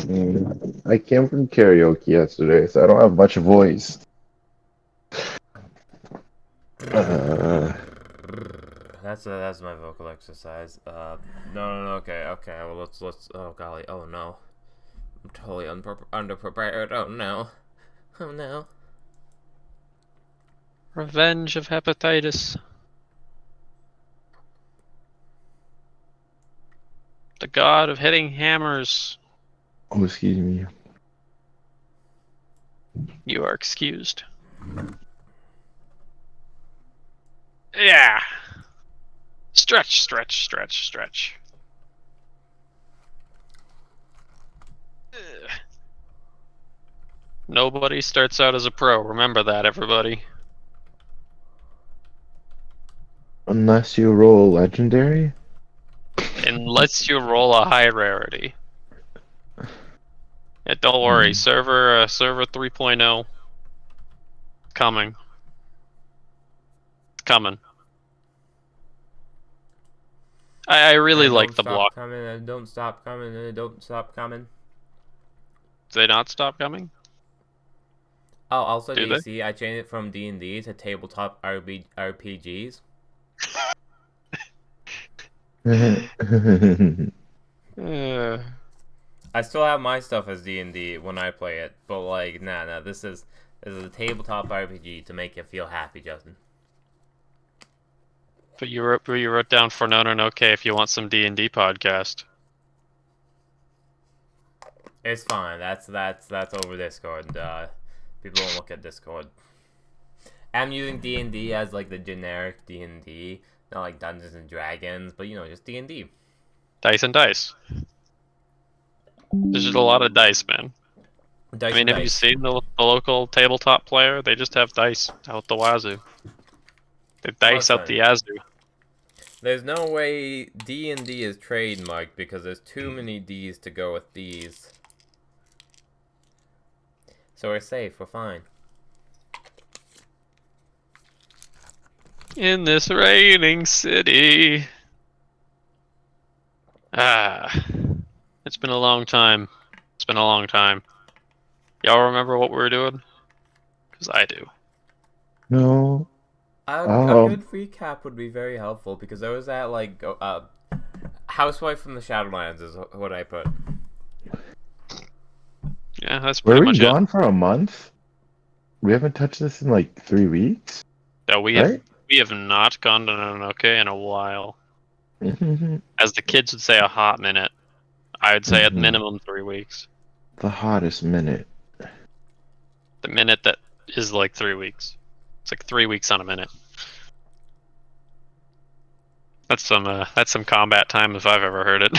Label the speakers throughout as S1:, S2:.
S1: I came from karaoke yesterday, so I don't have much voice. Uh,
S2: That's my vocal exercise. No. Okay. Well, let's. Oh golly. Oh no. I'm totally underprepared. Oh no. Oh no.
S3: Revenge of hepatitis. The god of hitting hammers.
S1: oh, excuse me.
S3: You are excused. Yeah. Stretch. Ugh. Nobody starts out as a pro. Remember that, everybody.
S1: Unless you roll legendary.
S3: Unless you roll a high rarity. Yeah, don't worry. Server 3.0 coming. It's coming. I really like the block.
S2: Coming, and don't stop coming, and don't stop coming.
S3: Do they not stop coming?
S2: Oh, also,
S3: Do
S2: do you
S3: they?
S2: see I changed it from D&D to tabletop RPGs?
S3: Uh,
S2: I still have my stuff as D&D when I play it, but like, nah. This is a tabletop RPG to make you feel happy, Justin.
S3: but you wrote down for Nononoke if you want some D&D podcast.
S2: It's fine. That's over Discord. People don't look at Discord. I'm using D&D as like the generic D&D, not like Dungeons and Dragons, but just D&D.
S3: Dice and dice. There's just a lot of dice, man.
S2: Dice
S3: I mean,
S2: and
S3: have you
S2: dice.
S3: seen the local tabletop player? They just have dice out the wazoo. They dice out the yazoo.
S2: There's no way D&D is trademarked because there's too many D's to go with D's. So we're safe. We're fine.
S3: In this raining city. It's been a long time. Y'all remember what we were doing? Because I do.
S1: No.
S2: A
S1: Oh.
S2: good recap would be very helpful because there was that like housewife from the Shadowlands is what I put.
S3: Yeah, that's
S1: Were
S3: pretty
S1: we
S3: much
S1: gone for a month? We haven't touched this in like 3 weeks.
S3: No, we
S1: Right?
S3: have not gone to Nononoke in a while. As the kids would say, a hot minute. I would say at minimum 3 weeks.
S1: The hottest minute.
S3: The minute that is like 3 weeks. It's like 3 weeks on a minute. That's some combat time if I've ever heard it.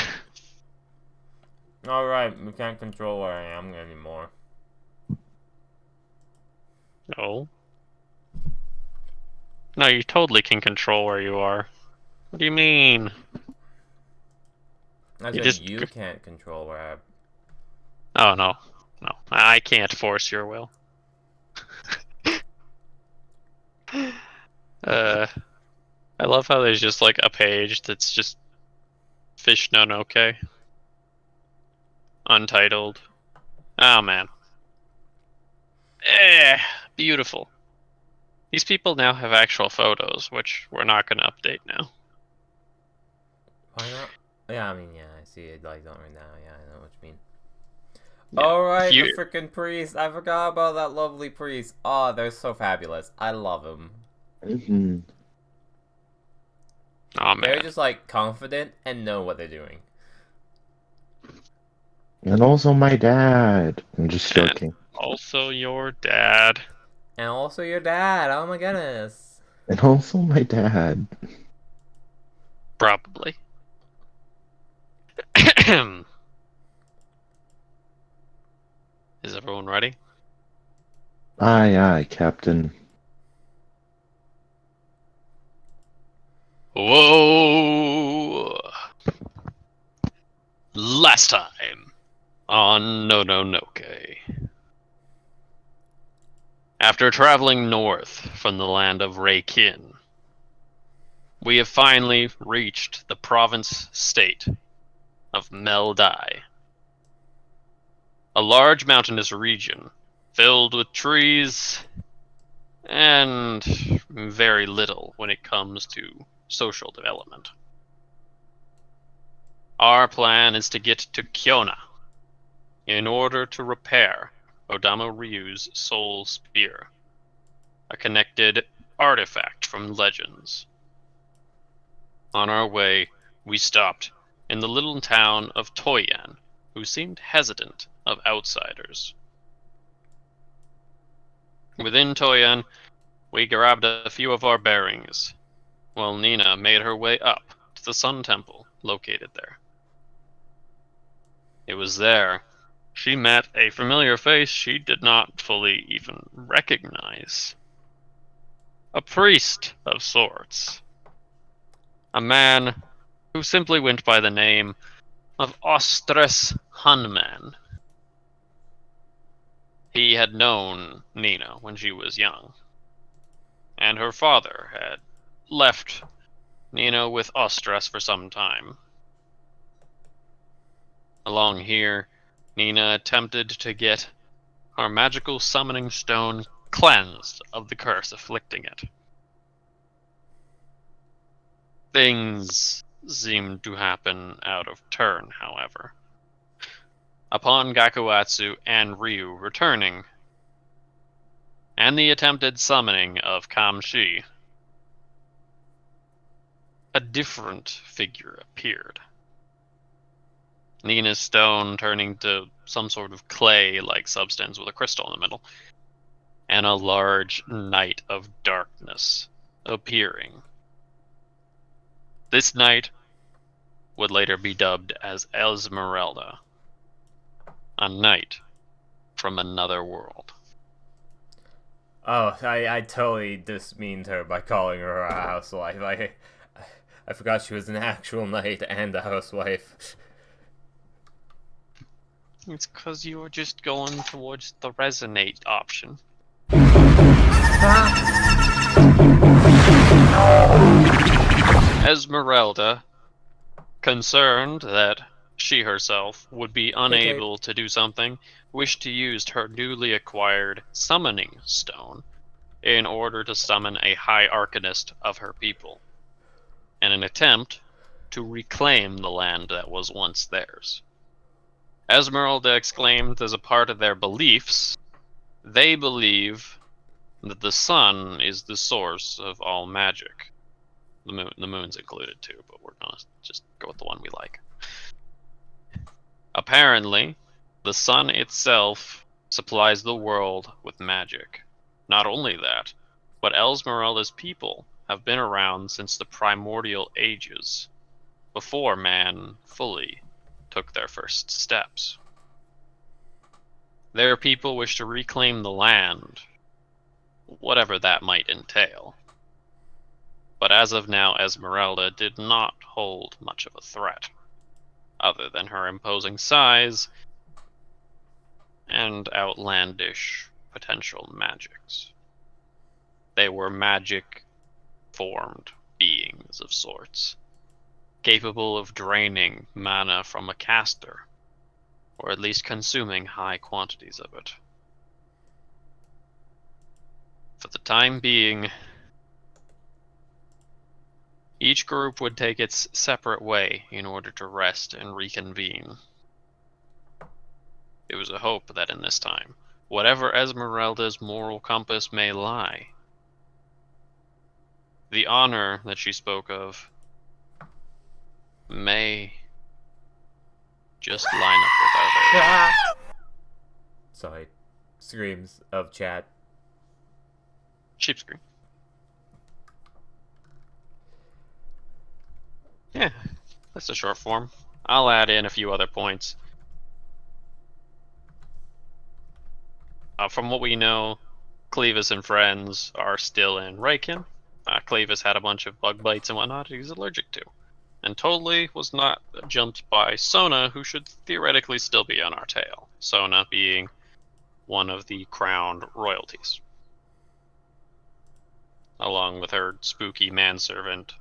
S2: Alright, we can't control where I am anymore.
S3: No. No, you totally can control where you are. What do you mean?
S2: You can't control where I am.
S3: Oh, no. No. I can't force your will. I love how there's just like a page that's just Fish Nonoke. Untitled. Oh, man. Beautiful. These people now have actual photos, which we're not going to update now.
S2: Why not? Yeah, I mean, yeah, I see it like don't right now. Yeah, I know what you mean.
S3: Yeah.
S2: Alright, the freaking priest. I forgot about that lovely priest. Oh, they're so fabulous. I love them.
S3: Oh, man.
S2: They're just like confident and know what they're doing.
S1: And also my dad. I'm just joking.
S3: And also your dad.
S2: And also your dad. Oh my goodness.
S1: And also my dad.
S3: Probably. Is everyone ready?
S1: Aye, Captain.
S3: Whoa! Last time on Nononoke. After traveling north from the land of Reikin, we have finally reached the province state of Meldai. A large mountainous region filled with trees and very little when it comes to social development. Our plan is to get to Kiona in order to repair Odama Ryu's soul spear, a connected artifact from legends. On our way, we stopped in the little town of Toyan, who seemed hesitant of outsiders. Within Toyan, we grabbed a few of our bearings, while Nina made her way up to the Sun Temple located there. It was there she met a familiar face she did not fully even recognize. A priest of sorts. A man who simply went by the name of Ostres Hunman. He had known Nina when she was young, and her father had left Nina with Ostres for some time. Along here, Nina attempted to get her magical summoning stone cleansed of the curse afflicting it. Things seemed to happen out of turn, however. Upon Gakuatsu and Ryu returning, and the attempted summoning of Kamshi, a different figure appeared. Nina's stone turning to some sort of clay-like substance with a crystal in the middle, and a large knight of darkness appearing. This knight would later be dubbed as Esmeralda, a knight from another world.
S2: Oh, I totally dismeaned her by calling her a housewife. I forgot she was an actual knight and a housewife.
S3: It's because you were just going towards the resonate option. Esmeralda, concerned that she herself would be unable to do something, wished to use her newly acquired summoning stone in order to summon a high arcanist of her people, in an attempt to reclaim the land that was once theirs. Esmeralda exclaimed as a part of their beliefs, they believe that the sun is the source of all magic. The moon's included too, but we're gonna just go with the one we like. Apparently, the sun itself supplies the world with magic. Not only that, but Esmeralda's people have been around since the primordial ages, before man fully took their first steps. Their people wish to reclaim the land, whatever that might entail. But as of now, Esmeralda did not hold much of a threat, other than her imposing size and outlandish potential magics. They were magic-formed beings of sorts, capable of draining mana from a caster, or at least consuming high quantities of it. For the time being, each group would take its separate way in order to rest and reconvene. It was a hope that in this time, whatever Esmeralda's moral compass may lie, the honor that she spoke of may just line up with others.
S2: Sorry. Screams of chat.
S3: Sheep screen. Yeah, that's a short form. I'll add in a few other points. From what we know, Clevis and friends are still in Reikin. Clevis had a bunch of bug bites and whatnot he's allergic to, and totally was not jumped by Sona, who should theoretically still be on our tail. Sona being one of the crowned royalties, along with her spooky manservant,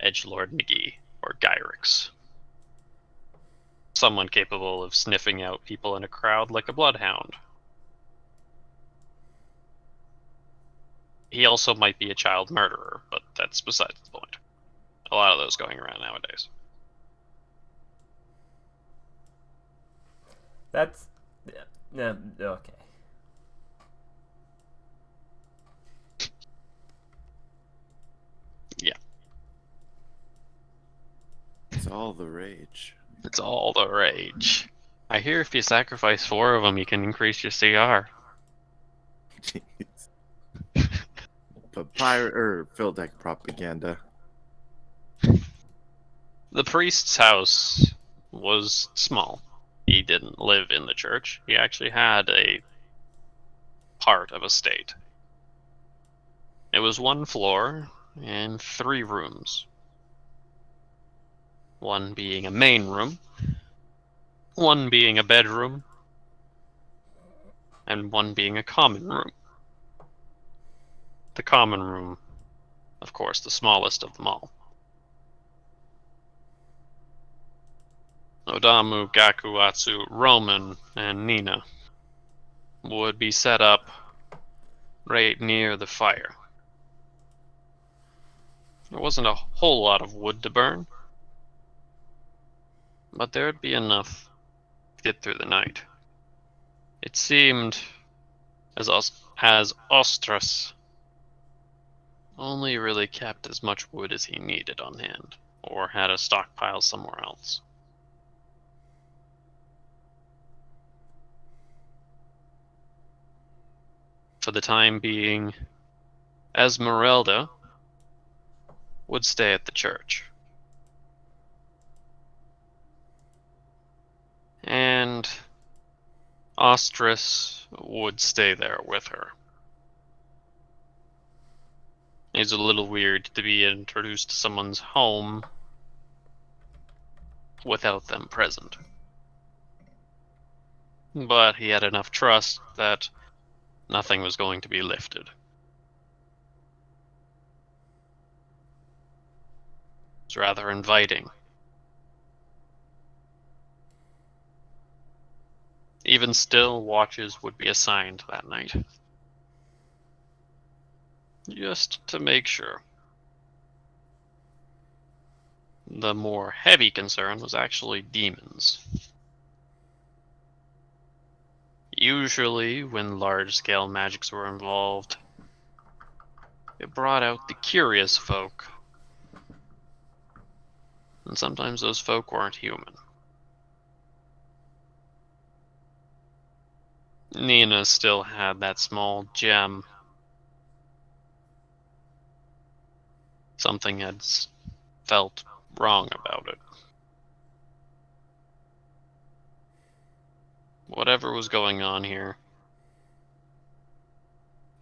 S3: Edgelord McGee, or Gyrix. someone capable of sniffing out people in a crowd like a bloodhound. He also might be a child murderer, but that's besides the point. A lot of those going around nowadays.
S2: That's no okay.
S3: Yeah,
S4: It's all the rage.
S3: it's all the rage. I hear if you sacrifice 4 of them, you can increase your CR.
S4: Jeez. Papyrus or field deck propaganda.
S3: The priest's house was small. He didn't live in the church. He actually had a part of a state. It was 1 floor and 3 rooms. 1 being a main room, 1 being a bedroom, and 1 being a common room. The common room, of course, the smallest of them all. Odamu, Gakuatsu, Roman, and Nina would be set up right near the fire. There wasn't a whole lot of wood to burn, but there'd be enough to get through the night. It seemed as Ostras only really kept as much wood as he needed on hand, or had a stockpile somewhere else. For the time being, Esmeralda would stay at the church. And Ostras would stay there with her. It's a little weird to be introduced to someone's home without them present. But he had enough trust that nothing was going to be lifted. It's rather inviting. Even still, watches would be assigned that night. Just to make sure. The more heavy concern was actually demons. Usually, when large-scale magics were involved, it brought out the curious folk. And sometimes those folk weren't human. Nina still had that small gem. Something had felt wrong about it. Whatever was going on here,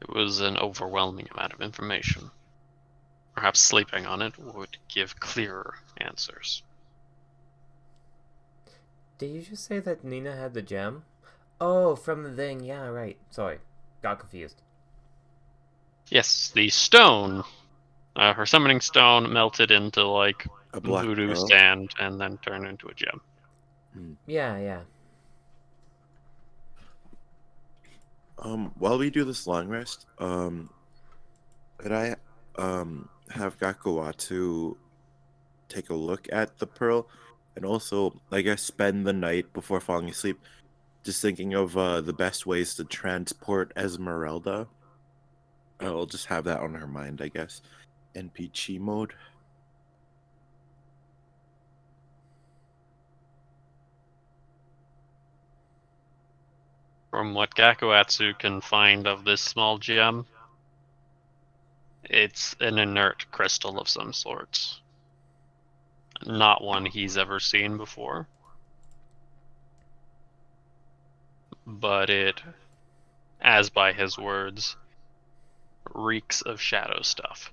S3: it was an overwhelming amount of information. Perhaps sleeping on it would give clearer answers.
S2: Did you just say that Nina had the gem? Oh, from the thing. Yeah, right. Sorry, got confused.
S3: Yes, the stone, her summoning stone melted into like
S4: A black
S3: voodoo
S4: pearl.
S3: stand and then turned into a gem.
S2: Yeah.
S4: While we do this long rest, could I have Gakuwatsu take a look at the pearl, and also, I guess, spend the night before falling asleep, just thinking of the best ways to transport Esmeralda. I'll just have that on her mind, I guess. NPC mode.
S3: From what Gakuatsu can find of this small gem, it's an inert crystal of some sorts. Not one he's ever seen before. But it, as by his words, reeks of shadow stuff.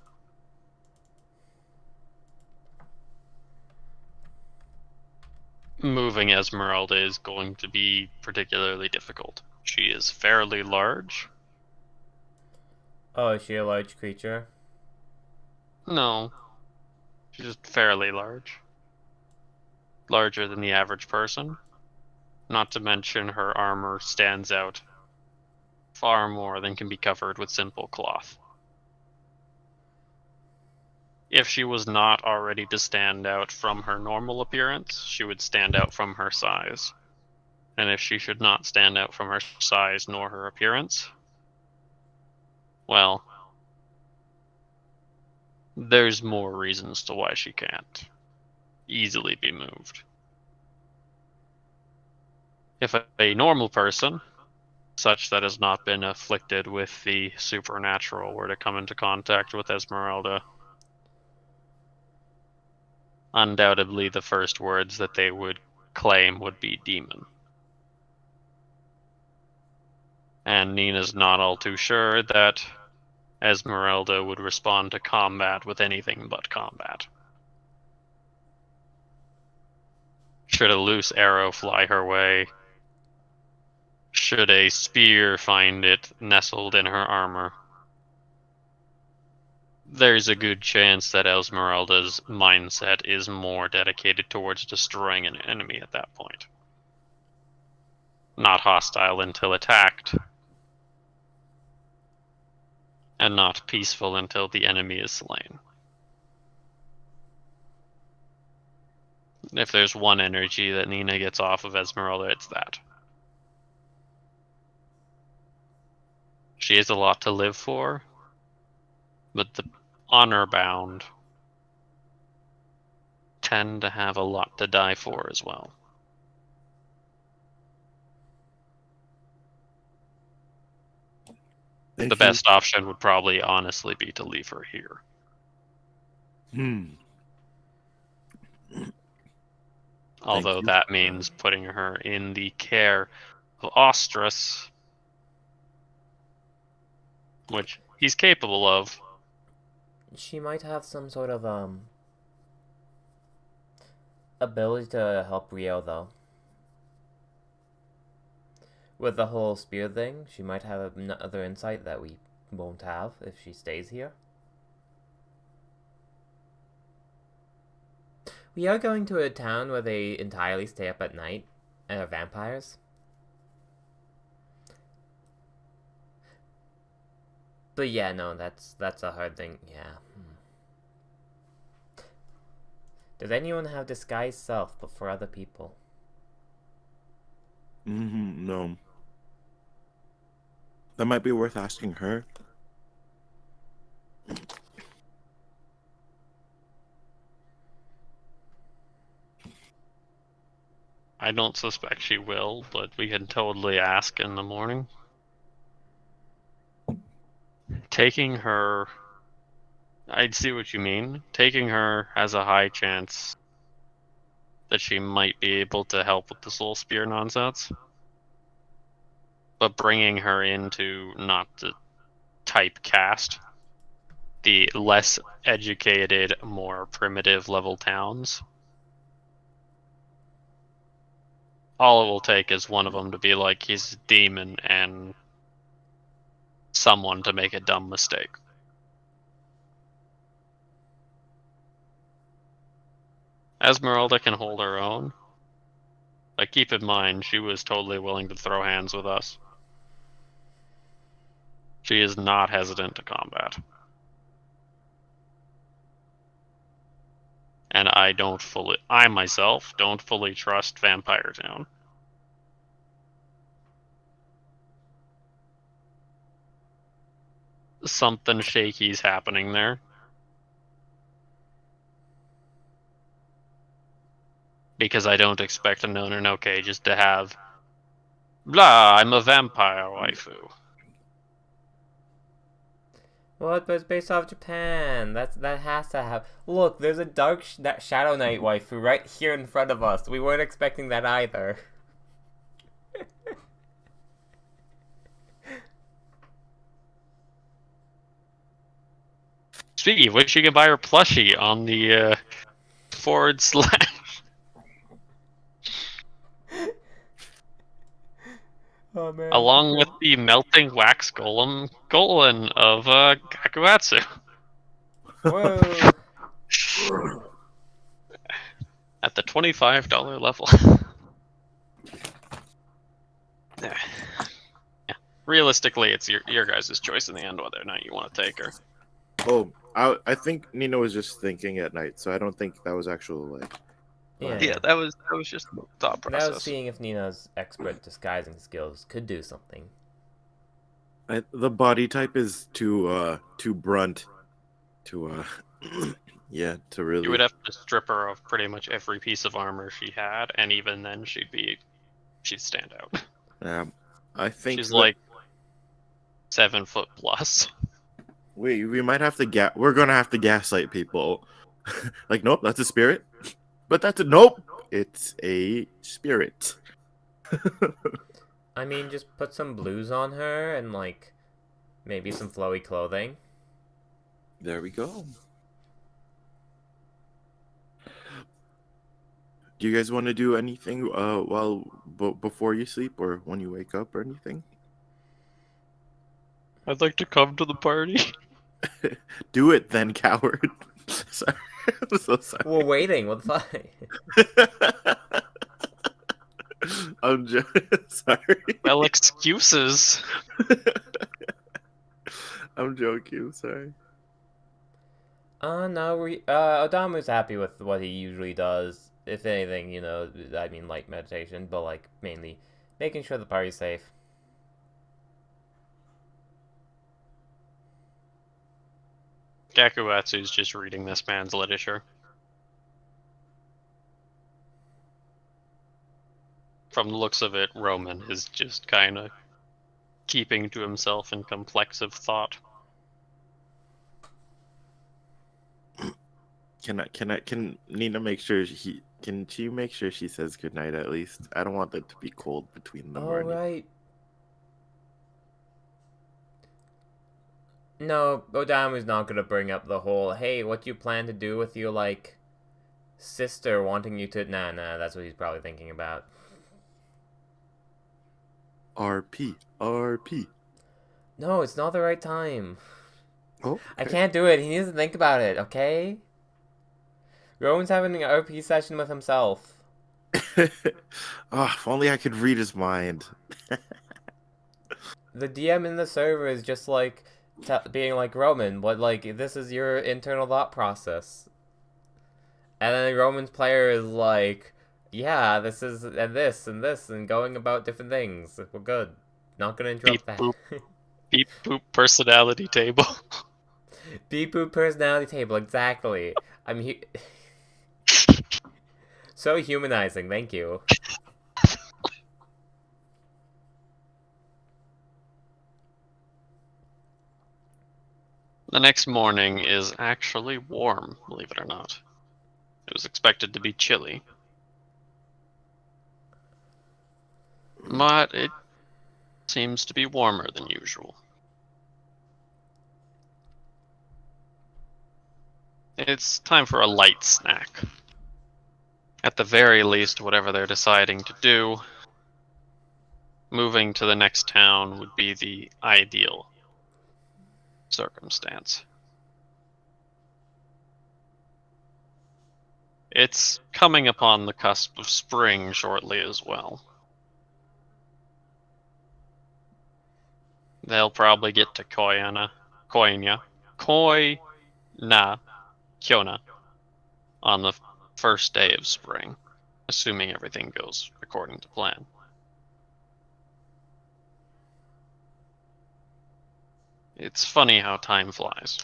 S3: Moving Esmeralda is going to be particularly difficult. She is fairly large.
S2: Oh, is she a large creature?
S3: No, she's just fairly large. larger than the average person. Not to mention her armor stands out far more than can be covered with simple cloth. If she was not already to stand out from her normal appearance, she would stand out from her size. And if she should not stand out from her size nor her appearance, well, there's more reasons to why she can't easily be moved. If a normal person, such that has not been afflicted with the supernatural, were to come into contact with Esmeralda, undoubtedly the first words that they would claim would be demon. And Nina's not all too sure that Esmeralda would respond to combat with anything but combat. Should a loose arrow fly her way, should a spear find it nestled in her armor, there's a good chance that Esmeralda's mindset is more dedicated towards destroying an enemy at that point. Not hostile until attacked, and not peaceful until the enemy is slain. If there's one energy that Nina gets off of Esmeralda, it's that. She has a lot to live for, but the honor-bound tend to have a lot to die for as well. The best option would probably honestly be to leave her here. Although that means putting her in the care of Ostrus, which he's capable of.
S2: She might have some sort of ability to help Rio, though. With the whole spear thing, she might have another insight that we won't have if she stays here. We are going to a town where they entirely stay up at night and are vampires. But yeah, no, that's a hard thing. Yeah. Does anyone have disguised self but for other people?
S4: No. That might be worth asking her.
S3: I don't suspect she will, but we can totally ask in the morning. Taking her... I'd see what you mean. Taking her has a high chance that she might be able to help with the soul spear nonsense. But bringing her into not the typecast, the less educated, more primitive level towns, all it will take is one of them to be like, he's a demon, and someone to make a dumb mistake. Esmeralda can hold her own. But keep in mind, she was totally willing to throw hands with us. She is not hesitant to combat. And I myself don't fully trust Vampire Town. Something shaky's happening there. Because I don't expect a Nononoke just to have, blah, I'm a vampire waifu.
S2: What? But it's based off Japan. That has to have. Look, there's a that Shadow Knight waifu right here in front of us. We weren't expecting that either.
S3: Speaking of which, you can buy her plushie on the /.
S2: Oh man.
S3: Along with the melting wax golem of Gakuatsu.
S2: Whoa.
S3: At at the $25 level. Yeah. Realistically, it's your guys' choice in the end whether or not you want to take her.
S4: Oh, I think Nina was just thinking at night, so I don't think that was actual like.
S2: Yeah,
S3: Yeah, that was just thought
S2: That was
S3: process.
S2: seeing if Nina's expert disguising skills could do something.
S4: The body type is too brunt to yeah, to
S3: You would
S4: really.
S3: have to strip her of pretty much every piece of armor she had, and even then she'd stand out.
S4: I think
S3: She's
S4: that
S3: like 7 foot plus.
S4: we might have to we're gonna have to gaslight people. Like, nope, that's a spirit. But that's a nope. It's a spirit.
S2: I mean, just put some blues on her and like maybe some flowy clothing.
S4: There we go. Do you guys want to do anything before you sleep or when you wake up or anything?
S3: I'd like to come to the party.
S4: Do it then, coward. Sorry. I'm so sorry.
S2: We're waiting. What the fuck?
S4: I'm just sorry.
S3: Well, excuses.
S4: I'm joking. Sorry.
S2: No, Odamu's happy with what he usually does. If anything, you know, I mean, like meditation, but like mainly making sure the party's safe.
S3: Gakuatsu's just reading this man's literature. From the looks of it, Roman is just kind of keeping to himself in complexive thought.
S4: Can Nina make sure she make sure she says goodnight at least? I don't want that to be cold between them or
S2: All
S4: anything.
S2: right. No, Odamu's not gonna bring up the whole, hey, what you plan to do with your, like, sister wanting you to... Nah, that's what he's probably thinking about.
S4: RP.
S2: No, it's not the right time.
S4: Oh,
S2: I
S4: okay.
S2: can't do it. He needs to think about it, okay? Rowan's having an RP session with himself.
S4: If only I could read his mind.
S2: The DM in the server is just, like, being like, Roman, what, like, this is your internal thought process. And then Roman's player is like, yeah, this is, and this, and going about different things. We're good. Not gonna interrupt that.
S3: Beep boop personality table.
S2: Beep boop personality table, exactly. I'm so humanizing, thank you.
S3: The next morning is actually warm, believe it or not. It was expected to be chilly. But it seems to be warmer than usual. It's time for a light snack. At the very least, whatever they're deciding to do, moving to the next town would be the ideal circumstance. It's coming upon the cusp of spring shortly as well. They'll probably get to Koina, Kiona on the first day of spring, assuming everything goes according to plan. It's funny how time flies.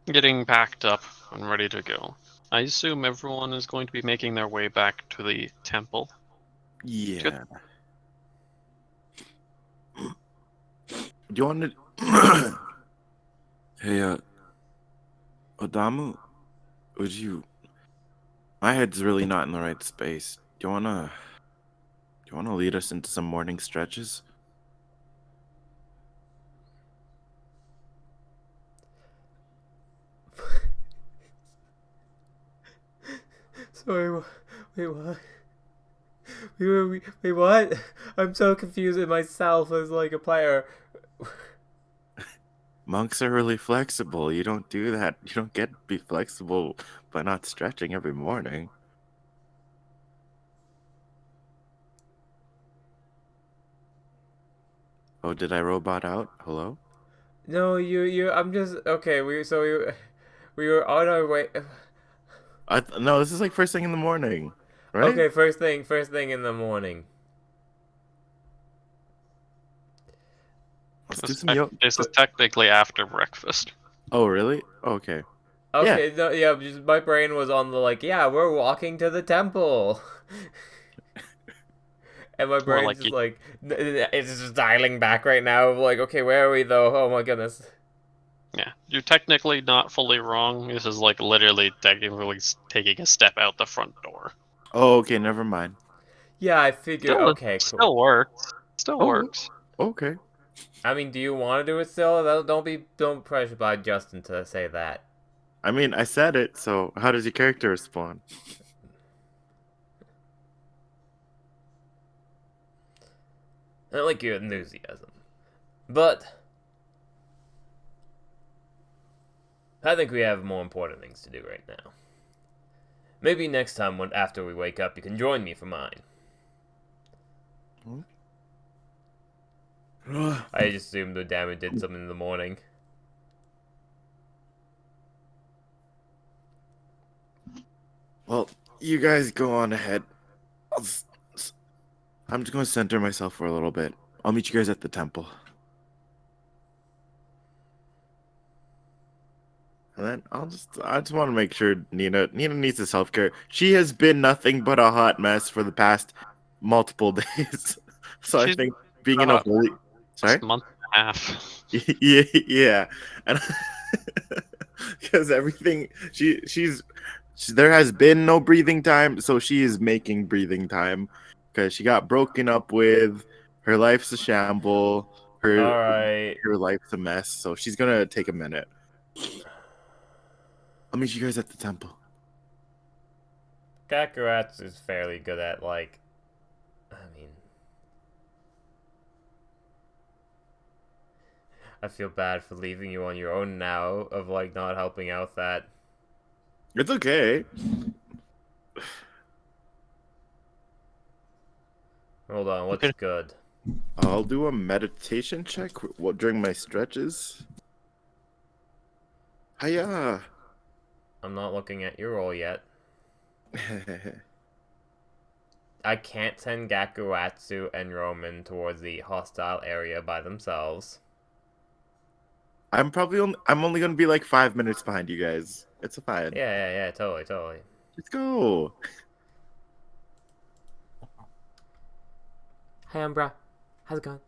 S3: Getting packed up and ready to go. I assume everyone is going to be making their way back to the temple.
S4: Yeah.
S3: Good.
S4: Do you want to? Hey, Odamu, would you? My head's really not in the right space. Do you wanna lead us into some morning stretches?
S2: Sorry, wait, what? Wait, what? I'm so confused with myself as, like, a player.
S4: Monks are really flexible. You don't do that. You don't get to be flexible by not stretching every morning. Oh, did I robot out? Hello?
S2: No, I'm just okay. We were on our way.
S4: No, this is like first thing in the morning, right?
S2: Okay, first thing in the morning.
S4: Let's do some yoga.
S3: This is technically after breakfast.
S4: Oh, really? Okay. Yeah.
S2: Okay, no, yeah, just my brain was on the like, yeah, we're walking to the temple. And my
S3: More
S2: brain's
S3: like
S2: just like, it's just dialing back right now. Of like, okay, where are we though? Oh my goodness.
S3: yeah, you're technically not fully wrong. This is like literally technically taking a step out the front door.
S4: Oh, okay. Never mind.
S2: Yeah, I figured.
S3: Still,
S2: Okay, cool.
S3: still works. Still
S4: Oh,
S3: works.
S4: okay.
S2: I mean, do you want to do it still? Don't pressure by Justin to say that.
S4: I mean, I said it, so how does your character respond?
S2: I like your enthusiasm, but I think we have more important things to do right now. Maybe next time, when after we wake up, you can join me for mine. I just assumed the damage did something in the morning.
S4: Well, you guys go on ahead. I'm just going to center myself for a little bit. I'll meet you guys at the temple. And then I just want to make sure Nina needs a self-care. She has been nothing but a hot mess for the past multiple days. So I
S3: She's
S4: think being in a
S3: uh,
S4: bully, sorry?
S3: last month and a half.
S4: Yeah, yeah. And because everything there has been no breathing time, so she is making breathing time because she got broken up with, her life's a shamble, her
S2: Alright.
S4: her life's a mess, so she's gonna take a minute. I'll meet you guys at the temple.
S2: Kakarats is fairly good at, like, I mean, I feel bad for leaving you on your own now, of, like, not helping out that.
S4: It's okay.
S2: Hold on, what's
S3: Okay.
S2: good?
S4: I'll do a meditation check during my stretches. Hiya.
S2: I'm not looking at your roll yet. I can't send Gakuatsu and Roman towards the hostile area by themselves.
S4: I'm only gonna be like 5 minutes behind you guys. It's fine.
S2: Yeah, totally.
S4: Let's go.
S2: Hey, Umbra. How's it going?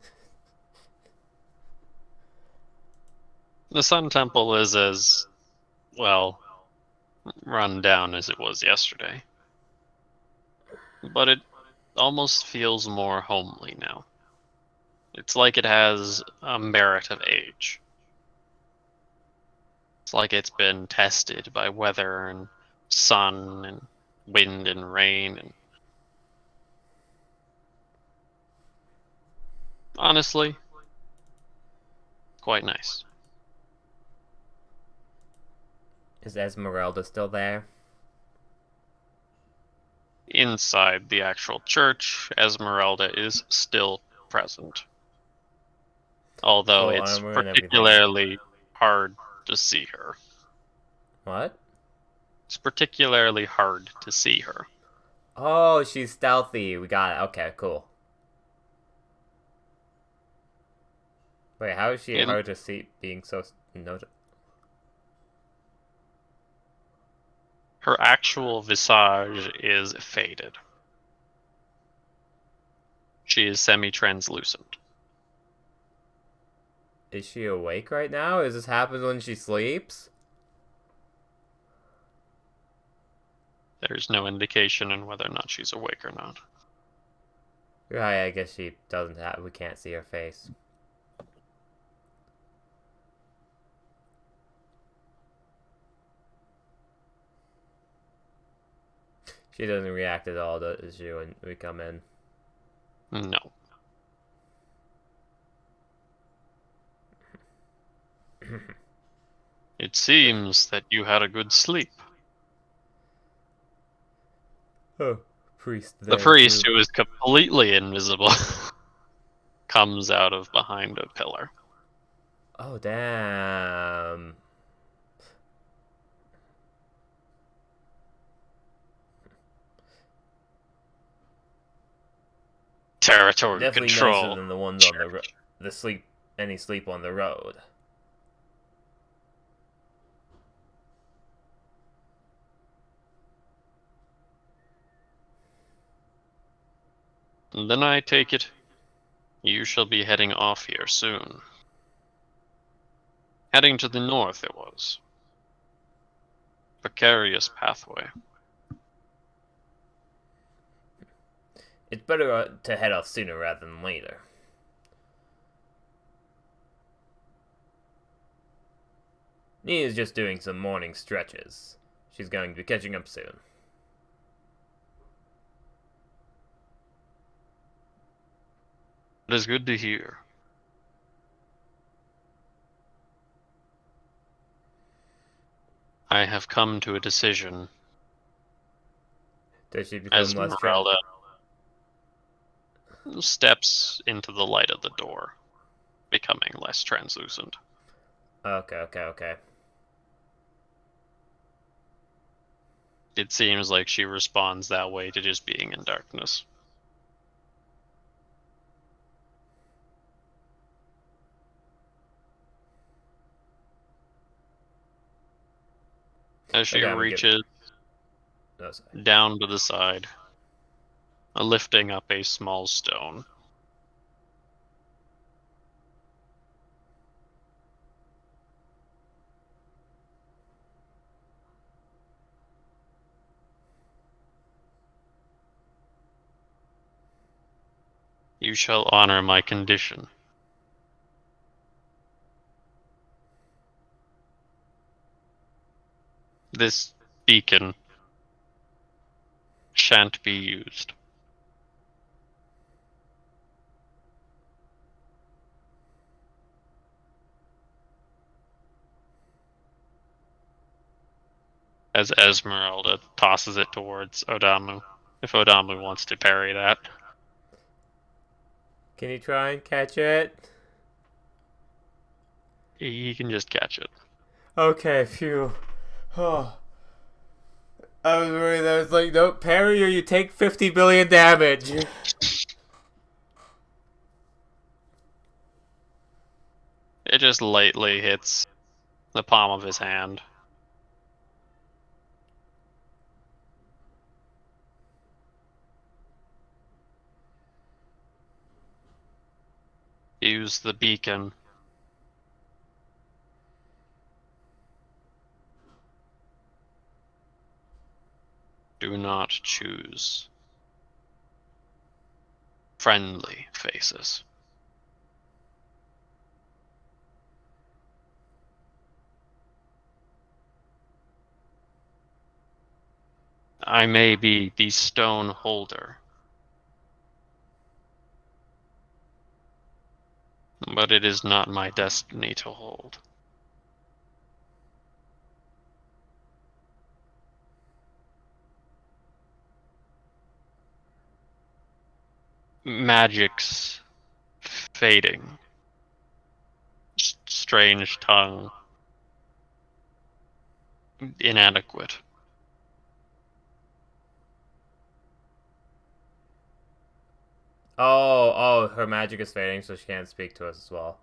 S3: The Sun Temple is as, well, run down as it was yesterday. But it almost feels more homely now. It's like it has a merit of age. It's like it's been tested by weather and sun and wind and rain and honestly, quite nice.
S2: Is Esmeralda still there?
S3: Inside the actual church, Esmeralda is still present. Although
S2: Full
S3: it's
S2: armor and everything.
S3: particularly hard to see her.
S2: What?
S3: It's particularly hard to see her.
S2: Oh, she's stealthy. We got it. Okay, cool. Wait, how is she
S3: In
S2: hard to see being so...
S3: her actual visage is faded. She is semi-translucent.
S2: Is she awake right now? Is this happens when she sleeps?
S3: There's no indication in whether or not she's awake or not.
S2: Right, I guess she doesn't have... We can't see her face. She doesn't react at all, does she, when we come in?
S3: No. It seems that you had a good sleep.
S2: Oh, priest
S3: The
S2: there
S3: priest,
S2: too.
S3: who is completely invisible, comes out of behind a pillar.
S2: Oh, damn.
S3: Territory
S2: Definitely nicer
S3: control.
S2: than the ones on the sleep, any sleep on the road.
S3: And then I take it you shall be heading off here soon. Heading to the north it was. Precarious pathway.
S2: It's better to head off sooner rather than later. Nia's just doing some morning stretches. She's going to be catching up soon.
S3: It is good to hear. I have come to a decision.
S2: Does she become less trans?
S3: Esmeralda steps into the light of the door, becoming less translucent.
S2: Okay.
S3: It seems like she responds that way to just being in darkness. As she
S2: Okay,
S3: reaches
S2: no, sorry.
S3: down to the side, lifting up a small stone. You shall honor my condition. This beacon shan't be used. As Esmeralda tosses it towards Odamu, if Odamu wants to parry that.
S2: Can you try and catch it?
S3: He can just catch it.
S2: Okay, phew. Oh. I was worried that was like, nope, parry or you take 50 billion damage.
S3: It just lightly hits the palm of his hand. Use the beacon. Do not choose friendly faces. I may be the stone holder, but it is not my destiny to hold. Magic's fading. Strange tongue. Inadequate.
S2: Oh, her magic is fading, so she can't speak to us as well.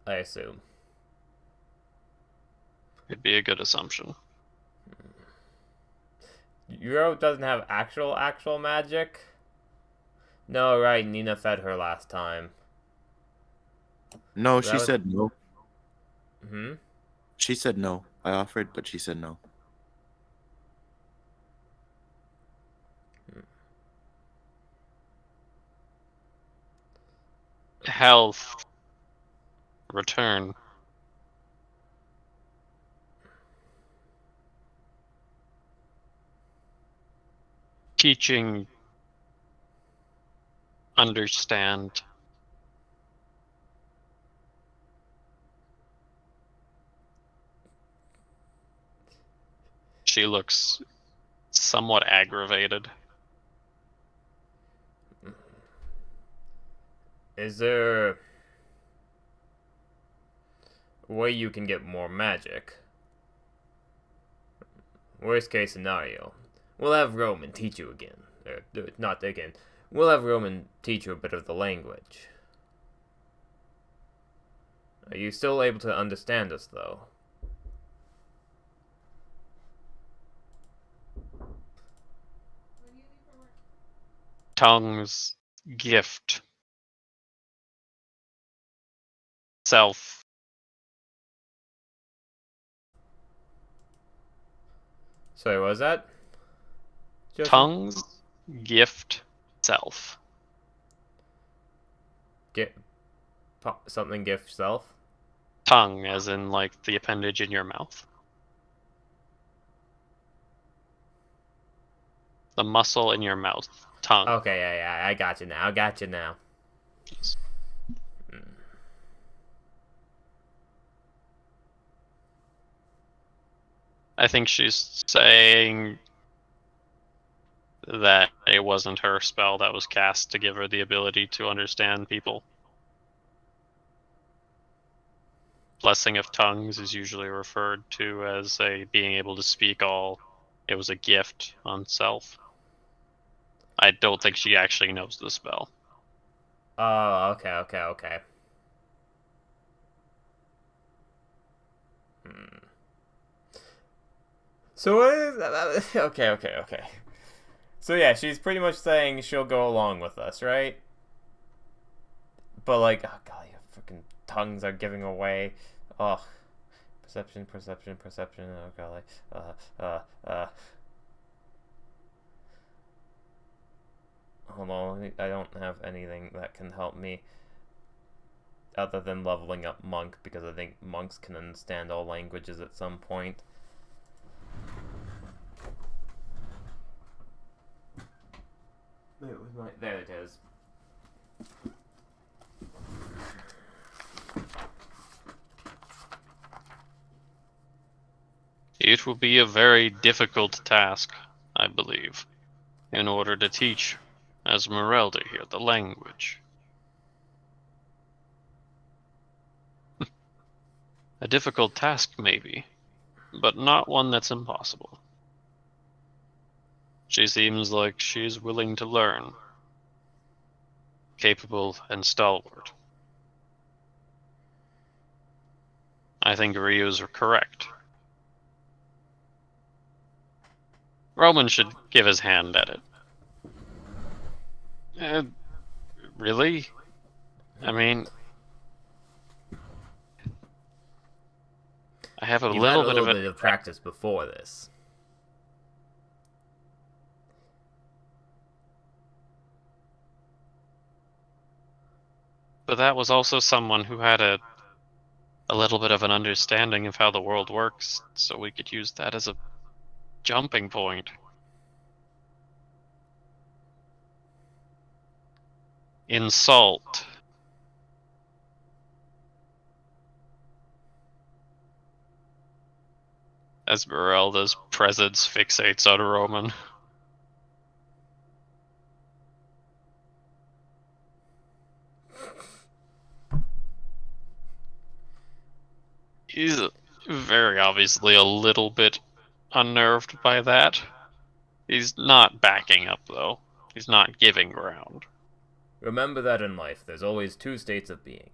S2: I assume.
S3: It'd be a good assumption.
S2: Euro doesn't have actual magic? No, right, Nina fed her last time.
S4: No,
S2: So
S4: she
S2: that was...
S4: said no.
S2: Hmm?
S4: She said no. I offered, but she said no.
S3: Health. Return. Teaching. Understand. she looks somewhat aggravated.
S2: Is there a way you can get more magic? Worst case scenario, we'll have Roman teach you again. Not again. We'll have Roman teach you a bit of the language. Are you still able to understand us, though?
S3: Tongue's gift. Self.
S2: Sorry, what was that? Joseph?
S3: Tongue's gift self.
S2: Something gift self?
S3: Tongue, as in, like, the appendage in your mouth. The muscle in your mouth. Tongue.
S2: Okay, yeah, I got you now.
S3: I think she's saying that it wasn't her spell that was cast to give her the ability to understand people. Blessing of Tongues is usually referred to as a being able to speak all. It was a gift on self. I don't think she actually knows the spell.
S2: Oh, okay. So what is... Okay. So yeah, she's pretty much saying she'll go along with us, right? But like, oh god, your freaking tongues are giving away. Oh, perception. Oh god, hold on, I don't have anything that can help me other than leveling up monk, because I think monks can understand all languages at some point. There it is.
S3: It will be a very difficult task, I believe, in order to teach Esmeralda here the language. A difficult task, maybe, but not one that's impossible. She seems like she's willing to learn, capable and stalwart. I think Ryu's correct. Roman should give his hand at it. Really? I mean, I have a
S2: You've
S3: little
S2: had a
S3: bit
S2: little
S3: of
S2: bit of practice before this.
S3: But that was also someone who had a little bit of an understanding of how the world works, so we could use that as a jumping point. Insult. Esmeralda's presence fixates on Roman. He's very obviously a little bit unnerved by that. He's not backing up, though. He's not giving ground.
S2: Remember that in life, there's always two states of being.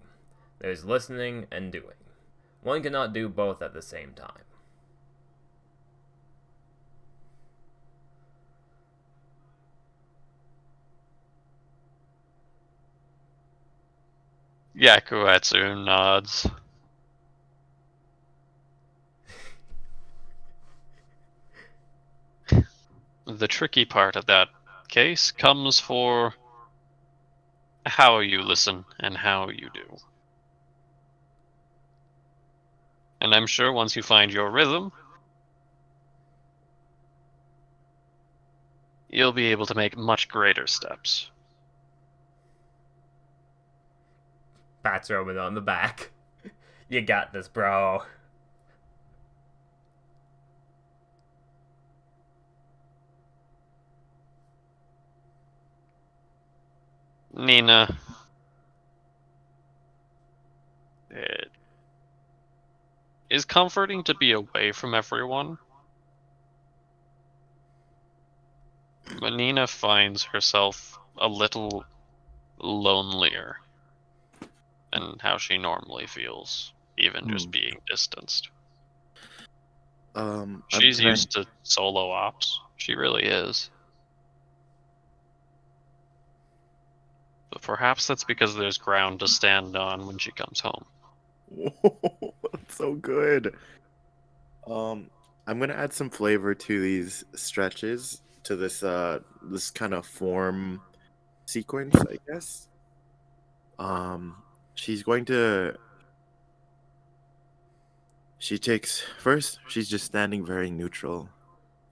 S2: There's listening and doing. One cannot do both at the same time.
S3: Yakuatsu nods. The tricky part of that case comes for how you listen and how you do. And I'm sure once you find your rhythm, you'll be able to make much greater steps.
S2: Pats Roman on the back. You got this, bro.
S3: Nina, it is comforting to be away from everyone, but Nina finds herself a little lonelier than how she normally feels, even just being distanced.
S4: I'm
S3: She's
S4: trying.
S3: used to solo ops. She really is. But perhaps that's because there's ground to stand on when she comes home.
S4: That's so good. I'm gonna add some flavor to these stretches, to this kind of form sequence, I guess. She's going to. She takes first. She's just standing very neutral.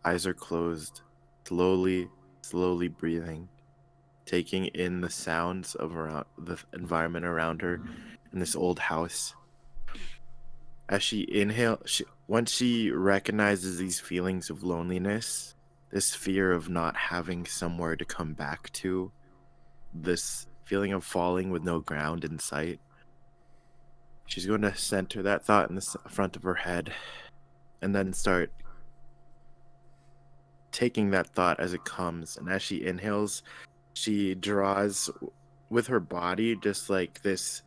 S4: Eyes are closed, slowly breathing, taking in the sounds of around the environment around her in this old house. As once she recognizes these feelings of loneliness, this fear of not having somewhere to come back to, this feeling of falling with no ground in sight, she's going to center that thought in the front of her head and then start taking that thought as it comes. And as she inhales, she draws with her body just like this.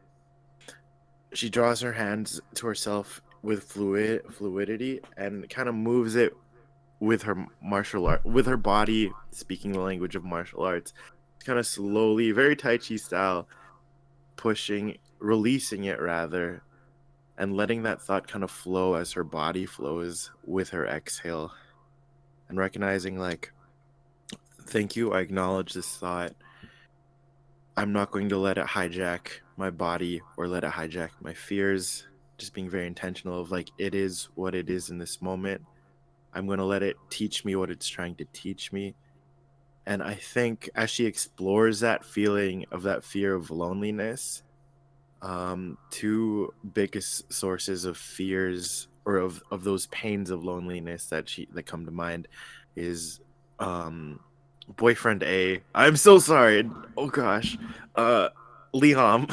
S4: She draws her hands to herself with fluidity and kind of moves it with her martial art, with her body speaking the language of martial arts, kind of slowly, very Tai Chi style, pushing, releasing it rather, and letting that thought kind of flow as her body flows with her exhale, and recognizing, like, thank you, I acknowledge this thought. I'm not going to let it hijack my body or let it hijack my fears. Just being very intentional of, like, it is what it is in this moment. I'm going to let it teach me what it's trying to teach me. And I think as she explores that feeling of that fear of loneliness, two biggest sources of fears or of those pains of loneliness that come to mind is boyfriend A. I'm so sorry. Oh gosh. Liam.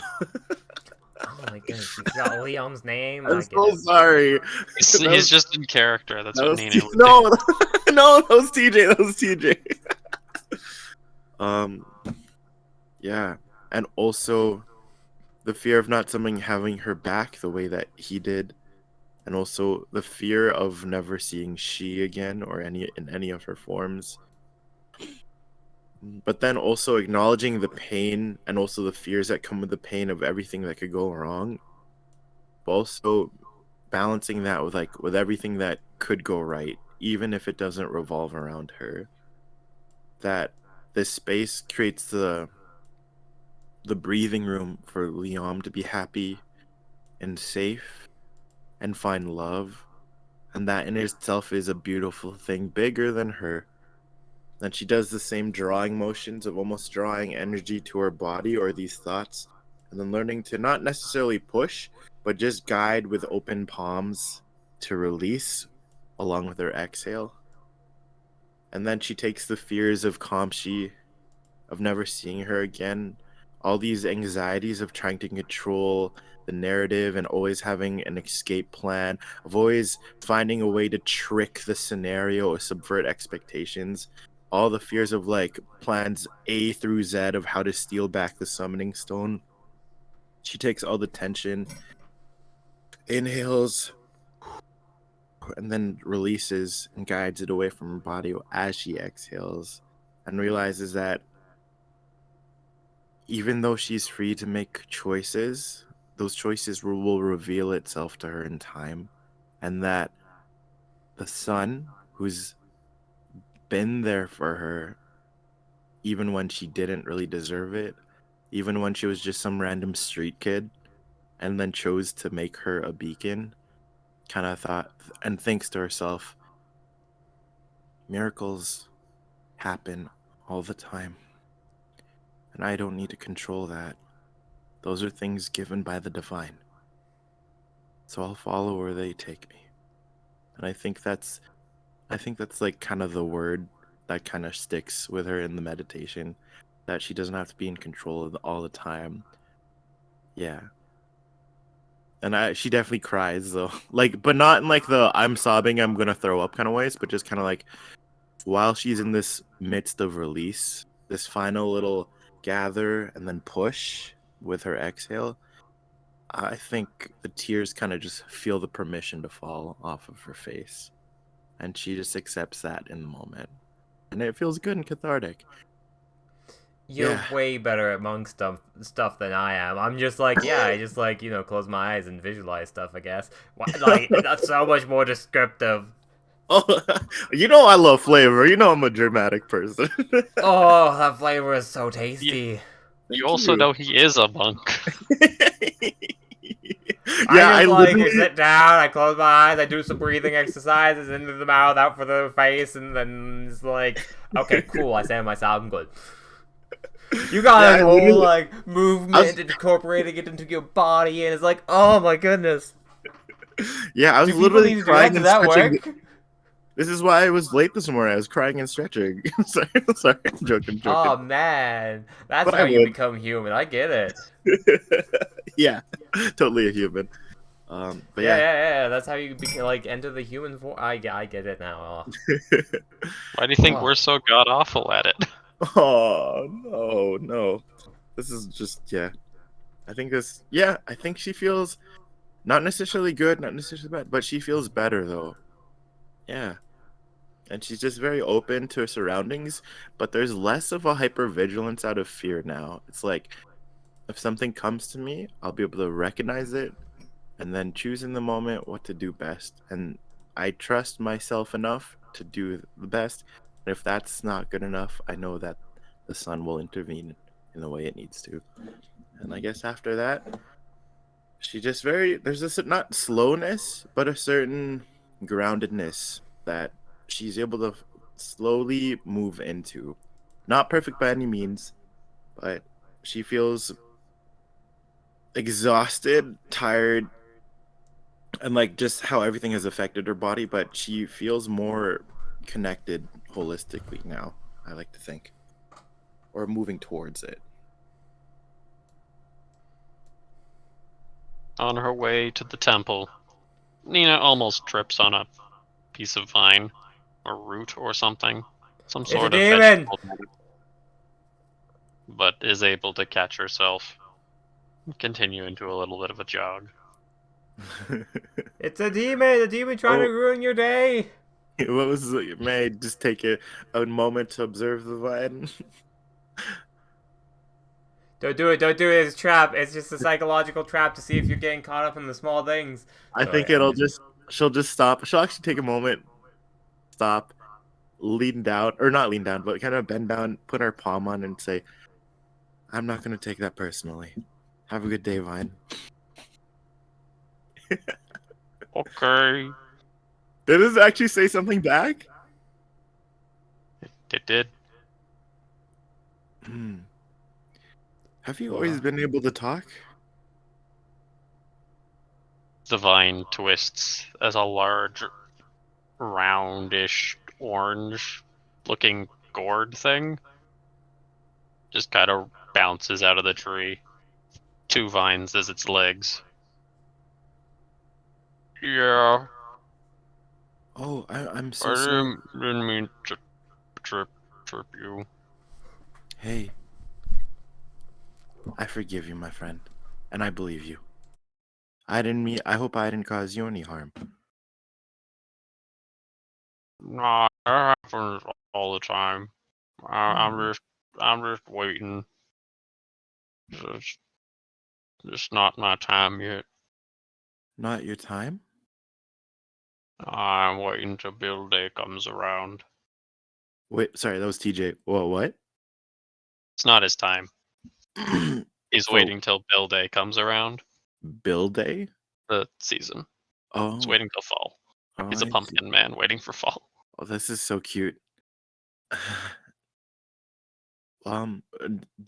S2: Oh my goodness, you forgot Liam's name?
S4: I'm
S2: My
S4: so
S2: goodness.
S4: sorry.
S3: He's just in character. That's
S4: That
S3: what
S4: was
S3: Nina would do.
S4: no, no, that was TJ. That was TJ. Um, yeah, and also the fear of not someone having her back the way that he did, and also the fear of never seeing she again or any of her forms. But then also acknowledging the pain and also the fears that come with the pain of everything that could go wrong, but also balancing that with everything that could go right, even if it doesn't revolve around her. That this space creates the breathing room for Liam to be happy and safe and find love. And that in itself is a beautiful thing, bigger than her. And she does the same drawing motions of almost drawing energy to her body or these thoughts, and then learning to not necessarily push, but just guide with open palms to release along with her exhale. And then she takes the fears of Kamshi, of never seeing her again, all these anxieties of trying to control the narrative and always having an escape plan, of always finding a way to trick the scenario or subvert expectations, all the fears of like plans A through Z of how to steal back the summoning stone. She takes all the tension, inhales, and then releases and guides it away from her body as she exhales, and realizes that even though she's free to make choices, those choices will reveal itself to her in time. And that the son who's been there for her, even when she didn't really deserve it, even when she was just some random street kid, and then chose to make her a beacon, kind of thought and thinks to herself, miracles happen all the time. And I don't need to control that. Those are things given by the divine. So I'll follow where they take me. And I think that's like kind of the word that kind of sticks with her in the meditation. that she doesn't have to be in control of all the time. Yeah. And she definitely cries though. Like, but not in like the I'm sobbing, I'm gonna throw up kind of ways, but just kind of like while she's in this midst of release, this final little gather and then push with her exhale, I think the tears kind of just feel the permission to fall off of her face. And she just accepts that in the moment. And it feels good and cathartic.
S2: You're
S4: Yeah.
S2: way better at monk stuff than I am. I'm just like, yeah, I just like, close my eyes and visualize stuff, I guess. Like, that's so much more descriptive.
S4: Oh, you know I love flavor. You know I'm a dramatic person.
S2: Oh, that flavor is so
S3: You,
S2: tasty.
S3: you also know he is a monk.
S2: I
S4: Yeah, I
S2: just like I
S4: literally.
S2: sit down, I close my eyes, I do some breathing exercises into the mouth, out for the face, and then it's like, okay, cool, I say myself, I'm good. You got
S4: Yeah,
S2: this
S4: I
S2: whole
S4: literally.
S2: like
S4: I was,
S2: movement incorporating it into your body, and it's like, oh my goodness.
S4: yeah, I
S2: Do
S4: was
S2: people
S4: literally
S2: need to do that?
S4: crying
S2: Does
S4: and
S2: that
S4: stretching.
S2: work?
S4: This is why I was late this morning. I was crying and stretching. Sorry, sorry, I'm joking,
S2: Oh
S4: joking.
S2: man, that's
S4: But
S2: how
S4: I
S2: you
S4: would.
S2: become human. I get it.
S4: Yeah, totally a human. But
S2: Yeah,
S4: yeah.
S2: yeah, yeah. That's how you like enter the human form. I get it now.
S3: Why do you think
S2: Oh.
S3: we're so god awful at it?
S4: Oh no, no. This is just yeah. I think this. Yeah, I think she feels not necessarily good, not necessarily bad, but she feels better though. Yeah. And she's just very open to her surroundings, but there's less of a hypervigilance out of fear now. It's like if something comes to me, I'll be able to recognize it and then choose in the moment what to do best. And I trust myself enough to do the best. And if that's not good enough, I know that the sun will intervene in the way it needs to. And I guess after that, she just there's this not slowness, but a certain groundedness that she's able to slowly move into. Not perfect by any means, but she feels exhausted, tired, and like just how everything has affected her body, but she feels more connected holistically now, I like to think. Or moving towards it.
S3: On her way to the temple, Nina almost trips on a piece of vine or root or something. Some
S2: It's a
S3: sort of
S2: demon!
S3: vegetable, but is able to catch herself and continue into a little bit of a jog.
S2: It's a demon! A demon trying to
S4: Oh,
S2: ruin your day!
S4: what was may I just take a moment to observe the vine?
S2: Don't do it, don't do it, it's a trap. It's just a psychological trap to see if you're getting caught up in the small things.
S4: I
S2: Sorry,
S4: think she'll just stop. She'll actually take a moment, stop, lean down, or not lean down, but kind of bend down, put her palm on, and say, I'm not going to take that personally. Have a good day, Vine.
S3: Okay.
S4: Did this actually say something back?
S3: It did.
S4: Hmm. Have you always been able to talk?
S3: The vine twists as a large, roundish, orange-looking gourd thing just kind of bounces out of the tree. 2 vines as its legs. Yeah,
S4: Oh, I'm so
S3: I
S4: sorry.
S3: didn't mean to trip you.
S4: Hey, I forgive you, my friend, and I believe you. I hope I didn't cause you any harm.
S3: Nah, that happens all the time.
S4: Hmm.
S3: I'm just waiting. It's just not my time yet.
S4: Not your time?
S3: I'm waiting till Bill Day comes around.
S4: Wait, sorry, that was TJ. Whoa, what?
S3: It's not his time. He's
S4: For
S3: waiting till Bill Day comes around.
S4: Bill Day?
S3: The season. He's
S4: Oh,
S3: waiting till fall.
S4: oh,
S3: He's a
S4: I see.
S3: pumpkin man waiting for fall.
S4: Oh, this is so cute. Do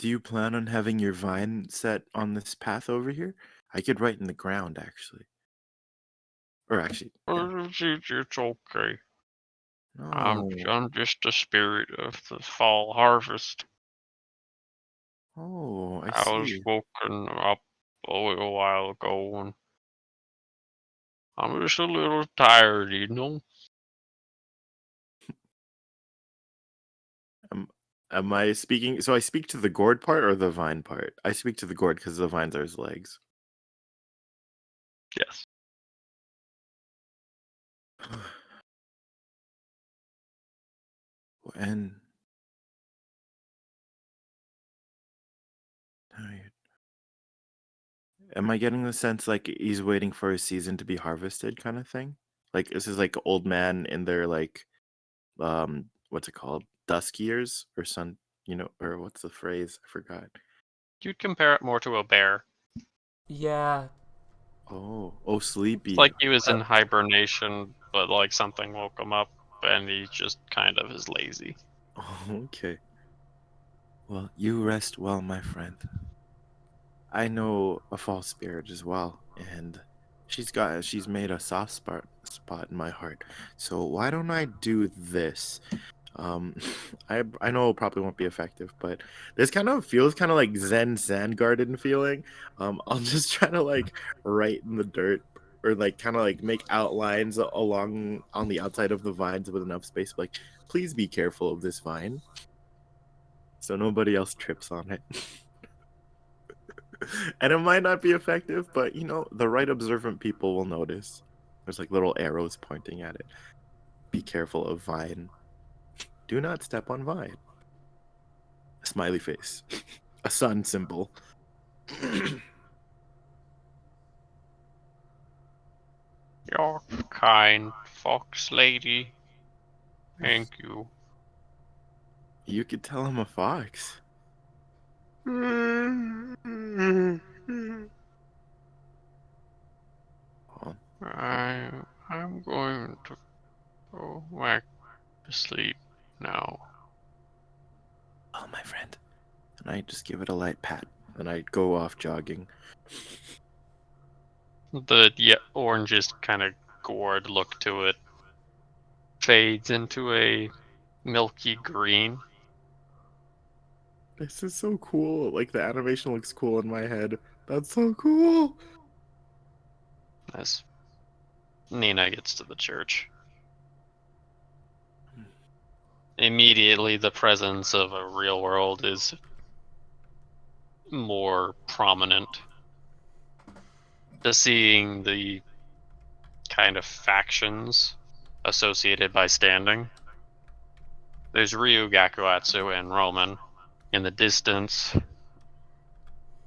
S4: you plan on having your vine set on this path over here? I could write in the ground, actually. Or actually, yeah.
S3: It's okay.
S4: No.
S3: I'm just the spirit of the fall harvest.
S4: Oh, I
S3: I was
S4: see.
S3: woken up a little while ago and I'm just a little tired, you know?
S4: Am I speaking? So I speak to the gourd part or the vine part? I speak to the gourd because the vines are his legs.
S3: Yes.
S4: And am I getting the sense like he's waiting for his season to be harvested, kind of thing? Like this is like old man in their like what's it called? Dusk years or sun, or what's the phrase? I forgot.
S3: You'd compare it more to a bear.
S2: Yeah.
S4: Oh,
S3: It's
S4: sleepy.
S3: like he was in hibernation, but like something woke him up and he just kind of is lazy.
S4: Oh, okay. Well, you rest well, my friend. I know a false spirit as well, and she's made a soft spot in my heart. So why don't I do this? Um, I know it probably won't be effective, but this kind of feels kind of like Zen garden feeling. I'll just try to like write in the dirt or like kind of like make outlines along on the outside of the vines with enough space. Like, please be careful of this vine, so nobody else trips on it. And it might not be effective, but the right observant people will notice. There's like little arrows pointing at it. Be careful of vine. Do not step on vine. A smiley face. A sun symbol.
S3: You're kind, fox lady. Thank you.
S4: You could tell I'm a fox. Oh,
S3: I'm going to go back to sleep now.
S4: well, my friend. And I just give it a light pat. And I go off jogging.
S3: The orangest kind of gourd look to it fades into a milky green.
S4: This is so cool. Like the animation looks cool in my head. That's so cool.
S3: As Nina gets to the church. Immediately, the presence of a real world is more prominent. Just seeing the kind of factions associated by standing. There's Ryu, Gakuatsu, and Roman. In the distance,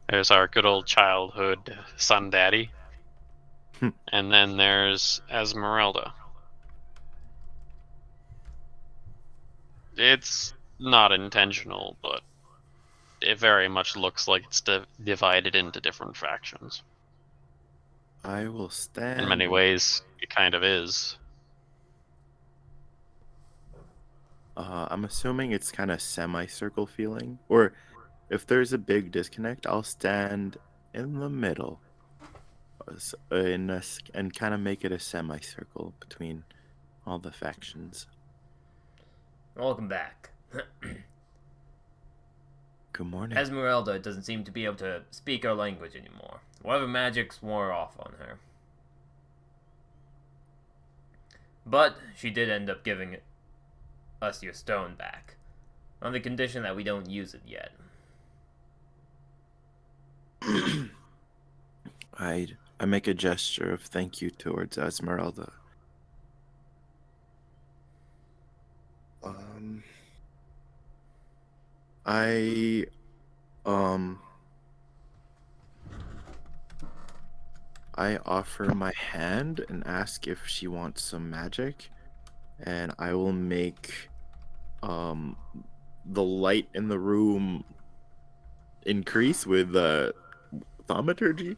S3: there's our good old childhood sun daddy. And then there's Esmeralda. It's not intentional, but it very much looks like it's divided into different factions.
S4: I will
S3: In
S4: stand.
S3: many ways, it kind of is.
S4: I'm assuming it's kind of semicircle feeling. Or if there's a big disconnect, I'll stand in the middle and kind of make it a semicircle between all the factions.
S2: Welcome back.
S4: Good morning.
S2: Esmeralda doesn't seem to be able to speak our language anymore. Whatever magic's wore off on her. But she did end up giving us your stone back, on the condition that we don't use it yet.
S4: I make a gesture of thank you towards Esmeralda. Um, I um I offer my hand and ask if she wants some magic, and I will make um the light in the room increase with thaumaturgy,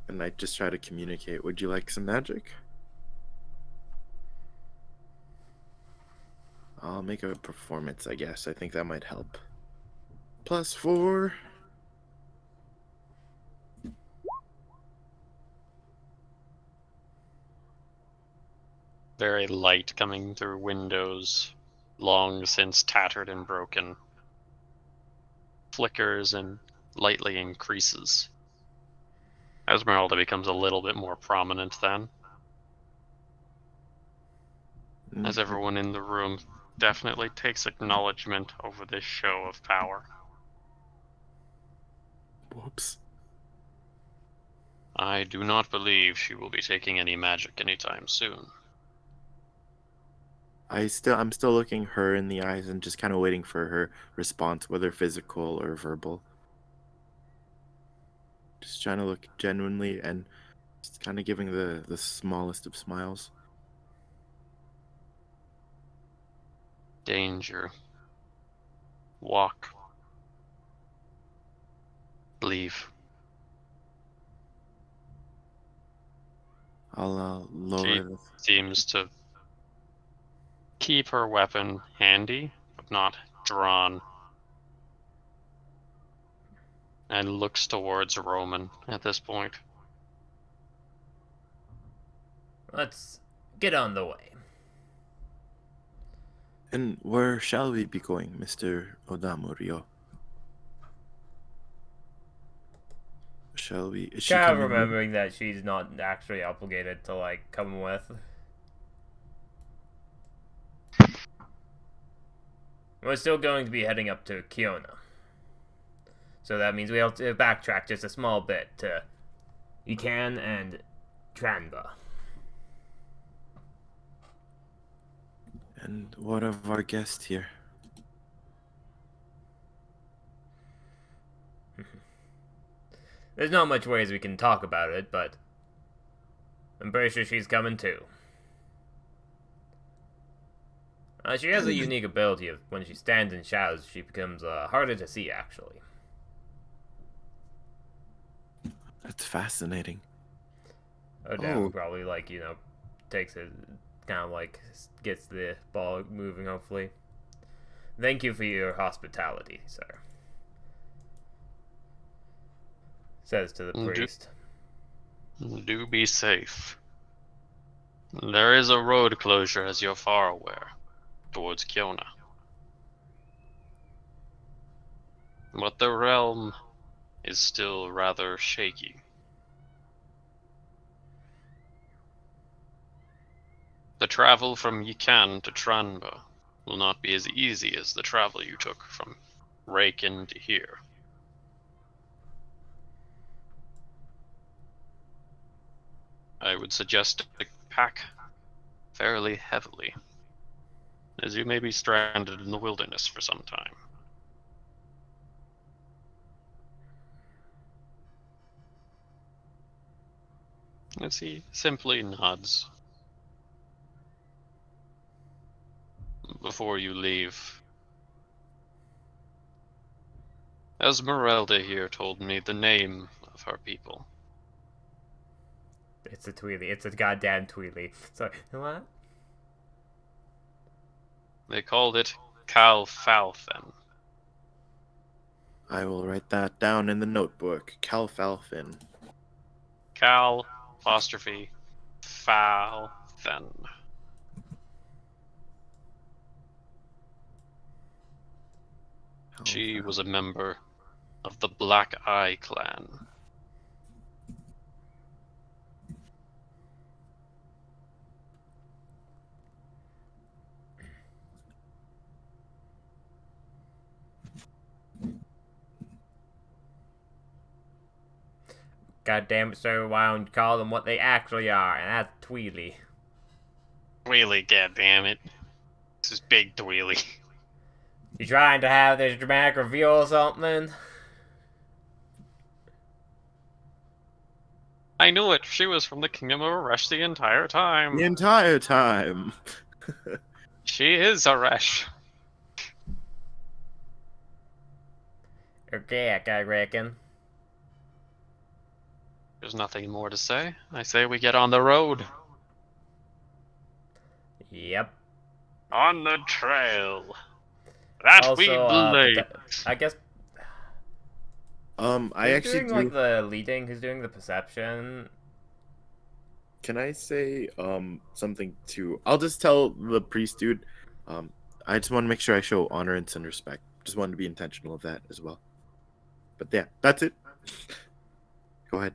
S4: and I just try to communicate. Would you like some magic? I'll make a performance, I guess. I think that might help. +4.
S3: Very light coming through windows, long since tattered and broken. flickers and lightly increases. Esmeralda becomes a little bit more prominent then, as everyone in the room definitely takes acknowledgement over this show of power.
S4: Whoops.
S3: I do not believe she will be taking any magic anytime soon.
S4: I'm still looking her in the eyes and just kind of waiting for her response, whether physical or verbal. Just trying to look genuinely and just kind of giving the smallest of smiles.
S3: Danger. Walk. Leave.
S4: I'll lower
S3: She
S4: the.
S3: seems to keep her weapon handy, but not drawn, and looks towards Roman at this point.
S2: Let's get on the way.
S4: And where shall we be going, Mr. Odamorio? Shall we? Is she
S2: Kind of
S4: coming?
S2: remembering that she's not actually obligated to, like, come with. We're still going to be heading up to Kiona. So that means we have to backtrack just a small bit to Ikan and Tranba.
S4: And what of our guest here?
S2: There's not much ways we can talk about it, but I'm pretty sure she's coming too. She has a unique ability of when she stands in shadows, she becomes harder to see, actually.
S4: That's fascinating.
S2: Odam probably, like, you know, takes it, kind of like, gets the ball moving, hopefully. Thank you for your hospitality, sir. Says to the priest.
S3: Do be safe. There is a road closure, as you're far aware, towards Kiona. But the realm is still rather shaky. The travel from Yikan to Tranba will not be as easy as the travel you took from Raken to here. I would suggest to pack fairly heavily, as you may be stranded in the wilderness for some time. As he simply nods. Before you leave, Esmeralda here told me the name of her people.
S2: It's a Tweely. It's a goddamn Tweely. Sorry, what?
S3: They called it Calfalfen.
S4: I will write that down in the notebook. Calfalfin.
S3: Cal apostrophe Falfen. She was a member of the Black Eye clan.
S2: God damn it, sir, why don't you call them what they actually are? And that's Tweely.
S3: Tweely, goddammit. This is Big Tweely.
S2: You trying to have this dramatic reveal or something?
S3: I knew it. She was from the Kingdom of Aresh the entire time.
S4: The entire time.
S3: She is Aresh.
S2: Okay, I reckon.
S3: There's nothing more to say. I say we get on the road.
S2: Yep.
S3: On the trail. That
S2: Also,
S3: we blade.
S2: I guess.
S4: I
S2: Who's
S4: actually
S2: doing,
S4: do.
S2: like, the leading? Who's doing the perception?
S4: Can I say something to? I'll just tell the priest dude. I just want to make sure I show honor and respect. Just wanted to be intentional of that as well. But yeah, that's it. Go ahead.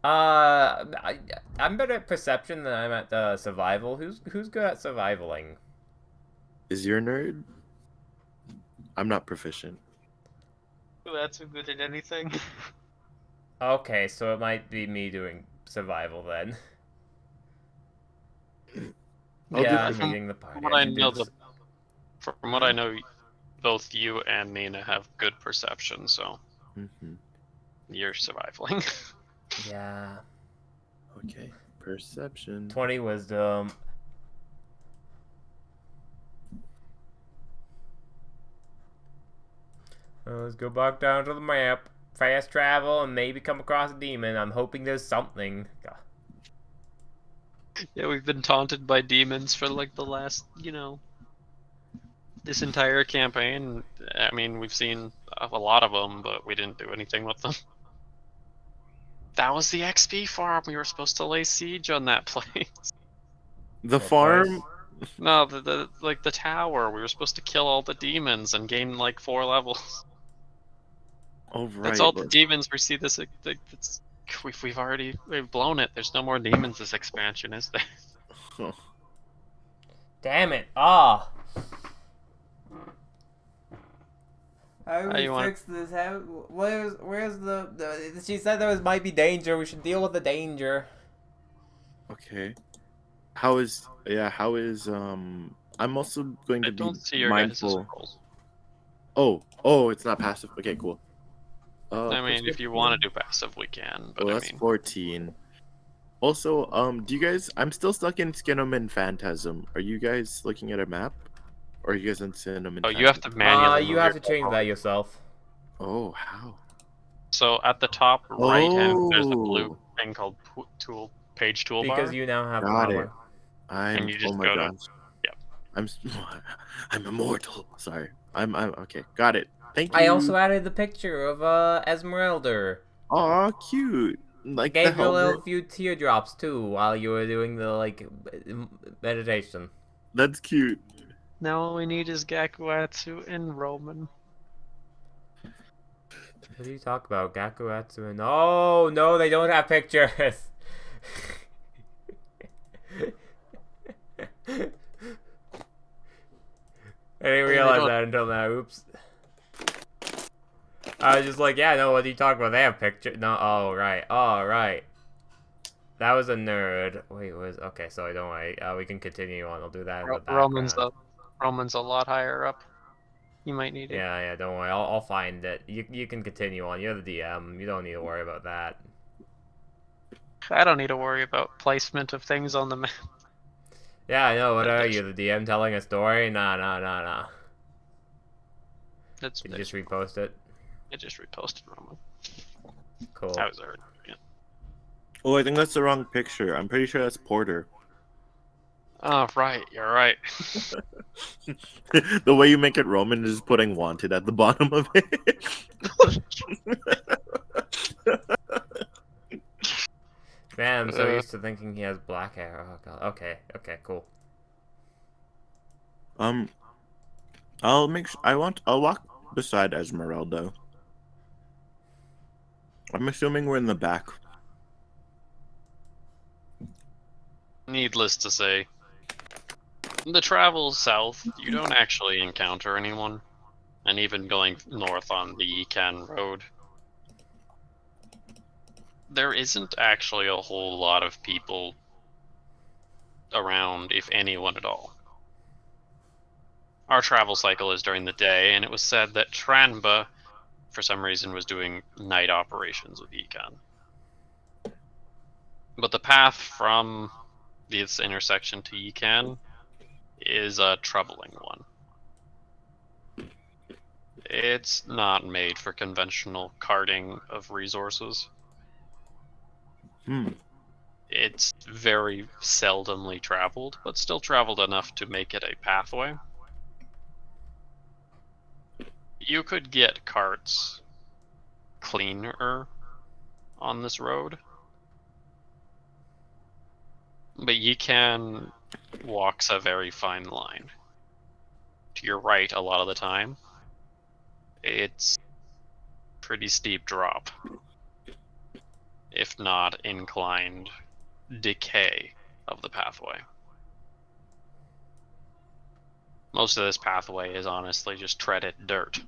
S2: I'm better at perception than I'm at survival. Who's good at survivaling?
S4: Is your nerd? I'm not proficient.
S3: That's so good at anything.
S2: Okay, so it might be me doing survival then.
S4: I'll do
S2: Yeah, I'm
S3: From
S2: leading the
S3: from
S2: party.
S3: what
S2: I
S3: I
S2: should do
S3: know,
S2: this.
S3: from what I know, both you and Nina have good perception, so
S4: Mhm.
S3: you're surviving.
S2: Yeah,
S4: Okay. Perception.
S2: 20 wisdom. Let's go back down to the map. Fast travel and maybe come across a demon. I'm hoping there's something.
S3: Yeah, we've been taunted by demons for like the last, this entire campaign. I mean, we've seen a lot of them, but we didn't do anything with them. That was the XP farm. We were supposed to lay siege on that place.
S4: The
S2: What
S4: farm.
S2: place?
S3: No, the tower. We were supposed to kill all the demons and gain like 4 levels.
S4: Oh
S3: That's
S4: right.
S3: all the demons we see. We've blown it. There's no more demons this expansion, is there?
S2: Damn it! Ah. How do
S3: How
S2: we
S3: you wanna-
S2: fix this? Where's the? She said there might be danger. We should deal with the danger.
S4: Okay. How is I'm also going
S3: I
S4: to be
S3: don't see your guys'
S4: mindful.
S3: rolls.
S4: Oh, it's not passive. Okay, cool.
S3: I mean, if you
S4: Perception.
S3: want to do passive, we can. But
S4: Well,
S3: I
S4: that's
S3: mean,
S4: 14. Also, do you guys? I'm still stuck in Skinnamin Phantasm. Are you guys looking at a map? Or are you guys in Skinnamin
S3: oh, you have
S4: Phantasm?
S3: to manually
S2: You
S3: move
S2: have
S3: your
S2: to change that yourself.
S4: Oh, how?
S3: So at the top right hand, there's a blue
S4: Oh,
S3: thing called page
S2: Because
S3: toolbar,
S2: you now have
S4: got it.
S2: power.
S3: and you
S4: Oh
S3: just
S4: my
S3: go to
S4: gosh.
S3: Yep.
S4: I'm I'm immortal. Sorry. I'm okay. Got it. Thank
S2: I
S4: you.
S2: also added the picture of Esmeralda.
S4: Aw, cute. Like the
S2: Gave you a little
S4: helmet.
S2: few teardrops too while you were doing the meditation.
S4: That's cute.
S3: Now all we need is Gakuatsu and Roman.
S2: What do you talk about? Gakuatsu and no, they don't have pictures. I didn't realize that until now. Oops. I was just like, yeah, no, what are you talking about? They have pictures. No, oh, right. Oh, right. That was a nerd. Wait, okay, so don't worry. We can continue on. I'll do that in the background.
S3: Roman's a lot higher up. You might need it.
S2: Yeah, don't worry. I'll find it. You can continue on. You're the DM. You don't need to worry about that.
S3: I don't need to worry about placement of things on the map.
S2: Yeah, I know. What are you, the DM telling a story? Nah. Did you just repost it?
S3: I just reposted Roman.
S2: Cool.
S3: I was already. Yeah.
S4: Oh, I think that's the wrong picture. I'm pretty sure that's Porter.
S3: Oh, right. You're right.
S4: The way you make it Roman is putting wanted at the bottom of it.
S2: Man, I'm so used to thinking he has black hair. Oh god. Okay, cool.
S4: I'll walk beside Esmeralda. I'm assuming we're in the back.
S3: Needless to say, the travel south, you don't actually encounter anyone. And even going north on the Yikan Road, there isn't actually a whole lot of people around, if anyone at all. Our travel cycle is during the day, and it was said that Tranba, for some reason, was doing night operations with Yikan. But the path from this intersection to Yikan is a troubling one. It's not made for conventional carting of resources. It's very seldomly traveled, but still traveled enough to make it a pathway. You could get carts cleaner on this road, but Yikan walks a very fine line. To your right, a lot of the time, it's pretty steep drop, if not inclined decay of the pathway. Most of this pathway is honestly just treaded dirt.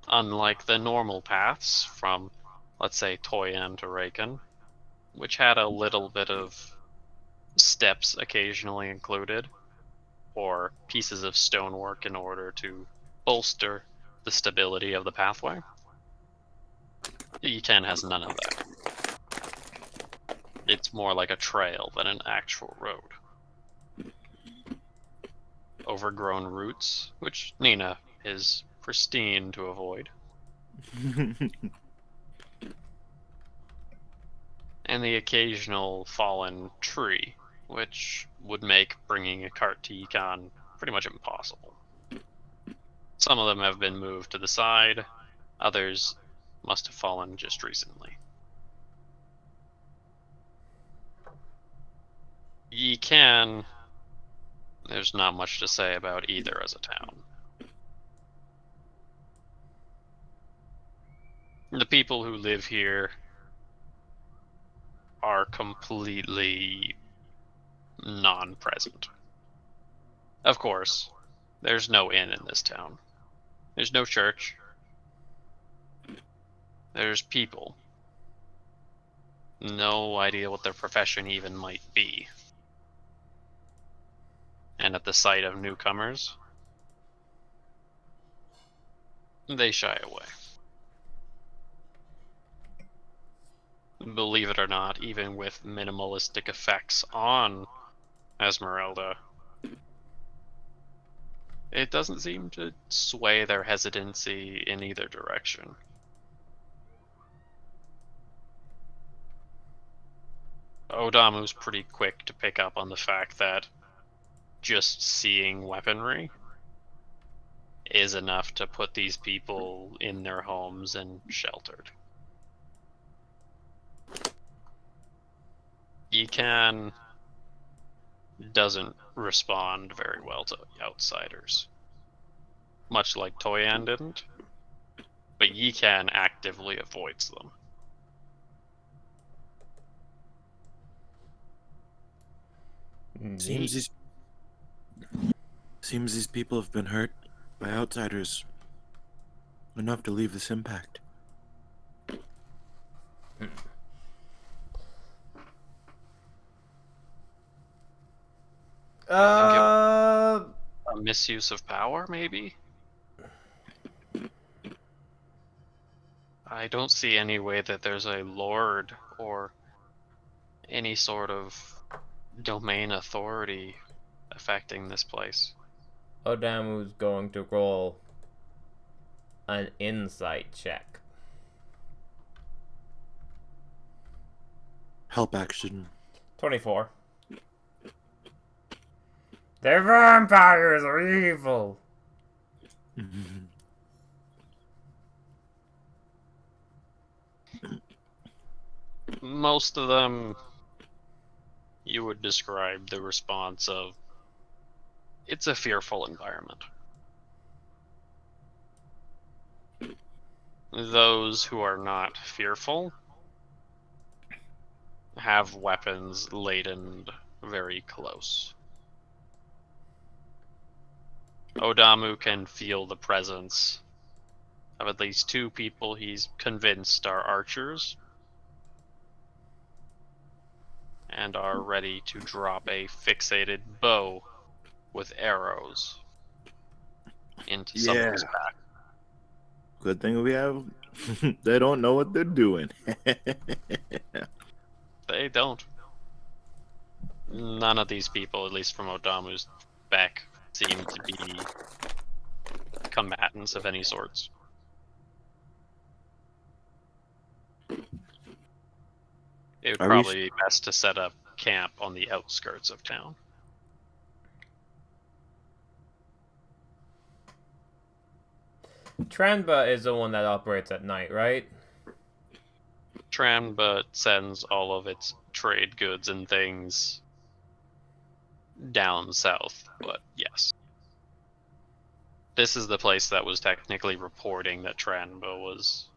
S3: Unlike the normal paths from, let's say, Toyan to Raken, which had a little bit of steps occasionally included, or pieces of stonework in order to bolster the stability of the pathway. E10 has none of that. It's more like a trail than an actual road. Overgrown roots, which Nina is pristine to avoid. And the occasional fallen tree, which would make bringing a cart to Econ pretty much impossible. Some of them have been moved to the side, others must have fallen just recently. There's not much to say about either as a town. The people who live here are completely non-present. Of course, there's no inn in this town. There's no church. There's people. No idea what their profession even might be. And at the sight of newcomers, they shy away. Believe it or not, even with minimalistic effects on Esmeralda, it doesn't seem to sway their hesitancy in either direction. Odamu's pretty quick to pick up on the fact that just seeing weaponry is enough to put these people in their homes and sheltered. Yikan doesn't respond very well to outsiders, much like Toyan didn't, but Yikan actively avoids them.
S4: Seems these people have been hurt by outsiders enough to leave this impact.
S3: A misuse of power, maybe? I don't see any way that there's a lord or any sort of domain authority affecting this place.
S2: Odamu's going to roll an insight check.
S4: Help action.
S2: 24. They're vampires are evil.
S3: Most of them, you would describe the response of, it's a fearful environment. Those who are not fearful have weapons laden very close. Odamu can feel the presence of at least two people he's convinced are archers and are ready to drop a fixated bow with arrows into someone's back.
S4: Good thing we have. They don't know what they're doing.
S3: They don't. None of these people, at least from Odamu's back, seem to be combatants of any sorts. It would probably be best to set up camp on the outskirts of town.
S2: Tranba is the one that operates at night, right?
S3: Tranba sends all of its trade goods and things down south, but yes. This is the place that was technically reporting that Tranbo was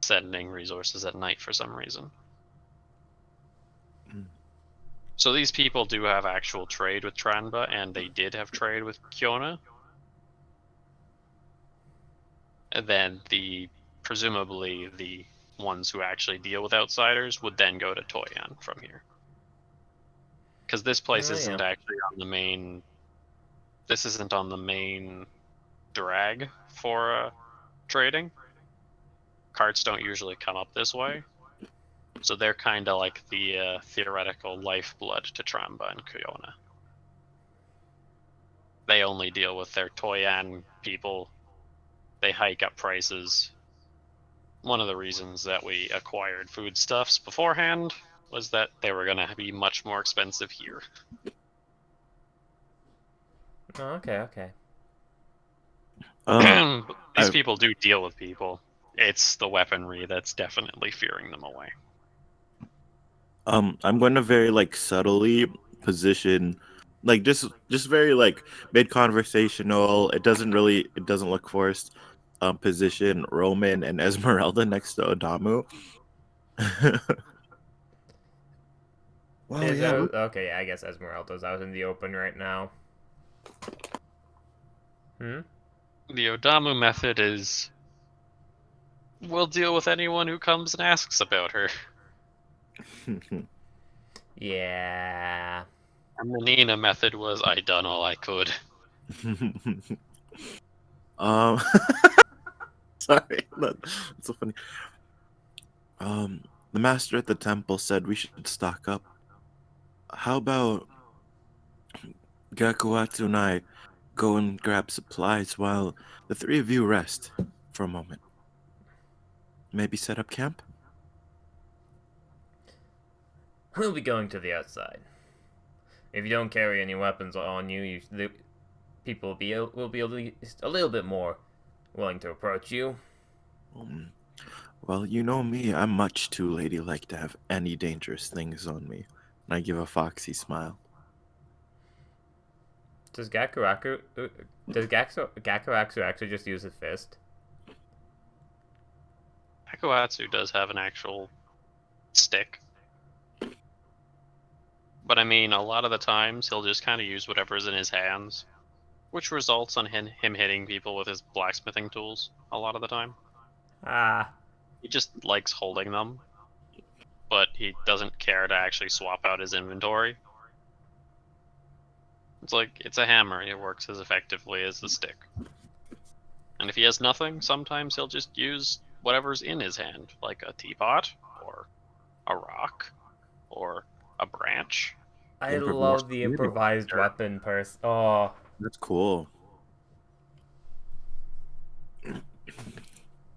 S3: sending resources at night for some reason. So these people do have actual trade with Tranba, and they did have trade with Kiona. And then presumably the ones who actually deal with outsiders would then go to Toyan from here. Because this place isn't actually on the main. This isn't on the main drag for trading. Carts don't usually come up this way. So they're kind of like the theoretical lifeblood to Tramba and Kiona. They only deal with their Toyan people. They hike up prices. One of the reasons that we acquired foodstuffs beforehand was that they were going to be much more expensive here.
S2: Oh, okay.
S3: These people do deal with people. It's the weaponry that's definitely fearing them away.
S4: I'm going to very like subtly position, like just very like mid conversational. It doesn't look forced. Position Roman and Esmeralda next to Odamu. Well, yeah.
S2: Okay, I guess Esmeralda's out in the open right now.
S3: The Odamu method is, we'll deal with anyone who comes and asks about her.
S2: Yeah.
S3: And the Nina method was, I done all I could.
S4: Sorry, that's so funny. The master at the temple said we should stock up. How about Gakuatsu and I go and grab supplies while the three of you rest for a moment? Maybe set up camp?
S2: We'll be going to the outside. If you don't carry any weapons on you, the people will be at least a little bit more willing to approach you.
S4: Well, you know me, I'm much too ladylike to have any dangerous things on me. And I give a foxy smile.
S2: Does Gakuatsu actually just use a fist?
S3: Gakuatsu does have an actual stick. But I mean, a lot of the times he'll just kind of use whatever's in his hands, which results in him hitting people with his blacksmithing tools a lot of the time. He just likes holding them, but he doesn't care to actually swap out his inventory. It's like, it's a hammer, it works as effectively as the stick. And if he has nothing, sometimes he'll just use whatever's in his hand, like a teapot, or a rock, or a branch.
S2: I love the improvised weapon Oh.
S4: That's cool.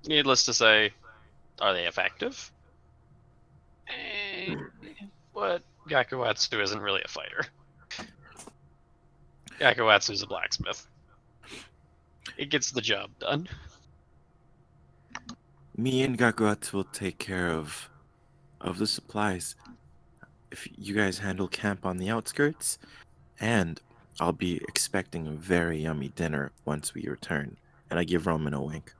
S3: Needless to say, are they effective? But Gakuatsu isn't really a fighter. Gakuatsu's a blacksmith. It gets the job done.
S4: Me and Gakuatsu will take care of the supplies. If you guys handle camp on the outskirts, and I'll be expecting a very yummy dinner once we return. And I give Roman a wink.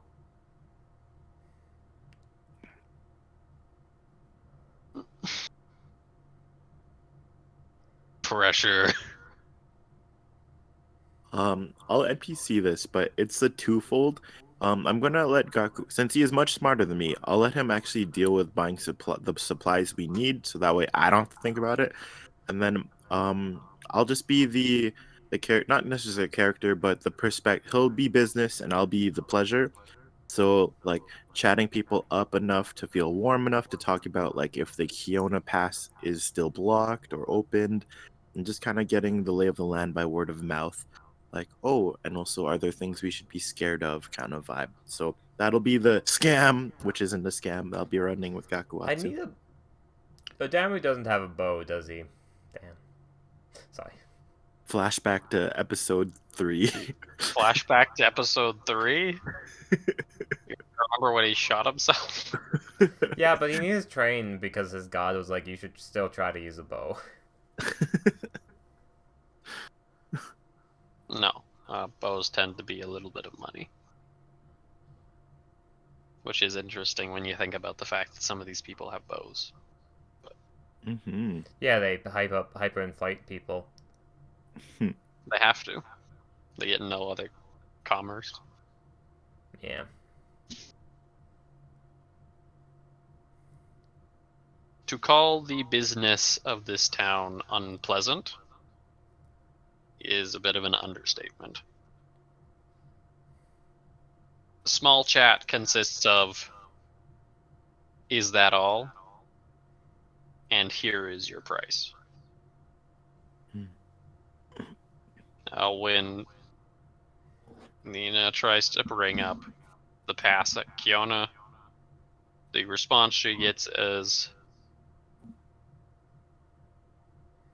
S3: Pressure.
S4: I'll NPC this, but it's a twofold. I'm gonna let Gaku, since he is much smarter than me, I'll let him actually deal with buying the supplies we need, so that way I don't have to think about it. And then I'll just be the character, not necessarily a character, but the perspective. He'll be business, and I'll be the pleasure. So like chatting people up enough to feel warm enough to talk about like if the Kiona Pass is still blocked or opened, and just kind of getting the lay of the land by word of mouth. Like, oh, and also are there things we should be scared of kind of vibe. So that'll be the scam, which isn't a scam. I'll be running with Gakuatsu.
S2: I need a... Odamu doesn't have a bow, does he? Damn. Sorry.
S4: Flashback to episode 3.
S3: Flashback to episode 3? Remember when he shot himself?
S2: Yeah, but he needs to train because his god was like, you should still try to use a bow.
S3: No. Bows bows tend to be a little bit of money. Which is interesting when you think about the fact that some of these people have bows.
S4: Mm-hmm.
S2: Yeah, they hyperinflate people.
S3: They have to. They get no other commerce.
S2: Yeah.
S3: To call the business of this town unpleasant is a bit of an understatement. The small chat consists of, "Is that all?" and "Here is your price." Now, when Nina tries to bring up the pass at Kiona, the response she gets is,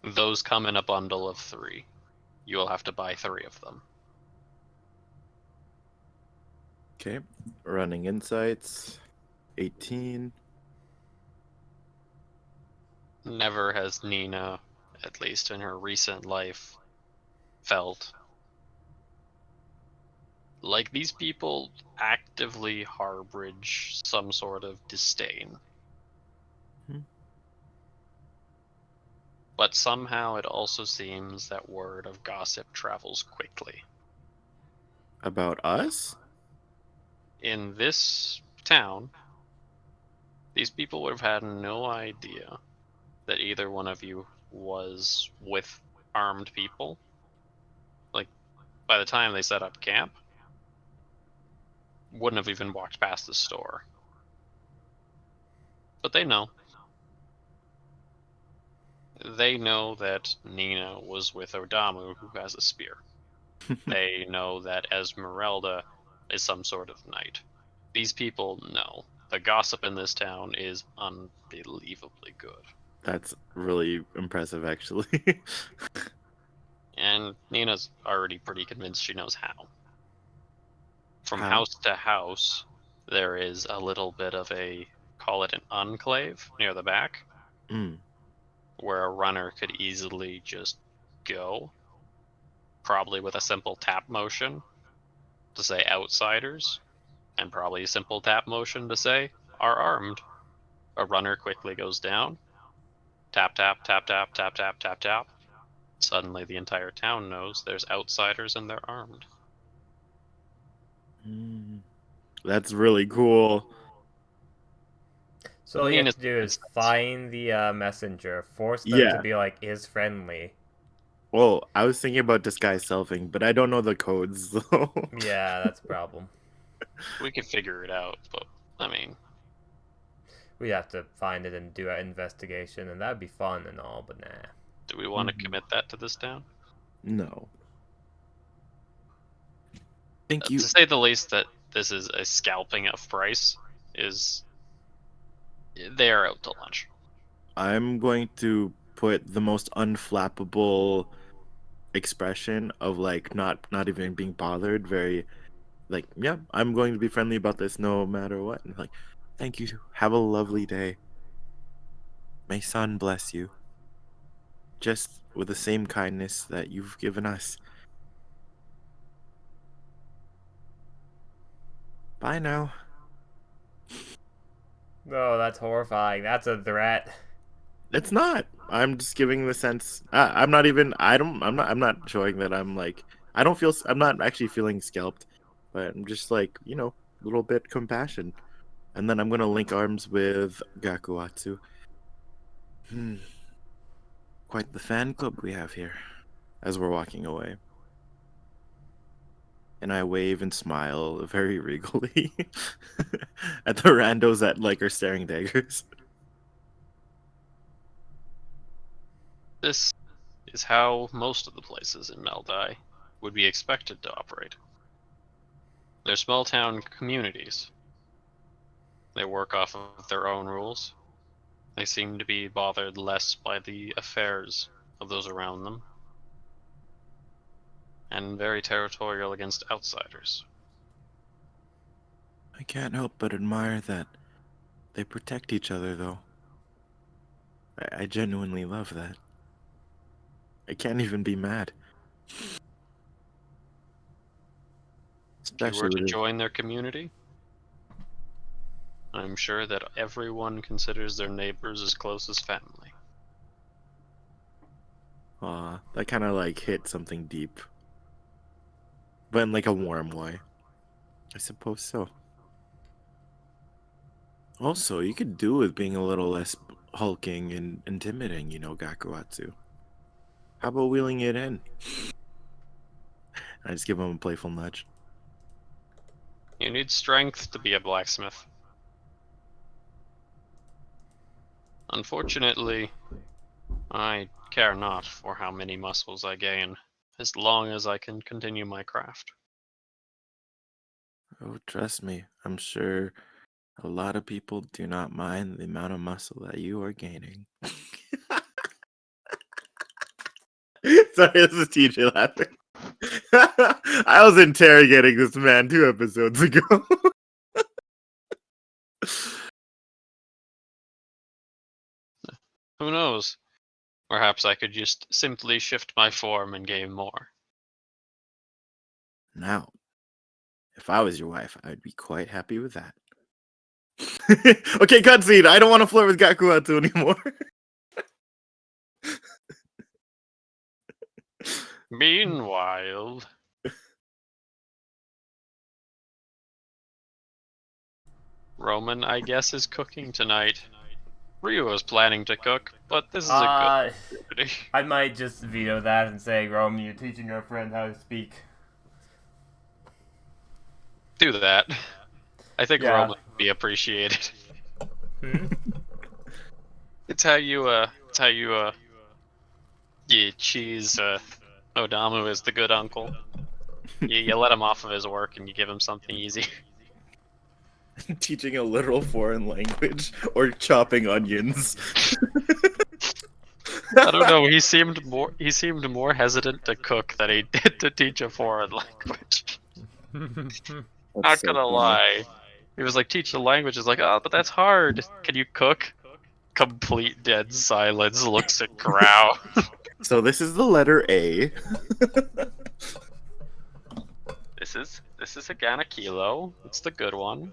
S3: "Those come in a bundle of 3. You will have to buy 3 of them."
S4: Okay. Running insights. 18.
S3: Never has Nina, at least in her recent life, felt like these people actively harborage some sort of disdain.
S4: Hmm.
S3: But somehow it also seems that word of gossip travels quickly.
S4: About us?
S3: In this town, these people would have had no idea that either one of you was with armed people. Like, by the time they set up camp, wouldn't have even walked past the store. But they know. They know that Nina was with Odamu, who has a spear. They know that Esmeralda is some sort of knight. These people know. The gossip in this town is unbelievably good.
S4: That's really impressive, actually.
S3: And Nina's already pretty convinced she knows how. From
S4: How?
S3: house to house, there is a little bit of a, call it an enclave near the back,
S4: Mm.
S3: where a runner could easily just go, probably with a simple tap motion to say outsiders, and probably a simple tap motion to say are armed. A runner quickly goes down, tap, tap, tap, tap, tap, tap, tap, tap. Suddenly the entire town knows there's outsiders and they're armed.
S4: Mm. That's really cool.
S2: So all you have
S3: Nina's
S2: to do is find the messenger, force them to
S4: Yeah.
S2: be like is friendly.
S4: Well, I was thinking about disguise selfing, but I don't know the codes, so.
S2: Yeah, that's a problem.
S3: We could figure it out, but I mean,
S2: We have to find it and do an investigation, and that'd be fun and all, but nah.
S3: do we want to
S4: Mhm.
S3: commit that to this town?
S4: No. Thank
S3: To
S4: you.
S3: say the least, that this is a scalping of price is they are out to lunch.
S4: I'm going to put the most unflappable expression of like not even being bothered, very like, yeah, I'm going to be friendly about this no matter what. And like, thank you. Have a lovely day. May sun bless you. Just with the same kindness that you've given us. Bye now.
S2: No, that's horrifying. That's a threat.
S4: It's not. I'm just giving the sense. I'm not even. I don't. I'm not. I'm not showing that I'm like. I don't feel. I'm not actually feeling scalped, but I'm just like, a little bit compassion. And then I'm gonna link arms with Gakuatsu. Hmm. Quite the fan club we have here. As we're walking away, and I wave and smile very regally at the randos that like are staring daggers.
S3: This is how most of the places in Meldai would be expected to operate. They're small town communities. They work off of their own rules. They seem to be bothered less by the affairs of those around them, and very territorial against outsiders.
S4: I can't help but admire that they protect each other, though. I genuinely love that. I can't even be mad.
S3: If you were
S4: Especially
S3: to
S4: with
S3: join their community, I'm sure that everyone considers their neighbors as close as family.
S4: that kind of like hit something deep, but in like a warm way. I suppose so. Also, you could do with being a little less hulking and intimidating, Gakuatsu. How about wheeling it in? I just give him a playful nudge.
S3: You need strength to be a blacksmith. Unfortunately, I care not for how many muscles I gain, as long as I can continue my craft.
S4: Oh, trust me, I'm sure a lot of people do not mind the amount of muscle that you are gaining. Sorry, this is TJ laughing. I was interrogating this man 2 episodes ago.
S3: Who knows? Perhaps I could just simply shift my form and gain more.
S4: Now, if I was your wife, I'd be quite happy with that. Okay, cutscene. I don't want to flirt with Gakuatsu anymore.
S3: Meanwhile, Roman, I guess, is cooking tonight. Ryu was planning to cook, but this is a good opportunity.
S2: I might just veto that and say, Roman, you're teaching your friend how to speak.
S3: Do that. I think
S2: Yeah.
S3: Roman would be appreciated.
S2: Hmm?
S3: It's how you cheese Odamu is the good uncle. You let him off of his work and you give him something easy.
S4: Teaching a literal foreign language or chopping onions.
S3: I don't know. He seemed more hesitant to cook than he did to teach a foreign language. Not
S4: so
S3: gonna
S4: funny.
S3: lie. He was like, teach the language. Is like, oh, but that's hard. Can you cook? Complete dead silence. Looks at Grau.
S4: So this is the letter A.
S3: This is a Gana Kilo. It's the good one.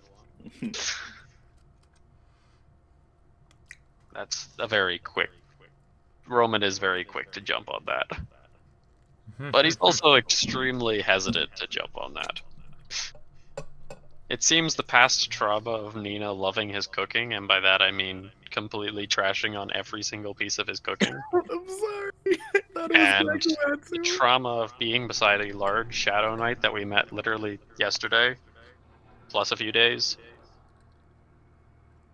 S3: That's a very quick. Roman is very quick to jump on that. But he's also extremely hesitant to jump on that. It seems the past trauma of Nina loving his cooking, and by that I mean completely trashing on every single piece of his cooking,
S4: I'm sorry. I thought it
S3: and
S4: was
S3: the
S4: Gakuatsu.
S3: trauma of being beside a large Shadow Knight that we met literally yesterday, plus a few days,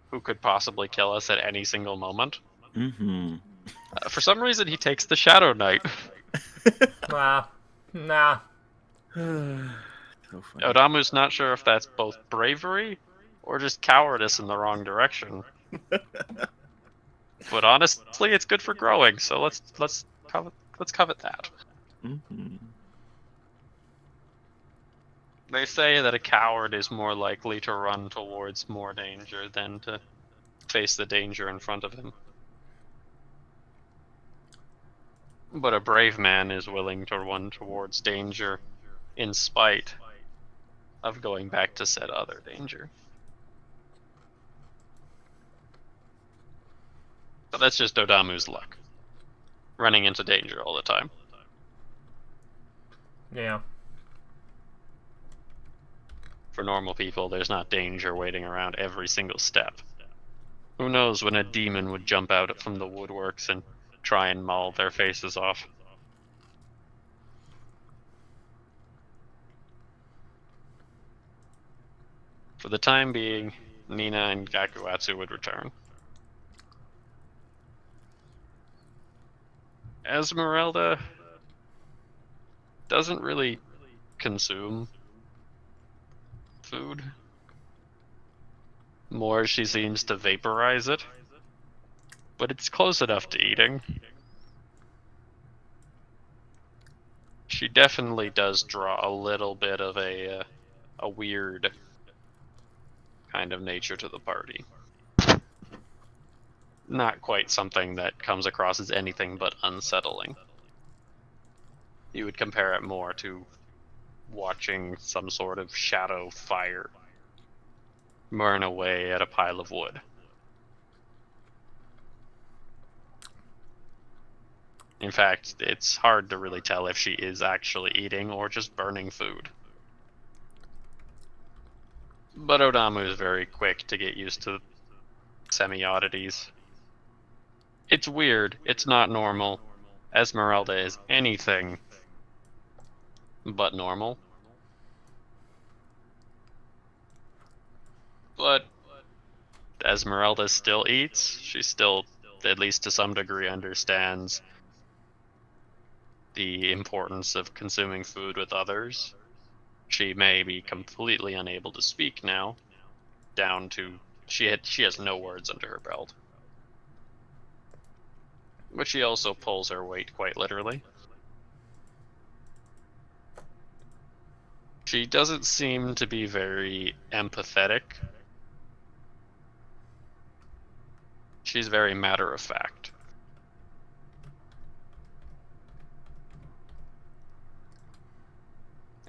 S3: who could possibly kill us at any single moment.
S4: Mm-hmm.
S3: For some reason, he takes the Shadow Knight.
S2: Nah.
S4: So funny.
S3: Odamu's not sure if that's both bravery or just cowardice in the wrong direction. But honestly, it's good for growing, so let's covet that.
S4: Mm-hmm.
S3: They say that a coward is more likely to run towards more danger than to face the danger in front of him. But a brave man is willing to run towards danger in spite of going back to said other danger. But that's just Odamu's luck. Running into danger all the time.
S2: Yeah.
S3: For normal people, there's not danger waiting around every single step. Who knows when a demon would jump out from the woodworks and try and maul their faces off. For the time being, Nina and Gakuatsu would return. Esmeralda doesn't really consume food. More, she seems to vaporize it. But it's close enough to eating. She definitely does draw a little bit of a weird kind of nature to the party. Not quite something that comes across as anything but unsettling. You would compare it more to watching some sort of shadow fire burn away at a pile of wood. In fact, it's hard to really tell if she is actually eating or just burning food. But Odamu is very quick to get used to semi-oddities. It's weird, it's not normal. Esmeralda is anything but normal. But Esmeralda still eats. She still, at least to some degree, understands the importance of consuming food with others. She may be completely unable to speak now, down to she has no words under her belt. But she also pulls her weight quite literally. She doesn't seem to be very empathetic. She's very matter of fact.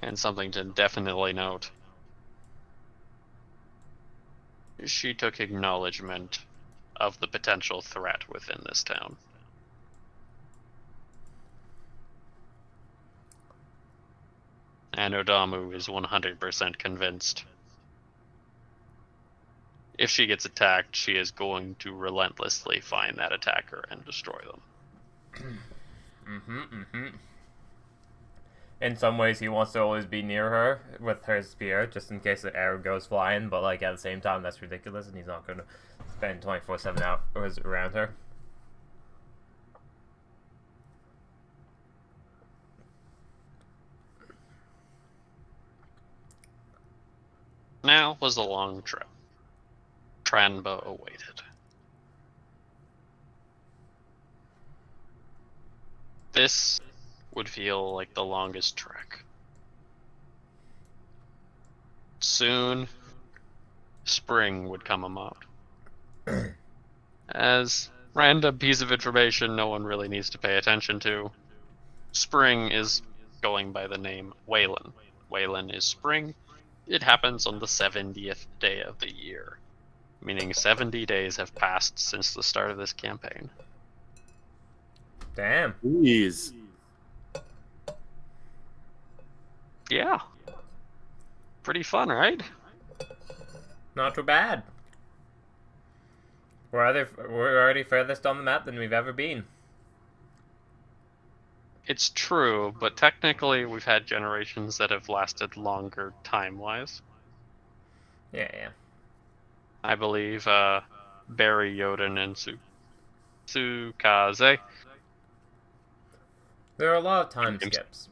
S3: And something to definitely note. She took acknowledgement of the potential threat within this town. And Odamu is 100% convinced. If she gets attacked, she is going to relentlessly find that attacker and destroy them.
S2: In some ways, he wants to always be near her with her spear, just in case the arrow goes flying, but like at the same time, that's ridiculous, and he's not going to spend 24/7 hours around her.
S3: Now was the long trip. Tranba awaited. This would feel like the longest trek. Soon, spring would come about. As random piece of information no one really needs to pay attention to, spring is going by the name Waylan. Waylan is spring. It happens on the 70th day of the year, meaning 70 days have passed since the start of this campaign.
S2: Damn.
S4: Please.
S3: Yeah. Pretty fun, right?
S2: Not too bad. We're already furthest on the map than we've ever been.
S3: It's true, but technically we've had generations that have lasted longer time-wise.
S2: Yeah.
S3: I believe Barry, Yoden, and Tsukaze.
S2: There are a lot of time skips.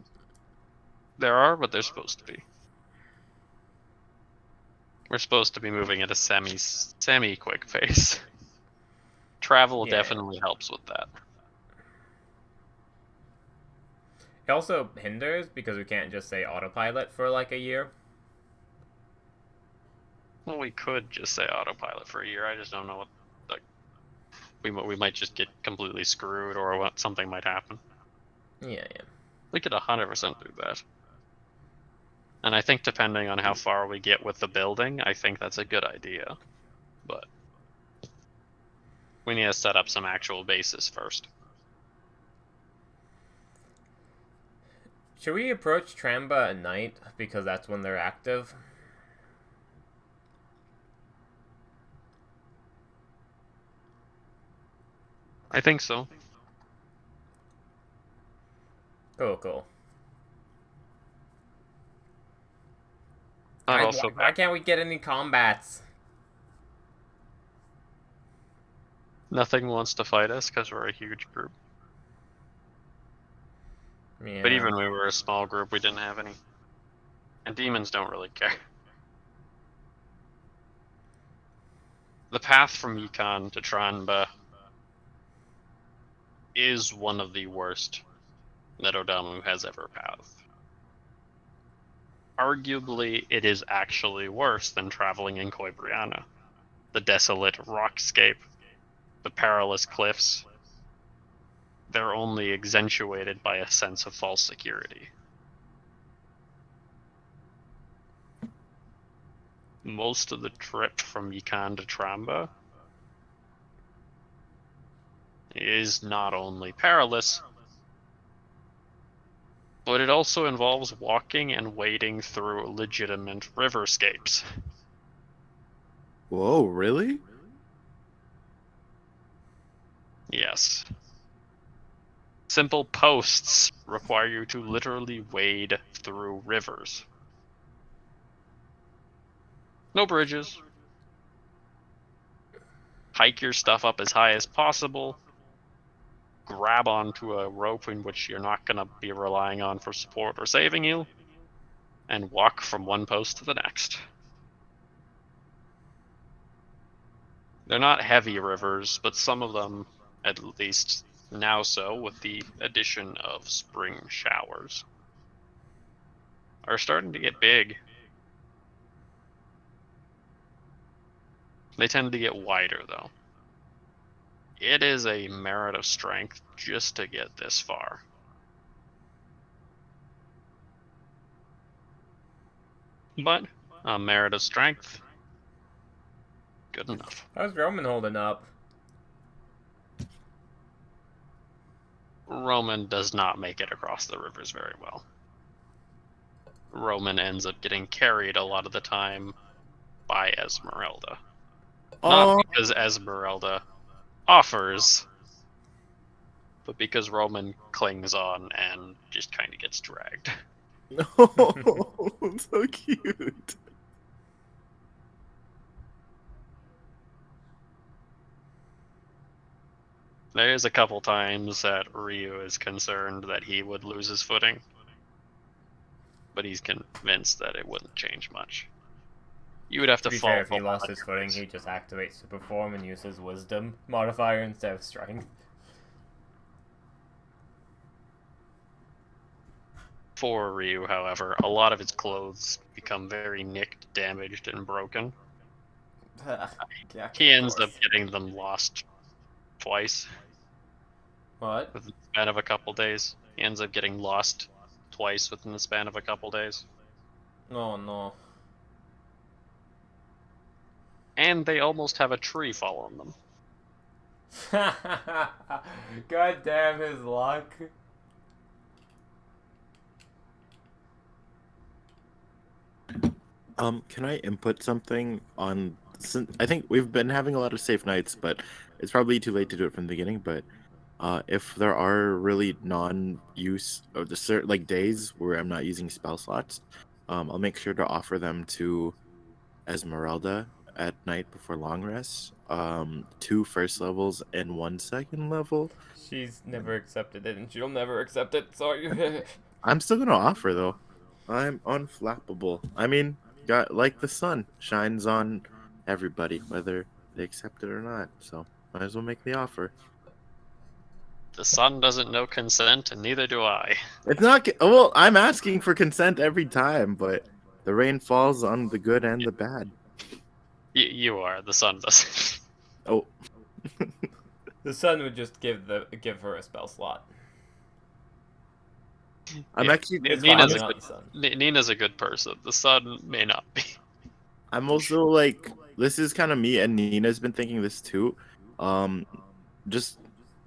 S3: There are, but they're supposed to be. We're supposed to be moving at a semi-quick pace. Travel definitely helps with that.
S2: It also hinders because we can't just say autopilot for like a year.
S3: Well, we could just say autopilot for a year. I just don't know what. Like, we might just get completely screwed, or something might happen.
S2: Yeah.
S3: We could 100% do that. And I think depending on how far we get with the building, I think that's a good idea. But we need to set up some actual bases first.
S2: Should we approach Tramba at night because that's when they're active?
S3: I think so.
S2: Cool.
S3: Why
S2: can't we get any combats?
S3: Nothing wants to fight us because we're a huge group.
S2: Yeah.
S3: But even when we were a small group, we didn't have any. And demons don't really care. The path from Yukon to Tranba is one of the worst that Odamu has ever passed. Arguably, it is actually worse than traveling in Koibriana. The desolate rockscape, the perilous cliffs, they're only accentuated by a sense of false security. most of the trip from Yikan to Tramba is not only perilous, but it also involves walking and wading through legitimate riverscapes.
S4: Whoa, really?
S3: Yes. Simple posts require you to literally wade through rivers. No bridges. Hike your stuff up as high as possible. Grab onto a rope in which you're not going to be relying on for support or saving you. And walk from one post to the next. They're not heavy rivers, but some of them, at least now so, with the addition of spring showers, are starting to get big. They tend to get wider, though. It is a merit of strength just to get this far. But a merit of strength, good enough.
S2: How's Roman holding up?
S3: Roman does not make it across the rivers very well. Roman ends up getting carried a lot of the time by Esmeralda. Not because Esmeralda offers, but because Roman clings on and just kind of gets dragged.
S4: Oh, so cute.
S3: There's a couple times that Ryu is concerned that he would lose his footing, but he's convinced that it wouldn't change much. You would have
S2: To
S3: to
S2: be
S3: fall
S2: fair, if he
S3: below
S2: lost his
S3: 100
S2: footing,
S3: years.
S2: he just activates super form and uses wisdom modifier instead of strength.
S3: For Ryu, however, a lot of his clothes become very nicked, damaged, and broken.
S2: Yeah,
S3: He
S2: of
S3: ends
S2: course.
S3: up getting them lost twice
S2: What?
S3: within the span of a couple days. He ends up getting lost twice within the span of a couple days.
S2: Oh no.
S3: And they almost have a tree fall on them.
S2: God damn his luck.
S4: Can I input something on? I think we've been having a lot of safe nights, but it's probably too late to do it from the beginning. But if there are really non-use of the certain like days where I'm not using spell slots, I'll make sure to offer them to Esmeralda at night before long rest. 2 first levels and 1 second level.
S2: She's never accepted it, and she'll never accept it. Sorry.
S4: I'm still gonna offer though. I'm unflappable. I mean, got like the sun shines on everybody, whether they accept it or not. So might as well make the offer.
S3: The sun doesn't know consent, and neither do I.
S4: It's not well. I'm asking for consent every time, but the rain falls on the good and the bad.
S3: You are. The sun doesn't.
S4: Oh,
S2: The sun would just give her a spell slot.
S4: I'm
S3: Yeah,
S4: actually.
S2: It's
S3: Nina's
S2: fine,
S3: a
S2: not
S3: good,
S2: the sun.
S3: Nina's a good person. The sun may not be.
S4: I'm also like, this is kind of me, and Nina's been thinking this too. Just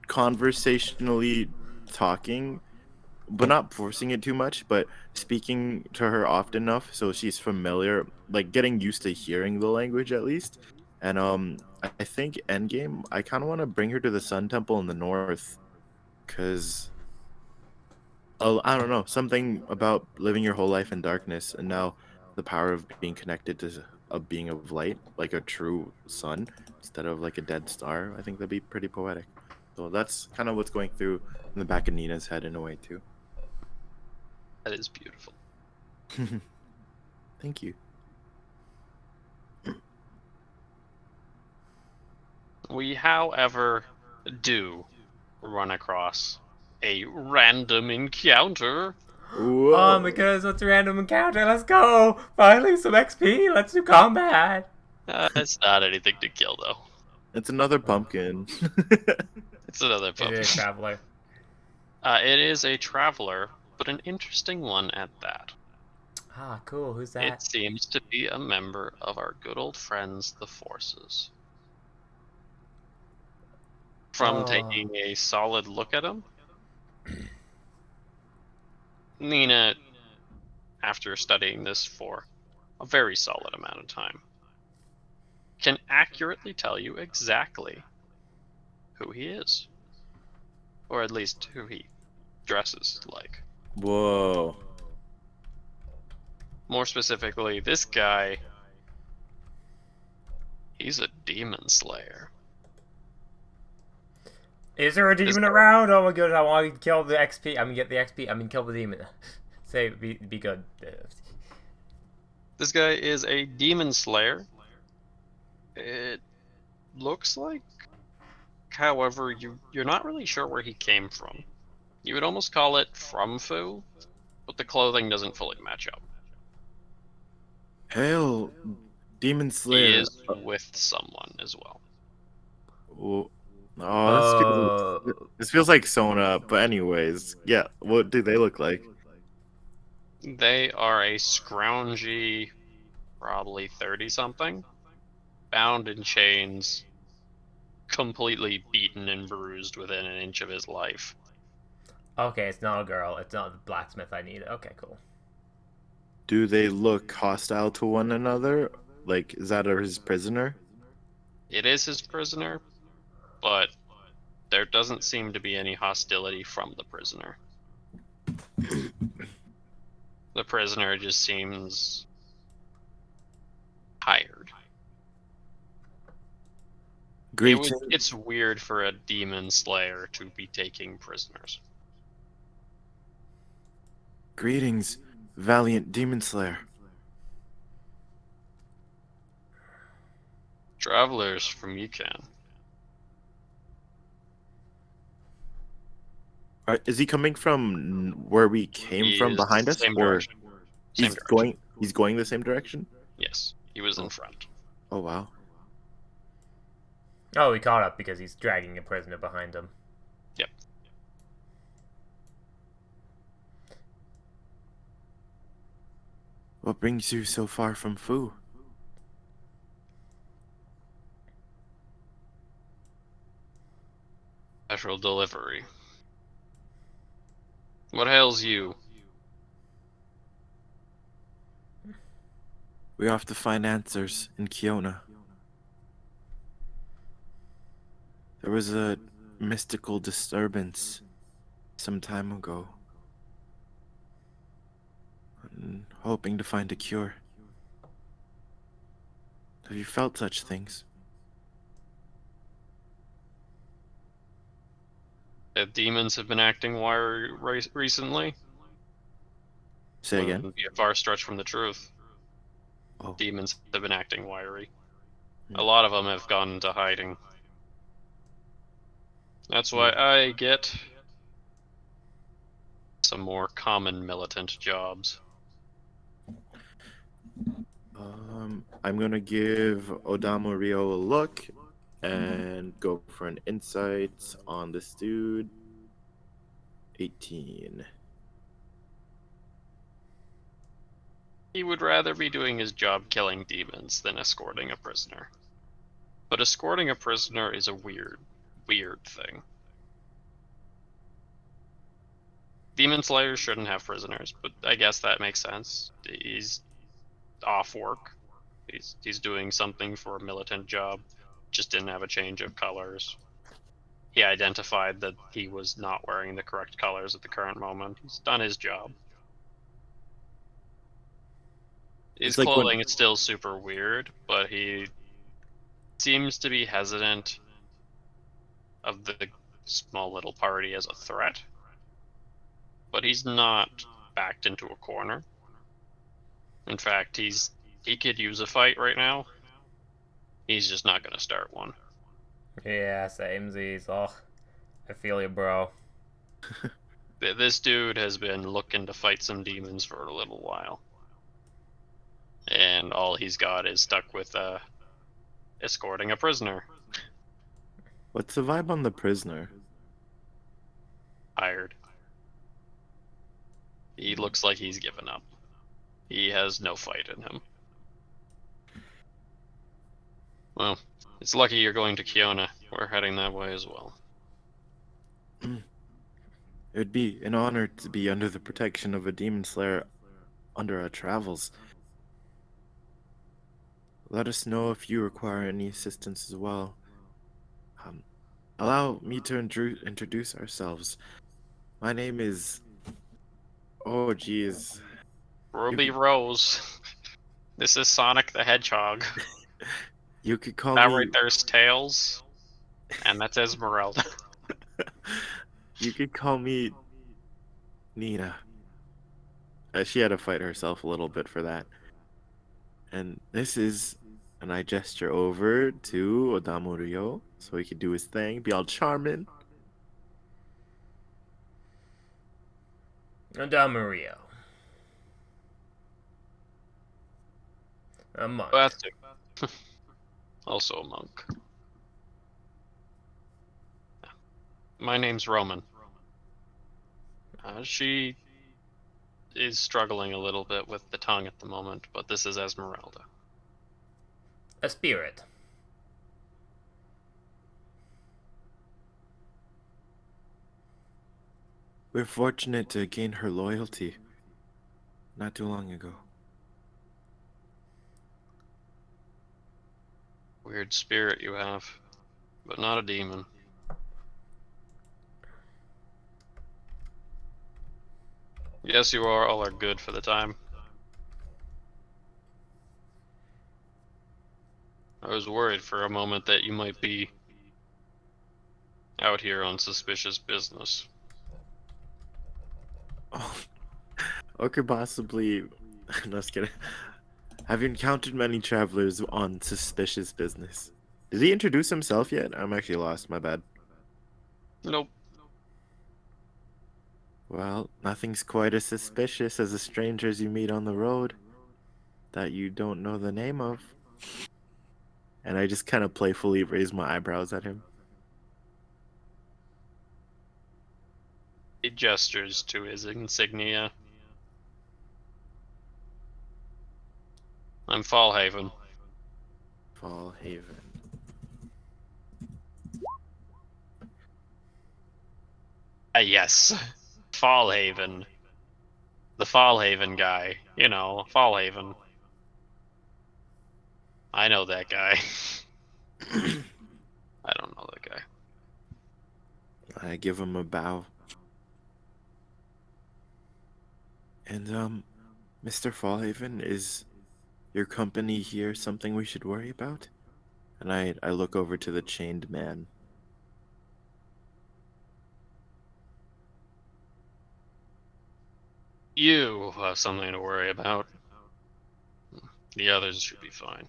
S4: conversationally talking, but not forcing it too much, but speaking to her often enough so she's familiar, like getting used to hearing the language at least. And I think endgame, I kind of want to bring her to the Sun Temple in the north, because I don't know, something about living your whole life in darkness and now the power of being connected to a being of light, like a true sun instead of like a dead star. I think that'd be pretty poetic. So that's kind of what's going through in the back of Nina's head in a way too.
S3: That is beautiful.
S4: Thank you.
S3: We, however, do run across a random encounter.
S4: Whoa.
S2: Oh my goodness, what's a random encounter? Let's go! Finally, some XP. Let's do combat.
S3: It's not anything to kill, though.
S4: It's another pumpkin.
S3: It's another
S2: It
S3: puppy.
S2: is a traveler.
S3: It is a traveler, but an interesting one at that.
S2: Ah, cool. Who's
S3: It
S2: that?
S3: seems to be a member of our good old friends, the Forces. From
S2: Oh.
S3: taking a solid look at him, Nina, after studying this for a very solid amount of time, can accurately tell you exactly who he is. Or at least who he dresses like.
S4: Whoa.
S3: More specifically, this guy, he's a demon slayer.
S2: Is there a
S3: This
S2: demon
S3: guy,
S2: around? Oh my god, I want to kill the XP. I mean, get the XP. I mean, kill the demon. Say, be good.
S3: this guy is a demon slayer. It looks like, however, you're not really sure where he came from. You would almost call it from Fu, but the clothing doesn't fully match up.
S4: Hail, Demon
S3: He
S4: Slayer.
S3: is with someone as well.
S4: Oh, oh,
S2: Uh,
S4: this feels like Sona. But anyways, yeah. What do they look like?
S3: They are a scroungy, probably 30 something, bound in chains, completely beaten and bruised within an inch of his life.
S2: okay, it's not a girl. It's not the blacksmith I need. Okay, cool.
S4: Do they look hostile to one another? Like, is that his prisoner?
S3: It is his prisoner, but there doesn't seem to be any hostility from the prisoner. The prisoner just seems tired.
S4: Greeting,
S3: It's weird for a demon slayer to be taking prisoners.
S4: greetings, valiant Demon Slayer.
S3: Travelers from Yukon.
S4: Is he coming from where we came
S3: He
S4: from,
S3: is
S4: behind us,
S3: same
S4: or
S3: direction. Same direction.
S4: he's going the same direction?
S3: Yes, he was in
S4: Oh,
S3: front.
S4: oh wow.
S2: Oh, he caught up because he's dragging a prisoner behind him.
S3: Yep.
S4: What brings you so far from Fu?
S3: Special delivery. What ails you?
S4: We have to find answers in Kiona. There was a mystical disturbance some time ago. I'm hoping to find a cure. Have you felt such things?
S3: That demons have been acting wiry recently?
S4: Say again?
S3: Wouldn't be a far stretch from the truth.
S4: Oh.
S3: Demons have been acting wiry.
S4: Hmm.
S3: A lot of them have gone into hiding. That's why I get some more common militant jobs.
S4: I'm gonna give Odamu Rio a look and go for an insight on this dude. 18.
S3: He would rather be doing his job killing demons than escorting a prisoner. But escorting a prisoner is a weird, weird thing. Demon Slayers shouldn't have prisoners, but I guess that makes sense. He's off work. He's doing something for a militant job. Just didn't have a change of colors. He identified that he was not wearing the correct colors at the current moment. He's done his job. His
S4: It's like when
S3: clothing is still super weird, but he seems to be hesitant of the small little party as a threat. But he's not backed into a corner. In fact, he could use a fight right now. He's just not going to start one.
S2: Yeah, samesies. Oh, I feel you, bro.
S3: This dude has been looking to fight some demons for a little while. And all he's got is stuck with escorting a prisoner.
S4: what's the vibe on the prisoner?
S3: Hired. He looks like he's given up. He has no fight in him. Well, it's lucky you're going to Kiona. We're heading that way as well.
S4: It would be an honor to be under the protection of a demon slayer under our travels. Let us know if you require any assistance as well. Allow me to introduce ourselves. My name is... Oh, geez.
S3: Ruby Rose. This is Sonic the Hedgehog.
S4: You could call
S3: That
S4: me...
S3: right there's Tails. And that's Esmeralda.
S4: You could call me Nina. She had to fight herself a little bit for that. And this is... And I gesture over to Odamu Ryo so he could do his thing, be all charming.
S2: Mario. A monk.
S3: That's it. Also a monk. My name's Roman. She is struggling a little bit with the tongue at the moment, but this is Esmeralda.
S2: A spirit.
S4: We're fortunate to gain her loyalty not too long ago.
S3: Weird spirit you have, but not a demon. Yes, you all are good for the time. I was worried for a moment that you might be out here on suspicious business.
S4: Oh, or could possibly... No, just kidding. Have you encountered many travelers on suspicious business? Did he introduce himself yet? I'm actually lost, my bad.
S3: Nope.
S4: Well, nothing's quite as suspicious as the strangers you meet on the road that you don't know the name of. And I just kind of playfully raise my eyebrows at him.
S3: He gestures to his insignia. I'm Fallhaven.
S4: Fallhaven.
S3: Yes. Fallhaven. The Fallhaven guy. You know, Fallhaven. I know that guy. I don't know that guy.
S4: I give him a bow. And, Mr. Fallhaven, is your company here something we should worry about? And I look over to the chained man.
S3: You have something to worry about. The others should be fine.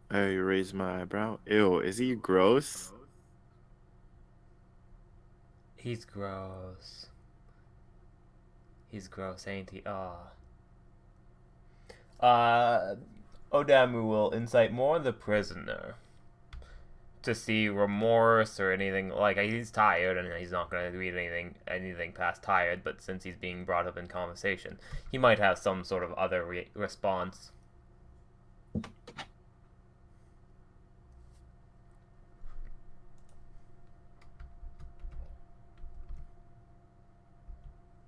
S4: I raise my eyebrow. Ew, is he gross?
S2: He's gross. He's gross, ain't he? Odamu will incite more the prisoner to see remorse or anything. Like, he's tired and he's not going to read anything past tired, but since he's being brought up in conversation, he might have some sort of other response.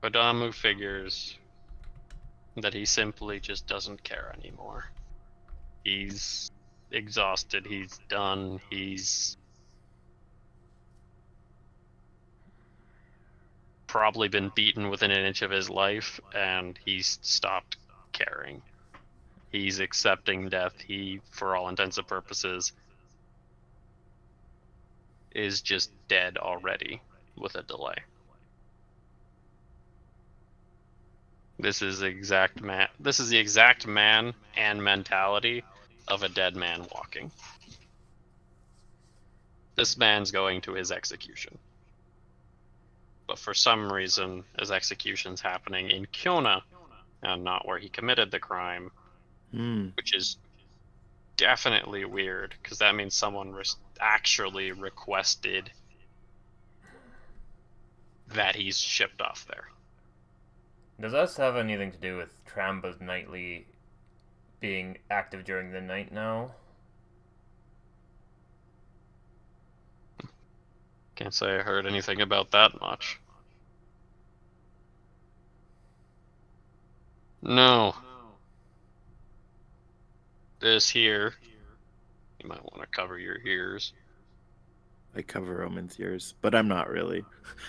S3: Odamu figures that he simply just doesn't care anymore. He's exhausted, he's done, he's probably been beaten within an inch of his life, and he's stopped caring. He's accepting death. He, for all intents and purposes, is just dead already with a delay. This is the exact man and mentality of a dead man walking. This man's going to his execution. But for some reason, his execution's happening in Kiona, and not where he committed the crime, which is definitely weird, because that means someone actually requested that he's shipped off there.
S2: Does this have anything to do with Tramba's nightly being active during the night now?
S3: Can't say I heard anything about that much. No. This here. You might want to cover your ears.
S4: I cover Roman's ears, but I'm not really.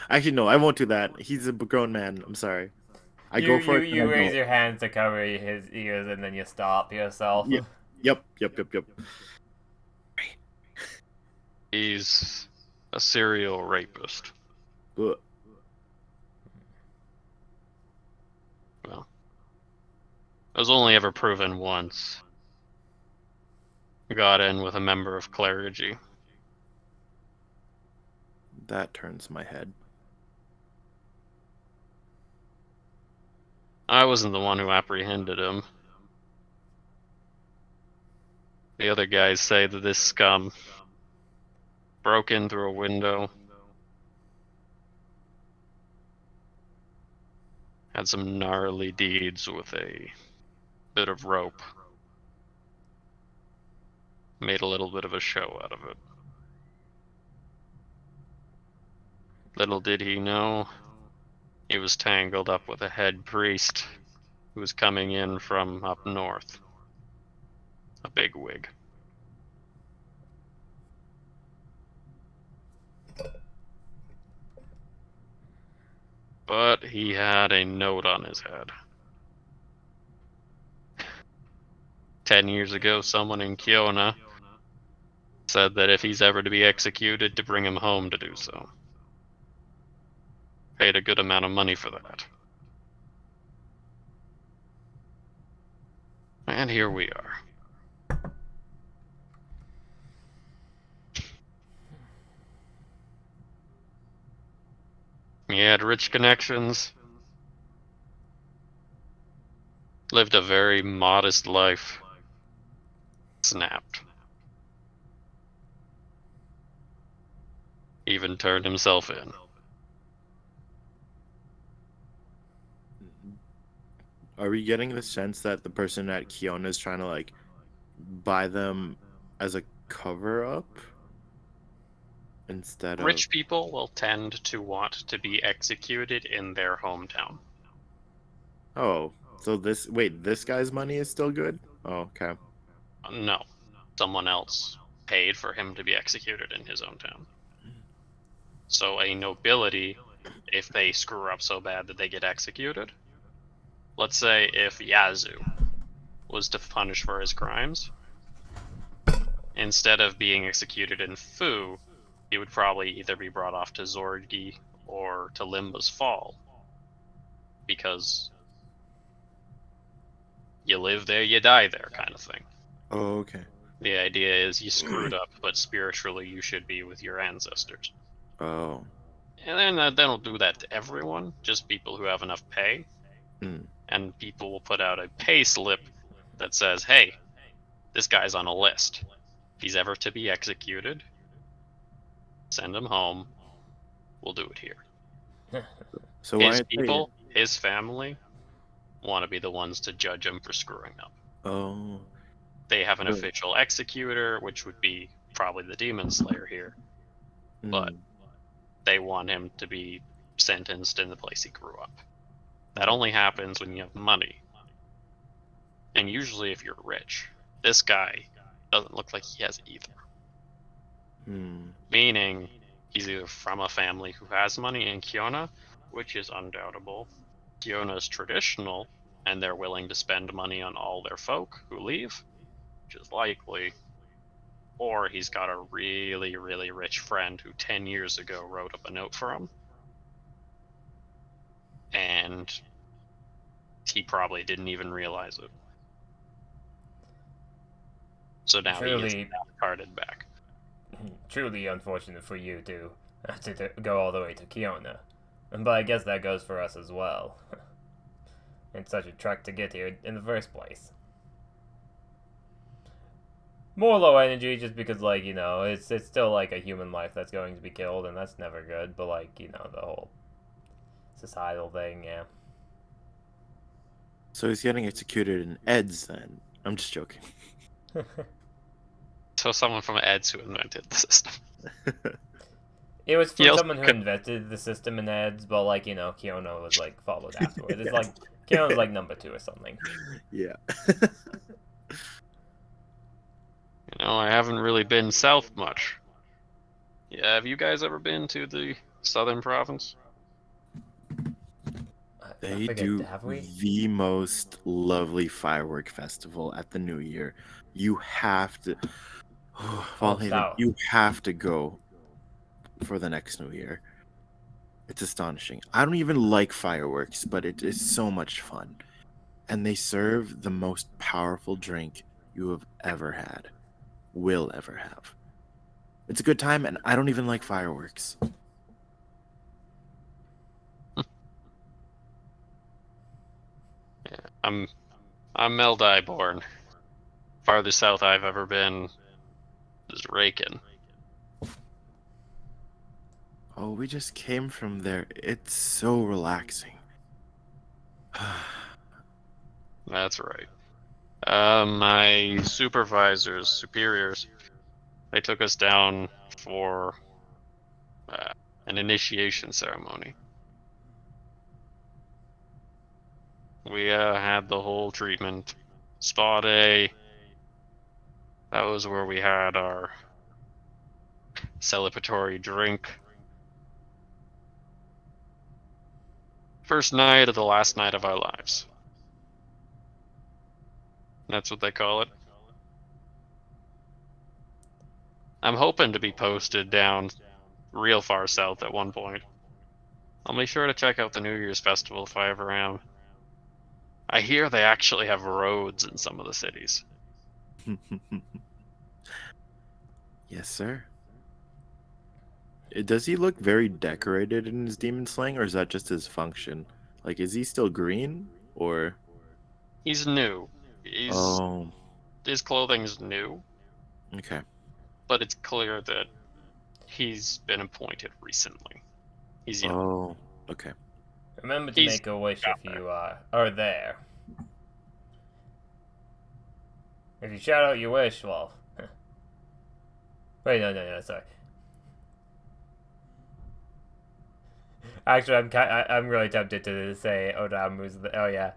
S4: Actually, no, I won't do that. He's a grown man. I'm sorry. I
S2: You
S4: go for
S2: you
S4: it, and
S2: you
S4: I
S2: raise
S4: don't.
S2: your hands to cover his ears and then you stop yourself.
S4: Yep, yep.
S3: He's a serial rapist.
S4: Ugh.
S3: Well, it was only ever proven once. Got in with a member of clergy.
S4: That turns my head.
S3: I wasn't the one who apprehended him. The other guys say that this scum broke in through a window, had some gnarly deeds with a bit of rope, made a little bit of a show out of it. Little did he know, he was tangled up with a head priest who was coming in from up north. A bigwig. But he had a note on his head. 10 years ago, someone in Kiona said that if he's ever to be executed, to bring him home to do so. Paid a good amount of money for that. And here we are. He had rich connections, lived a very modest life, snapped. Even turned himself in.
S4: Are we getting the sense that the person at Kiona is trying to like buy them as a cover up instead of?
S3: Rich people will tend to want to be executed in their hometown.
S4: Oh, so this guy's money is still good? Oh, okay.
S3: No, someone else paid for him to be executed in his own town. So a nobility, if they screw up so bad that they get executed, let's say if Yazoo was to punish for his crimes, instead of being executed in Fu, he would probably either be brought off to Zorgi or to Limba's Fall. Because you live there, you die there, kind of thing.
S4: Oh, okay.
S3: The idea is you screwed up, but spiritually you should be with your ancestors.
S4: Oh.
S3: And then they don't do that to everyone, just people who have enough pay.
S4: Mm.
S3: And people will put out a pay slip that says, hey, this guy's on a list. If he's ever to be executed, send him home. We'll do it here.
S4: So why
S3: His
S4: are they?
S3: people, his family, want to be the ones to judge him for screwing up.
S4: Oh.
S3: They have an
S4: Oh.
S3: official executor, which would be probably the Demon Slayer here, but
S4: Mm.
S3: they want him to be sentenced in the place he grew up. That only happens when you have money. And usually if you're rich. This guy doesn't look like he has either.
S4: Hmm.
S3: Meaning, he's either from a family who has money in Kiona, which is undoubtable. Kiona is traditional, and they're willing to spend money on all their folk who leave, which is likely. Or he's got a really, really rich friend who 10 years ago wrote up a note for him. And he probably didn't even realize it. So now he is carded back.
S2: Truly unfortunate for you to have to go all the way to Kiona. But I guess that goes for us as well. It's such a trek to get here in the first place. More low energy just because, like, you know, it's still like a human life that's going to be killed, and that's never good. But, like, you know, the whole societal thing, yeah.
S4: So he's getting executed in Eds then. I'm just joking.
S3: So someone from Eds who invented the system.
S2: It was
S3: He
S2: from
S3: also
S2: someone who
S3: could-
S2: invented the system in Eds, but like Kyono was like followed afterward. It's like Kyono's like number 2 or something.
S4: Yeah.
S3: I haven't really been south much. Yeah, have you guys ever been to the southern province?
S2: I
S4: They
S2: forget,
S4: do
S2: have we?
S4: the most lovely firework festival at the New Year. You have to, Valhaven,
S2: south.
S4: you have to go for the next New Year. It's astonishing. I don't even like fireworks, but it is so much fun. And they serve the most powerful drink you have ever had, will ever have. It's a good time, and I don't even like fireworks.
S3: Yeah, I'm Meldai born. Farthest south I've ever been is Raken.
S4: Oh, we just came from there. It's so relaxing.
S3: That's right. My supervisors, superiors, they took us down for uh, an initiation ceremony. We had the whole treatment. Spa day. That was where we had our celebratory drink. First night of the last night of our lives. That's what they call it. I'm hoping to be posted down real far south at one point. I'll be sure to check out the New Year's festival if I ever am. I hear they actually have roads in some of the cities.
S4: Yes, sir. Does he look very decorated in his demon slaying, or is that just his function? Like, is he still green, or?
S3: He's new.
S4: Oh,
S3: His clothing's new,
S4: okay.
S3: but it's clear that he's been appointed recently. He's young.
S4: Oh, okay.
S2: Remember to
S3: He's
S2: make a wish
S3: got
S2: if you are there. If you shout out your wish, well... Wait, no, sorry. Actually, I'm really tempted to say Odamu's... Oh, yeah.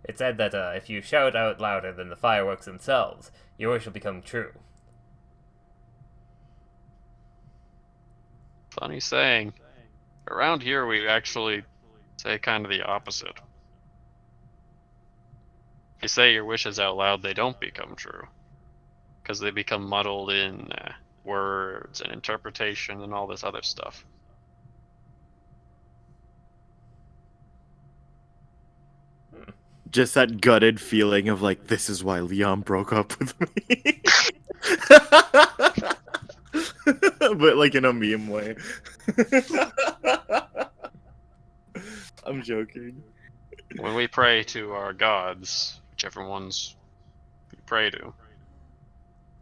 S2: It said that if you shout out louder than the fireworks themselves, your wish will become true.
S3: Funny saying. Around here, we actually say kind of the opposite. If you say your wishes out loud, they don't become true. Because they become muddled in words and interpretation and all this other stuff.
S4: Just that gutted feeling of like, this is why Leon broke up with me. But like in a meme way. I'm joking.
S3: When we pray to our gods, whichever ones we pray to,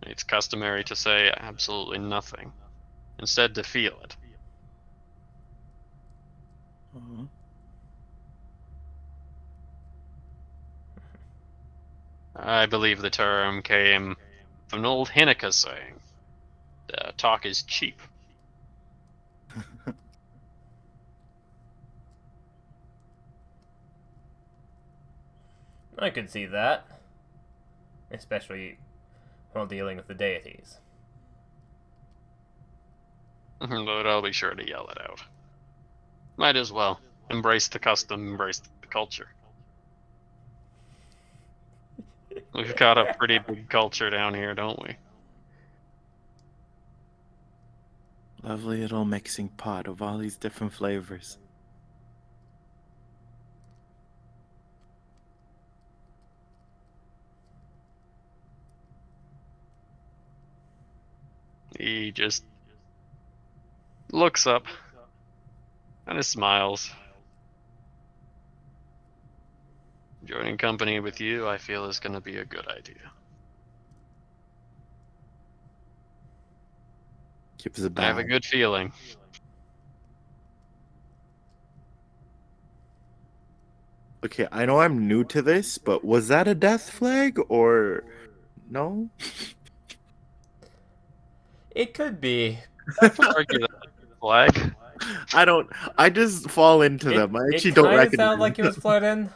S3: it's customary to say absolutely nothing. Instead, to feel it.
S4: Uh-huh.
S3: I believe the term came from an old Hinneka saying, talk is cheap.
S2: I could see that. Especially while dealing with the deities.
S3: But I'll be sure to yell it out. Might as well. Embrace the custom, embrace the culture. We've got a pretty big culture down here, don't we?
S4: Lovely little mixing pot of all these different flavors.
S3: He just looks up and smiles. Joining company with you, I feel, is going to be a good idea.
S4: Gives a
S3: I have
S4: bow.
S3: a good feeling.
S4: Okay, I know I'm new to this, but was that a death flag or no?
S2: It could be.
S3: I could argue that flag.
S4: I don't. I just fall into
S2: It
S4: them. I
S2: it
S4: actually don't
S2: kind of sounded
S4: recognize
S2: like he was flirting.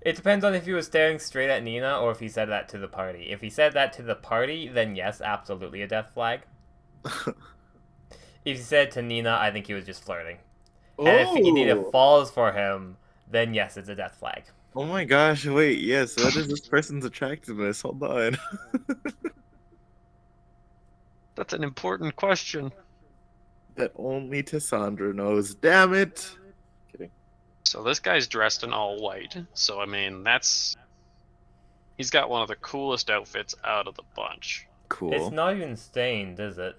S2: It depends on if he was staring straight at Nina or if he said that to the party. If he said that to the party, then yes, absolutely a death flag.
S4: them.
S2: If he said to Nina, I think he was just flirting. And if Nina
S4: Oh.
S2: falls for him, then yes, it's a death flag.
S4: Oh my gosh, wait, yes, what is this person's attractiveness? Hold on.
S3: That's an important question.
S4: That only Cassandra knows. Damn it. Kidding.
S3: So this guy's dressed in all white. So I mean, he's got one of the coolest outfits out of the bunch.
S2: It's
S4: Cool.
S2: not even stained, is it?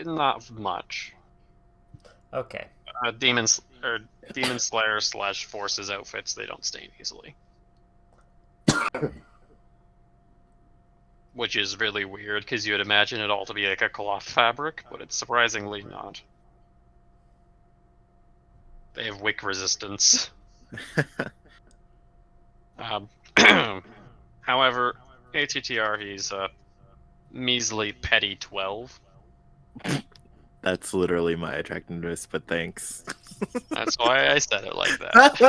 S3: Not much.
S2: Okay.
S3: Demon Slayer / Forces outfits, they don't stain easily. Which is really weird because you would imagine it all to be like a cloth fabric, but it's surprisingly not. They have wick resistance. However, ATTR, he's a measly petty 12.
S4: That's literally my attractiveness, but thanks.
S3: That's why I said it like that.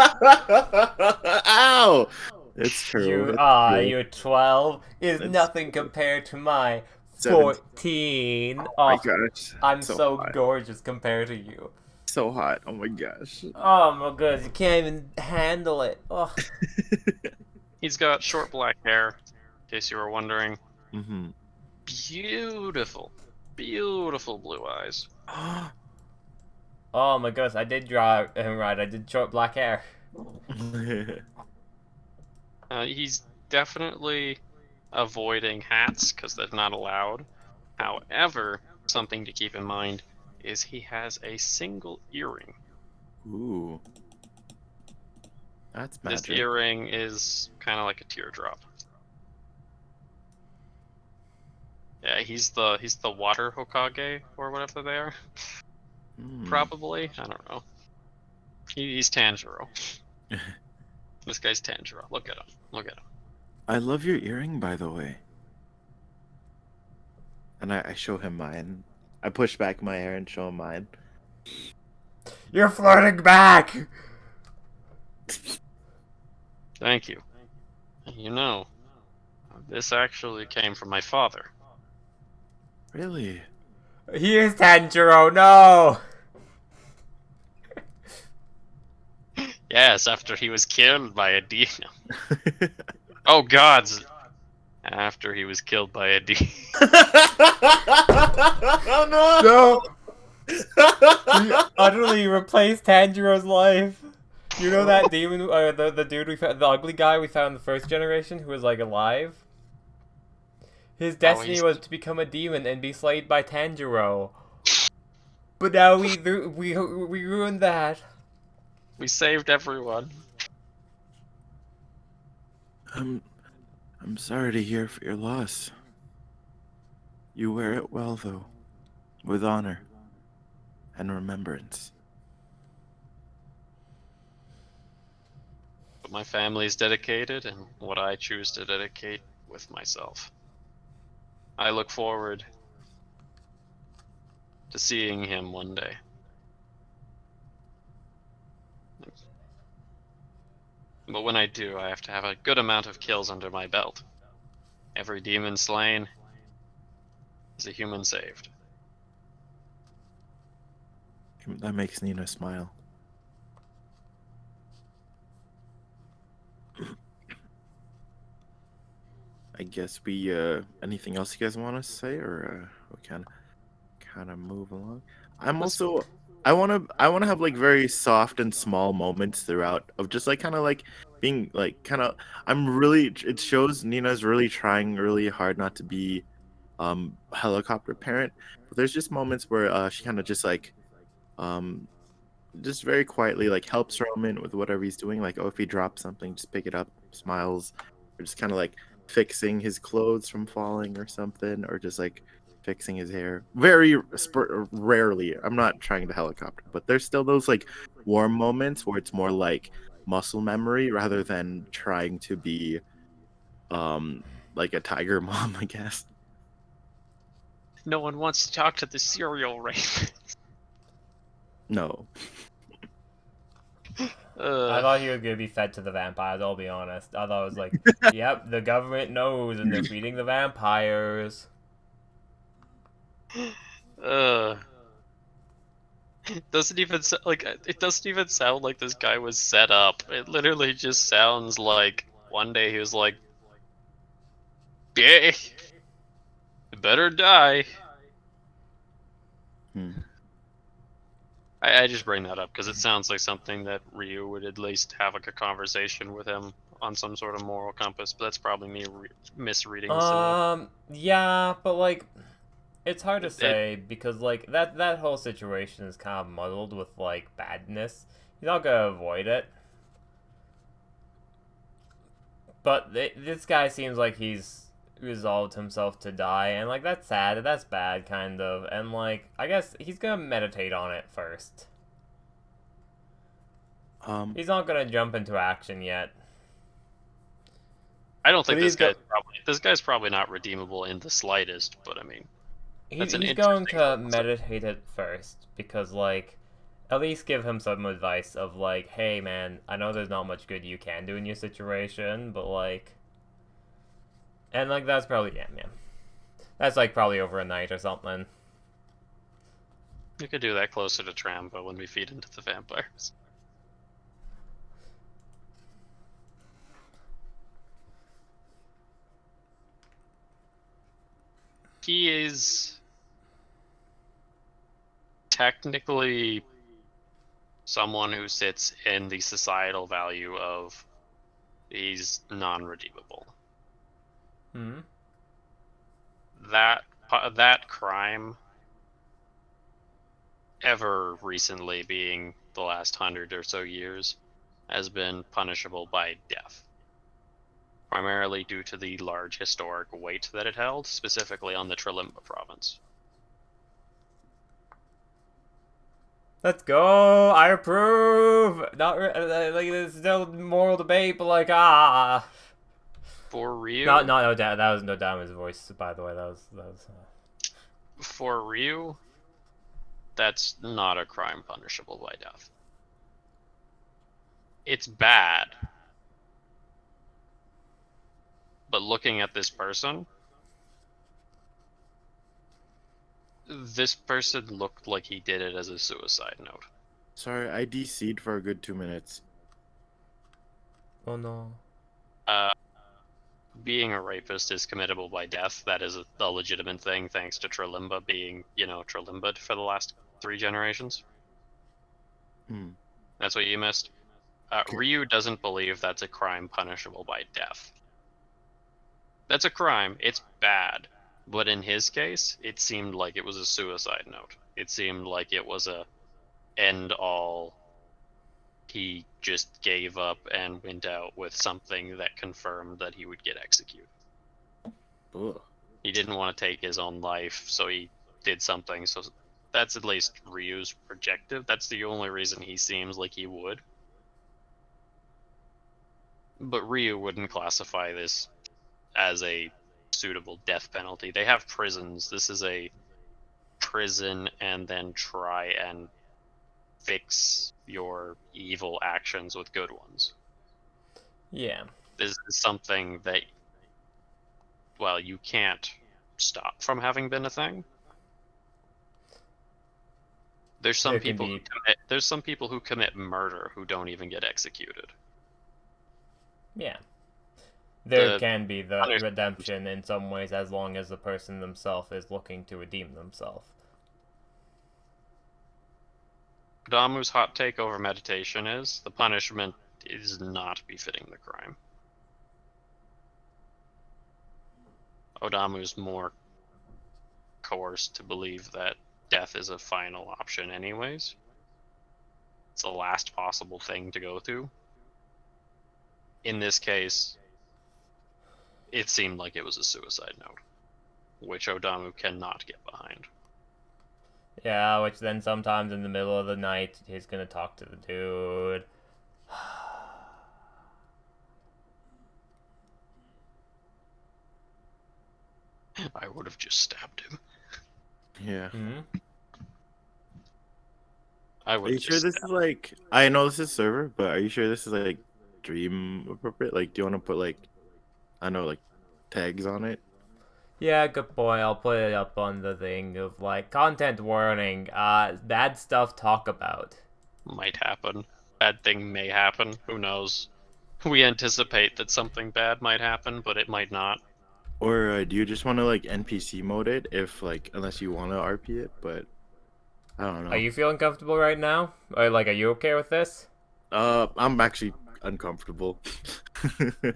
S4: Ow! It's true. It's true.
S2: Your 12 is
S4: It's
S2: nothing compared to my
S4: 17.
S2: 14.
S4: Oh
S2: Oh,
S4: my gosh.
S2: I'm so
S4: hot.
S2: gorgeous compared to you.
S4: So hot. Oh my gosh.
S2: Oh my goodness, you can't even handle it. Oh.
S3: He's got short black hair, in case you were wondering.
S4: Mm-hmm.
S3: Beautiful, beautiful blue eyes.
S2: Oh my goodness, I did draw him right. I did short black hair.
S3: He's definitely avoiding hats because they're not allowed. However, something to keep in mind is he has a single earring.
S4: Ooh. That's magic.
S3: This earring is kind of like a teardrop. Yeah, he's the water Hokage or whatever they are. Probably, I don't know. He's Tanjiro. This guy's Tanjiro. Look at him. Look at him.
S4: I love your earring, by the way. And I show him mine. I push back my hair and show him mine.
S2: You're flirting back!
S3: Thank you. You know, this actually came from my father.
S4: Really?
S2: Here's Tanjiro, no!
S3: Yes, after he was killed by a demon. Oh gods! After he was killed by a demon.
S4: Oh no!
S2: No! You utterly replaced Tanjiro's life. You know that demon, the dude we found, the ugly guy we found in the first generation who was like alive? His destiny was to become a demon and be slayed by Tanjiro. But now we ruined that.
S3: We saved everyone.
S4: I'm sorry to hear for your loss. You wear it well, though, with honor and remembrance.
S3: But my family is dedicated, and what I choose to dedicate with myself. I look forward to seeing him one day. But when I do, I have to have a good amount of kills under my belt. Every demon slain is a human saved.
S4: That makes Nina smile. I guess we anything else you guys want to say, or we can kind of move along. I want to have like very soft and small moments throughout of just like kind of like being like kind of it shows Nina's really trying really hard not to be helicopter parent, but there's just moments where she kind of just like just very quietly like helps Roman with whatever he's doing, like, oh, if he drops something, just pick it up, smiles, or just kind of like fixing his clothes from falling or something, or just like fixing his hair. Very rarely. I'm not trying to helicopter, but there's still those like warm moments where it's more like muscle memory rather than trying to be like a tiger mom, I guess.
S3: No one wants to talk to the serial rape.
S4: No.
S2: I thought he was gonna be fed to the vampires. I'll be honest. I thought it was like, yep, the government knows, and they're feeding the vampires.
S3: Doesn't even like it doesn't even sound like this guy was set up. It literally just sounds like one day he was like, "Yeah, you better die."
S4: Hmm.
S3: I just bring that up because it sounds like something that Ryu would at least have like a conversation with him on some sort of moral compass. But that's probably me misreading the
S2: Yeah, but like, it's hard to
S3: It-
S2: say because like that whole situation is kind of muddled with like badness. He's not gonna avoid it, but this guy seems like he's resolved himself to die, and like that's sad. That's bad, kind of, and like I guess he's gonna meditate on it first. He's not gonna jump into action yet.
S3: I don't think
S2: But
S3: this guy's probably not redeemable in the slightest. But I mean, that's an
S2: He's going
S3: interesting
S2: to
S3: thought.
S2: meditate it first because like at least give him some advice of like, hey man, I know there's not much good you can do in your situation, but like, and like that's probably yeah. That's like probably over a night or something.
S3: You could do that closer to Trampa when we feed into the vampires. He is technically someone who sits in the societal value of he's non-redeemable.
S2: Hmm.
S3: That crime, ever recently being the last 100 or so years, has been punishable by death. Primarily due to the large historic weight that it held, specifically on the Trilimba province.
S2: Let's go. I approve. Not like there's still moral debate, but like
S3: For Ryu,
S2: no, that was no Diamond's voice. By the way, that was.
S3: For Ryu, that's not a crime punishable by death. It's bad. But looking at this person looked like he did it as a suicide note.
S4: Sorry, I DC'd for a good 2 minutes.
S2: Oh no.
S3: Being a rapist is committable by death. That is a legitimate thing, thanks to Trilimba being, Trilimba'd for the last 3 generations.
S4: Hmm.
S3: That's what you missed. Ryu doesn't believe that's a crime punishable by death. That's a crime. It's bad. But in his case, it seemed like it was a suicide note. It seemed like it was a end all. He just gave up and went out with something that confirmed that he would get executed.
S4: Ugh.
S3: He didn't want to take his own life, so he did something. So that's at least Ryu's projective. That's the only reason he seems like he would. But Ryu wouldn't classify this as a suitable death penalty. They have prisons. This is a prison and then try and fix your evil actions with good ones.
S2: Yeah.
S3: This is something that, well, you can't stop from having been a thing. There's some people who commit murder who don't even get executed.
S2: Yeah. There
S3: The
S2: can be the
S3: punishment-
S2: redemption in some ways as long as the person themselves is looking to redeem themselves.
S3: Damu's hot take over meditation is the punishment is not befitting the crime. Odamu's more coerced to believe that death is a final option anyways. It's the last possible thing to go through. In this case, it seemed like it was a suicide note. which Odamu cannot get behind.
S2: Yeah, which then sometimes in the middle of the night, he's gonna talk to the dude.
S3: I would have just stabbed him.
S4: Yeah.
S2: Hmm?
S3: I
S4: Are
S3: would
S4: you
S3: have
S4: sure
S3: just
S4: this is like? I know this is server, but are you sure this is like dream appropriate? Like, do you want to put like, I don't know, like tags on it?
S2: Yeah, good point. I'll put it up on the thing of like content warning. Bad stuff talk about.
S3: might happen. Bad thing may happen. Who knows? We anticipate that something bad might happen, but it might not.
S4: Or do you just want to like NPC mode it if like unless you want to RP it? But I don't
S2: Are
S4: know.
S2: you feeling comfortable right now? Or like, are you okay with this?
S4: I'm actually uncomfortable.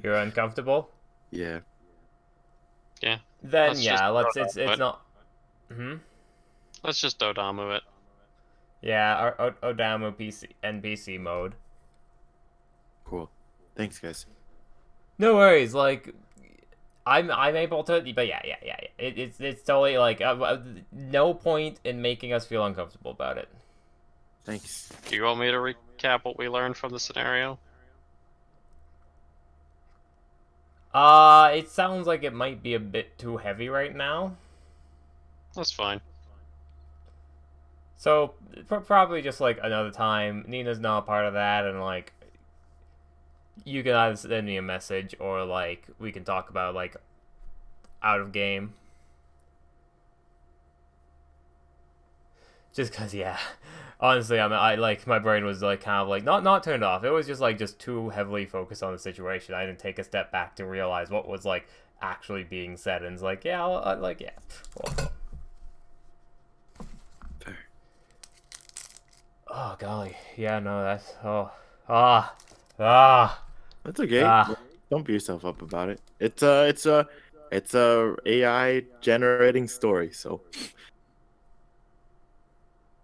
S2: You're uncomfortable?
S4: Yeah.
S3: Yeah.
S2: Then
S3: Let's just
S2: yeah, let's.
S3: Odamu
S2: It's
S3: it.
S2: not. Hmm.
S3: Let's just Odamu it.
S2: Yeah, Odamu PC NPC mode.
S4: Cool. Thanks, guys.
S2: No worries. Like, I'm able to. But yeah. It's totally like no point in making us feel uncomfortable about it.
S4: Thanks.
S3: Do you want me to recap what we learned from the scenario?
S2: It sounds like it might be a bit too heavy right now.
S3: That's fine.
S2: So probably just like another time. Nina's not a part of that, and like you can either send me a message or like we can talk about like out of game. Just cause yeah, honestly, I like my brain was like kind of like not turned off. It was just like just too heavily focused on the situation. I didn't take a step back to realize what was like actually being said, and it's like yeah, like yeah. Well,
S4: Fair.
S2: oh golly, yeah, no, that's ah ah
S4: That's okay.
S2: ah.
S4: Don't beat yourself up about it. It's a AI generating story. So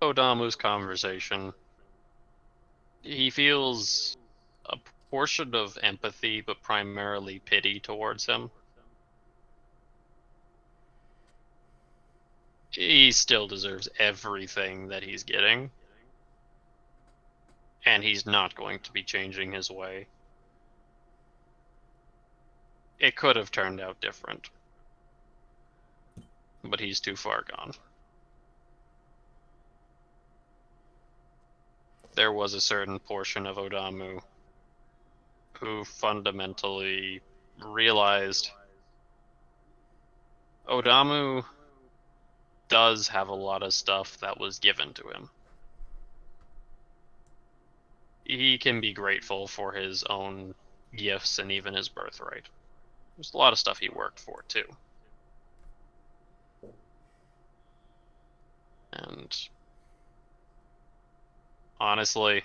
S3: Odamu's conversation. He feels a portion of empathy, but primarily pity towards him. He still deserves everything that he's getting, and he's not going to be changing his way. It could have turned out different, but he's too far gone. There was a certain portion of Odamu who fundamentally realized Odamu does have a lot of stuff that was given to him. He can be grateful for his own gifts and even his birthright. There's a lot of stuff he worked for, too. And honestly,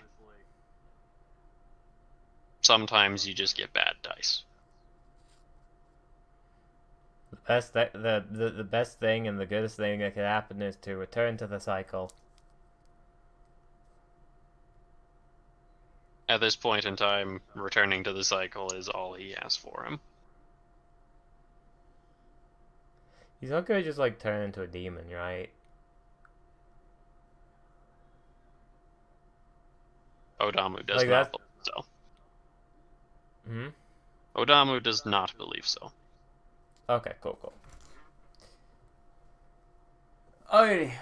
S3: sometimes you just get bad dice.
S2: The best thing and the goodest thing that could happen is to return to the cycle.
S3: At this point in time, returning to the cycle is all he has for him.
S2: He's not gonna just like turn into a demon, right?
S3: Odamu does
S2: Like
S3: not
S2: that.
S3: believe so.
S2: Hmm.
S3: Odamu does not believe so.
S2: Okay, cool. Alrighty.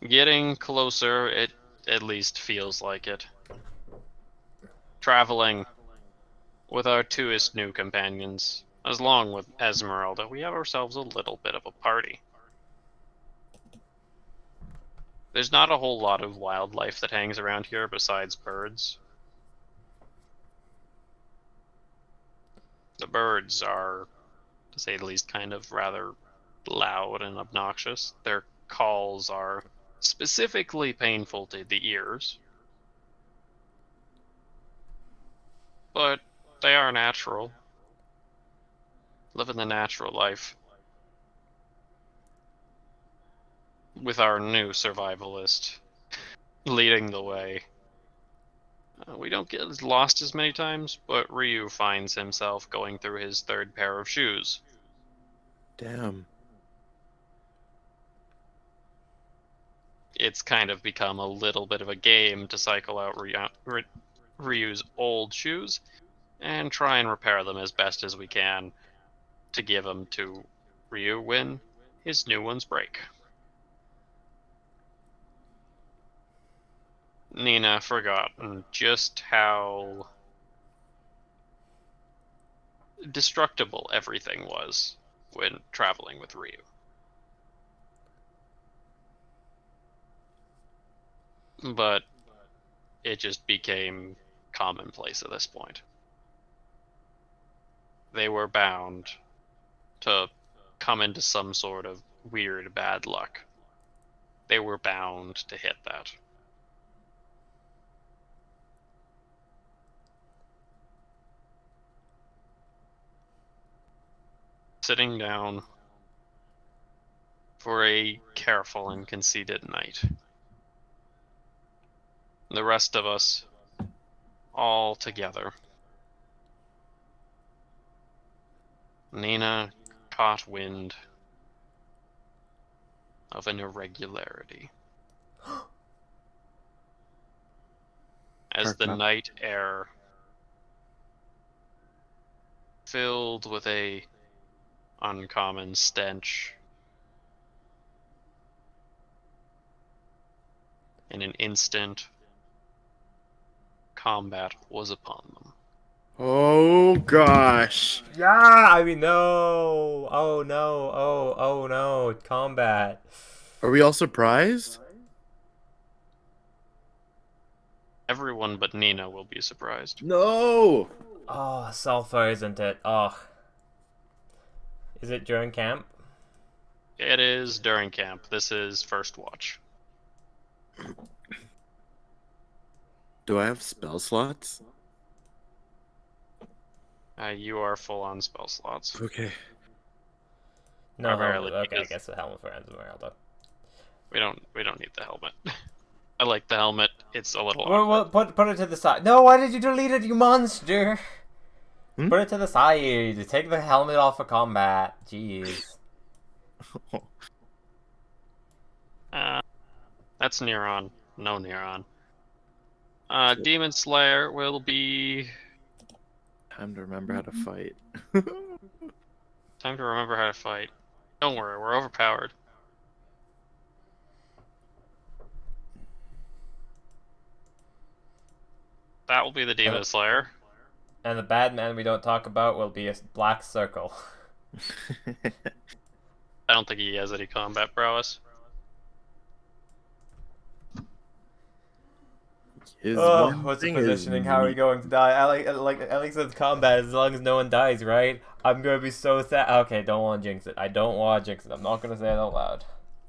S3: Getting closer, it at least feels like it. Traveling with our twoest new companions, as long with Esmeralda, we have ourselves a little bit of a party. There's not a whole lot of wildlife that hangs around here besides birds. The birds are, to say the least, kind of rather loud and obnoxious. Their calls are specifically painful to the ears, but they are natural. Living the natural life. With our new survivalist leading the way. We don't get lost as many times, but Ryu finds himself going through his third pair of shoes.
S4: Damn.
S3: It's kind of become a little bit of a game to cycle out Ryu's old shoes and try and repair them as best as we can to give them to Ryu when his new ones break. Nina forgotten just how destructible everything was when traveling with Ryu. But it just became commonplace at this point. They were bound to come into some sort of weird bad luck. They were bound to hit that. Sitting down for a careful and conceited night. The rest of us all together. Nina caught wind of an irregularity. As the night air filled with a uncommon stench. In an instant, combat was upon them.
S4: Oh gosh.
S2: Yeah, I mean, no. Oh no. Oh no. Combat.
S4: Are we all surprised?
S3: Everyone but Nina will be surprised.
S4: No.
S2: Oh, sulfur, isn't it? Oh. Is it during camp?
S3: It is during camp. This is first watch.
S4: Do I have spell slots?
S3: You are full on spell slots.
S4: Okay.
S2: No,
S3: Primarily
S2: helmet. Okay, I
S3: because-
S2: guess the helmet for Esmeralda.
S3: We don't need the helmet. I like the helmet. It's a little
S2: Well, put it to the side. No, why did you delete it, you monster?
S4: Hmm?
S2: Put it to the side. Take the helmet off for combat. Jeez.
S3: That's Neuron. No Neuron. Demon Slayer will be...
S4: Time to remember how to fight.
S3: Time to remember how to fight. Don't worry, we're overpowered. That will be the Demon Slayer.
S2: And the bad man we don't talk about will be a black circle.
S3: I don't think he has any combat prowess.
S2: Oh, what's the positioning? How are you going to die? Alex says combat as long as no one dies, right? I'm gonna be so sad. Okay, don't want to jinx it. I don't want to jinx it. I'm not gonna say it out loud.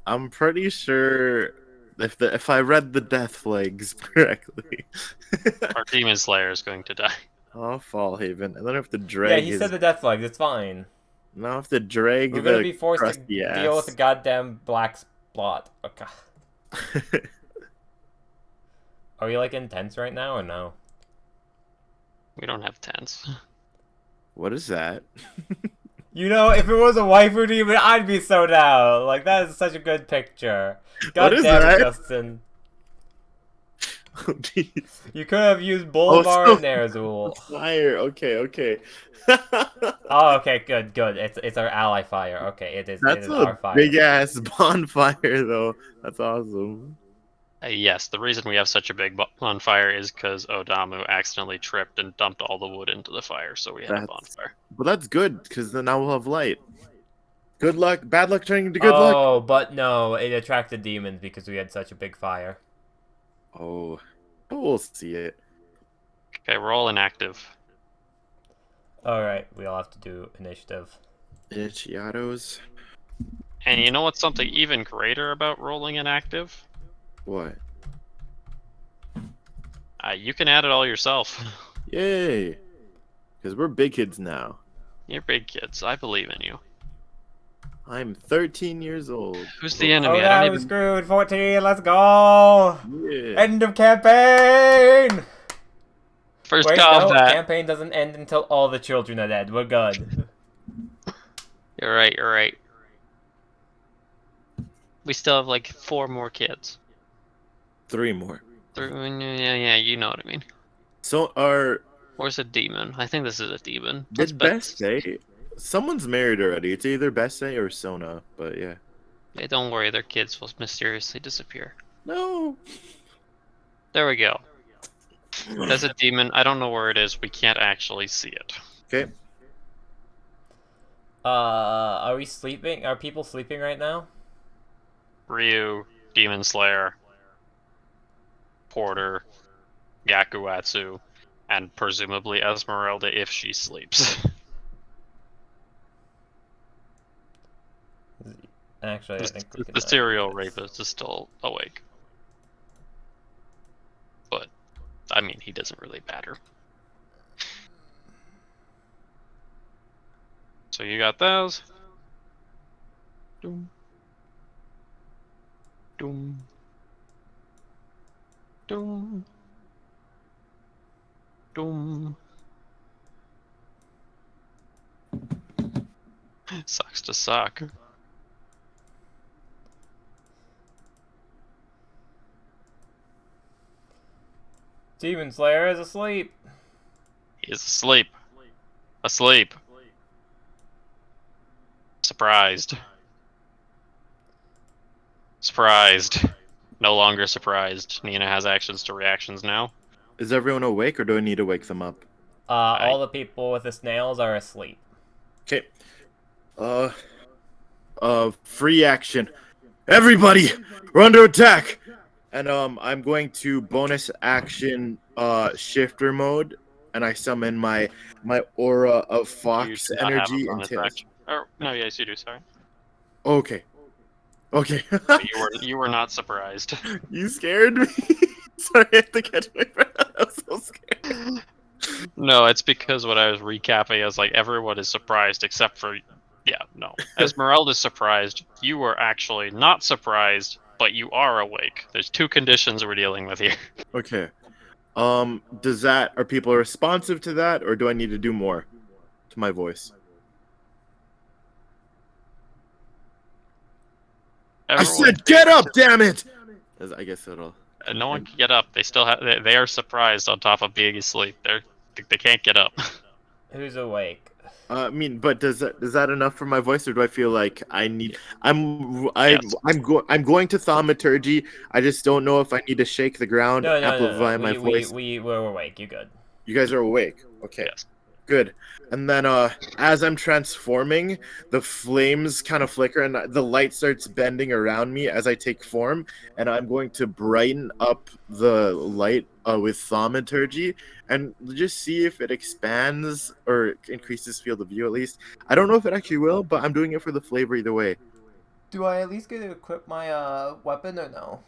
S4: I'm pretty sure if I read the death flags correctly.
S3: Our Demon Slayer is going to die.
S4: Oh, Fallhaven. And then I have to drag
S2: Yeah, he said the death flag. It's fine.
S4: Now I have to drag
S2: We're gonna
S4: the
S2: be forced to
S4: crusty
S2: deal with the
S4: ass.
S2: goddamn black spot. Okay. Are we like intense right now or no?
S3: We don't have tents.
S4: What is that?
S2: You know, if it was a waifu demon, I'd be so down. Like, that is such a good picture. God
S4: What is
S2: damn it,
S4: that?
S2: Justin.
S4: Oh, jeez.
S2: You could have used Bolvar
S4: so-
S2: and Nerzul.
S4: Fire. Okay.
S2: Oh, okay, good. It's our ally fire. Okay, it is
S4: That's
S2: our
S4: a
S2: fire.
S4: big ass bonfire, though. That's awesome.
S3: Yes, the reason we have such a big bonfire is because Odamu accidentally tripped and dumped all the wood into the fire, so we had a
S4: That's-
S3: bonfire.
S4: But that's good, because then now we'll have light. Good luck. Bad luck turning into good luck.
S2: Oh, but no, it attracted demons because we had such a big fire.
S4: Oh, we'll see it.
S3: Okay, we're all inactive.
S2: Alright, we all have to do initiative.
S4: Initiados.
S3: And you know what's something even greater about rolling inactive?
S4: What?
S3: You can add it all yourself.
S4: Yay! Because we're big kids now.
S3: You're big kids. I believe in you.
S4: I'm 13 years old.
S3: Who's the
S2: Oh,
S3: enemy? I
S2: yeah,
S3: don't
S2: we're
S3: even.
S2: screwed. 14, let's go!
S4: Yeah.
S2: End of campaign!
S3: First
S2: Wait, no,
S3: combat.
S2: campaign doesn't end until all the children are dead. We're good.
S3: You're right. You're right. We still have like 4 more kids.
S4: 3 more.
S3: Yeah, you know what I mean.
S4: So
S3: Where's a demon? I think this is a demon. Let's
S4: did
S3: bet.
S4: Best say someone's married already? It's either Best or Sona, but yeah.
S3: Hey, don't worry, their kids will mysteriously disappear.
S4: No.
S3: There we go. That's a demon. I don't know where it is. We can't actually see it.
S4: Okay.
S2: Are we sleeping? Are people sleeping right now?
S3: Ryu, Demon Slayer, Porter, Gakuatsu, and presumably Esmeralda if she sleeps.
S2: Actually, I think we can
S3: The serial rapist is still awake. But, I mean, he doesn't really matter. So you got those. Doom. Doom. Doom. Doom. Sucks to suck.
S2: Demon Slayer is asleep.
S3: He is asleep. Asleep. Surprised. Surprised. No longer surprised. Nina has actions to reactions now.
S4: Is everyone awake, or do I need to wake them up?
S2: All the people with the snails are asleep.
S4: Okay. Free action. Everybody, we're under attack. And I'm going to bonus action shifter mode, and I summon my aura of
S3: You
S4: fox
S3: do not have a
S4: energy
S3: bonus
S4: into.
S3: action. Oh, no, yes, you do. Sorry.
S4: Okay. Okay.
S3: You were not surprised.
S4: You scared me. Sorry, I have to catch my breath. I'm so scared.
S3: No, it's because what I was recapping is like everyone is surprised except for, yeah, no. Esmeralda's surprised. You were actually not surprised, but you are awake. There's 2 conditions we're dealing with here.
S4: Okay. Are people responsive to that, or do I need to do more to my voice? I said, get up, damn it! I guess it'll.
S3: No one can get up. They still have. They are surprised on top of being asleep. They can't get up.
S2: Who's awake?
S4: I mean, but is that enough for my voice, or do I feel like I need?
S3: Yes.
S4: I'm going to thaumaturgy. I just don't know if I need to shake the ground,
S2: No.
S4: amplify my voice.
S2: We're awake. You good?
S4: You guys are awake. Okay.
S3: Yes.
S4: Good. And then as I'm transforming, the flames kind of flicker and the light starts bending around me as I take form, and I'm going to brighten up the light with thaumaturgy and just see if it expands or increases field of view at least. I don't know if it actually will, but I'm doing it for the flavor either way.
S2: Do I at least get to equip my weapon or no?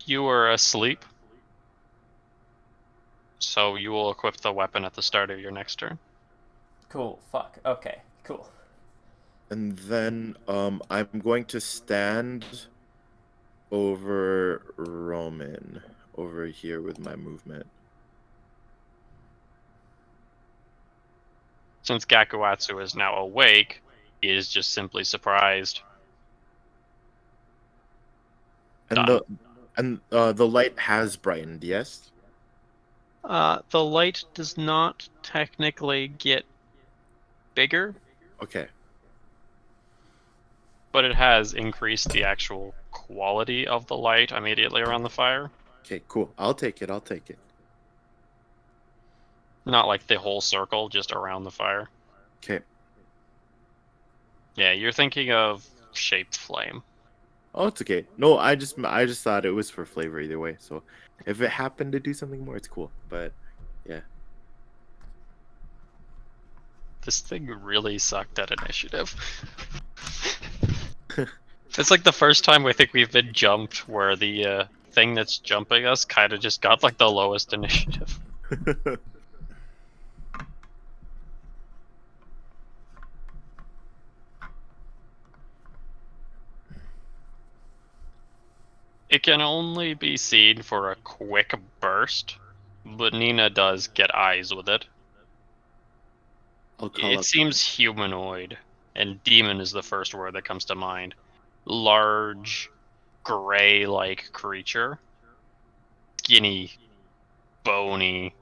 S3: You were asleep, so you will equip the weapon at the start of your next turn.
S2: Cool. Fuck. Okay. Cool.
S4: And then I'm going to stand over Roman over here with my movement.
S3: Since Gakuatsu is now awake, he is just simply surprised.
S4: And the light has brightened, yes?
S3: The light does not technically get bigger,
S4: Okay.
S3: but it has increased the actual quality of the light immediately around the fire.
S4: Okay, cool. I'll take it.
S3: Not like the whole circle, just around the fire.
S4: Okay.
S3: Yeah, you're thinking of shaped flame.
S4: Oh, it's okay. No, I just thought it was for flavor either way. So if it happened to do something more, it's cool. But yeah.
S3: This thing really sucked at initiative. It's like the first time I think we've been jumped where the thing that's jumping us kind of just got like the lowest initiative. It can only be seen for a quick burst, but Nina does get eyes with it.
S4: I'll call
S3: It
S4: up.
S3: seems humanoid, and demon is the first word that comes to mind. Large, gray-like creature. Skinny, bony.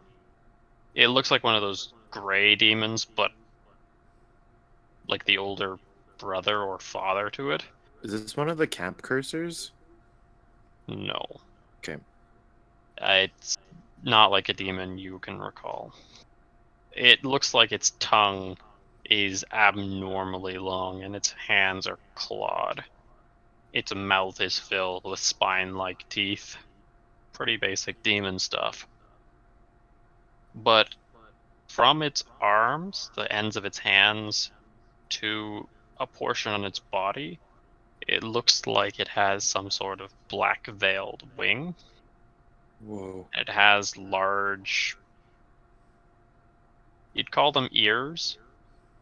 S3: It looks like one of those gray demons, but like the older brother or father to it.
S4: Is this one of the camp cursors?
S3: No.
S4: Okay.
S3: It's not like a demon you can recall. It looks like its tongue is abnormally long and its hands are clawed. Its mouth is filled with spine-like teeth. Pretty basic demon stuff. But from its arms, the ends of its hands, to a portion on its body, it looks like it has some sort of black veiled wing.
S4: Whoa.
S3: It has large, you'd call them ears,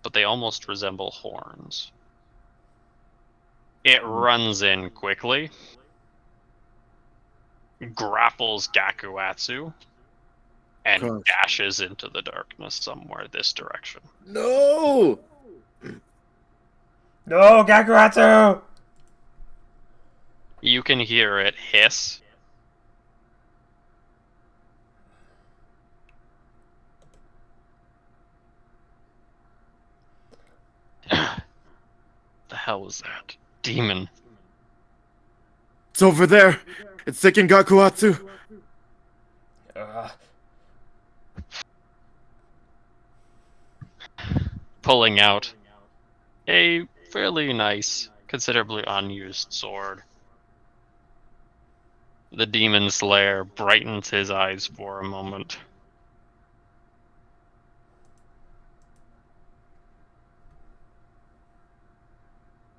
S3: but they almost resemble horns. It runs in quickly, grapples Gakuatsu, and
S4: Gosh.
S3: dashes into the darkness somewhere this direction.
S4: No!
S2: No, Gakuratsu!
S3: You can hear it hiss. The hell was that? Demon.
S4: It's over there. It's taking Gakuatsu.
S2: Ugh.
S3: Pulling out a fairly nice, considerably unused sword. The demon slayer brightens his eyes for a moment.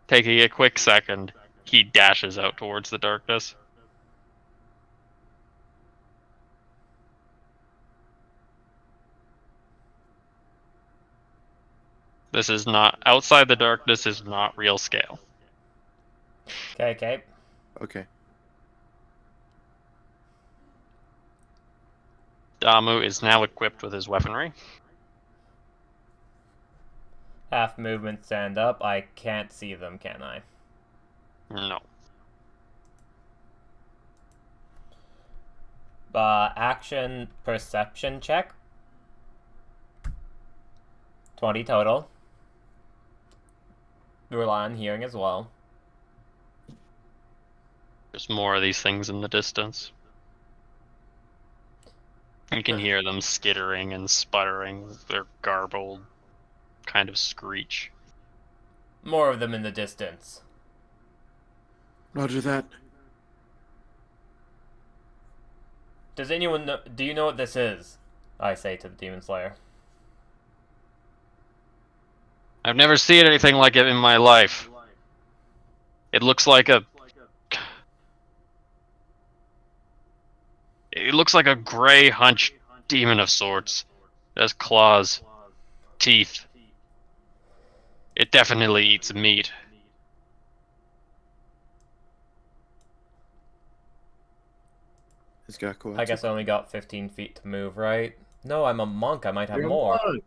S3: Taking a quick second, he dashes out towards the darkness. This is not, outside the darkness is not real scale.
S2: Okay.
S4: Okay.
S3: Damu is now equipped with his weaponry.
S2: Half movement, stand up. I can't see them, can I?
S3: No.
S2: Action perception check. 20 total. Rely on hearing as well.
S3: There's more of these things in the distance. You can hear them skittering and sputtering with their garbled kind of screech.
S2: More of them in the distance.
S4: Roger that.
S2: Does anyone know? Do you know what this is? I say to the Demon Slayer.
S3: I've never seen anything like it in my life. It looks like a... It looks like a gray, hunched demon of sorts. It has claws, teeth. It definitely eats meat.
S4: Is Gakuatsu?
S2: I guess I only got 15 feet to move, right? No, I'm a monk. I might have
S4: You're a
S2: more.
S4: monk.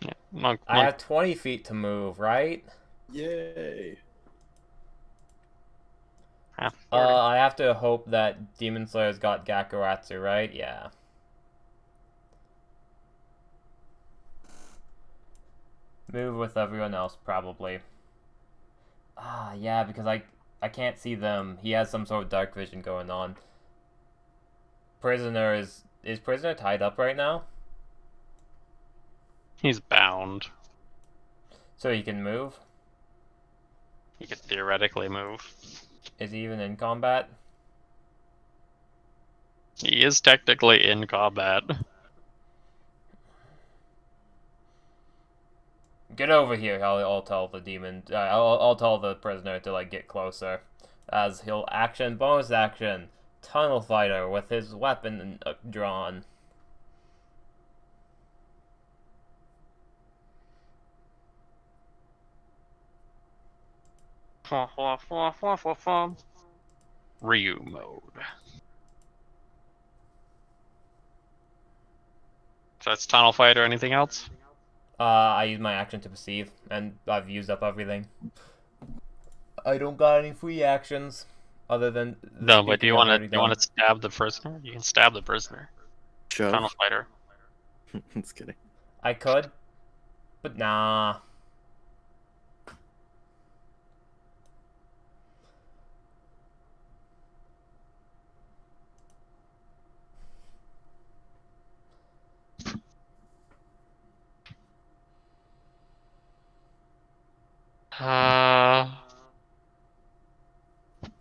S3: Yeah, monk.
S2: I have 20 feet to move, right?
S4: Yay.
S3: Half 40.
S2: I have to hope that Demon Slayer's got Gakuratsu, right? Yeah. Move with everyone else, probably. Yeah, because I can't see them. He has some sort of dark vision going on. Prisoner is Prisoner tied up right now?
S3: He's bound.
S2: So he can move?
S3: He could theoretically move.
S2: Is he even in combat?
S3: He is technically in combat.
S2: Get over here. I'll tell the demon. I'll tell the prisoner to like get closer, as he'll bonus action, tunnel fighter with his weapon drawn.
S3: Ryu mode. So that's Tunnel Fight or anything else?
S2: I use my action to perceive, and I've used up everything. I don't got any free actions other than the
S3: No, but do
S2: speaking
S3: you
S2: I've
S3: want to
S2: already
S3: you want
S2: done.
S3: to stab the prisoner? You can stab the prisoner. Tunnel
S4: Shove.
S3: Fighter.
S4: Just kidding.
S2: I could, but nah.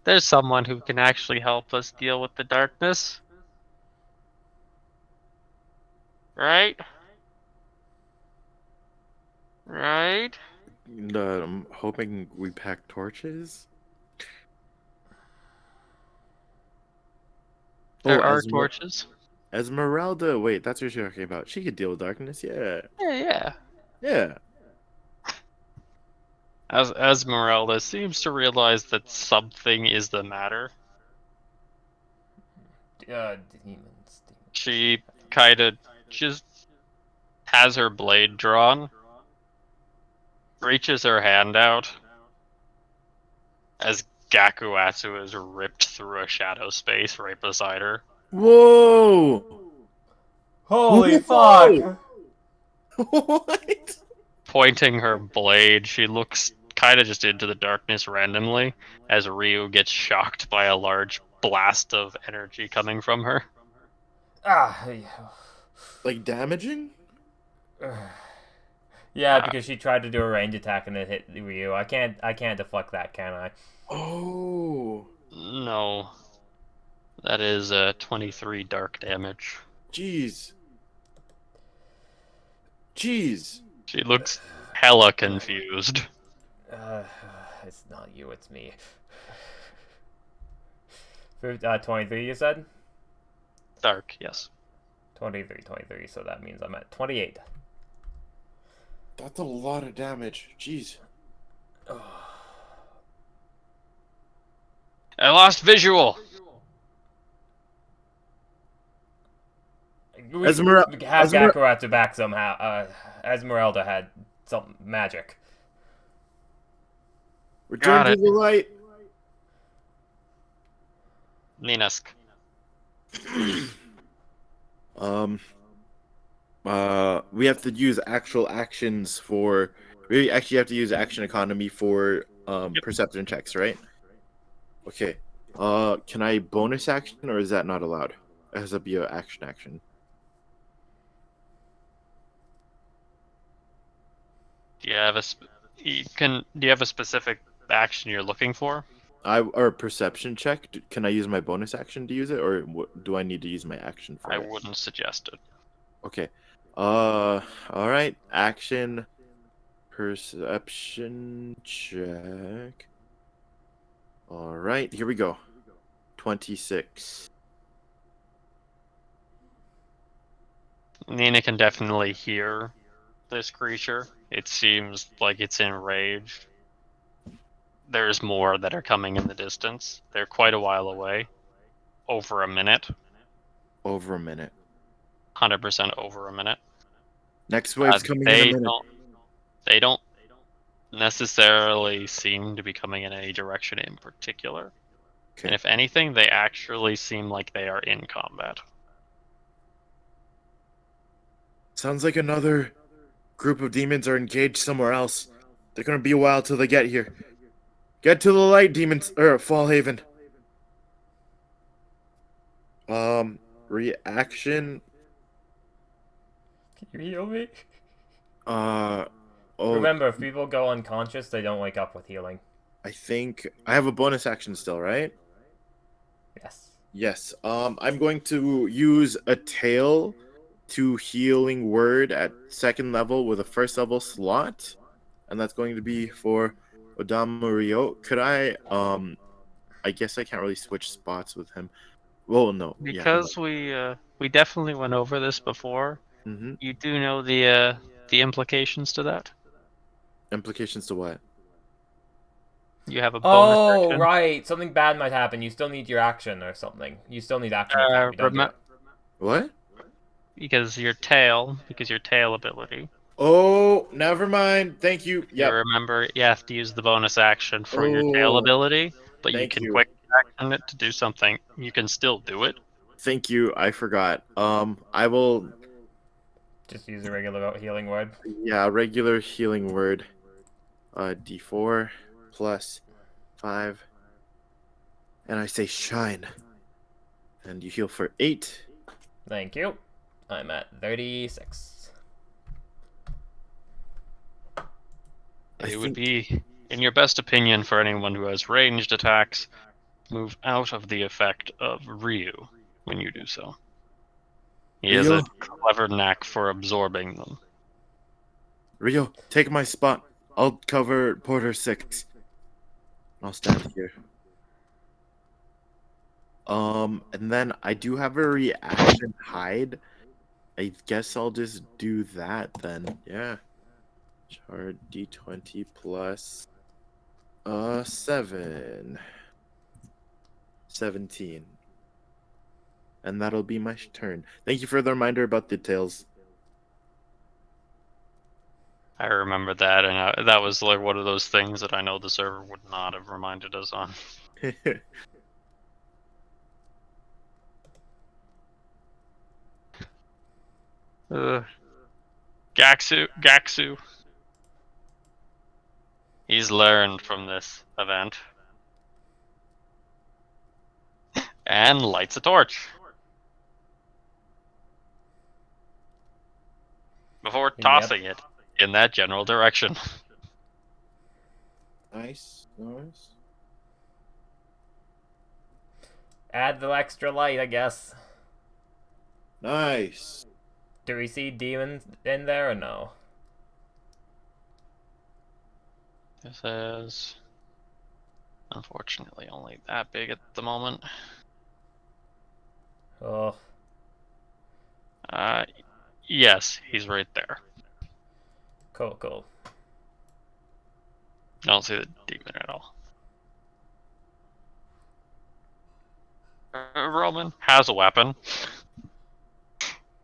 S3: There's someone who can actually help us deal with the darkness. Right? Right?
S4: I'm hoping we pack torches.
S3: There
S4: Oh,
S3: are torches.
S4: Esmeralda. Wait, that's what you're talking about. She could deal with darkness. Yeah.
S3: Yeah.
S4: Yeah.
S3: As Esmeralda seems to realize that something is the matter.
S2: Demons.
S3: She kind of just has her blade drawn, reaches her hand out as Gakuatsu is ripped through a shadow space right beside her.
S4: Whoa!
S2: Holy
S4: Whoa!
S2: fuck!
S4: What?
S3: Pointing her blade, she looks kind of just into the darkness randomly as Ryu gets shocked by a large blast of energy coming from her.
S2: Ah,
S4: Like damaging?
S2: yeah, because she tried to do a range attack and it hit Ryu. I can't deflect that, can I?
S4: Oh.
S3: No, that is 23 dark damage.
S4: Jeez. Jeez.
S3: She looks hella confused.
S2: Uh, it's not you, it's me. 23, you said?
S3: Dark, yes.
S2: 23, so that means I'm at 28.
S4: That's a lot of damage. Jeez.
S3: I lost visual.
S2: We
S4: Esmeralda.
S2: have Gakuratsu back somehow. Esmeralda had some magic.
S4: Return
S3: Got
S4: to
S3: it.
S4: the light.
S3: Ninask.
S4: We have to use actual actions for. We actually have to use action economy for perception checks, right? Okay. Can I bonus action or is that not allowed? It has to be an action.
S3: Do you have a do you have a specific action you're looking for?
S4: Or perception check. Can I use my bonus action to use it, or do I need to use my action for
S3: I
S4: it?
S3: wouldn't suggest it.
S4: Okay. All right. Action perception check. All right. Here we go. 26.
S3: Nina can definitely hear this creature. It seems like it's enraged. There's more that are coming in the distance. They're quite a while away. Over a minute.
S4: Over a minute.
S3: 100% over a minute.
S4: Next wave's coming in a minute.
S3: They don't necessarily seem to be coming in any direction in particular.
S4: Okay.
S3: And if anything, they actually seem like they are in combat.
S4: Sounds like another group of demons are engaged somewhere else. They're gonna be a while till they get here. Get to the light, demons, or Fall Haven. Reaction.
S2: Can you heal me?
S4: Oh,
S2: Remember, if people go unconscious, they don't wake up with healing.
S4: I think I have a bonus action still, right?
S2: Yes.
S4: Yes. I'm going to use a tail to healing word at second level with a first level slot, and that's going to be for Odama Ryo. Could I guess I can't really switch spots with him. Well, no.
S3: Because we definitely went over this before.
S4: Mm-hmm.
S3: You do know the implications to that.
S4: Implications to what?
S3: You have a bonus
S2: Oh,
S3: action.
S2: right. Something bad might happen. You still need your action or something. You still need action to attack. You don't do it.
S4: What?
S3: Because your tail ability.
S4: Oh, never mind. Thank you.
S3: You
S4: Yep.
S3: remember you have to use the bonus action for your tail
S4: Oh,
S3: ability, but you
S4: thank
S3: can
S4: you.
S3: quick action it to do something. You can still do it.
S4: Thank you. I forgot. I will.
S2: Just use a regular healing word.
S4: Yeah, regular healing word. D4 plus 5, and I say shine, and you heal for 8.
S2: Thank you. I'm at 36.
S3: It would be, in your best opinion, for anyone who has ranged attacks, move out of the effect of Ryu when you do so. He has
S4: Ryu,
S3: a clever knack for absorbing them.
S4: Rio, take my spot. I'll cover Porter 6. I'll stand here. And then I do have a reaction hide. I guess I'll just do that then. Yeah. Char D20 plus 7. 17. And that'll be my turn. Thank you for the reminder about the tails.
S3: I remember that, and that was like one of those things that I know the server would not have reminded us on. Gaxu. He's learned from this event. And lights a torch. Before tossing it in that general direction.
S4: Nice.
S2: Add the extra light, I guess.
S4: Nice.
S2: Do we see demons in there or no?
S3: This is unfortunately only that big at the moment.
S2: Oh.
S3: Yes, he's right there.
S2: Cool.
S3: I don't see the demon at all. Roman has a weapon.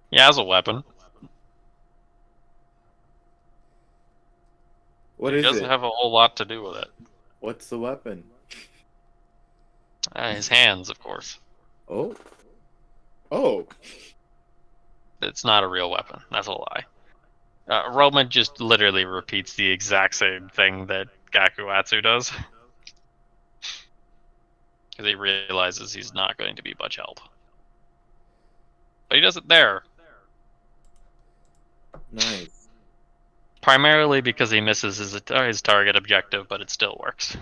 S3: He has a weapon.
S4: What
S3: He
S4: is
S3: doesn't
S4: it?
S3: have a whole lot to do with it.
S4: What's the weapon?
S3: His hands, of course.
S4: Oh.
S3: It's not a real weapon. That's a lie. Roman just literally repeats the exact same thing that Gakuatsu does. Because he realizes he's not going to be much help. But he does it there.
S4: Nice.
S3: Primarily because he misses his target objective, but it still works.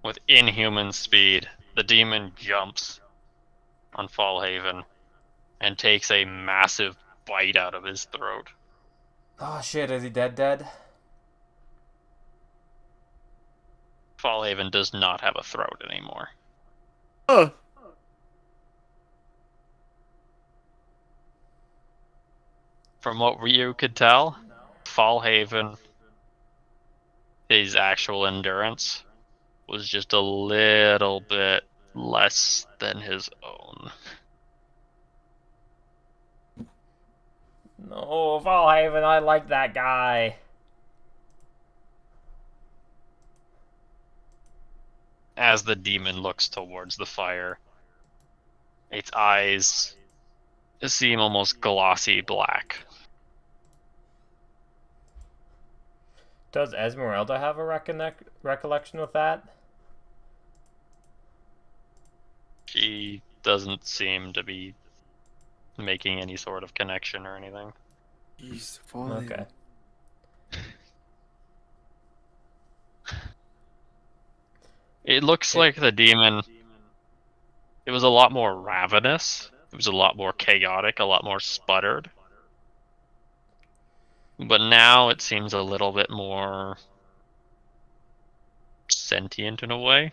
S3: With inhuman speed, the demon jumps on Fallhaven and takes a massive bite out of his throat.
S2: Oh shit, is he dead?
S3: Fallhaven does not have a throat anymore.
S4: Oh.
S3: From what Ryu could tell, Fallhaven, his actual endurance was just a little bit less than his own.
S2: No, Fallhaven, I like that guy.
S3: As the demon looks towards the fire, its eyes seem almost glossy black.
S2: Does Esmeralda have a recollection of that?
S3: She doesn't seem to be making any sort of connection or anything.
S4: He's falling.
S2: Okay.
S3: It looks like the demon, it was a lot more ravenous. It was a lot more chaotic, a lot more sputtered. But now it seems a little bit more sentient in a way.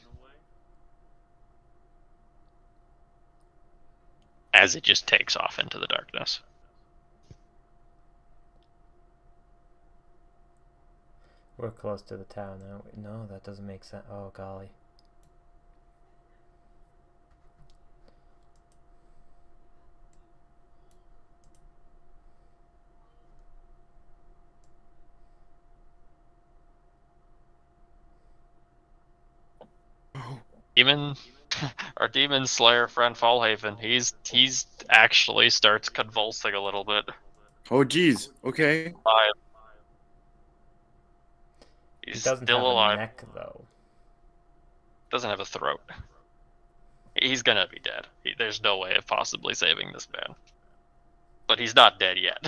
S3: as it just takes off into the darkness.
S2: We're close to the town now. No, that doesn't make sense. Oh, golly.
S3: Our demon slayer friend Fallhaven, he's actually starts convulsing a little bit.
S4: Oh, geez. Okay.
S2: He
S3: He's
S2: doesn't
S3: still
S2: have a
S3: alive.
S2: neck, though.
S3: Doesn't have a throat. He's gonna be dead. There's no way of possibly saving this man. But he's not dead yet.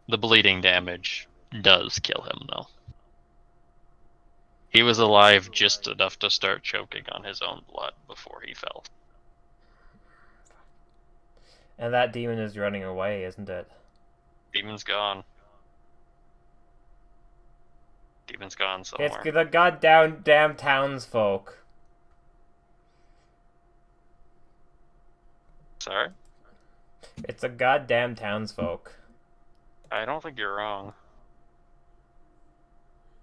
S3: The bleeding damage does kill him, though. He was alive just enough to start choking on his own blood before he fell.
S2: And that demon is running away, isn't it?
S3: Demon's gone. Demon's gone
S2: It's
S3: somewhere.
S2: the goddamn damn townsfolk.
S3: Sorry?
S2: It's the goddamn townsfolk.
S3: I don't think you're wrong.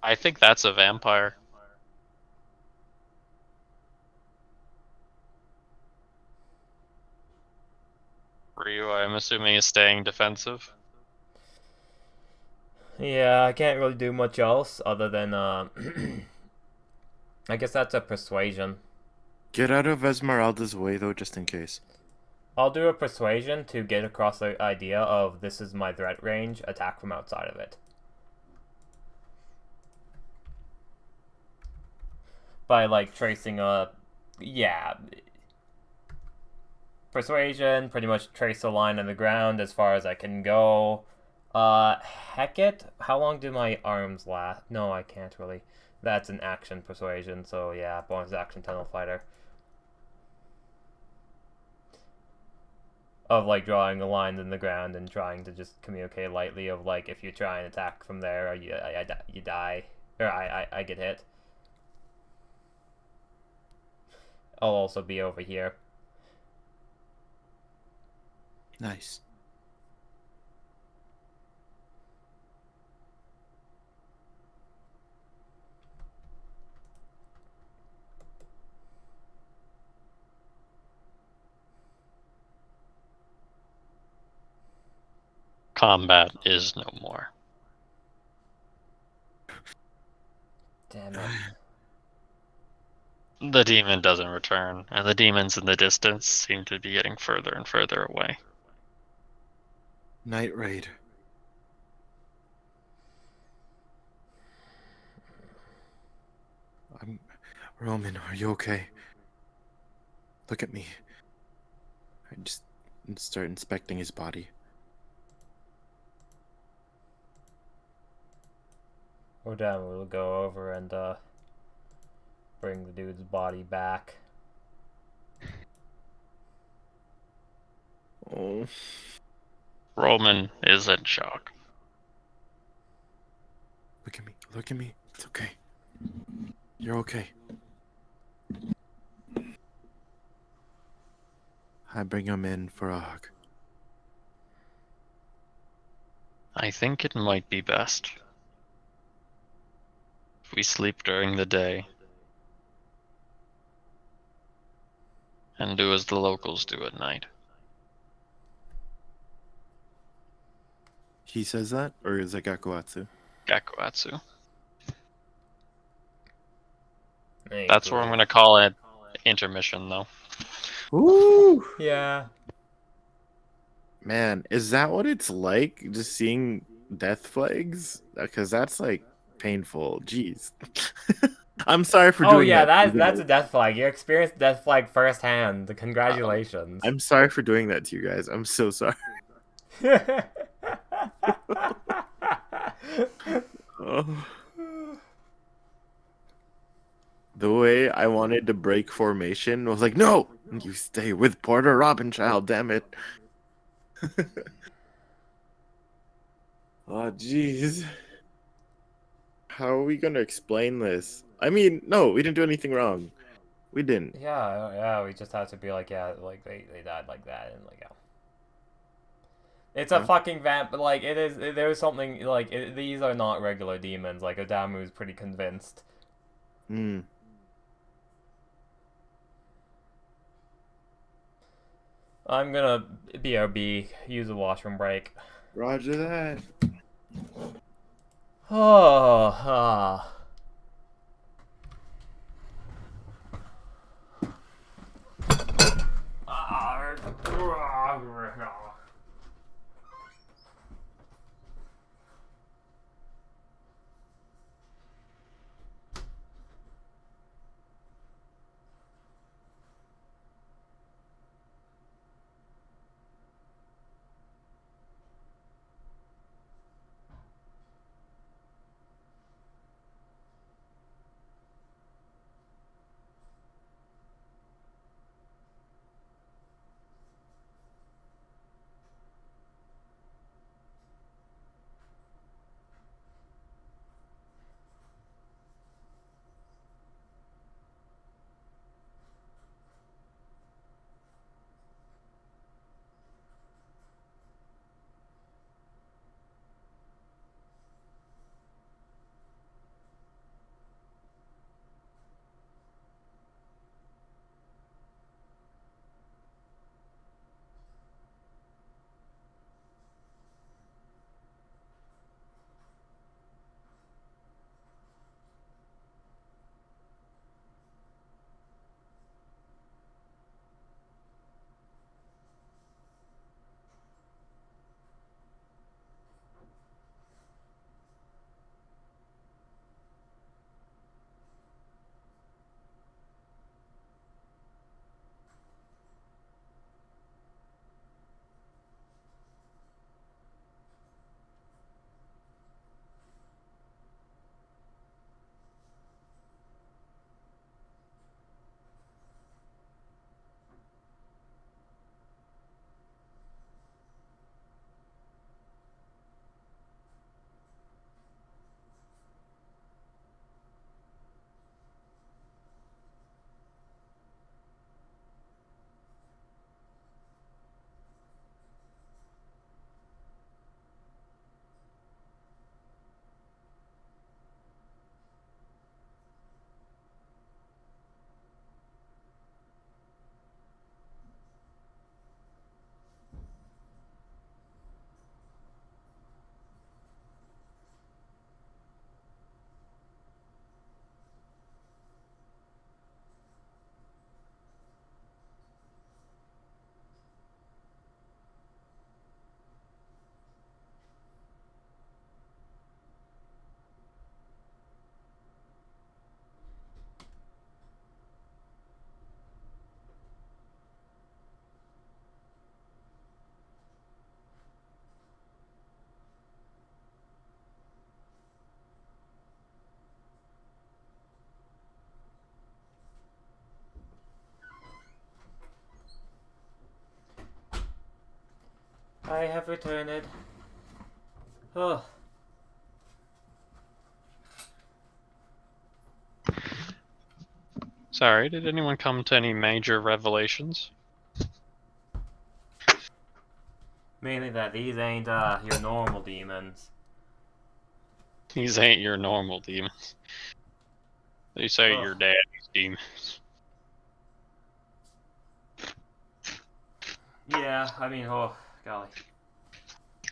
S3: I think that's a vampire. Ryu, I'm assuming, is staying defensive.
S2: Yeah, I can't really do much else other than, I guess that's a persuasion.
S4: Get out of Esmeralda's way, though, just in case.
S2: I'll do a persuasion to get across the idea of this is my threat range, attack from outside of it. By, like, tracing a... yeah. Persuasion, pretty much trace a line on the ground as far as I can go. Heck it. How long do my arms last? No, I can't really. That's an action persuasion, so yeah, bonus action tunnel fighter. Of, like, drawing a line in the ground and trying to just communicate lightly of, like, if you try and attack from there, you die. Or I get hit. I'll also be over here.
S4: Nice.
S3: Combat is no more.
S2: Damn it.
S3: The demon doesn't return, and the demons in the distance seem to be getting further and further away.
S4: Night raid. Roman, are you okay? Look at me. I just start inspecting his body.
S2: We're done. We'll go over and bring the dude's body back.
S4: Oh.
S3: Roman is in shock.
S4: Look at me. Look at me. It's okay. You're okay. I bring him in for a hug.
S3: I think it might be best if we sleep during the day and do as the locals do at night.
S4: He says that? Or is it Gakuatsu?
S3: Gakuatsu.
S2: Hey,
S3: That's where I'm going to call it intermission, though.
S4: Ooh!
S2: Yeah.
S4: Man, is that what it's like? Just seeing death flags? Because that's like painful. Jeez. I'm sorry for
S2: Oh
S4: doing
S2: yeah,
S4: that.
S2: that's a death flag. You experienced death flag firsthand. Congratulations.
S4: I'm sorry for doing that to you guys. I'm so sorry. Oh. The way I wanted to break formation was like, no, you stay with Porter Robinchild, damn it. Oh, jeez. How are we gonna explain this? I mean, no, we didn't do anything wrong. We didn't.
S2: Yeah, we just had to be like, yeah, like they died like that, and like, yeah. It's a
S4: Huh?
S2: fucking vamp, but like, it is, there's something, like, these are not regular demons, like, Odamu's pretty convinced.
S4: Hmm.
S2: I'm gonna BRB, use a washroom break.
S4: Roger that.
S2: Oh, ah. I have returned. Oh.
S3: Sorry, did anyone come to any major revelations?
S2: Mainly that these ain't, your normal demons.
S3: These ain't your normal demons. They say
S2: Ugh.
S3: your daddy's demons.
S2: Yeah, I mean, oh, golly.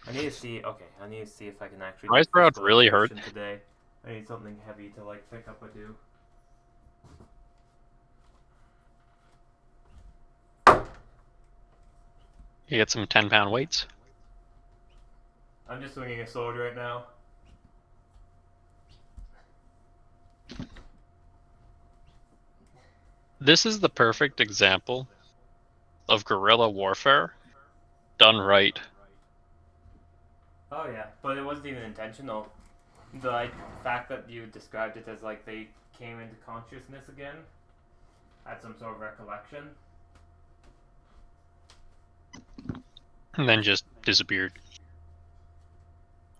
S2: I need to see, okay, I need to see if I can actually do
S3: My throat
S2: physical
S3: really hurt.
S2: exertion today. I need something heavy to, like, pick up or do.
S3: You get some 10-pound weights.
S2: I'm just swinging a sword right now.
S3: This is the perfect example of guerrilla warfare done right.
S2: Oh yeah, but it wasn't even intentional. The like, fact that you described it as like they came into consciousness again, had some sort of recollection.
S3: And then just disappeared.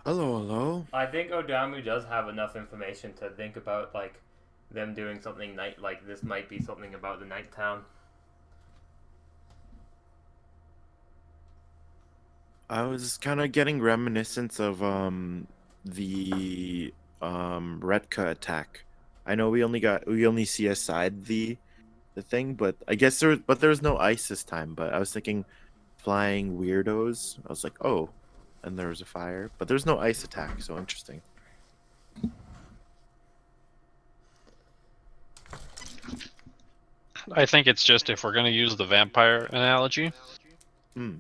S4: Hello, hello.
S2: I think Odamu does have enough information to think about like them doing something night like this might be something about the night town.
S4: I was kind of getting reminiscence of the Retka attack. I know we only see aside the thing, but I guess there was no ice this time. But I was thinking flying weirdos. I was like, oh, and there was a fire, but there's no ice attack. So interesting.
S3: I think it's just if we're going to use the vampire analogy,
S4: Hmm.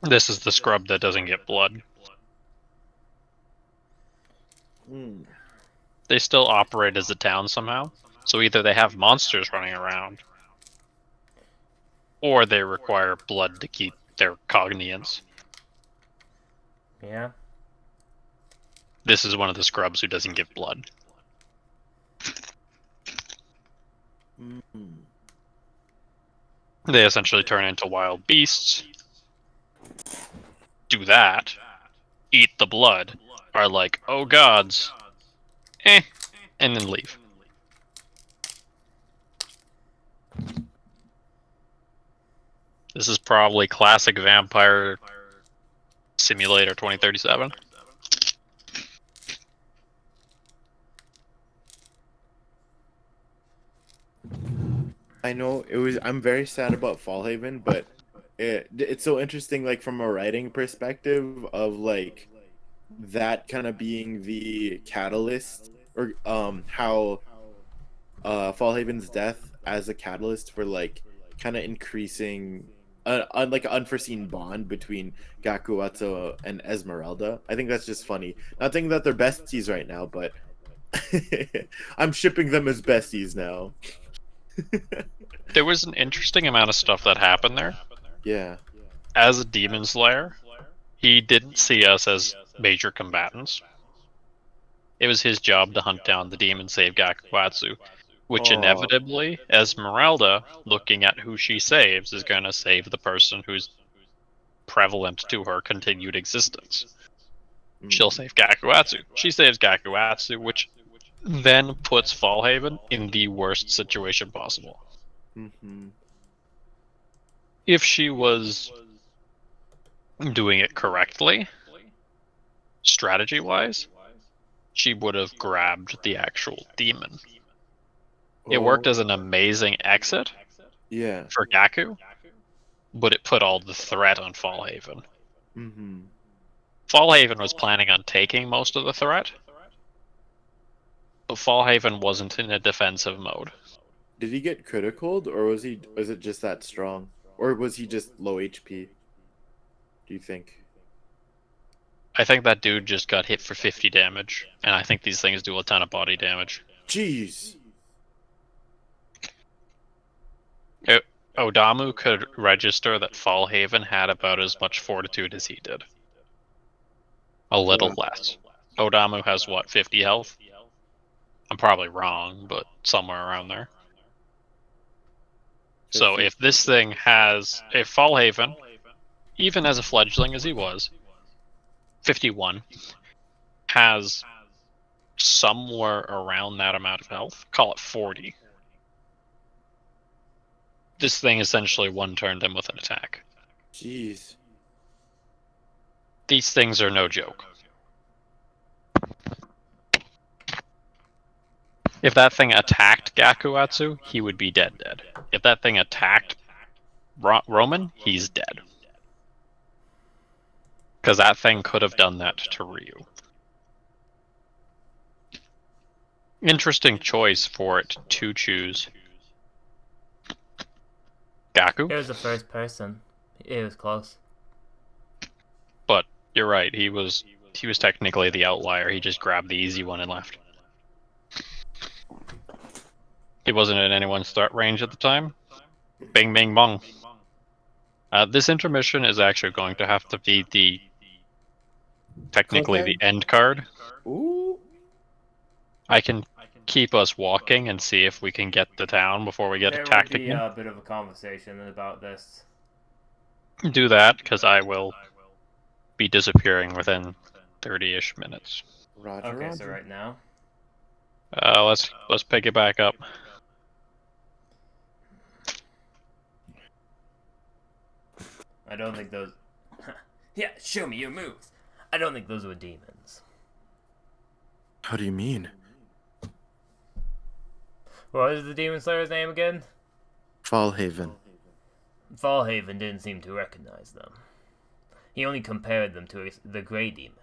S3: this is the scrub that doesn't get blood.
S4: Hmm.
S3: They still operate as a town somehow. So either they have monsters running around, or they require blood to keep their cognience.
S2: Yeah.
S3: This is one of the scrubs who doesn't give blood.
S4: Hmm.
S3: They essentially turn into wild beasts, do that, eat the blood, are like, oh gods, and then leave. This is probably classic Vampire Simulator 2037.
S4: I know it was. I'm very sad about Fallhaven, but it's so interesting, like from a writing perspective of like that kind of being the catalyst, or how Fallhaven's death as a catalyst for like kind of increasing like an unforeseen bond between Gakuatsu and Esmeralda. I think that's just funny. Not thinking that they're besties right now, but I'm shipping them as besties now.
S3: There was an interesting amount of stuff that happened there.
S4: Yeah.
S3: As a demon slayer, he didn't see us as major combatants. It was his job to hunt down the demon, save Gakuatsu, which
S4: Oh.
S3: inevitably, Esmeralda, looking at who she saves, is going to save the person who's prevalent to her continued existence. She'll save Gakuatsu. She saves Gakuatsu, which then puts Fallhaven in the worst situation possible.
S4: Mm-hmm.
S3: If she was doing it correctly, strategy-wise, she would have grabbed the actual demon. It worked as an amazing exit
S4: Yeah.
S3: for Gaku, but it put all the threat on Fallhaven.
S4: Mm-hmm.
S3: Fallhaven was planning on taking most of the threat, but Fallhaven wasn't in a defensive mode.
S4: Did he get critical, or was it just that strong? Or was he just low HP? Do you think?
S3: I think that dude just got hit for 50 damage, and I think these things do a ton of body damage.
S4: Jeez.
S3: Odamu could register that Fallhaven had about as much fortitude as he did. A little less. Odamu has what, 50 health? I'm probably wrong, but somewhere around there. So if this thing has, if Fallhaven, even as a fledgling as he was, 51, has somewhere around that amount of health, call it 40. This thing essentially one-turned him with an attack.
S4: Jeez.
S3: These things are no joke. If that thing attacked Gakuatsu, he would be dead. If that thing attacked Roman, he's dead. Because that thing could have done that to Ryu. Interesting choice for it to choose Gaku.
S2: It was the first person. It was close.
S3: But you're right, he was technically the outlier. He just grabbed the easy one and left. He wasn't in anyone's threat range at the time. Bing, bing, bong. This intermission is actually going to have to be technically the end card.
S4: Ooh.
S3: I can keep us walking and see if we can get to town before we get attacked
S2: There will be
S3: again.
S2: a bit of a conversation about this.
S3: Do that, because I will be disappearing within 30-ish minutes.
S4: Roger,
S2: Okay,
S4: Roger.
S2: so right now.
S3: Let's pick it back up.
S2: I don't think those. Yeah, show me your moves. I don't think those were demons.
S4: How do you mean?
S2: What is the demon slayer's name again?
S4: Fallhaven.
S2: Fallhaven didn't seem to recognize them. He only compared them to the Grey Demons.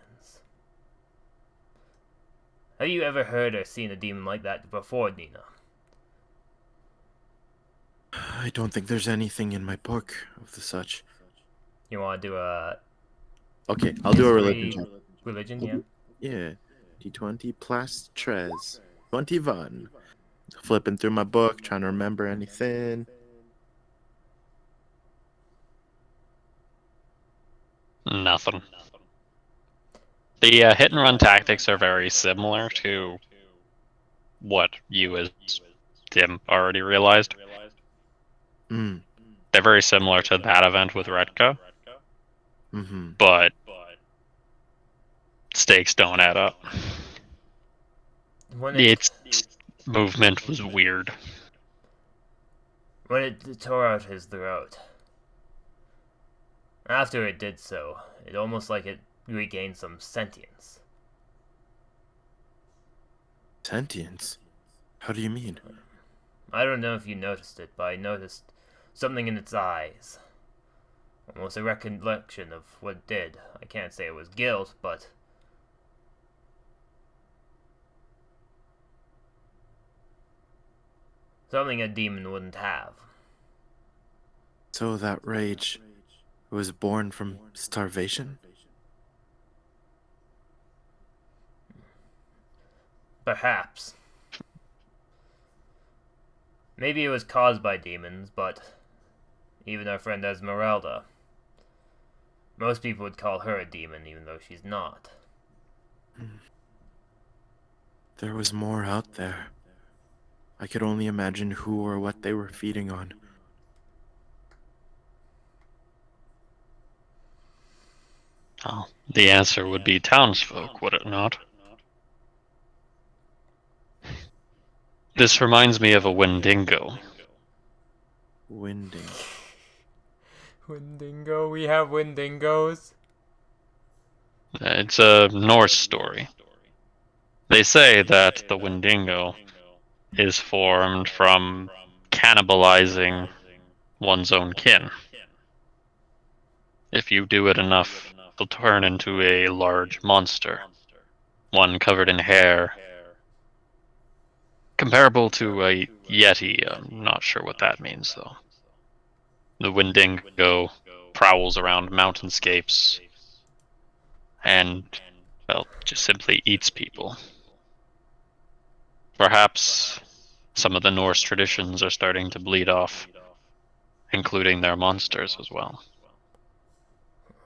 S2: Have you ever heard or seen a demon like that before, Nina?
S4: I don't think there's anything in my book of the such.
S2: You want to do a
S4: Okay, I'll do a religion
S2: history
S4: check.
S2: religion? Yeah.
S4: Yeah. D20 plus 21. Flipping through my book, trying to remember anything.
S3: Nothing. The hit and run tactics are very similar to what you as Tim already realized.
S4: Mm.
S3: They're very similar to that event with Redka,
S4: Mm-hmm.
S3: but stakes don't add up. Its movement was weird.
S2: When it tore out his throat. After it did so, it almost like it regained some sentience.
S4: Sentience? How do you mean?
S2: I don't know if you noticed it, but I noticed something in its eyes. Almost a recollection of what it did. I can't say it was guilt, but... something a demon wouldn't have.
S4: So that rage was born from starvation?
S2: Perhaps. Maybe it was caused by demons, but even our friend Esmeralda. Most people would call her a demon, even though she's not.
S4: There was more out there. I could only imagine who or what they were feeding on.
S3: Oh, the answer would be townsfolk, would it not? This reminds me of a Wendigo.
S4: Winding.
S2: Wendigo? We have Wendigos?
S3: It's a Norse story. They say that the Wendigo is formed from cannibalizing one's own kin. If you do it enough, they'll turn into a large monster, one covered in hair, comparable to a yeti. I'm not sure what that means, though. The Wendigo prowls around mountainscapes and, well, just simply eats people. Perhaps some of the Norse traditions are starting to bleed off, including their monsters as well.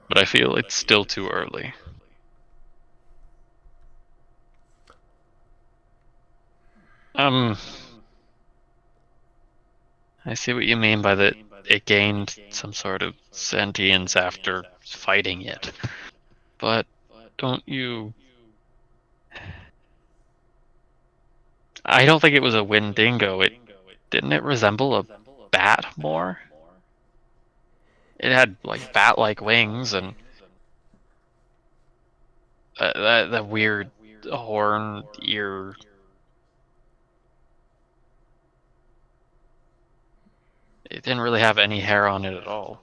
S3: But I feel it's still too early. I see what you mean by that it gained some sort of sentience after fighting it. But don't you... I don't think it was a Wendigo. Didn't it resemble a bat more? It had like bat-like wings and that weird horn ear. It didn't really have any hair on it at all.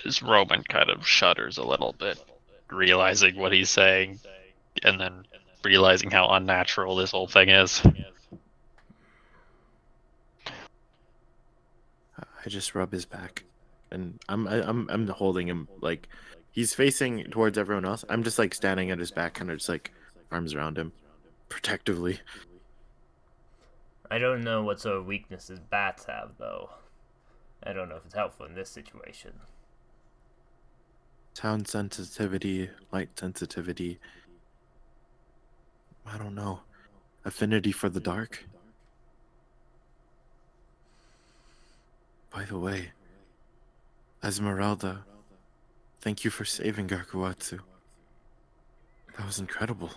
S3: This Roman kind of shudders a little bit, realizing what he's saying, and then realizing how unnatural this whole thing is.
S4: I just rub his back, and I'm holding him like he's facing towards everyone else. I'm just like standing at his back, kind of just like arms around him, protectively.
S2: I don't know what sort of weaknesses bats have, though. I don't know if it's helpful in this situation.
S4: Sound sensitivity, light sensitivity. I don't know. Affinity for the dark. By the way, Esmeralda, thank you for saving Gakuatsu. That was incredible.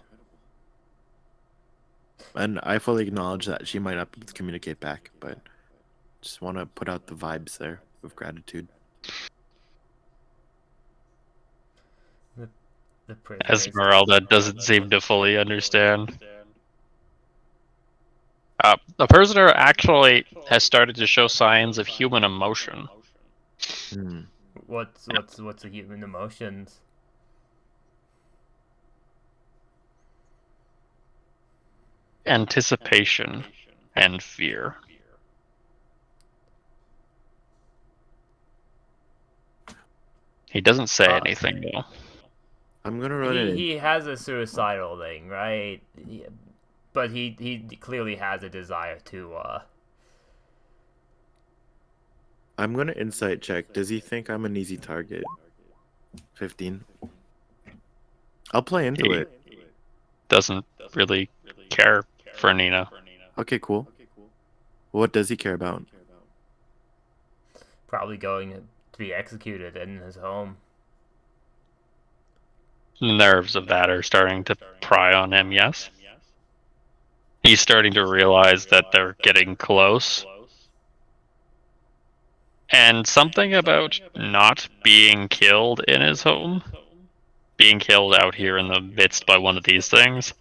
S4: And I fully acknowledge that she might not be able to communicate back, but just want to put out the vibes there of gratitude.
S2: The prisoners.
S3: Esmeralda doesn't seem to fully understand. The prisoner actually has started to show signs of human emotion.
S4: Hmm.
S2: What's the human emotions?
S3: Anticipation and fear. He doesn't say anything though.
S4: I'm gonna run it.
S2: He has a suicidal thing, right? But he clearly has a desire to.
S4: I'm gonna insight check. Does he think I'm an easy target? 15. I'll play into
S3: He
S4: it.
S3: doesn't really care for Nina.
S4: Okay, cool. What does he care about?
S2: Probably going to be executed in his home.
S3: The nerves of that are starting to pry on him, yes. He's starting to realize that they're getting close. And something about not being killed in his home, being killed out here in the midst by one of these things,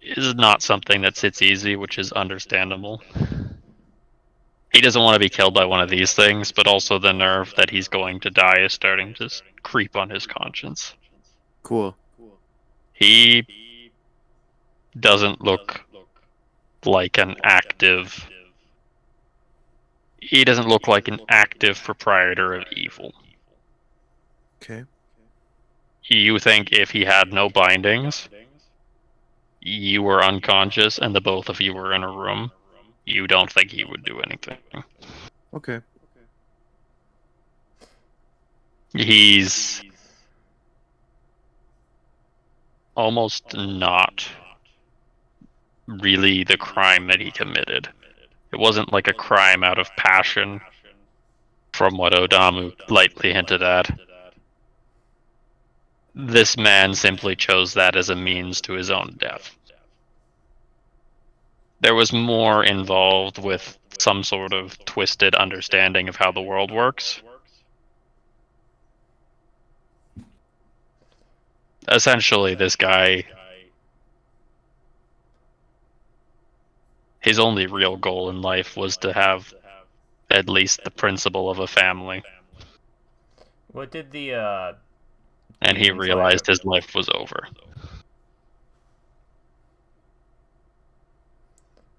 S3: is not something that sits easy, which is understandable. He doesn't want to be killed by one of these things, but also the nerve that he's going to die is starting to creep on his conscience.
S4: Cool.
S3: He doesn't look like an active... He doesn't look like an active proprietor of evil.
S4: Okay.
S3: You think if he had no bindings, you were unconscious, and the both of you were in a room, you don't think he would do anything.
S4: Okay.
S3: He's almost not really the crime that he committed. It wasn't like a crime out of passion, from what Odamu lightly hinted at. This man simply chose that as a means to his own death. There was more involved with some sort of twisted understanding of how the world works. Essentially, this guy, his only real goal in life was to have at least the principle of a family.
S2: What did
S3: And he
S2: Demon Slayer-
S3: realized his life was over.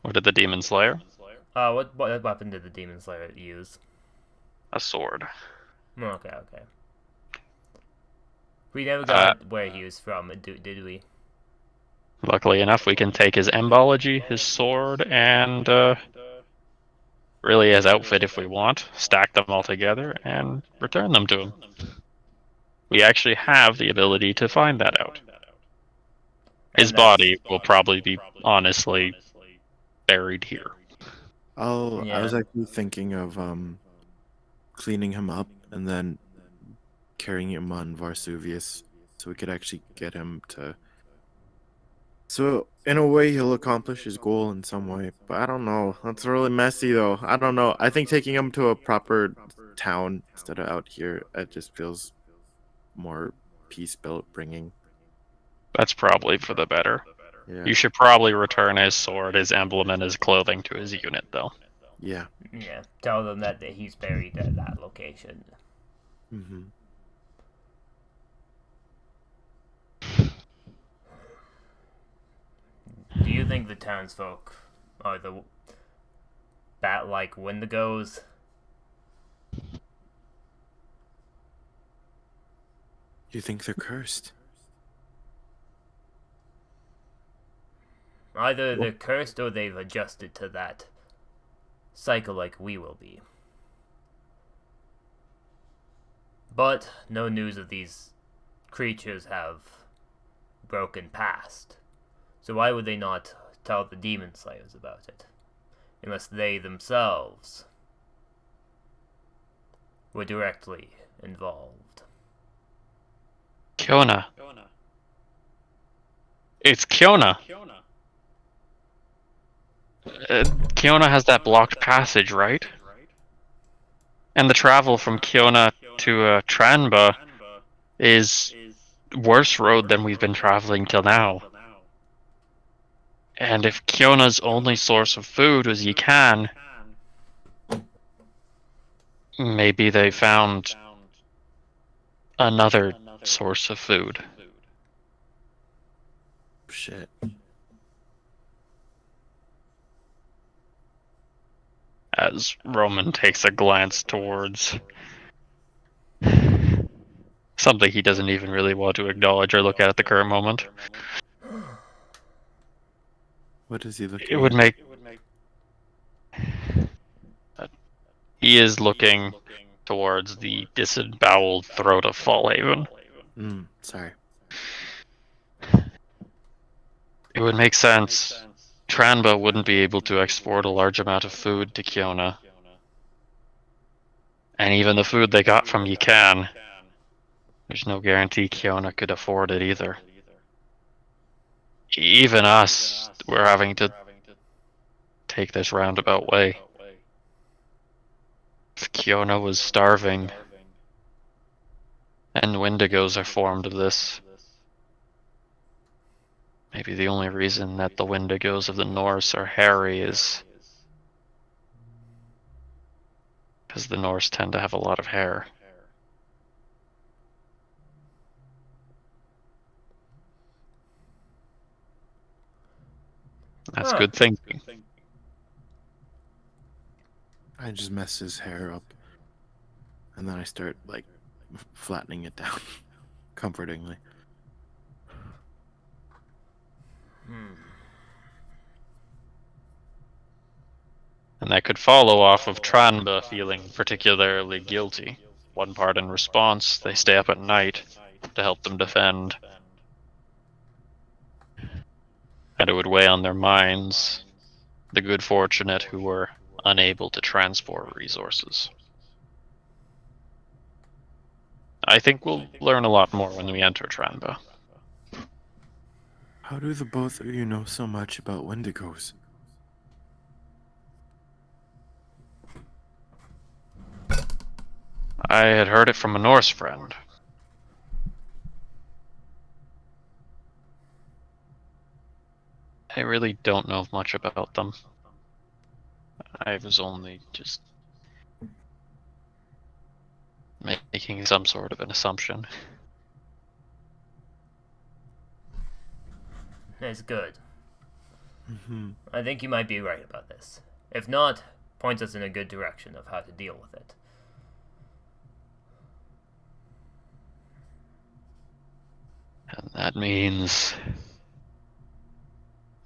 S3: What did the Demon Slayer?
S2: what weapon did the Demon Slayer use?
S3: A sword.
S2: Okay. We never got where he was from, did we?
S3: Luckily enough, we can take his embology, his sword, and really his outfit if we want, stack them all together, and return them to him. We actually have the ability to find that out. His body will probably be, honestly, buried here.
S4: I was actually thinking of cleaning him up and then carrying him on Varsuvius so we could actually get him to... So, in a way, he'll accomplish his goal in some way, but I don't know. That's really messy, though. I don't know. I think taking him to a proper town instead of out here, it just feels more peace-bringing.
S3: That's probably for the better.
S4: Yeah.
S3: You should probably return his sword, his emblem, and his clothing to his unit, though.
S4: Yeah.
S2: Yeah. Tell them that he's buried at that location.
S4: Mm-hmm.
S2: Do you think the townsfolk are the bat-like Wendigos?
S4: You think they're cursed?
S2: Either they're cursed or they've adjusted to that cycle like we will be. But no news of these creatures have broken past. So why would they not tell the Demon Slayers about it? Unless they themselves were directly involved.
S3: Kiona. It's Kiona. Kiona has that blocked passage, right? And the travel from Kiona to Tranba is worse road than we've been traveling till now. And if Kiona's only source of food was Yikan, maybe they found another source of food.
S4: Shit.
S3: As Roman takes a glance towards something he doesn't even really want to acknowledge or look at the current moment.
S4: What is he looking
S3: It would
S4: at?
S3: make... He is looking towards the disemboweled throat of Fallhaven.
S4: Sorry.
S3: It would make sense. Tranba wouldn't be able to export a large amount of food to Kiona. And even the food they got from Yikan, there's no guarantee Kiona could afford it either. Even us, we're having to take this roundabout way. If Kiona was starving, and Wendigos are formed of this, maybe the only reason that the Wendigos of the Norse are hairy is because the Norse tend to have a lot of hair. That's good thinking.
S4: I just mess his hair up. And then I start, like, flattening it down. Comfortingly.
S3: And that could follow off of Tranba feeling particularly guilty. One part in response, they stay up at night to help them defend. And it would weigh on their minds, the good fortunate who were unable to transport resources. I think we'll learn a lot more when we enter Tranba.
S4: How do the both of you know so much about Wendigos?
S3: I had heard it from a Norse friend. I really don't know much about them. I was only just making some sort of an assumption.
S2: It's good.
S4: Mm-hmm.
S2: I think you might be right about this. If not, points us in a good direction of how to deal with it.
S3: And that means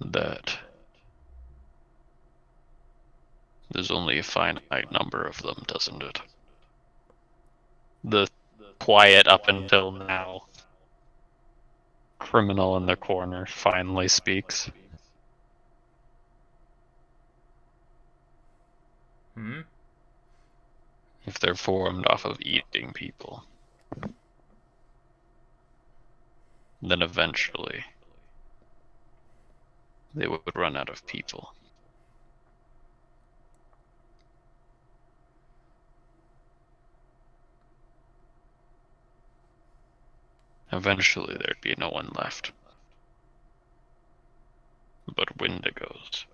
S3: that there's only a finite number of them, doesn't it? The quiet up until now criminal in the corner finally speaks. If they're formed off of eating people, then eventually they would run out of people. Eventually there'd be no one left. But Wendigos.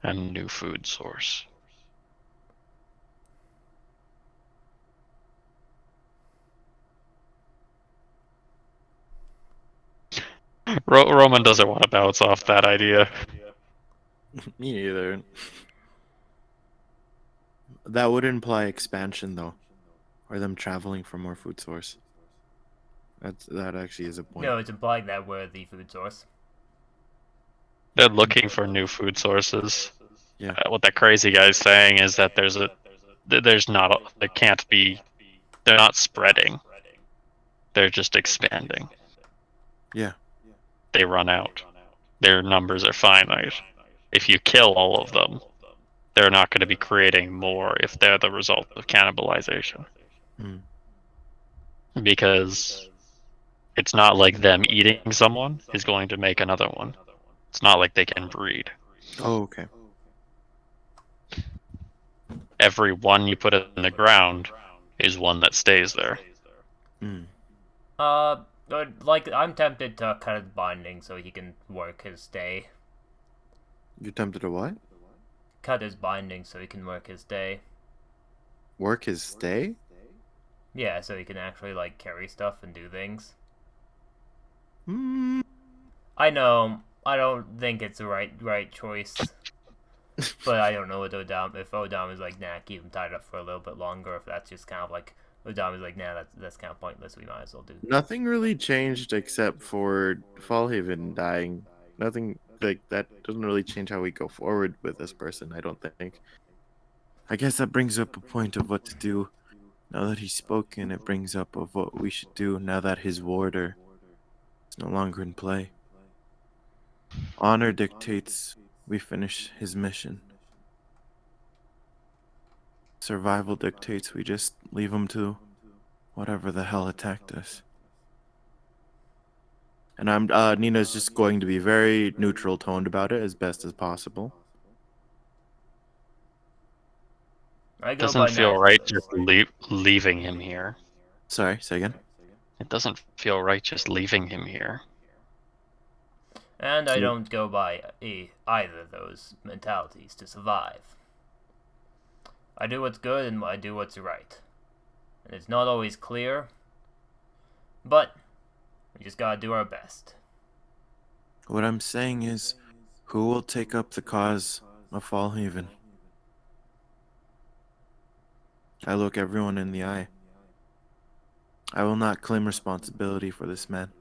S3: And a new food source. Roman doesn't want to bounce off that idea.
S4: Me neither. That would imply expansion, though. Or them traveling for more food source. That actually is a point.
S2: No, it's implying that we're the food source.
S3: They're looking for new food sources.
S4: Yeah.
S3: What that crazy guy's saying is that there can't be, they're not spreading. They're just expanding.
S4: Yeah.
S3: They run out. Their numbers are finite. If you kill all of them, they're not going to be creating more if they're the result of cannibalization.
S4: Hmm.
S3: Because it's not like them eating someone is going to make another one. It's not like they can breed.
S4: Oh, okay.
S3: Every one you put in the ground is one that stays there.
S4: Hmm.
S2: Like, I'm tempted to cut his binding so he can work his stay.
S4: You tempted to what?
S2: Cut his binding so he can work his day.
S4: Work his stay?
S2: Yeah, so he can actually, like, carry stuff and do things.
S4: Hmm.
S2: I know, I don't think it's the right choice. But I don't know what Odam, if Odam is like, nah, keep him tied up for a little bit longer, if that's just kind of like, Odam is like, nah, that's kind of pointless, we might as well do.
S4: Nothing really changed except for Fallhaven dying. Nothing like that doesn't really change how we go forward with this person, I don't think. I guess that brings up a point of what to do. Now that he's spoken, it brings up of what we should do now that his warder is no longer in play. Honor dictates we finish his mission. Survival dictates we just leave him to whatever the hell attacked us. And Nina's just going to be very neutral toned about it as best as possible.
S2: I go
S3: Doesn't
S2: by
S3: feel
S2: neither
S3: right
S2: of
S3: just
S2: those.
S3: leaving him here.
S4: Sorry, say again.
S3: It doesn't feel right just leaving him here.
S2: And I
S4: So-
S2: don't go by either of those mentalities to survive. I do what's good and I do what's right. And it's not always clear, but we just gotta do our best.
S4: What I'm saying is, who will take up the cause of Fallhaven? I look everyone in the eye. I will not claim responsibility for this man.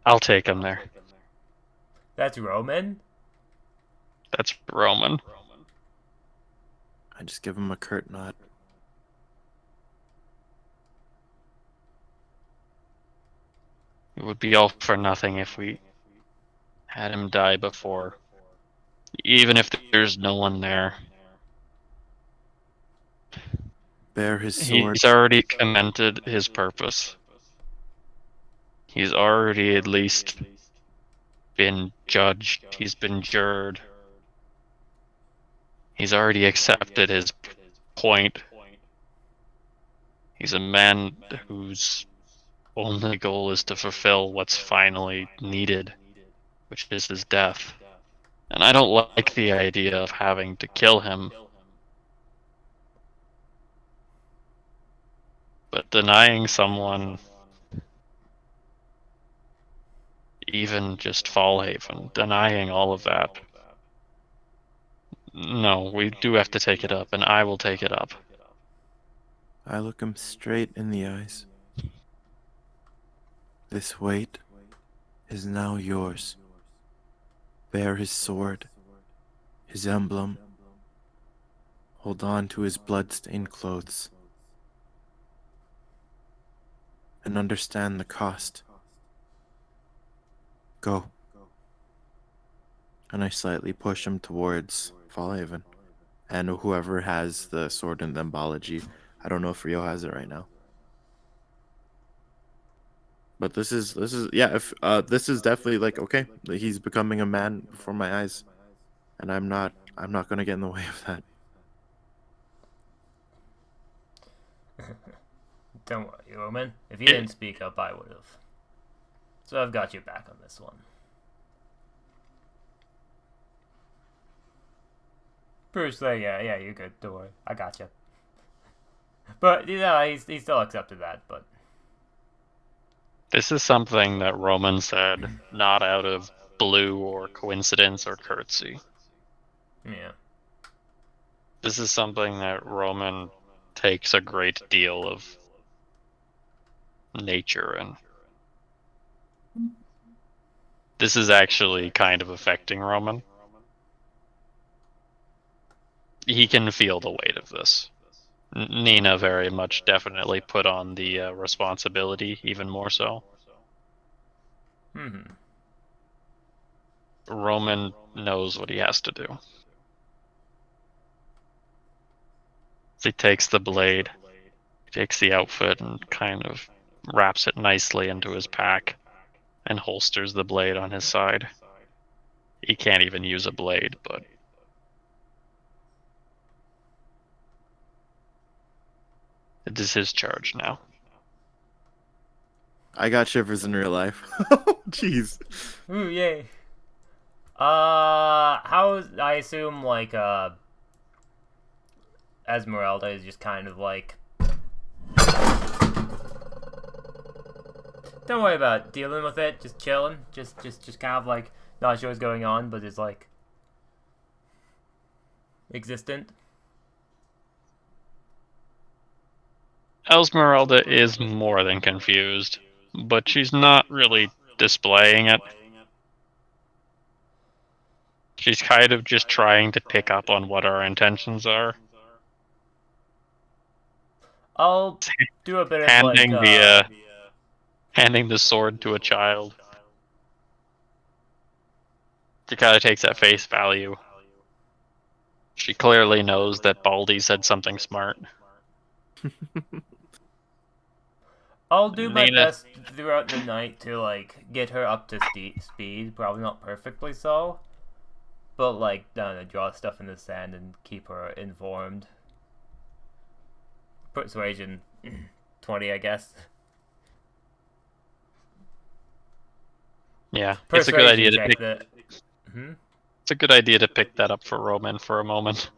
S3: I'll take him there.
S2: That's Roman?
S3: That's Roman.
S4: I just give him a curt nod.
S3: It would be all for nothing if we had him die before. Even if there's no one there.
S4: Bear his sword.
S3: He's already commended his purpose. He's already at least been judged. He's been jured. He's already accepted his point. He's a man whose only goal is to fulfill what's finally needed, which is his death. And I don't like the idea of having to kill him. But denying someone even just Fallhaven, denying all of that. No, we do have to take it up, and I will take it up.
S4: I look him straight in the eyes. This weight is now yours. Bear his sword, his emblem. Hold on to his blood-stained clothes. And understand the cost. Go. And I slightly push him towards Fallhaven. And whoever has the sword in the embology. I don't know if Rio has it right now. But this is yeah, if this is definitely like, okay, he's becoming a man before my eyes. And I'm not gonna get in the way of that.
S2: Don't worry, Roman. If you didn't speak up, I would have. So I've got your back on this one. Bruce, yeah, you're good. Don't worry, I got you. But yeah, he still accepted that. But
S3: This is something that Roman said, not out of blue or coincidence or curtsy.
S2: yeah,
S3: This is something that Roman takes a great deal of nature in. This is actually kind of affecting Roman. He can feel the weight of this. Nina very much definitely put on the responsibility, even more so. Roman knows what he has to do. He takes the blade, takes the outfit, and kind of wraps it nicely into his pack and holsters the blade on his side. He can't even use a blade, but it is his charge now.
S4: I got shivers in real life. Jeez.
S2: Ooh, yay. I assume, like, Esmeralda is just kind of like, don't worry about dealing with it, just chilling, just kind of like, not sure what's going on, but it's like, existent.
S3: Esmeralda is more than confused, but she's not really displaying it. She's kind of just trying to pick up on what our intentions are.
S2: I'll do a bit of
S3: handing the sword to a child. She kind of takes at face value. She clearly knows that Baldy said something smart.
S2: I'll do my
S3: Nina.
S2: best throughout the night to, like, get her up to speed. Probably not perfectly so. But, like, draw stuff in the sand and keep her informed. Persuasion 20, I guess.
S3: Yeah, it's a good idea to pick.
S2: Hmm?
S3: It's a good idea to pick that up for Roman for a moment.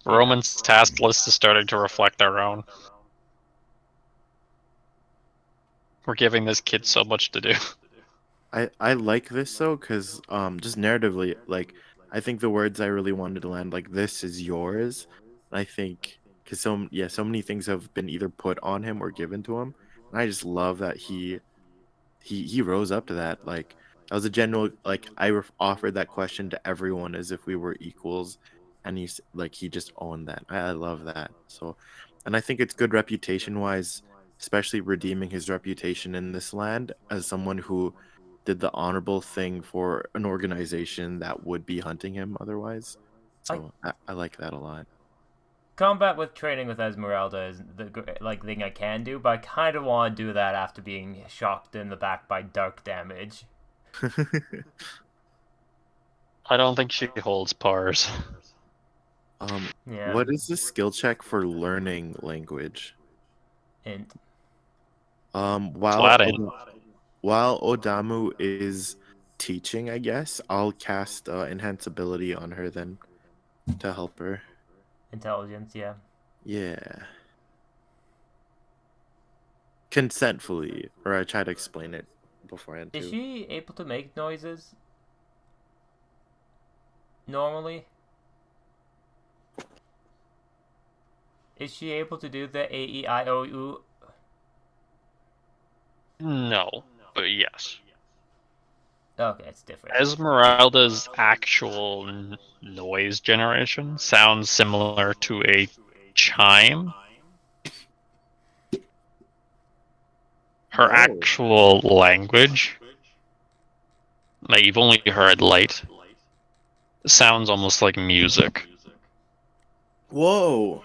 S2: Yeah.
S3: Roman's task list is starting to reflect our own. We're giving this kid so much to do.
S4: I like this though, because just narratively, like I think the words I really wanted to land, like this is yours. I think because so many things have been either put on him or given to him, and I just love that he rose up to that. Like that was a general, like offered that question to everyone as if we were equals, and he just owned that. I love that. So, and I think it's good reputation wise, especially redeeming his reputation in this land as someone who did the honorable thing for an organization that would be hunting him otherwise. So I like that a lot.
S2: Combat with training with Esmeralda is the thing I can do, but I kind of want to do that after being shocked in the back by dark damage.
S3: I don't think she holds pars.
S2: Yeah.
S4: What is the skill check for learning language?
S2: Int.
S4: While
S3: Latin.
S4: while Odamu is teaching, I guess I'll cast enhance ability on her then to help her.
S2: Intelligence, yeah.
S4: Yeah. Consentfully, or I try to explain it beforehand too.
S2: Is she able to make noises? Normally? Is she able to do the A-E-I-O-U?
S3: No, but yes.
S2: Okay, it's different.
S3: Esmeralda's actual noise generation sounds similar to a chime. Her actual language, like you've only heard light, sounds almost like music.
S4: Whoa.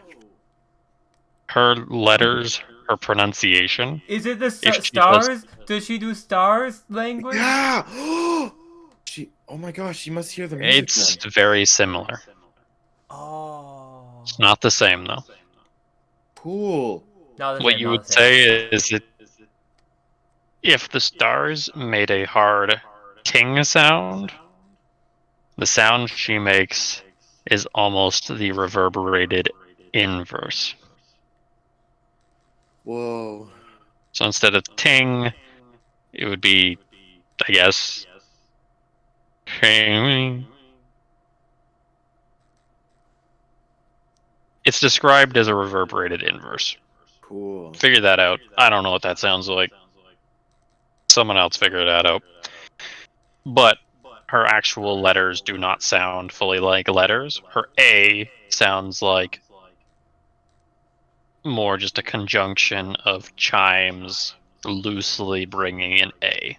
S3: Her letters, her pronunciation.
S2: Is it the
S3: If she
S2: stars? Does she do stars language?
S4: Yeah. Oh my gosh, she must hear the music.
S3: It's
S4: then.
S3: very similar.
S2: Oh.
S3: It's not the same though.
S4: Cool.
S3: What you would say is that if the stars made a hard ting sound, the sound she makes is almost the reverberated inverse.
S4: Whoa.
S3: So instead of ting, it would be, I guess, ting. It's described as a reverberated inverse.
S4: Cool.
S3: Figure that out. I don't know what that sounds like. Someone else figure that out. But her actual letters do not sound fully like letters. Her A sounds like more just a conjunction of chimes loosely bringing an A.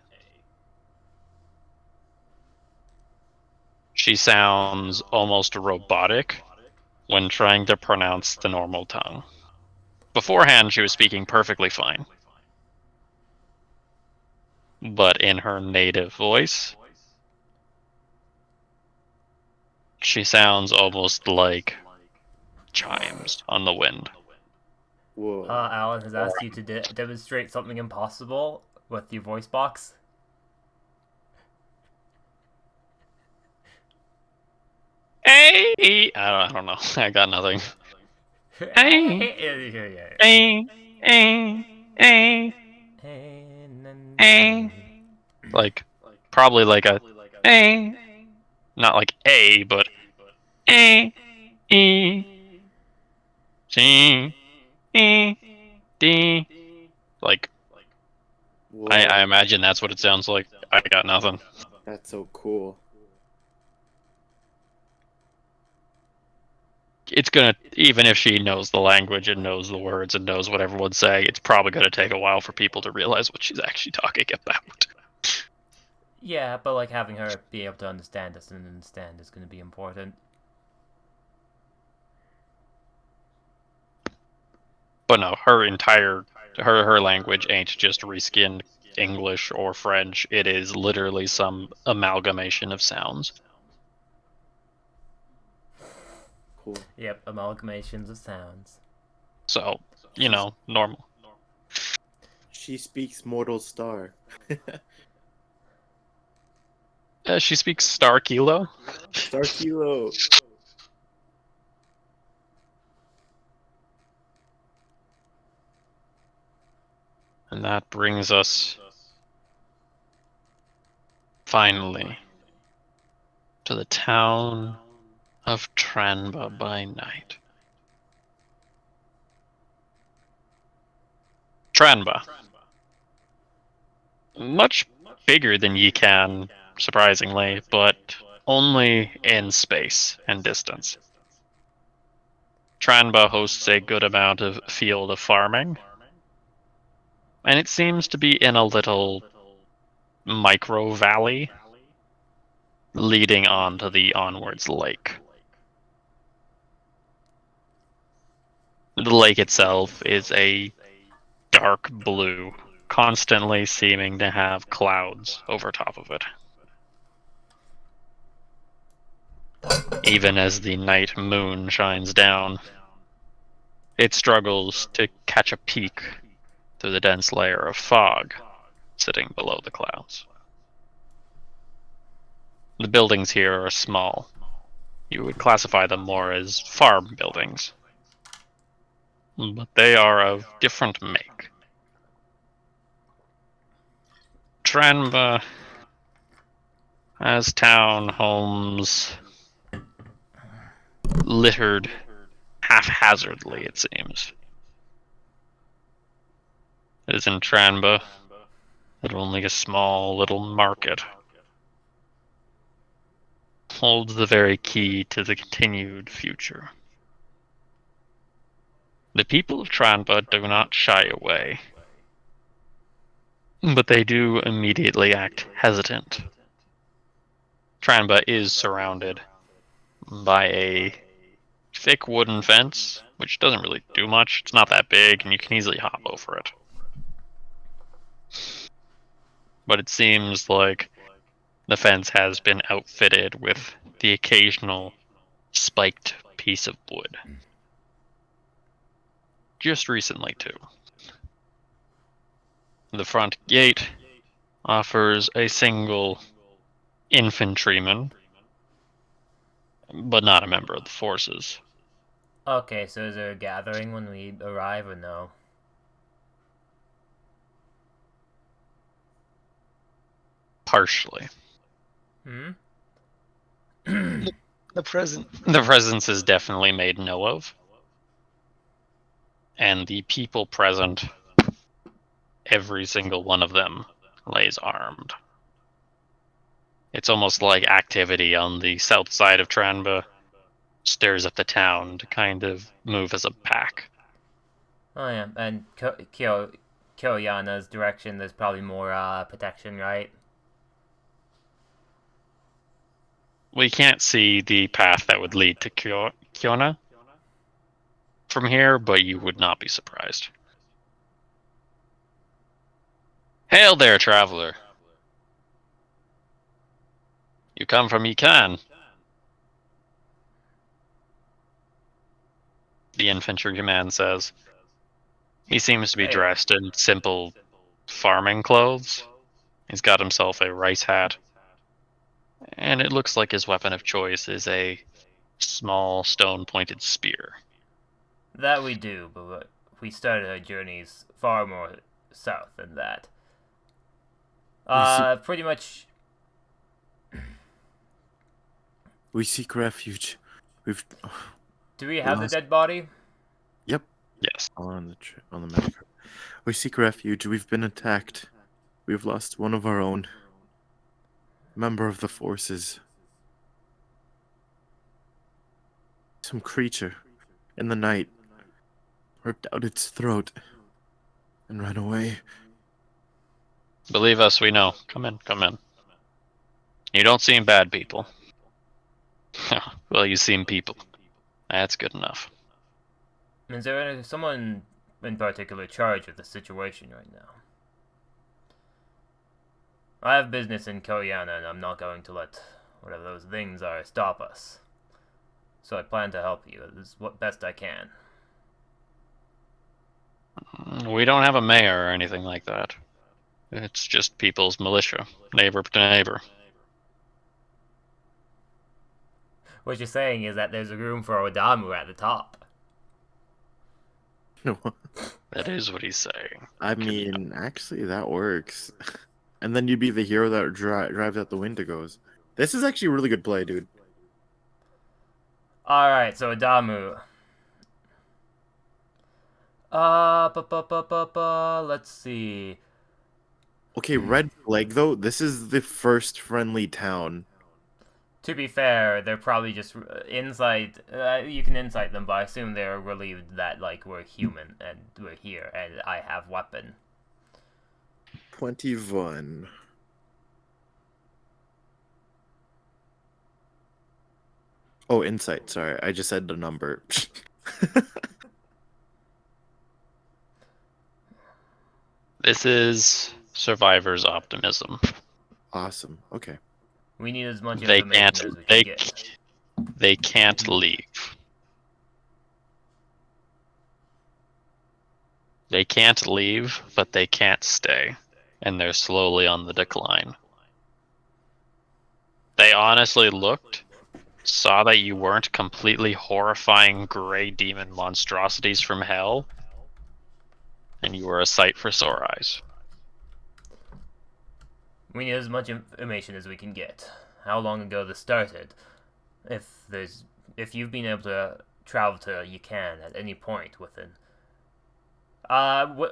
S3: She sounds almost robotic when trying to pronounce the normal tongue. Beforehand, she was speaking perfectly fine. But in her native voice, she sounds almost like chimes on the wind.
S4: Whoa.
S2: Alan has asked you to demonstrate something impossible with your voice box.
S3: Hey! I don't know. I got nothing. Hey!
S2: Yeah.
S3: Hey! Hey! Hey! Hey! Like, probably like a hey. Not like A, but A, E, C, E, D. Like,
S4: Whoa.
S3: I imagine that's what it sounds like. I got nothing.
S4: That's so cool.
S3: It's gonna, even if she knows the language and knows the words and knows what everyone's saying, it's probably gonna take a while for people to realize what she's actually talking about.
S2: Yeah, but like having her be able to understand us and understand is going to be important.
S3: But no, her language ain't just reskinned English or French. It is literally some amalgamation of sounds.
S4: Cool.
S2: Yep, amalgamations of sounds.
S3: So, normal.
S4: She speaks Mortal Star.
S3: She speaks Star Kilo.
S4: Star Kilo.
S3: And that brings us finally to the town of Tranba by night. Tranba. Much bigger than Yikan, surprisingly, but only in space and distance. Tranba hosts a good amount of field of farming, and it seems to be in a little micro valley leading on to the onwards lake. The lake itself is a dark blue, constantly seeming to have clouds over top of it. Even as the night moon shines down, it struggles to catch a peek through the dense layer of fog sitting below the clouds. The buildings here are small. You would classify them more as farm buildings. But they are of different make. Tranba has town homes littered haphazardly, it seems. It is in Tranba that only a small little market holds the very key to the continued future. The people of Tranba do not shy away, but they do immediately act hesitant. Tranba is surrounded by a thick wooden fence, which doesn't really do much. It's not that big, and you can easily hop over it. But it seems like the fence has been outfitted with the occasional spiked piece of wood. Just recently, too. The front gate offers a single infantryman, but not a member of the forces.
S2: Okay, so is there a gathering when we arrive or no?
S3: Partially.
S2: Hmm?
S3: The presence is definitely made know of. And the people present, every single one of them lays armed. It's almost like activity on the south side of Tranba stirs up the town to kind of move as a pack.
S2: Oh yeah, and Kyoyana's direction, there's probably more protection, right?
S3: We can't see the path that would lead to Kiona from here, but you would not be surprised. Hail there, traveler. You come from Ikan. The infantryman says. He seems to be
S2: Hey.
S3: dressed in simple farming clothes. He's got himself a rice hat. And it looks like his weapon of choice is a small stone-pointed spear.
S2: That we do, but we started our journeys far more south than that. Pretty much.
S4: We seek refuge. We've
S2: Do we have the
S4: lost-
S2: dead body?
S4: Yep.
S3: Yes.
S4: On the map. We seek refuge. We've been attacked. We've lost one of our own. Member of the forces. Some creature in the night ripped out its throat and ran away.
S3: Believe us, we know. Come in, come in. You don't seem bad people. Well, you seem people. That's good enough.
S2: Is there someone in particular charged of the situation right now? I have business in Koyana, and I'm not going to let whatever those things are stop us. So I plan to help you as what best I can.
S3: We don't have a mayor or anything like that. It's just people's militia, neighbor to neighbor.
S2: What you're saying is that there's a room for Odamu at the top.
S4: No,
S3: That is what he's saying.
S4: I mean, actually, that works. And then you'd be the hero that drives out the Wendigos. This is actually a really good play, dude.
S2: Alright, so Odamu. Let's see.
S4: Okay, red flag though. This is the first friendly town.
S2: To be fair, they're probably just insight. You can insight them, but I assume they're relieved that like we're human and we're here, and I have weapon.
S4: 21. Oh, insight. Sorry, I just said the number.
S3: This is survivor's optimism.
S4: Awesome. Okay.
S2: We need as much
S3: They
S2: information
S3: can't.
S2: as we can get.
S3: They can't leave. They can't leave, but they can't stay, and they're slowly on the decline. They honestly looked, saw that you weren't completely horrifying gray demon monstrosities from hell, and you were a sight for sore eyes.
S2: We need as much information as we can get. How long ago this started? If you've been able to travel to Yukan at any point within.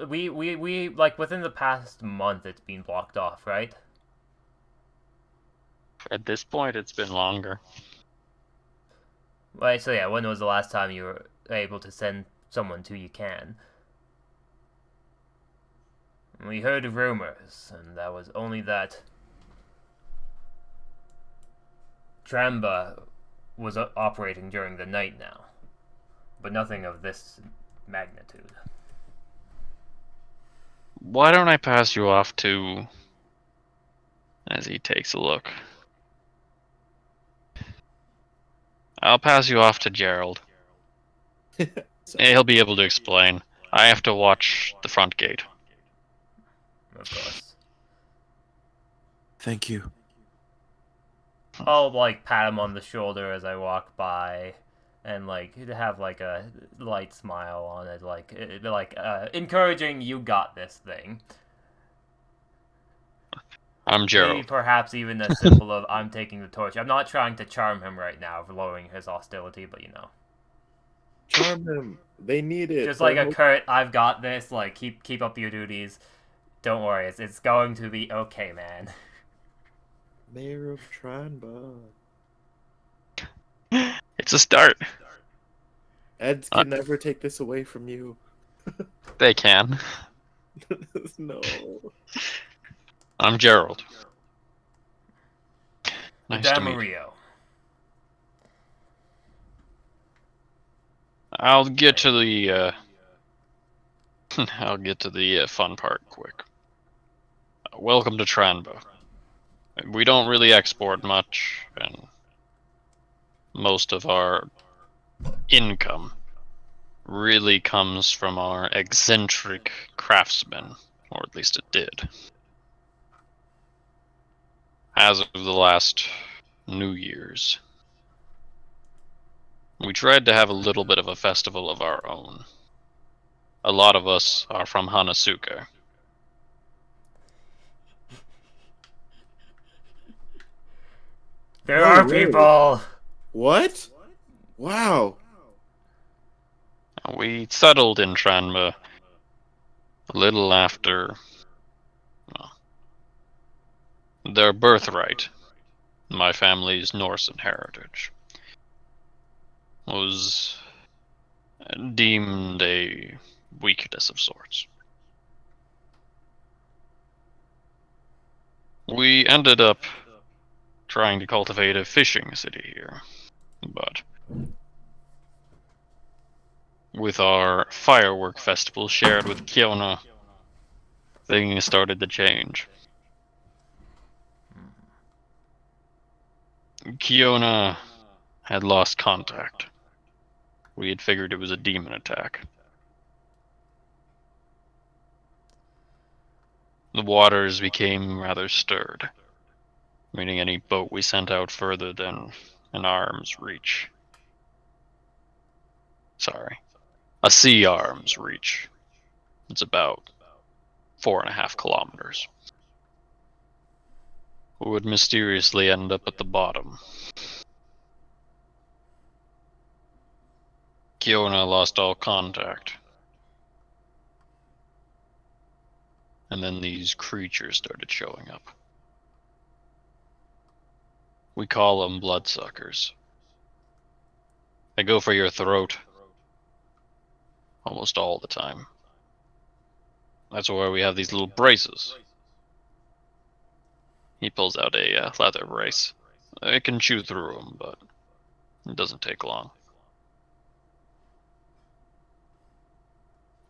S2: We like within the past month it's been blocked off, right?
S3: At this point, it's been longer.
S2: Right. So yeah, when was the last time you were able to send someone to Yukan? We heard rumors, and that was only that Tramba was operating during the night now, but nothing of this magnitude.
S3: Why don't I pass you off to... As he takes a look. I'll pass you off to Gerald. He'll be able to explain. I have to watch the front gate.
S2: Of course.
S4: Thank you.
S2: I'll like pat him on the shoulder as I walk by, and like have like a light smile on it, like encouraging. You got this thing.
S3: I'm
S2: Maybe
S3: Gerald.
S2: perhaps even a symbol of I'm taking the torch. I'm not trying to charm him right now, lowering his hostility, but you know.
S4: Charm him. They need it.
S2: Just like a curt, I've got this. Like keep up your duties. Don't worry, it's going to be okay, man.
S4: Mayor of Tranba.
S3: It's a start.
S4: Eds can never take this away from you.
S3: They can.
S4: No.
S3: I'm Gerald. Nice to meet you.
S2: Damario.
S3: I'll get to the I'll get to the fun part quick. Welcome to Tranba. We don't really export much, and most of our income really comes from our eccentric craftsmen, or at least it did. As of the last New Year's, we tried to have a little bit of a festival of our own. A lot of us are from Hanasuka.
S2: There
S4: No
S2: are
S4: way.
S2: people!
S4: What? Wow.
S3: We settled in Tranma a little after their birthright, my family's Norse heritage, was deemed a weakness of sorts. We ended up trying to cultivate a fishing city here, but with our firework festival shared with Kiona, things started to change. Kiona had lost contact. We had figured it was a demon attack. The waters became rather stirred, meaning any boat we sent out further than an arm's reach. Sorry, a sea arm's reach. It's about 4.5 kilometers. Would mysteriously end up at the bottom. Kiona lost all contact. And then these creatures started showing up. We call them bloodsuckers. They go for your throat almost all the time. That's why we have these little braces. He pulls out a leather brace. It can chew through them, but it doesn't take long.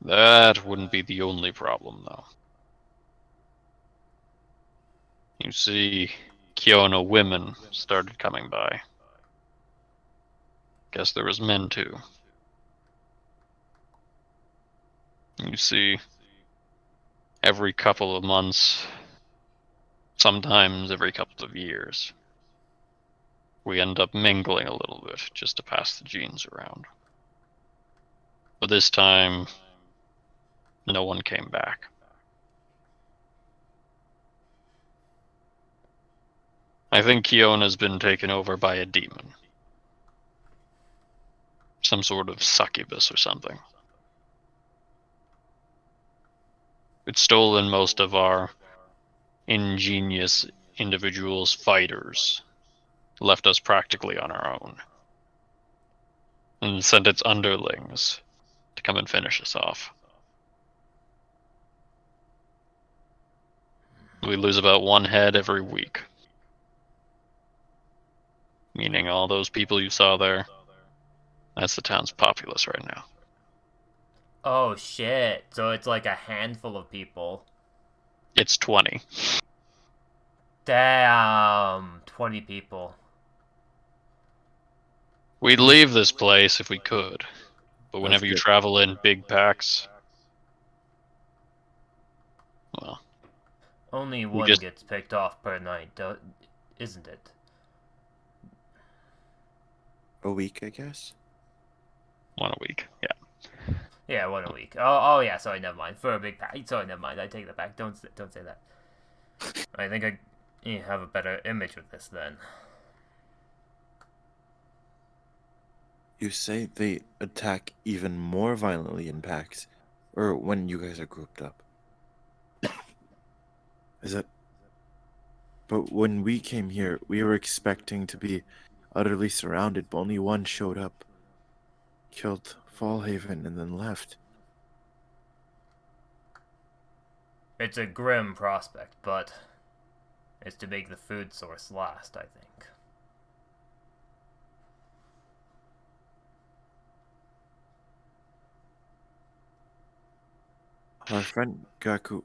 S3: That wouldn't be the only problem, though. You see, Kiona women started coming by. Guess there was men too. You see, every couple of months, sometimes every couple of years, we end up mingling a little bit just to pass the genes around. But this time, no one came back. I think Kiona's been taken over by a demon. Some sort of succubus or something. It's stolen most of our ingenious individuals' fighters, left us practically on our own, and sent its underlings to come and finish us off. We lose about 1 head every week. Meaning all those people you saw there, that's the town's populace right now.
S2: Oh shit, so it's like a handful of people.
S3: It's 20.
S2: Damn, 20 people.
S3: We'd leave this place if we could, but whenever you
S4: good.
S3: travel in big packs, well,
S2: Only
S3: we
S2: one
S3: just
S2: gets picked off per night, isn't it?
S4: A week, I guess.
S3: 1 a week. Yeah.
S2: Yeah, one a week. Oh yeah. Sorry, never mind. For a big pack. Sorry, never mind. I take that back. Don't say that. I think I have a better image with this then.
S4: You say they attack even more violently in packs, or when you guys are grouped up. Is that? But when we came here, we were expecting to be utterly surrounded, but only one showed up, killed Fallhaven, and then left.
S2: It's a grim prospect, but it's to make the food source last, I think.
S4: Our friend Gaku.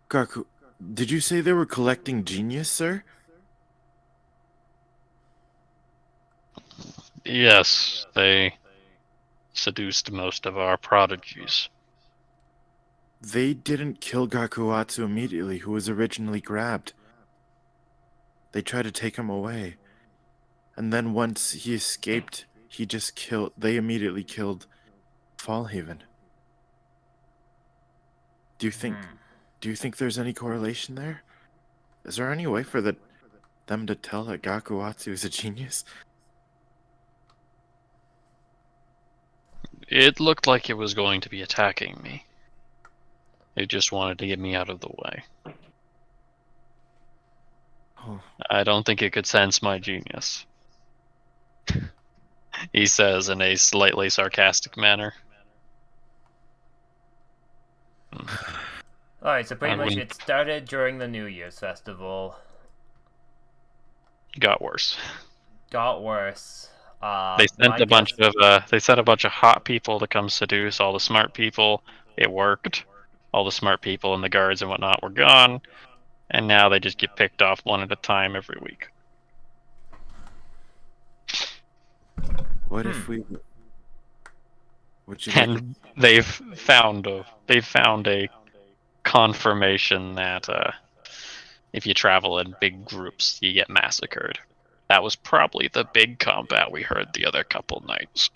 S4: Gaku, did you say they were collecting genius, sir?
S3: Yes, they seduced most of our prodigies.
S4: They didn't kill Gakuatsu immediately, who was originally grabbed. They tried to take him away. And then once he escaped, they immediately killed Fallhaven. Do you think do you think there's any correlation there? Is there any way for them to tell that Gakuatsu is a genius?
S3: It looked like it was going to be attacking me. It just wanted to get me out of the way.
S4: Oh,
S3: I don't think it could sense my genius. He says in a slightly sarcastic manner.
S2: Alright, so pretty
S3: I
S2: much
S3: wouldn't-
S2: it started during the New Year's festival.
S3: Got worse.
S2: Got worse.
S3: They sent
S2: My
S3: a bunch
S2: guess-
S3: of hot people to come seduce all the smart people. It worked. All the smart people and the guards and whatnot were gone, and now they just get picked off one at a time every week.
S4: what if we? Would you like?
S3: And they've found a confirmation that if you travel in big groups, you get massacred. That was probably the big combat we heard the other couple nights.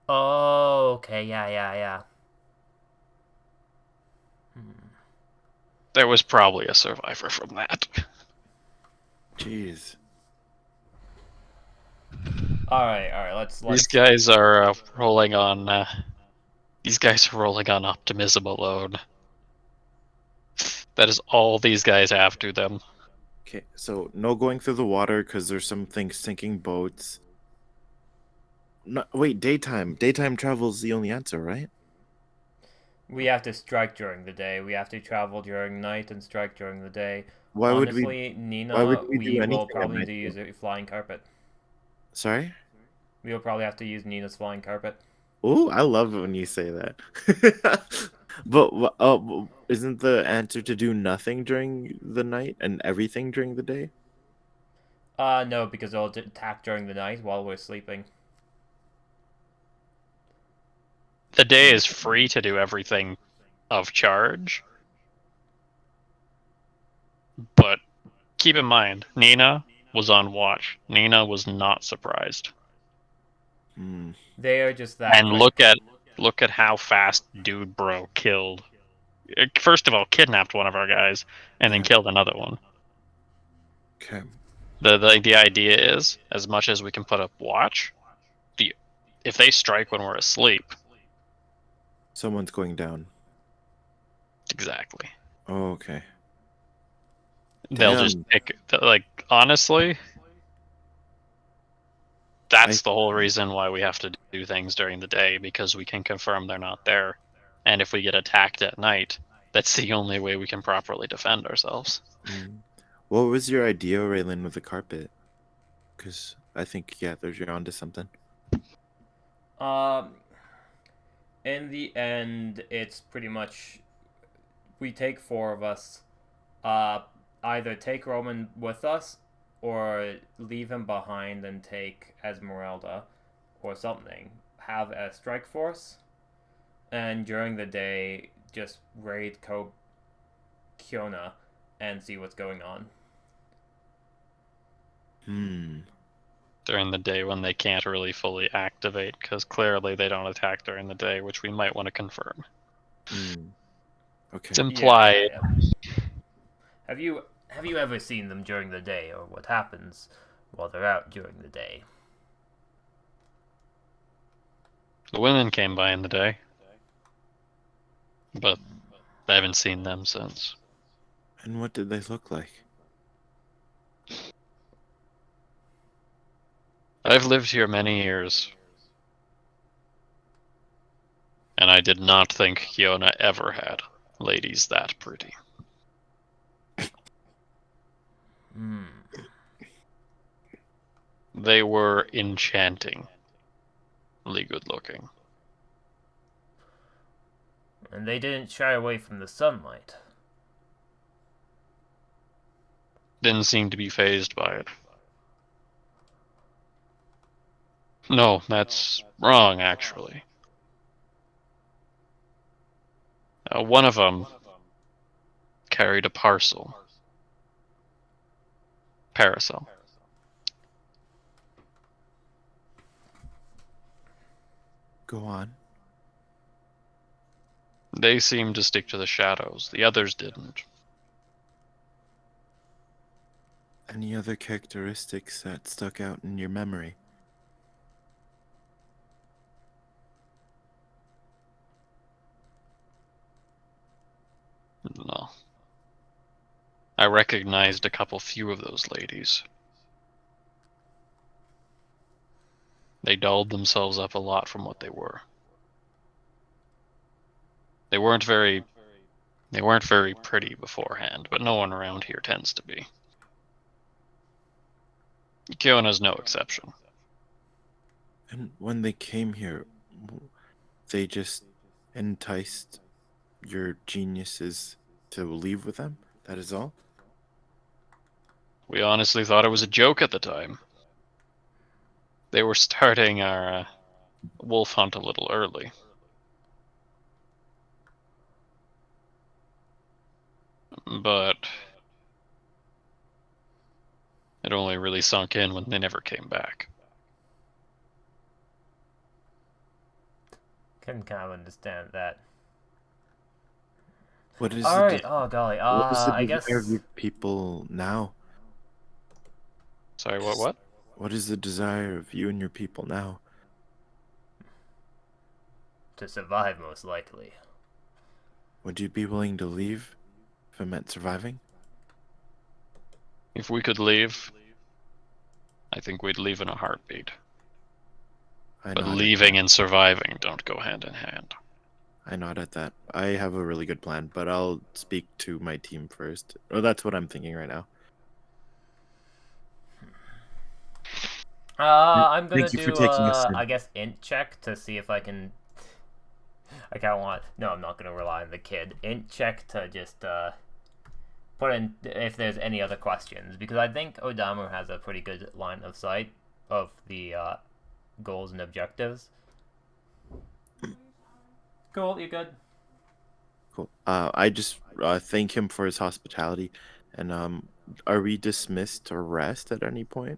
S2: Oh, okay, yeah.
S3: There was probably a survivor from that.
S4: Jeez.
S2: Alright, let's
S3: These guys are rolling on. These guys are rolling on optimism alone. That is all these guys have to them.
S4: Okay, so no going through the water because there's some things sinking boats. No, wait, daytime. Daytime travel is the only answer, right?
S2: We have to strike during the day. We have to travel during night and strike during the day.
S4: Why would we?
S2: Honestly, Nina,
S4: why would we do
S2: we will
S4: anything at
S2: probably
S4: night
S2: need to use a flying carpet.
S4: Sorry?
S2: We will probably have to use Nina's flying carpet.
S4: Oh, I love it when you say that. But isn't the answer to do nothing during the night and everything during the day?
S2: No, because they'll attack during the night while we're sleeping.
S3: The day is free to do everything of charge. But keep in mind, Nina was on watch. Nina was not surprised.
S4: Hmm.
S2: They are just that
S3: And
S2: quick.
S3: look at how fast Dude Bro killed. First of all, kidnapped one of our guys, and then
S4: Yeah.
S3: killed another one.
S4: Okay.
S3: The idea is, as much as we can put up watch, if they strike when we're asleep,
S4: Someone's going down.
S3: exactly,
S4: Oh, okay.
S3: they'll
S4: Damn.
S3: just pick. Like honestly, that's the whole reason why we have to do things during the day, because we can confirm they're not there, and if we get attacked at night, that's the only way we can properly defend ourselves.
S4: What was your idea, Raylan, with the carpet? Because I think, yeah, you're onto something.
S2: In the end, it's pretty much we take four of us. Either take Roman with us, or leave him behind and take Esmeralda, or something. Have a strike force, and during the day, just raid Kiona and see what's going on.
S3: During the day when they can't really fully activate, because clearly they don't attack during the day, which we might want to confirm.
S4: Okay.
S3: It's implied.
S2: Yeah. Have you ever seen them during the day, or what happens while they're out during the day?
S3: The women came by in the day, but I haven't seen them since.
S4: And what did they look like?
S3: I've lived here many years, and I did not think Kiona ever had ladies that pretty. They were enchantingly good looking.
S2: And they didn't shy away from the sunlight.
S3: Didn't seem to be phased by it. No, that's wrong, actually. One of them carried a parcel. Parasol.
S4: Go on.
S3: They seemed to stick to the shadows. The others didn't.
S4: Any other characteristics that stuck out in your memory?
S3: No. I recognized a few of those ladies. They dolled themselves up a lot from what they were. They weren't very pretty beforehand, but no one around here tends to be. Kyona's no exception.
S4: And when they came here, they just enticed your geniuses to leave with them? That is all?
S3: We honestly thought it was a joke at the time. They were starting our wolf hunt a little early. But it only really sunk in when they never came back.
S2: Can kind of understand that.
S4: What is
S2: Alright, oh golly,
S4: what is the
S2: I
S4: desire
S2: guess...
S4: of your people now?
S3: Sorry, what?
S4: What is the desire of you and your people now?
S2: To survive, most likely.
S4: Would you be willing to leave if it meant surviving?
S3: If we could leave, I think we'd leave in a heartbeat. But leaving and surviving don't go hand in hand.
S4: I nod at that. I have a really good plan, but I'll speak to my team first. Or that's what I'm thinking right now.
S2: I'm gonna
S4: Thank you for
S2: do,
S4: taking us in.
S2: I guess, int check to see if I can... I kind of want... No, I'm not gonna rely on the kid. Int check to just, put in if there's any other questions. Because I think Odamu has a pretty good line of sight of the, goals and objectives. Cool, you good?
S4: Cool. I just thank him for his hospitality. And are we dismissed to rest at any point?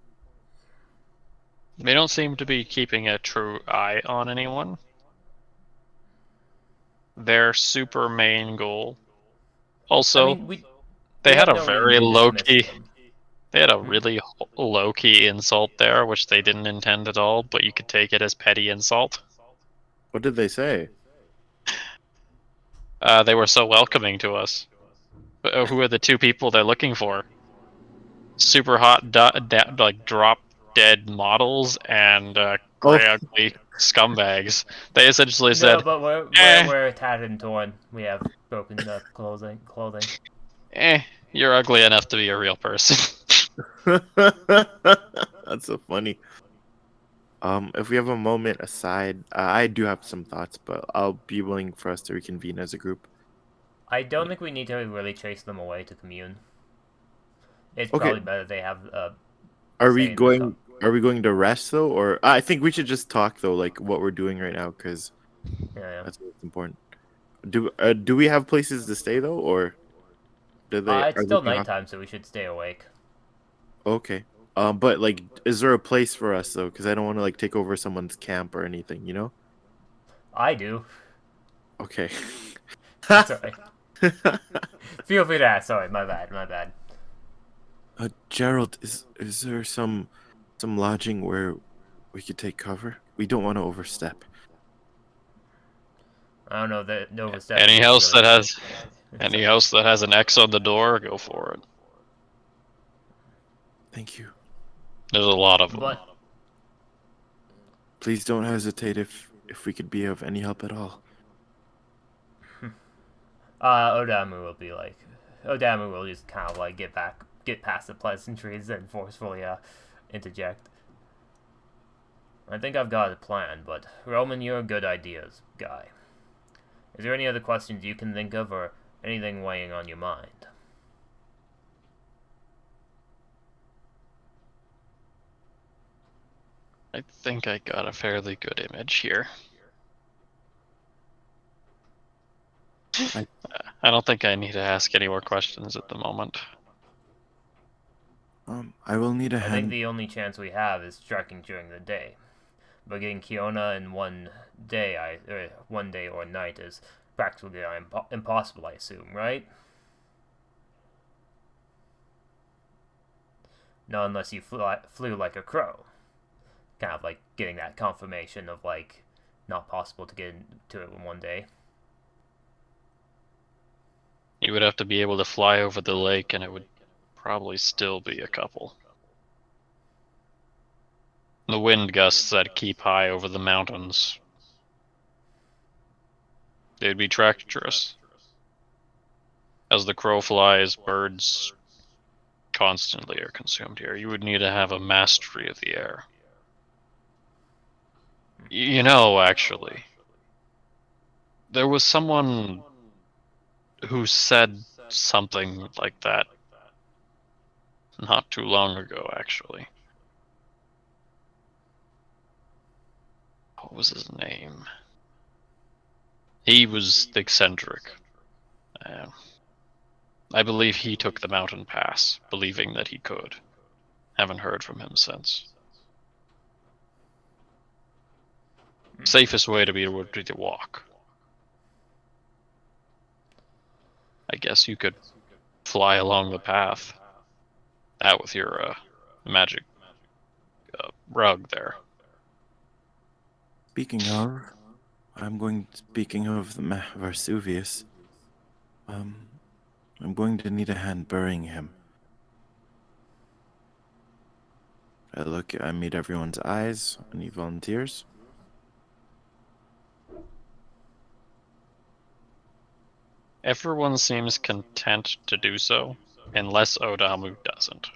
S3: They don't seem to be keeping a true eye on anyone. Their super main goal. Also,
S2: I mean,
S3: they had
S2: have
S3: a
S2: no reason
S3: very
S2: to
S3: low
S2: dismiss
S3: key.
S2: them.
S3: They had a really low key insult there, which they didn't intend at all, but you could take it as petty insult.
S4: What did they say?
S3: They were so welcoming to us. Who are the two people they're looking for? Super hot, like drop dead models and gray ugly scumbags. They essentially said,
S2: "No, but we're tattered and torn. We have broken clothing.
S3: You're ugly enough to be a real person."
S4: That's so funny. If we have a moment aside, I do have some thoughts, but I'll be willing for us to reconvene as a group.
S2: I don't think we need to really chase them away to commune. It's
S4: Okay.
S2: probably better they have.
S4: Are we going? Are we going to rest though, or I think we should just talk though, like what we're doing right now, because that's what's important. Do we have places to stay though, or do they?
S2: It's still nighttime, so we should stay awake.
S4: Okay. But like, is there a place for us though? Because I don't want to like take over someone's camp or anything, you know?
S2: I do.
S4: Okay.
S2: Sorry. Feel free to ask. Sorry, my bad.
S4: Gerald, is there some lodging where we could take cover? We don't want to overstep.
S2: I don't know that overstep.
S3: Any house that has an X on the door, go for it.
S4: Thank you.
S3: There's a lot of them.
S2: But
S4: please don't hesitate if we could be of any help at all.
S2: Odamu will just kind of like get past the pleasantries and forcefully interject. I think I've got a plan, but Roman, you're a good ideas guy. Is there any other questions you can think of, or anything weighing on your mind?
S3: I think I got a fairly good image here.
S4: I-
S3: I don't think I need to ask any more questions at the moment.
S4: I will need a
S2: I think
S4: hand.
S2: the only chance we have is striking during the day. But getting Kiona in one day, one day or night is practically impossible, I assume, right? No, unless you flew like a crow. Kind of like getting that confirmation of like not possible to get into it in one day.
S3: You would have to be able to fly over the lake, and it would probably still be a couple. The wind gusts that keep high over the mountains, they'd be treacherous. As the crow flies, birds constantly are consumed here. You would need to have a mastery of the air. You know, actually, there was someone who said something like that not too long ago, actually. What was his name? He was eccentric. I believe he took the mountain pass, believing that he could. Haven't heard from him since. Safest way to be would be to walk. I guess you could fly along the path. That with your magic rug there.
S4: Speaking of, speaking of the Vesuvius, I'm going to need a hand burying him. I meet everyone's eyes. Any volunteers?
S3: Everyone seems content to do so, unless Odamu doesn't.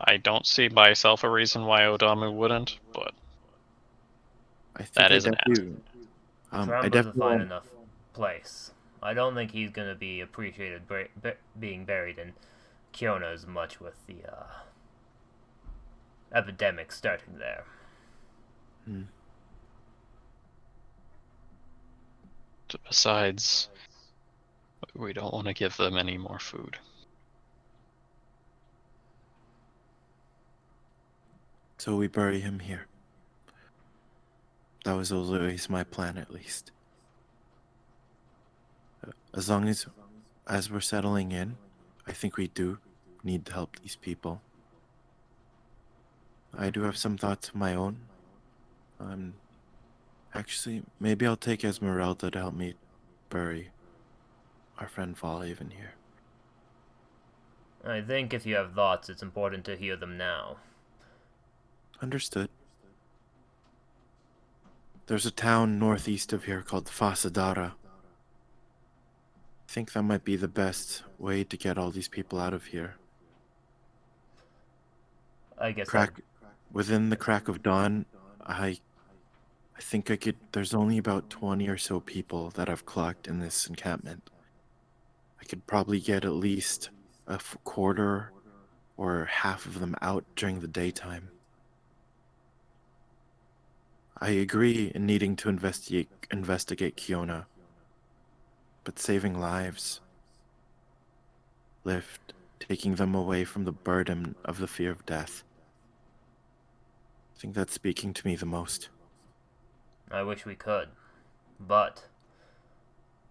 S3: I don't see myself a reason why Odamu wouldn't, but
S4: I think
S3: that
S4: I
S3: is an ask.
S4: definitely, I
S2: Trump is a
S4: definitely
S2: fine
S4: want.
S2: enough place. I don't think he's gonna be appreciated being buried in Kiona as much with the epidemic starting there.
S4: Hmm.
S3: Besides, we don't want to give them any more food.
S4: So we bury him here. That was always my plan, at least. As long as we're settling in, I think we do need to help these people. I do have some thoughts of my own. Actually, maybe I'll take Esmeralda to help me bury our friend Fallhaven here.
S2: I think if you have thoughts, it's important to hear them now.
S4: Understood. There's a town northeast of here called Fasadara. I think that might be the best way to get all these people out of here.
S2: I guess
S4: Within the crack of dawn, I think I could. There's only about 20 or so people that I've clocked in this encampment. I could probably get at least a quarter or half of them out during the daytime. I agree in needing to investigate Kiona, but saving lives, taking them away from the burden of the fear of death. I think that's speaking to me the most.
S2: I wish we could, but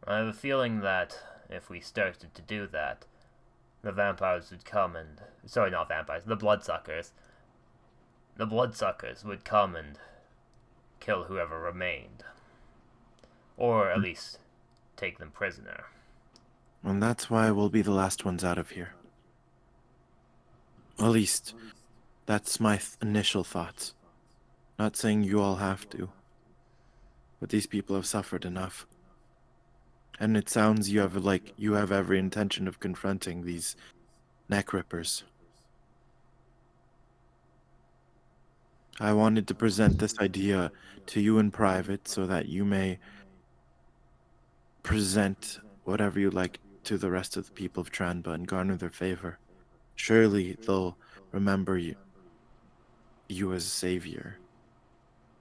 S2: I have a feeling that if we started to do that, the vampires would come and... Sorry, not vampires, the bloodsuckers. The bloodsuckers would come and kill whoever remained. Or at least take them prisoner.
S4: And that's why we'll be the last ones out of here. At least, that's my initial thoughts. Not saying you all have to, but these people have suffered enough. And it sounds you have every intention of confronting these neck rippers. I wanted to present this idea to you in private so that you may present whatever you like to the rest of the people of Tranba and garner their favor. Surely they'll remember you as a savior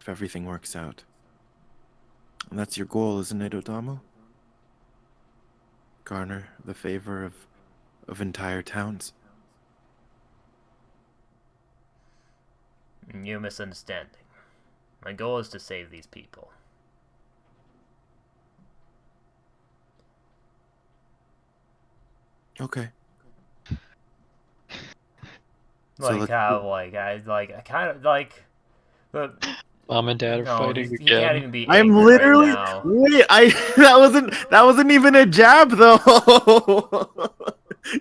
S4: if everything works out. And that's your goal, isn't it, Odamu? Garner the favor of entire towns.
S2: You're misunderstanding. My goal is to save these people.
S4: Okay. So
S2: Like
S4: let's
S2: how,
S4: do-
S2: I kind of, like, the,
S3: Mom and Dad are
S2: no,
S3: fighting
S2: he can't
S3: again.
S2: even be
S4: I'm
S2: angry right
S4: literally
S2: now.
S4: wait. That wasn't even a jab though.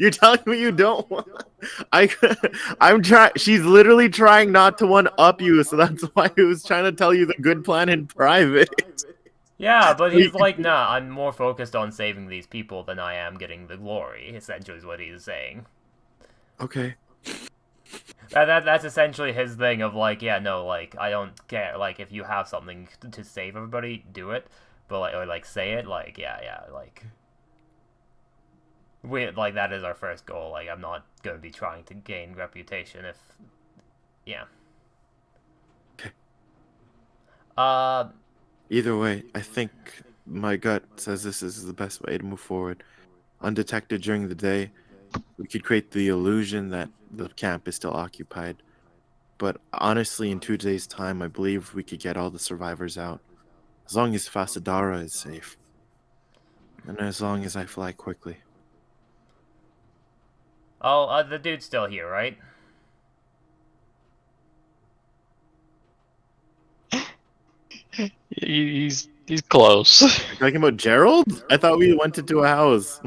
S4: You're telling me you don't want. I I'm trying. She's literally trying not to one up you, so that's why I was trying to tell you the good plan in private.
S2: Yeah, but
S4: So you
S2: he's like, nah, I'm more focused on saving these people than I am getting the glory, essentially is what he's saying.
S4: okay.
S2: That's essentially his thing of like, yeah, no, like, I don't care. Like, if you have something to save everybody, do it. But, like, or, like, say it, like, yeah, like... like, that is our first goal. Like, I'm not going to be trying to gain reputation if... Yeah.
S4: Okay.
S2: Uh...
S4: Either way, I think my gut says this is the best way to move forward. Undetected during the day, we could create the illusion that the camp is still occupied. But honestly, in 2 days' time, I believe we could get all the survivors out. As long as Fasadara is safe. And as long as I fly quickly.
S2: Oh, the dude's still here, right?
S3: He's close.
S4: You're talking about Gerald? I thought we went into a house.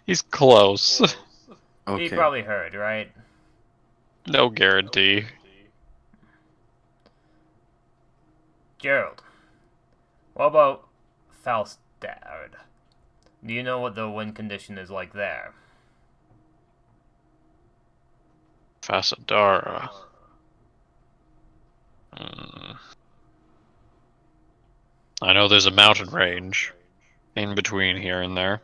S3: He's close.
S2: He
S4: Okay.
S2: probably heard, right?
S3: No guarantee.
S2: Gerald. What about Falstad? Do you know what the wind condition is like there?
S3: Fasadara. I know there's a mountain range in between here and there.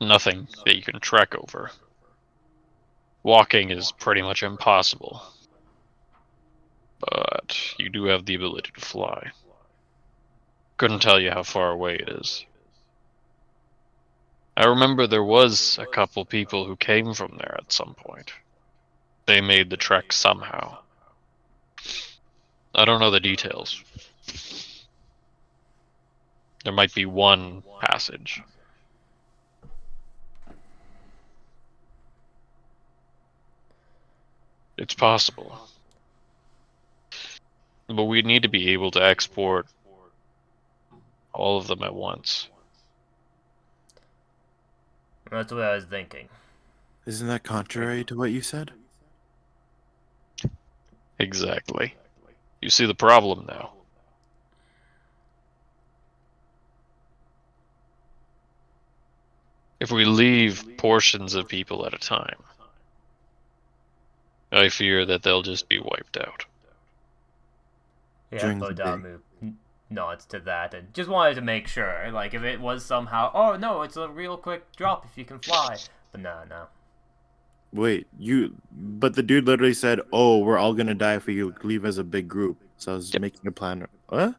S3: Nothing that you can trek over. Walking is pretty much impossible. But you do have the ability to fly. Couldn't tell you how far away it is. I remember there was a couple people who came from there at some point. They made the trek somehow. I don't know the details. There might be one passage. It's possible. But we need to be able to export all of them at once.
S2: That's what I was thinking.
S4: Isn't that contrary to what you said?
S3: Exactly. You see the problem now. If we leave portions of people at a time, I fear that they'll just be wiped out.
S2: Yeah,
S4: During the day.
S2: Fodamu nods to that and just wanted to make sure. Like, if it was somehow, oh no, it's a real quick drop if you can fly. But no.
S4: Wait, but the dude literally said, "Oh, we're all gonna die if we leave as a big group." So I was
S3: Yep.
S4: making a plan. What?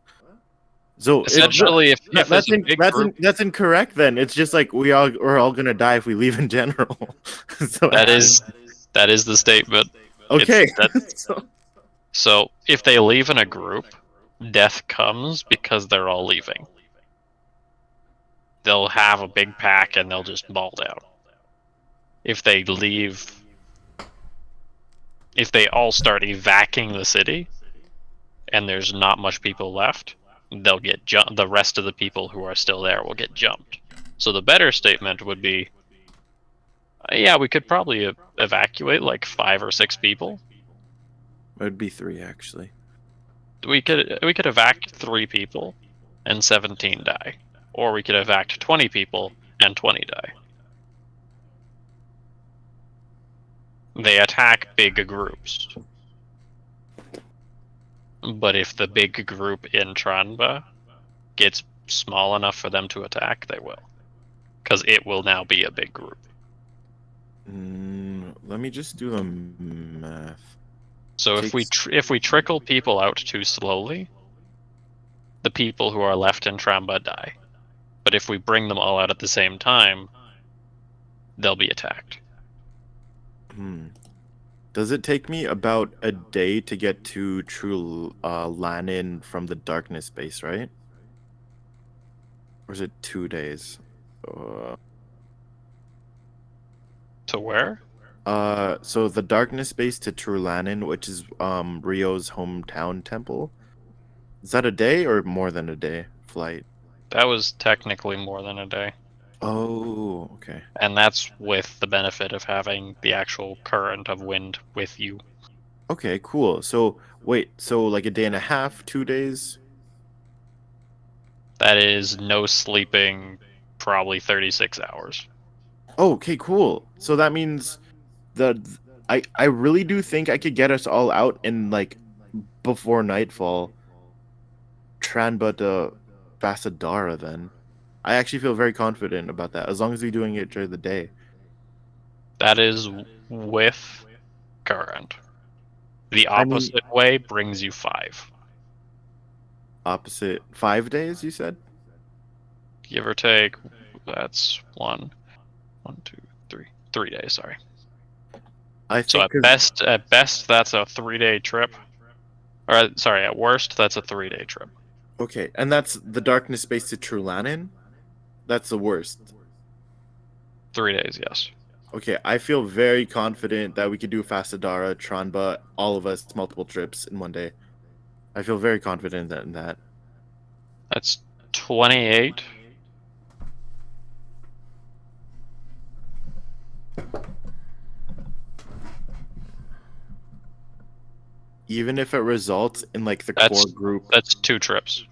S4: So
S3: Essentially, if it's a big group,
S4: that's incorrect. Then it's just like we're all gonna die if we leave in general. So
S3: that is the statement.
S4: okay.
S3: So if they leave in a group, death comes because they're all leaving. They'll have a big pack and they'll just maul down. If they leave, if they all start evacuating the city, and there's not much people left, they'll get the rest of the people who are still there will get jumped. So the better statement would be, yeah, we could probably evacuate like 5 or 6 people.
S4: It would be 3 actually.
S3: We could evac 3 people and 17 die, or we could evac 20 people and 20 die. they attack big groups. But if the big group in Tranba gets small enough for them to attack, they will. Because it will now be a big group.
S4: Let me just do the math.
S3: So if we trickle people out too slowly, the people who are left in Tramba die. But if we bring them all out at the same time, they'll be attacked.
S4: Does it take me about a day to get to True Lanin from the darkness base, right? Or is it 2 days?
S3: To where?
S4: So the darkness base to True Lanin, which is Rio's hometown temple. Is that a day or more than a day flight?
S3: That was technically more than a day.
S4: Oh, okay.
S3: And that's with the benefit of having the actual current of wind with you.
S4: Okay, cool. So wait, so like a day and a half, 2 days?
S3: That is no sleeping, probably 36 hours.
S4: Oh, okay, cool. So that means I really do think I could get us all out in like before nightfall. Tranba to Basadara then. I actually feel very confident about that, as long as we're doing it during the day.
S3: That is with current. The
S4: I mean,
S3: opposite way brings you 5.
S4: opposite 5 days, you said?
S3: Give or take, that's 3 days, sorry.
S4: I
S3: So
S4: think
S3: at best, that's a 3-day trip. Or sorry, at worst, that's a 3-day trip.
S4: okay, and that's the darkness space to True Lanin? That's the worst.
S3: 3 days, yes.
S4: Okay, I feel very confident that we could do Fasadara, Tranba, all of us, multiple trips in one day. I feel very confident in that.
S3: That's 28.
S4: Even if it results in like the
S3: That's
S4: core group.
S3: That's 2 trips,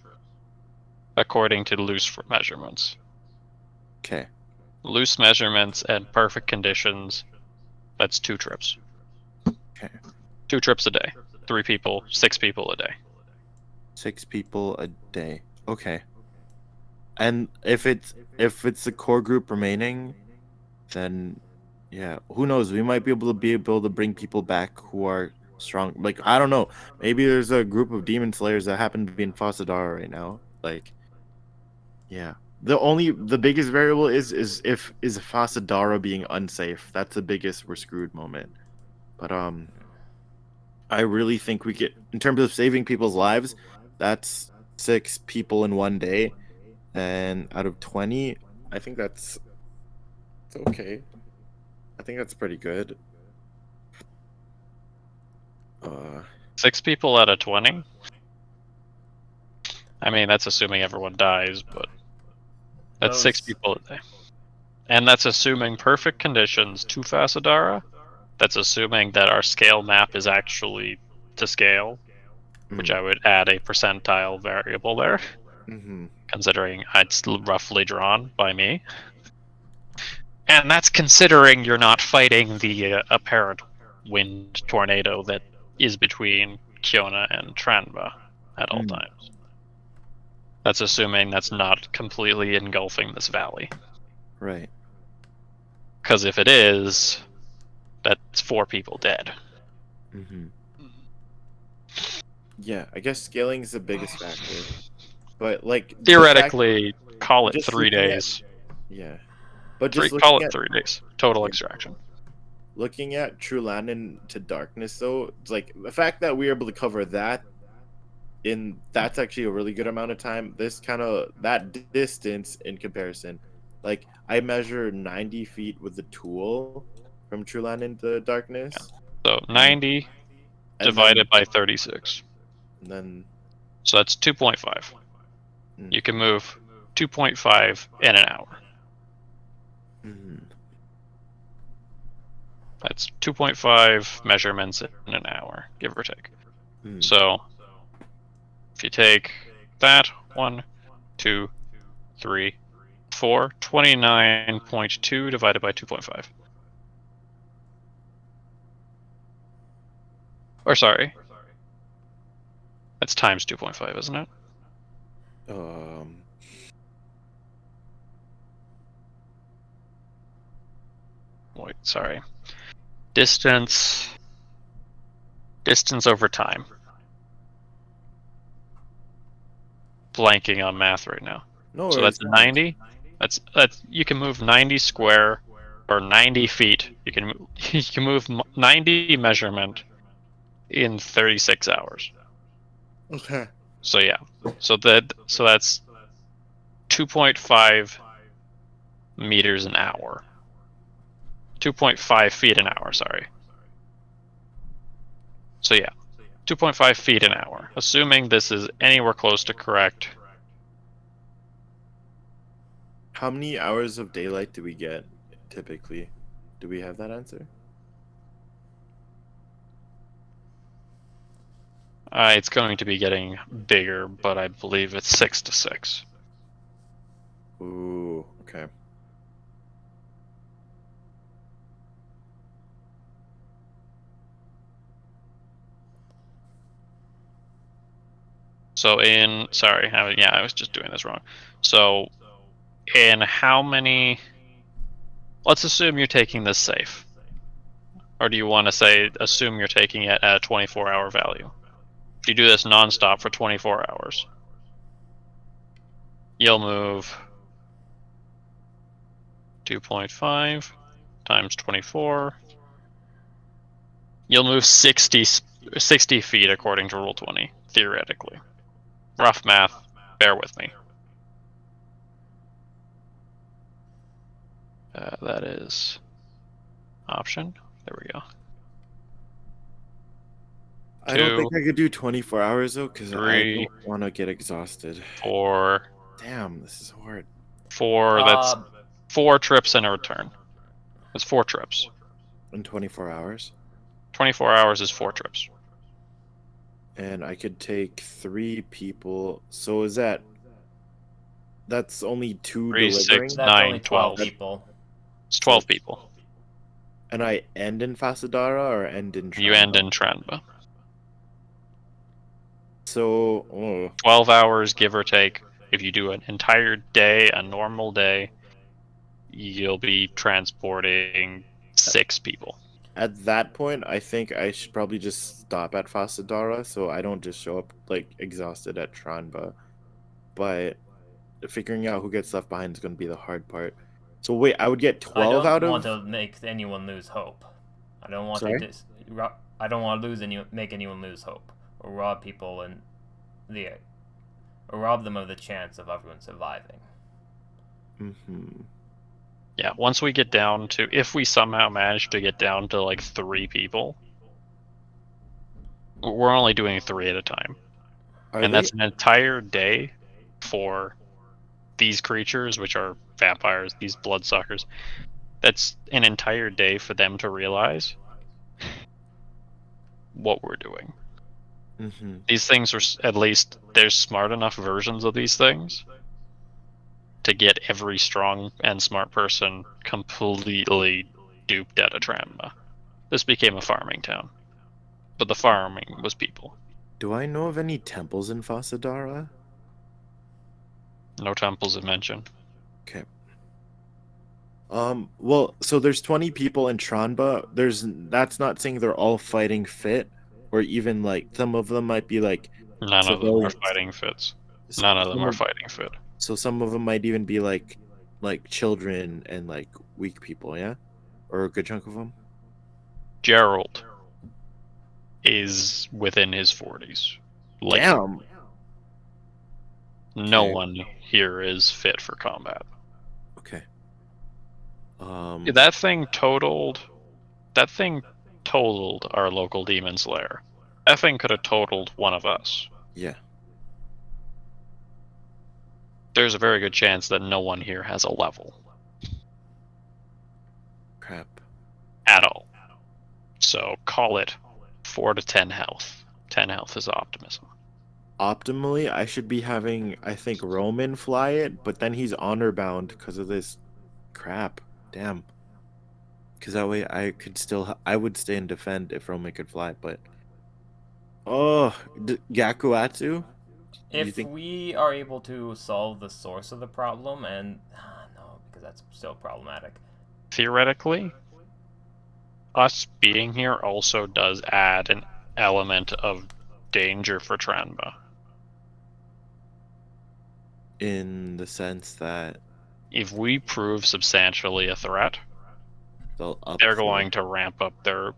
S3: according to loose measurements.
S4: Okay.
S3: Loose measurements and perfect conditions. That's 2 trips.
S4: Okay.
S3: 2 trips a day. 3 people, 6 people a day.
S4: 6 people a day. Okay. And if it's the core group remaining, then yeah, who knows? We might be able to bring people back who are strong. Like I don't know. Maybe there's a group of demon slayers that happen to be in Fasadara right now. Like, yeah. The biggest variable is Fasadara being unsafe. That's the biggest we're screwed moment. But I really think we get, in terms of saving people's lives, that's 6 people in one day, and out of 20, I think it's okay. I think that's pretty good.
S3: 6 people out of 20? I mean, that's assuming everyone dies, but that's 6 people a day. And that's assuming perfect conditions to Fasadara. That's assuming that our scale map is actually to scale, which I would add a percentile variable there, considering it's roughly drawn by me. And that's considering you're not fighting the apparent wind tornado that is between Kiona and Tranba at all times. That's assuming that's not completely engulfing this valley.
S4: Right.
S3: Because if it is, that's 4 people dead.
S4: Yeah, I guess scaling is the biggest factor. But like
S3: theoretically, call it 3 days.
S4: Yeah. But just
S3: call it 3 days. Total extraction.
S4: Looking at True Lanin to Darkness, though, it's like the fact that we were able to cover that that's actually a really good amount of time. This kind of that distance in comparison, like I measure 90 feet with the tool from True Lanin to Darkness.
S3: Yeah. So 90 divided by 36.
S4: And then
S3: so that's 2.5. You can move 2.5 in an hour. That's 2.5 measurements in an hour, give or take. So if you take that 1, 2, 3, 4, 29.2 divided by 2.5. Or sorry, that's times 2.5, isn't it?
S4: Um,
S3: Wait, sorry. Distance over time. Blanking on math right now.
S4: no
S3: So
S4: worries.
S3: that's 90. That's you can move 90 square or 90 feet. You can you can move 90 measurement in 36 hours.
S4: Okay.
S3: So yeah. So that's 2.5 meters an hour. 2.5 feet an hour, sorry. So yeah. 2.5 feet an hour. Assuming this is anywhere close to correct.
S4: How many hours of daylight do we get typically? Do we have that answer?
S3: It's going to be getting bigger, but I believe it's 6 to 6.
S4: Ooh, okay.
S3: So I was just doing this wrong. So in how many? Let's assume you're taking this safe, or do you want to assume you're taking it at a 24-hour value? If you do this nonstop for 24 hours, you'll move 2.5 times 24. You'll move 60 feet according to Rule 20, theoretically. Rough math, bear with me. That is option. There we go.
S4: I don't
S3: 2,
S4: think I could do 24 hours though, because I
S3: 3,
S4: don't want to get exhausted.
S3: 4.
S4: Damn, this is hard.
S3: 4. That's 4 trips and a return. That's 4 trips.
S4: In 24 hours.
S3: 24 hours is 4 trips.
S4: And I could take 3 people. So is that's only 2
S3: 3,
S4: delivering?
S3: 6,
S2: That's
S3: 9,
S2: only 12
S3: 12.
S2: people.
S3: It's 12 people.
S4: And I end in Fasadara or end in
S3: You end
S4: Tranba?
S3: in Tranba.
S4: So,
S3: 12 hours, give or take. If you do an entire day, a normal day, you'll be transporting 6 people.
S4: at that point, I think I should probably just stop at Fasadara so I don't just show up like exhausted at Tranba. But figuring out who gets left behind is going to be the hard part. So wait, I would get
S2: I
S4: 12
S2: don't
S4: out
S2: want
S4: of.
S2: to make anyone lose hope. I don't want
S4: Sorry?
S2: to I don't want to make anyone lose hope or rob people the or rob them of the chance of everyone surviving.
S4: Mm-hmm.
S3: Yeah, once we get down to, if we somehow manage to get down to like 3 people, we're only doing 3 at a time.
S4: Are
S3: And
S4: they?
S3: that's an entire day for these creatures, which are vampires, these bloodsuckers. That's an entire day for them to realize what we're doing.
S4: Mm-hmm.
S3: These things are, at least, there's smart enough versions of these things to get every strong and smart person completely duped at a Tranma. This became a farming town, but the farming was people.
S4: Do I know of any temples in Fasadara?
S3: No temples of mention.
S4: Okay. Well, so there's 20 people in Tranba. That's not saying they're all fighting fit, or even like some of them might be like
S3: None of them are
S4: civilians.
S3: fighting fits.
S4: S-
S3: None of them
S4: Some
S3: are
S4: of,
S3: fighting fit.
S4: so some of them might even be like children and like weak people, yeah? Or a good chunk of them?
S3: Gerald is within his 40s. Like,
S4: Damn.
S3: no
S4: Okay.
S3: one here is fit for combat.
S4: Okay.
S3: That thing totaled our local demon slayer. That thing could have totaled one of us.
S4: Yeah.
S3: There's a very good chance that no one here has a level
S4: Crap.
S3: at all. So call it 4 to 10 health. 10 health is optimism.
S4: Optimally, I should be having, I think, Roman fly it, but then he's honor bound because of this crap. Damn. Because that way I would stay and defend if Roman could fly, but Oh, Gakuatsu? You
S2: If
S4: think
S2: we are able to solve the source of the problem, and no, because that's still problematic.
S3: Theoretically, us being here also does add an element of danger for Tranba.
S4: in the sense that
S3: If we prove substantially a threat,
S4: they'll up
S3: they're
S4: the
S3: going to ramp up their.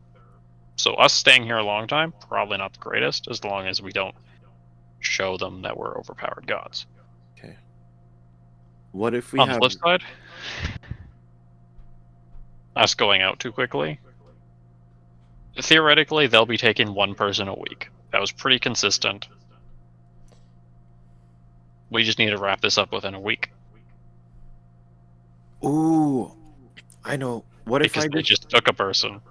S3: So us staying here a long time, probably not the greatest, as long as we don't show them that we're overpowered gods.
S4: okay. What if we
S3: On the
S4: have
S3: flip side, us going out too quickly, theoretically, they'll be taking one person a week. That was pretty consistent. We just need to wrap this up within a week.
S4: Ooh, I know. What if
S3: Because
S4: I
S3: they
S4: just
S3: just took a person.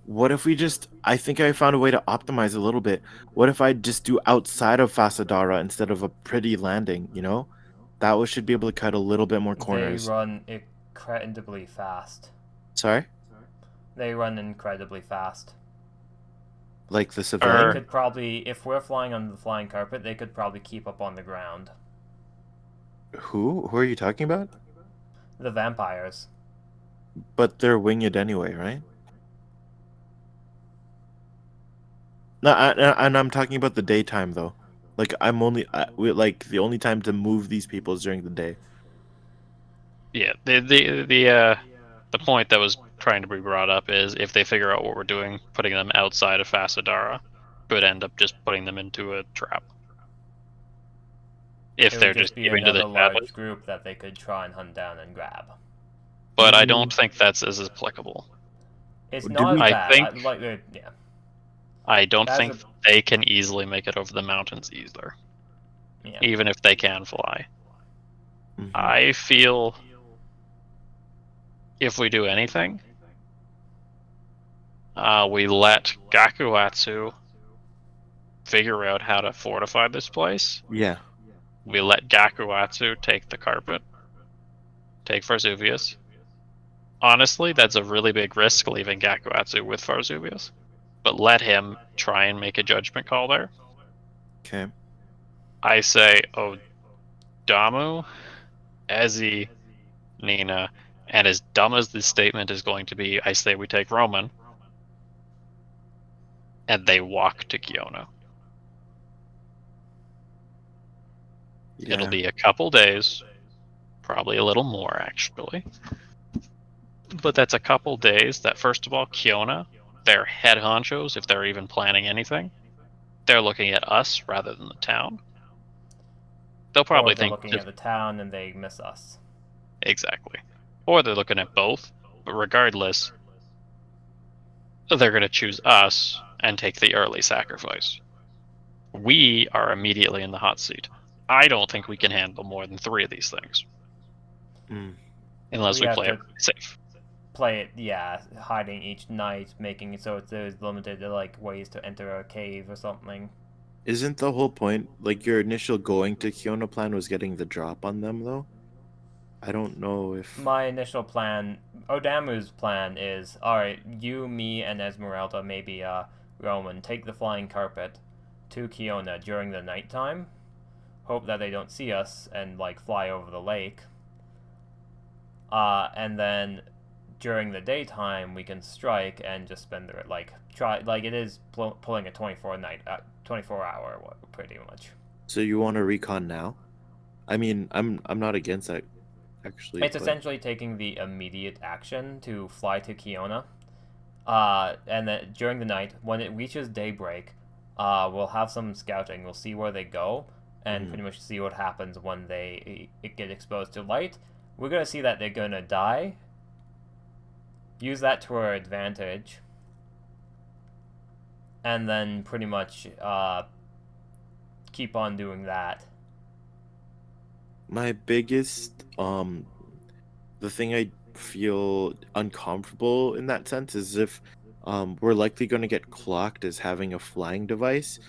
S4: what if we just I think I found a way to optimize a little bit. What if I just do outside of Fasadara instead of a pretty landing, you know? That one should be able to cut a little bit more
S2: They
S4: corners.
S2: run incredibly fast.
S4: Sorry?
S2: They run incredibly fast.
S4: Like the
S2: They
S4: civilian?
S2: could probably, if we're flying on the flying carpet, they could probably keep up on the ground.
S4: Who? Who are you talking about?
S2: The vampires.
S4: But they're winged anyway, right? No, and I'm talking about the daytime though. Like like the only time to move these people is during the day.
S3: Yeah, the point that was trying to be brought up is if they figure out what we're doing, putting them outside of Fasadara could end up just putting them into a trap. If
S2: It
S3: they're
S2: would
S3: just
S2: just be
S3: keeping to the
S2: another
S3: shadows.
S2: large group that they could try and hunt down and grab.
S3: But I don't think that's as applicable.
S2: It's
S4: Did
S2: not as
S4: we?
S3: I
S2: bad.
S3: think
S2: Yeah.
S3: I don't
S2: That's
S3: think
S2: a
S3: they can easily make it over the mountains either,
S2: yeah.
S3: even if they can fly.
S4: Mhm.
S3: I feel if we do anything, we let Gakuatsu figure out how to fortify this place.
S4: Yeah.
S3: We let Gakuatsu take the carpet, take Varzuvius. Honestly, that's a really big risk leaving Gakuatsu with Varzuvius. But let him try and make a judgment call there.
S4: Okay.
S3: I say Odamu, Ezi, Nina, and as dumb as this statement is going to be, I say we take Roman, and they walk to Kiona.
S4: Yeah.
S3: It'll be a couple days, probably a little more actually. But that's a couple days that, first of all, Kiona, their head honchos, if they're even planning anything, they're looking at us rather than the town. They'll probably
S2: Or they're
S3: think
S2: looking at the town and they miss us.
S3: exactly. Or they're looking at both. But regardless, they're going to choose us and take the early sacrifice. We are immediately in the hot seat. I don't think we can handle more than 3 of these things.
S4: Mm.
S3: Unless
S2: We
S3: we
S2: have
S3: play
S2: to
S3: it safe.
S2: play it, yeah, hiding each night, making it so there's limited like ways to enter a cave or something.
S4: Isn't the whole point like your initial going to Kiona plan was getting the drop on them though? I don't know if
S2: My initial plan, Odamu's plan is, alright, you, me, and Esmeralda, maybe Roman, take the flying carpet to Kiona during the nighttime. Hope that they don't see us and like fly over the lake. And then during the daytime we can strike and just spend the try like it is pulling a 24 hour pretty much.
S4: so you want to recon now? I mean, I'm not against that actually,
S2: It's
S4: but
S2: essentially taking the immediate action to fly to Kiona. And then during the night, when it reaches daybreak, we'll have some scouting. We'll see where they go, and pretty much see what happens when they get exposed to light. We're gonna see that they're gonna die. Use that to our advantage, and then pretty much keep on doing that.
S4: my biggest the thing I feel uncomfortable in that sense is if we're likely going to get clocked as having a flying device,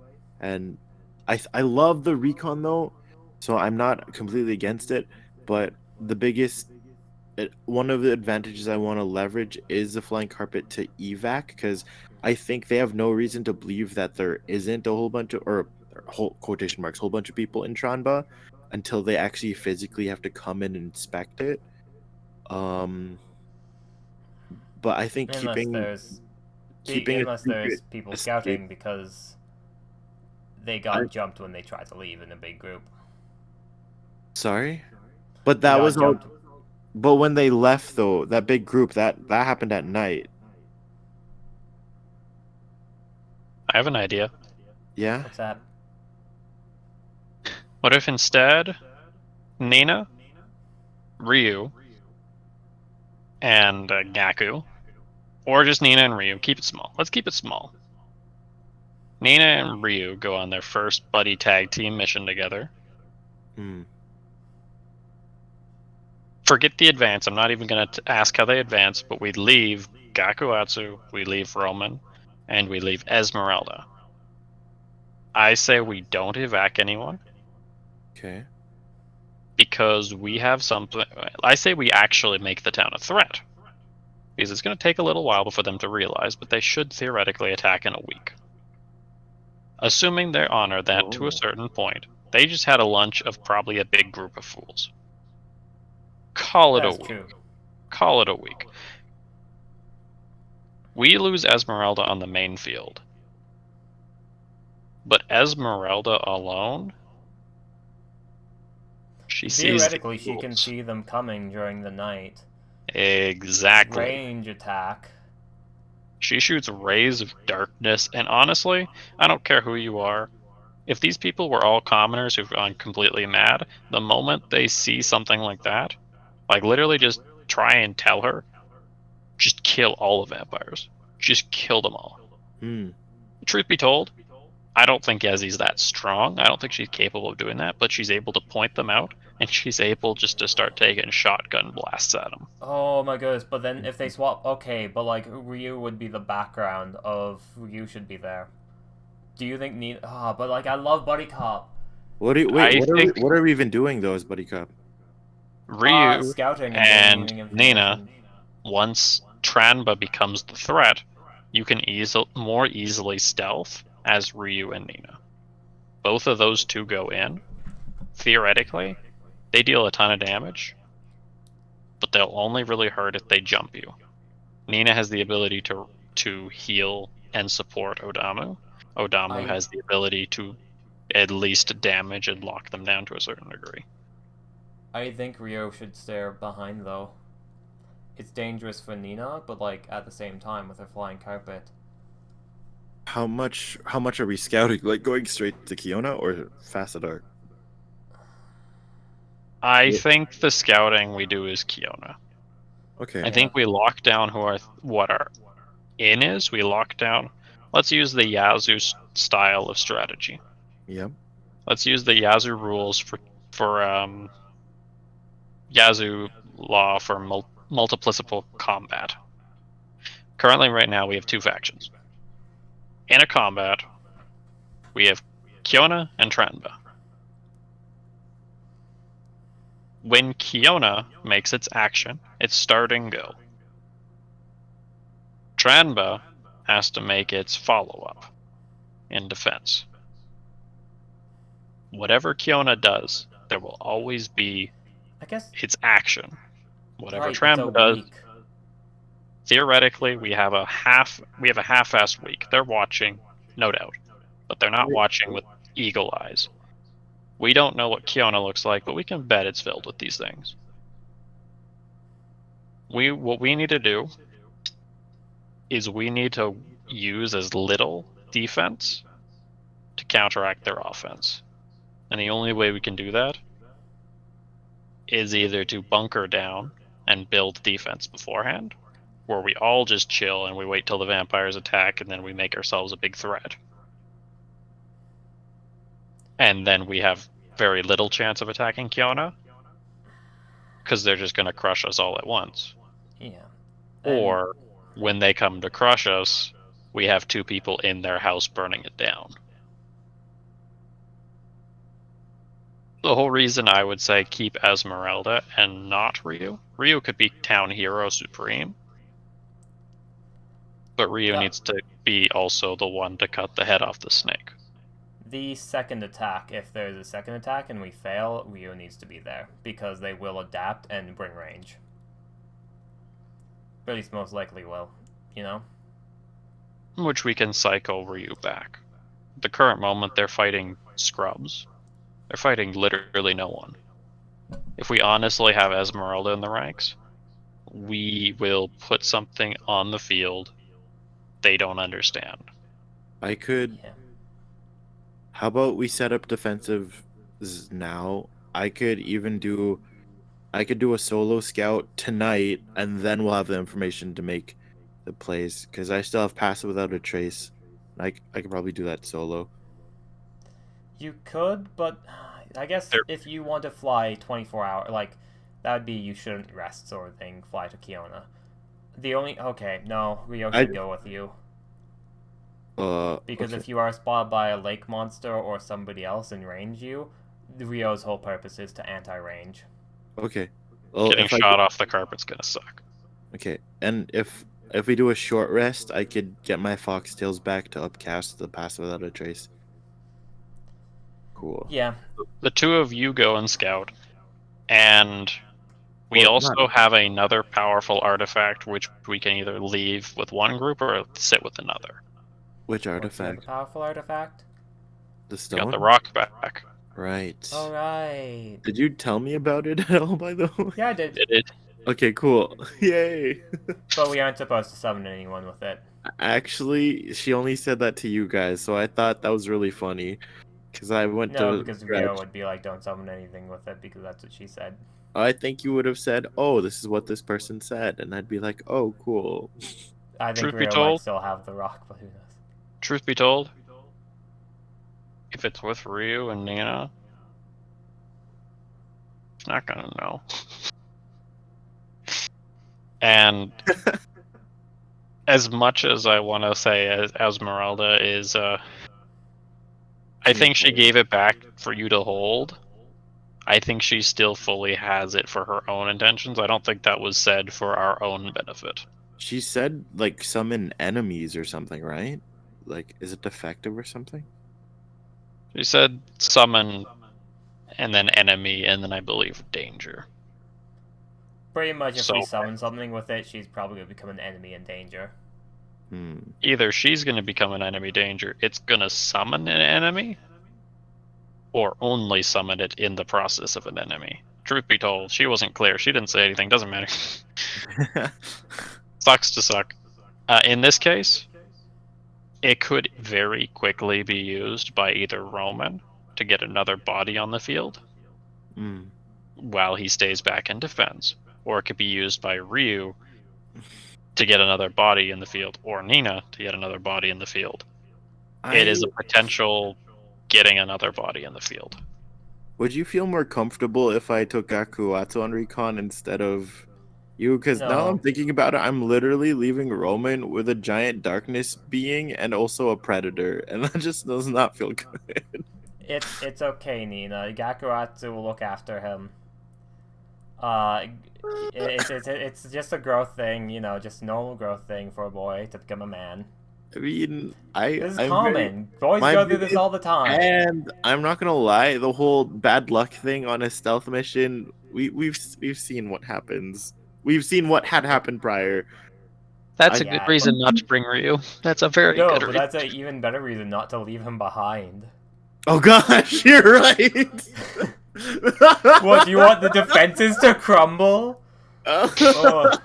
S4: and I love the recon though, so I'm not completely against it, but the biggest one of the advantages I want to leverage is the flying carpet to evac because I think they have no reason to believe that there isn't a whole bunch of, or whole quotation marks, whole bunch of people in Tranba until they actually physically have to come in and inspect it. Um, but I think
S2: Unless
S4: keeping a
S2: there's
S4: secret
S2: people
S4: escape.
S2: scouting because they
S4: I,
S2: got jumped when they tried to leave in a big group.
S4: sorry, but
S2: They
S4: that
S2: got
S4: was all.
S2: jumped.
S4: But when they left, though, that big group that happened at night.
S3: I have an idea.
S4: Yeah.
S2: What's that?
S3: What if instead Nina, Ryu, and Gaku, or just Nina and Ryu? Keep it small. Let's keep it small. Nina and Ryu go on their first buddy tag team mission together.
S4: Hmm.
S3: Forget the advance. I'm not even going to ask how they advance, but we leave Gakuatsu, we leave Roman, and we leave Esmeralda. I say we don't evac anyone
S4: Okay.
S3: because we have something. I say we actually make the town a threat because it's going to take a little while for them to realize, but they should theoretically attack in a week. Assuming they honor that to a certain point, they just had a lunch of probably a big group of fools. Call it a
S2: That's
S3: week.
S2: true.
S3: Call it a week. We lose Esmeralda on the main field. But Esmeralda alone, she sees the
S2: Theoretically, she can
S3: fools.
S2: see them coming during the night.
S3: Exactly.
S2: Range attack.
S3: She shoots rays of darkness, and honestly, I don't care who you are. If these people were all commoners who've gone completely mad, the moment they see something like that, like literally just try and tell her, just kill all the vampires. Just kill them all.
S4: Hmm.
S3: Truth be told, I don't think Yezi's that strong. I don't think she's capable of doing that, but she's able to point them out, and she's able just to start taking shotgun blasts at them.
S2: Oh my goodness, but then if they swap, okay, but like Ryu would be the background of Ryu should be there. Do you think Nina? Ah, but like I love Buddy Cop.
S4: What do you wait?
S3: I think
S4: What are we even doing though as buddy cop?
S3: Ryu
S2: Scouting and
S3: and
S2: gaining
S3: Nina,
S2: information.
S3: once Tranba becomes the threat, you can more easily stealth as Ryu and Nina. Both of those two go in. Theoretically, they deal a ton of damage, but they'll only really hurt if they jump you. Nina has the ability to heal and support Odamu. Odamu
S2: I
S3: has the ability to at least damage and lock them down to a certain degree.
S2: I think Ryo should stay behind though. It's dangerous for Nina, but like at the same time with her flying carpet.
S4: How much are we scouting? Like going straight to Kiona or fast to dark?
S3: I think the scouting we do is Kiona.
S4: Okay.
S3: I think we lock down what our in is. We lock down. Let's use the Yazoo style of strategy.
S4: Yep.
S3: Let's use the Yazoo rules for Yazoo law for multiplicable combat. Currently, right now, we have two factions. In a combat, we have Kiona and Tranba. When Kiona makes its action, it's start and go. Tranba has to make its follow-up in defense. Whatever Kiona does, there will always be
S2: I guess
S3: its action. Whatever
S2: right. It's a
S3: Tranba does,
S2: week.
S3: theoretically, we have a half-assed week. They're watching, no doubt, but they're not watching with eagle eyes. We don't know what Kiona looks like, but we can bet it's filled with these things. What we need to do is we need to use as little defense to counteract their offense. And the only way we can do that is either to bunker down and build defense beforehand, where we all just chill and we wait till the vampires attack and then we make ourselves a big threat. And then we have very little chance of attacking Kiona, because they're just going to crush us all at once.
S2: Yeah.
S3: Or when they come to crush us, we have two people in their house burning it down. The whole reason I would say keep Esmeralda and not Ryu. Ryu could be town hero supreme. But Ryu
S2: Yeah.
S3: needs to be also the one to cut the head off the snake.
S2: The second attack, if there's a second attack and we fail, Ryo needs to be there because they will adapt and bring range. Or at least most likely will, you know?
S3: Which we can cycle Ryu back. At the current moment, they're fighting scrubs. They're fighting literally no one. If we honestly have Esmeralda in the ranks, we will put something on the field they don't understand.
S4: I could.
S2: Yeah.
S4: How about we set up defensive now? I could do a solo scout tonight, and then we'll have the information to make the plays. Because I still have passive without a trace. I could probably do that solo.
S2: You could, but I guess if you want to fly 24 hours, like, that would be you shouldn't rest sort of thing, fly to Kiona. Okay, no, Ryo should go with you. Because
S4: Okay.
S2: if you are spotted by a lake monster or somebody else in range you, Ryo's whole purpose is to anti-range.
S4: Okay. Well,
S3: Getting shot off the carpet's gonna suck.
S4: Okay, and if we do a short rest, I could get my foxtails back to upcast the passive without a trace. Cool.
S2: Yeah.
S3: The two of you go and scout, and we
S4: Well,
S3: also have another powerful artifact which we can either leave with one group or sit with another.
S4: Which
S2: What's the
S4: artifact?
S2: powerful artifact?
S4: The
S3: We
S4: stone?
S3: got the rock back.
S4: Right.
S2: Alright.
S4: Did you tell me about it at all, by the way?
S2: Yeah, I did.
S3: Did it?
S4: Okay, cool. Yay.
S2: But we aren't supposed to summon anyone with it.
S4: Actually, she only said that to you guys, so I thought that was really funny. Because I went
S2: No,
S4: to
S2: because Ryo would be like, don't summon anything with it, because that's what she said.
S4: I think you would have said, "Oh, this is what this person said," and I'd be like, "Oh, cool."
S2: I think
S3: Truth be
S2: Ryo might
S3: told-
S2: still have the rock, but who knows?
S3: Truth be told, if it's with Ryu and Nina, it's not gonna know. And as much as I want to say Esmeralda is, I think she gave it back for you to hold. I think she still fully has it for her own intentions. I don't think that was said for our own benefit.
S4: She said like summon enemies or something, right? Like, is it defective or something?
S3: She said summon, and then enemy, and then I believe danger.
S2: Pretty much, if
S3: So-
S2: we summon something with it, she's probably going to become an enemy in danger.
S3: Either she's going to become an enemy danger, it's going to summon an enemy, or only summon it in the process of an enemy. Truth be told, she wasn't clear. She didn't say anything. Doesn't matter. Sucks to suck. In this case, it could very quickly be used by either Roman to get another body on the field while he stays back and defends, or it could be used by Ryu to get another body in the field, or Nina to get another body in the field. It is a potential getting another body in the field.
S4: Would you feel more comfortable if I took Gakuatsu on recon instead of you? Because now
S2: No.
S4: I'm thinking about it, I'm literally leaving Roman with a giant darkness being and also a predator, and that just does not feel good.
S2: It's okay, Nina. Gakuratsu will look after him. It's just a growth thing, you know, just normal growth thing for a boy to become a man.
S4: I mean,
S2: This is
S4: I'm
S2: common. Boys
S4: my
S2: go through this
S4: biggest-
S2: all the time.
S4: And I'm not gonna lie, the whole bad luck thing on a stealth mission, we've seen what happens. We've seen what had happened prior.
S3: That's a
S2: Yeah,
S3: good reason not to bring Ryu. That's a very
S2: No,
S3: good
S2: but
S3: reason.
S2: that's an even better reason not to leave him behind.
S4: Oh gosh, you're right.
S2: What, do you want the defenses to crumble? Oh.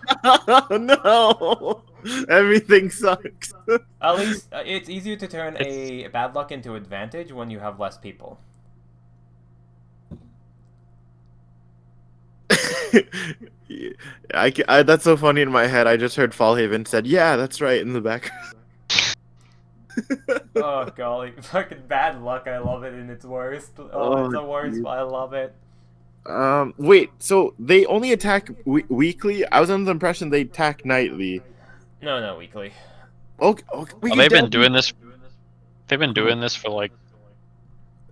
S4: No, everything sucks.
S2: At least it's easier to turn a bad luck into advantage when you have less people.
S4: That's so funny in my head. I just heard Fallhaven said, "Yeah, that's right" in the background.
S2: Oh golly, fucking bad luck! I love it in its worst. Oh, it's the worst,
S4: dude.
S2: but I love it.
S4: Wait. So they only attack weekly? I was under the impression they attack nightly.
S2: No, weekly.
S4: Okay.
S3: Well, they've been doing this. They've been doing this for like.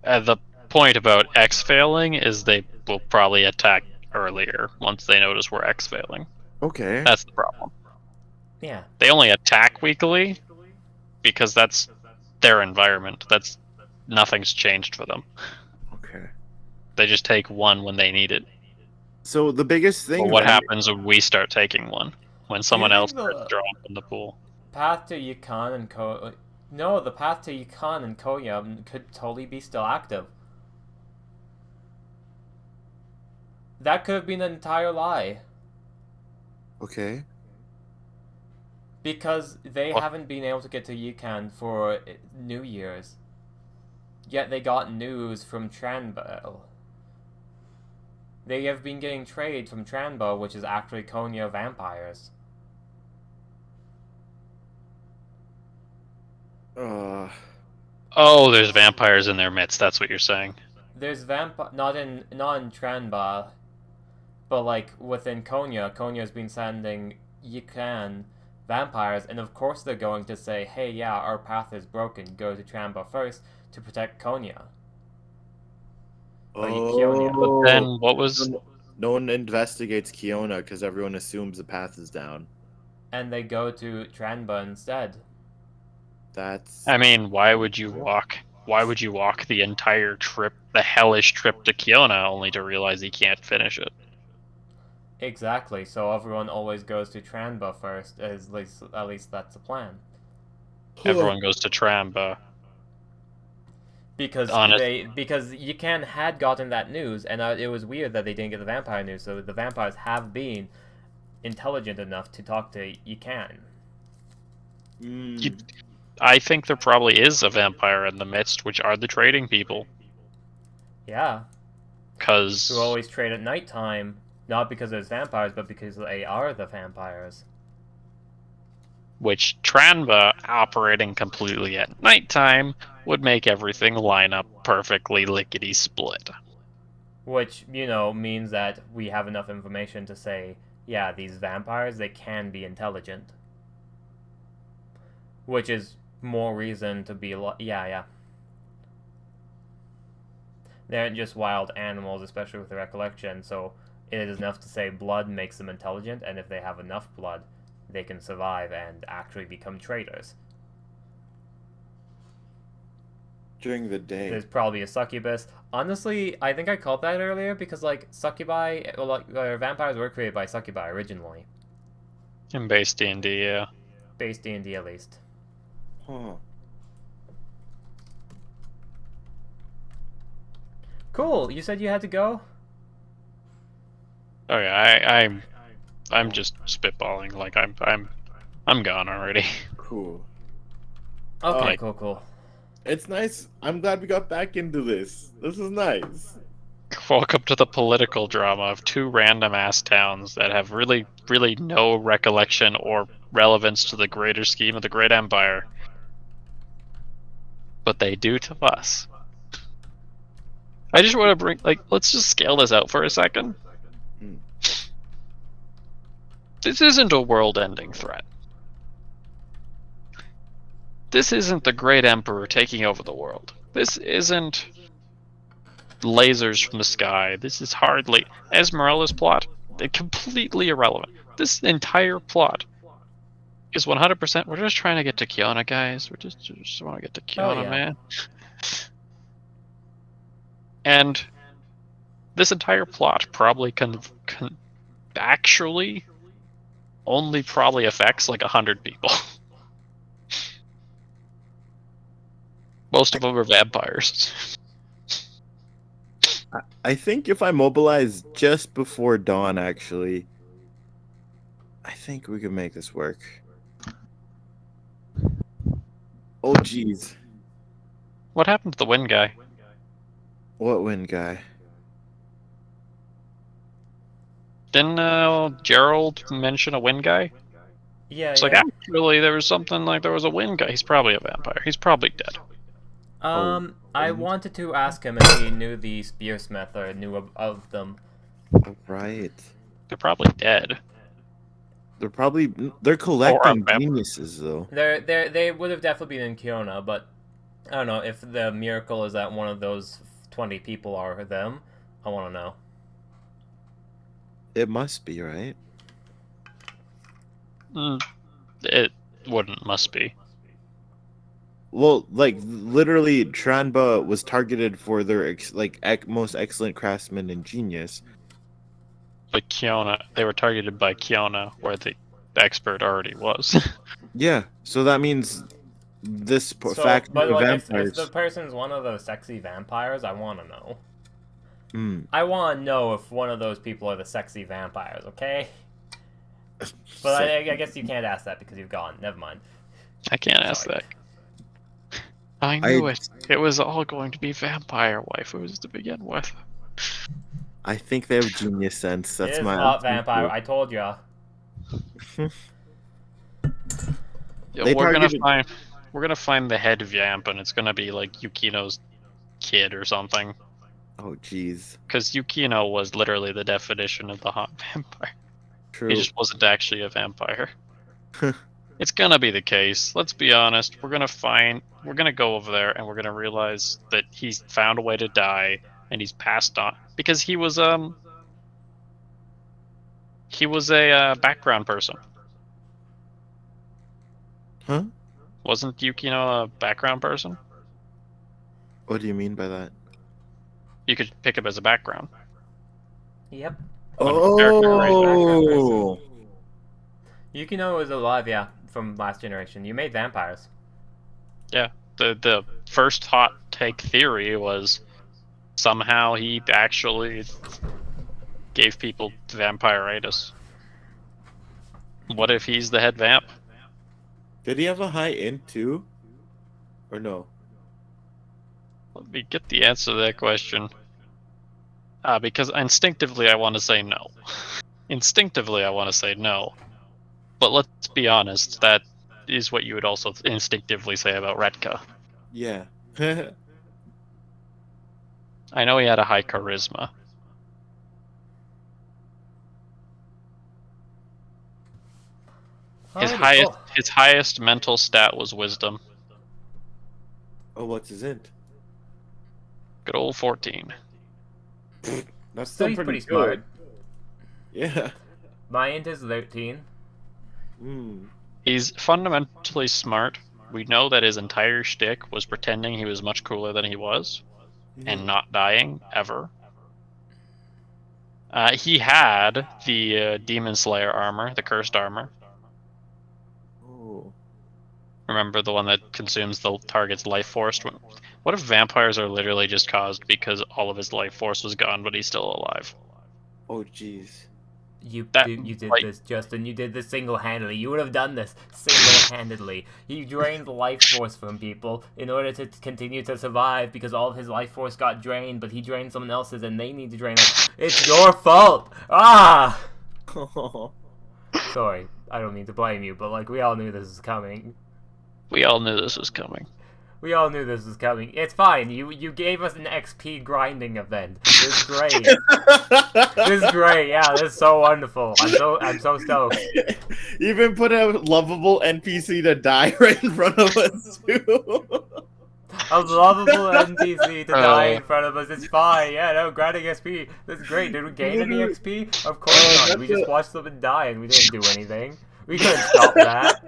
S3: The point about X failing is they will probably attack earlier once they notice we're X failing.
S4: Okay.
S3: That's the problem.
S2: Yeah.
S3: They only attack weekly because that's their environment. That's nothing's changed for them.
S4: Okay.
S3: They just take one when they need it.
S4: So the biggest
S3: But
S4: thing
S3: what
S4: then,
S3: happens when we start taking one? When
S2: Do you
S3: someone else
S2: think
S3: starts
S2: the
S3: drawing from the pool?
S2: path to Yukon and No, the path to Yukon and Koya could totally be still active. That could have been an entire lie.
S4: okay.
S2: Because they
S3: What?
S2: haven't been able to get to Yukon for New Year's. Yet they got news from Tranbo. They have been getting trade from Tranbo, which is actually Konya vampires.
S4: Uh,
S3: Oh, there's vampires in their midst. That's what you're saying.
S2: There's not in Tranba, but like within Konya, Konya's been sending Yukon vampires, and of course they're going to say, "Hey, yeah, our path is broken. Go to Tranba first to protect Konya." Or Kionia.
S3: But
S4: oh,
S3: then what was?
S4: no one investigates Kiona because everyone assumes the path is down.
S2: And they go to Tranba instead.
S4: That's
S3: I mean, why would you walk? Why would you walk the entire trip, the hellish trip to Kiona, only to realize you can't finish it?
S2: Exactly. So everyone always goes to Tranba first. At least that's the plan.
S3: Everyone goes to Tramba.
S2: Because
S3: Honest,
S2: Yukon had gotten that news, and it was weird that they didn't get the vampire news. So the vampires have been intelligent enough to talk to Yukon.
S3: I think there probably is a vampire in the midst, which are the trading people.
S2: Yeah.
S3: Because
S2: Who always trade at nighttime, not because there's vampires, but because they are the vampires.
S3: which Tranba operating completely at nighttime would make everything line up perfectly lickety split.
S2: Which, you know, means that we have enough information to say, yeah, these vampires, they can be intelligent. Which is more reason to be, yeah. They aren't just wild animals, especially with the recollection, so it is enough to say blood makes them intelligent, and if they have enough blood, they can survive and actually become traders.
S4: during the day.
S2: There's probably a succubus. Honestly, I think I called that earlier because, like, succubi, vampires were created by succubi originally.
S3: In base D&D, yeah.
S2: Base D&D at least.
S4: Huh.
S2: Cool. You said you had to go.
S3: Oh yeah, I'm just spitballing. Like I'm gone already.
S4: Cool.
S2: Okay,
S3: Like-
S2: cool.
S4: It's nice. I'm glad we got back into this. This is nice.
S3: Welcome to the political drama of two random ass towns that have really no recollection or relevance to the greater scheme of the Great Empire. But they do to us. I just want to bring, like, let's just scale this out for a second.
S4: Hmm.
S3: This isn't a world-ending threat. This isn't the Great Emperor taking over the world. This isn't lasers from the sky. This is hardly Esmeralda's plot. Completely irrelevant. This entire plot is 100%. We're just trying to get to Kiona, guys. We just want to get to Kiona,
S2: yeah.
S3: man. And this entire plot probably actually only probably affects like 100 people. Most of them are vampires.
S4: I think if I mobilize just before dawn, actually, I think we can make this work. Oh, jeez.
S3: What happened to the wind guy?
S4: What wind guy?
S3: Didn't Gerald mention a wind guy?
S2: Yeah,
S3: It's like, actually, there was something like there was a wind guy. He's probably a vampire. He's probably dead.
S2: I wanted to ask him if he knew the spearsmith or knew of them.
S4: Right.
S3: They're probably dead.
S4: They're collecting
S3: vampire.
S4: geniuses though.
S2: They would have definitely been in Kiona, but I don't know if the miracle is that one of those 20 people are them. I want to know.
S4: It must be, right?
S3: It wouldn't, must be.
S4: Well, like literally, Tranba was targeted for their most excellent craftsman and genius.
S3: But Kiona, they were targeted by Kiona, where the expert already was.
S4: Yeah, so that means this
S2: So,
S4: faction
S2: but
S4: of
S2: like, if the
S4: vampires.
S2: person's one of those sexy vampires, I want to know.
S4: Hmm.
S2: I want to know if one of those people are the sexy vampires, okay? But I guess you can't ask that because you've gone. Never mind.
S3: I can't ask
S2: Sorry.
S3: that. I knew it. It was all going to be vampire waifus to begin with.
S4: I think they have genius sense.
S2: It
S4: That's
S2: is
S4: my
S2: hot vampire. I told ya.
S3: Yeah,
S4: They
S3: we're
S4: targeted.
S3: gonna find the head vamp, and it's gonna be like Yukino's kid or something.
S4: Oh, jeez.
S3: Because Yukino was literally the definition of the hot vampire.
S4: True.
S3: He just wasn't actually a vampire. It's gonna be the case. Let's be honest. We're gonna go over there, and we're gonna realize that he's found a way to die, and he's passed on because he was a background person.
S4: Huh?
S3: Wasn't Yukino a background person?
S4: What do you mean by that?
S3: You could pick him as a background.
S2: Yep.
S4: Oh.
S2: Yukino is alive, yeah, from last generation. You made vampires.
S3: Yeah. The first hot take theory was somehow he actually gave people vampiritis. What if he's the head vamp?
S4: Did he have a high int too? Or no?
S3: Let me get the answer to that question. Because instinctively I want to say no. Instinctively I want to say no. But let's be honest, that is what you would also instinctively say about Retka.
S4: Yeah.
S3: I know he had a high charisma. His highest mental stat was wisdom.
S4: Oh, what's his int?
S3: Good old 14.
S4: That's
S2: So
S4: still
S2: he's
S4: pretty
S2: pretty
S4: good.
S2: smart.
S4: Yeah.
S2: My int is 13.
S4: Mm.
S3: He's fundamentally smart. We know that his entire shtick was pretending he was much cooler than he was, and not dying ever. He had the Demon Slayer armor, the cursed armor.
S4: Oh.
S3: Remember the one that consumes the target's life force? What if vampires are literally just caused because all of his life force was gone, but he's still alive?
S4: Oh, jeez.
S2: You
S3: That-
S2: did
S3: like-
S2: this, Justin. You did this single-handedly. You would have done this single-handedly. He drained life force from people in order to continue to survive because all of his life force got drained, but he drained someone else's and they need to drain it. It's your fault! Ah! Sorry, I don't mean to blame you, but like, we all knew this was coming.
S3: We all knew this was coming.
S2: We all knew this was coming. It's fine. You gave us an XP grinding event. This is great. This is great. Yeah, this is so wonderful. I'm so stoked.
S4: Even put a lovable NPC to die right in front of us too.
S2: A lovable NPC to die in front of us. It's fine. Yeah, no, grinding XP. This is great. Did we gain any XP? Of course not. We just watched them die and we didn't do anything. We couldn't stop that.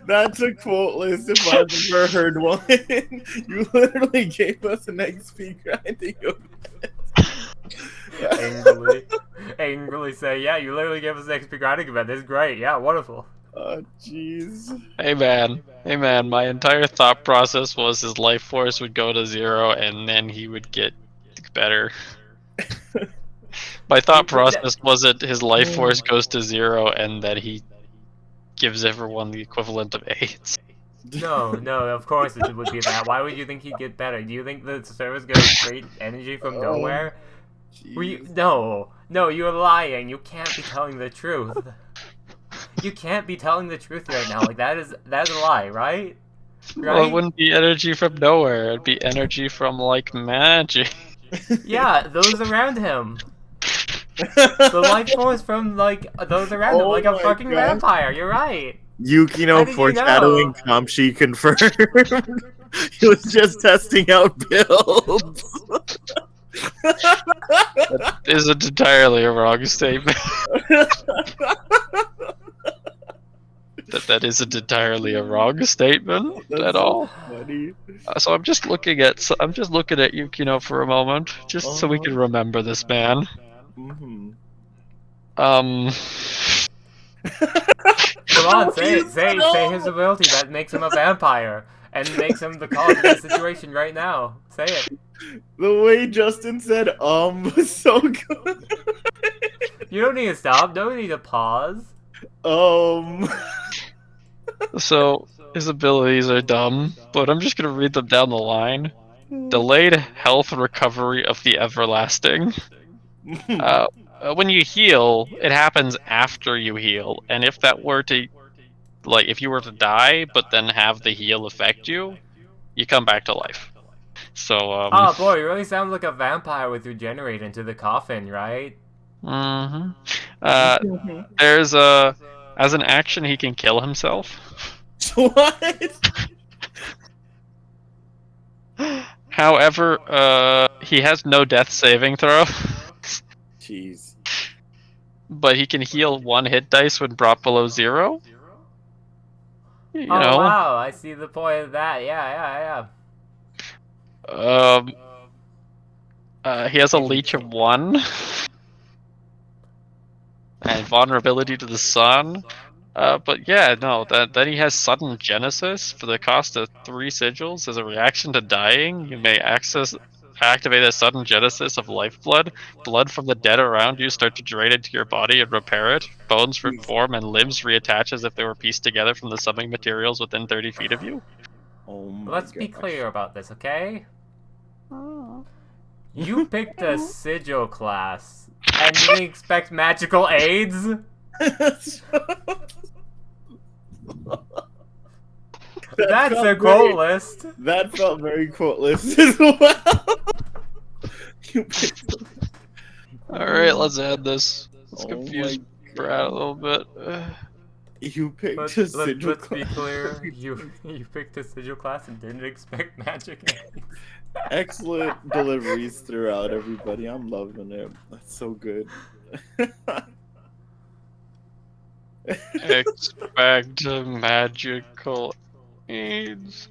S4: That's a quote list if I've ever heard one. You literally gave us an XP grinding event.
S2: Angrily say, yeah, you literally gave us an XP grinding event. This is great. Yeah, wonderful.
S4: Oh, jeez.
S3: Hey man, my entire thought process was his life force would go to 0 and then he would get better. My thought process wasn't his life force goes to 0 and that he gives everyone the equivalent of AIDS.
S2: No, of course it would be that. Why would you think he'd get better? Do you think the server's gonna create energy from nowhere? No, you're lying. You can't be telling the truth. You can't be telling the truth right now. Like, that is a lie, right?
S3: Well, it wouldn't be energy from nowhere. It'd be energy from, like, magic.
S2: Yeah, those around him. The life force from, like, those around him, like a fucking vampire. You're right.
S4: Yukino foreshadowing Kamshi confirmed. He was just testing out builds.
S3: That isn't entirely a wrong statement. That that isn't entirely a wrong statement
S4: That's
S3: at
S4: so
S3: all.
S4: funny.
S3: So I'm just looking at Yukino for a moment, just so we can remember this man.
S4: Mm-hmm.
S3: Um,
S2: Come on, say it. Say his ability that makes him a vampire and makes him the cause of this situation right now. Say it.
S4: The way Justin said was so good.
S2: You don't need to stop. Don't need to pause.
S3: so his abilities are dumb, but I'm just gonna read them down the line. Delayed health recovery of the everlasting. When you heal, it happens after you heal, and if that were to, like, if you were to die, but then have the heal affect you, you come back to life. So,
S2: Oh boy, you really sound like a vampire with regenerate into the coffin, right?
S3: mhm. There's as an action, he can kill himself.
S4: What?
S3: However, he has no death saving throw,
S4: Jeez.
S3: but he can heal 1 hit dice when brought below 0. You
S2: Oh
S3: know,
S2: wow, I see the point of that. Yeah.
S3: he has a leech of 1 and vulnerability to the sun. But yeah, no, then he has sudden genesis for the cost of 3 sigils. As a reaction to dying, you may activate a sudden genesis of lifeblood. Blood from the dead around you start to drain into your body and repair it. Bones reform and limbs reattach as if they were pieced together from the summing materials within 30 feet of you.
S4: Oh my
S2: Let's be
S4: gosh.
S2: clear about this, okay? You picked a sigil class and didn't expect magical aids? That's a quote list.
S4: That felt very quoteless as well. You picked-
S3: Alright, let's add this. Let's
S4: Oh
S3: confuse
S4: my
S3: Brad a little bit.
S4: You picked
S2: Let's,
S4: a sigil
S2: let's be
S4: class.
S2: clear. You picked a sigil class and didn't expect magic aids.
S4: Excellent deliveries throughout, everybody. I'm loving it. That's so good.
S3: Expect magical aids.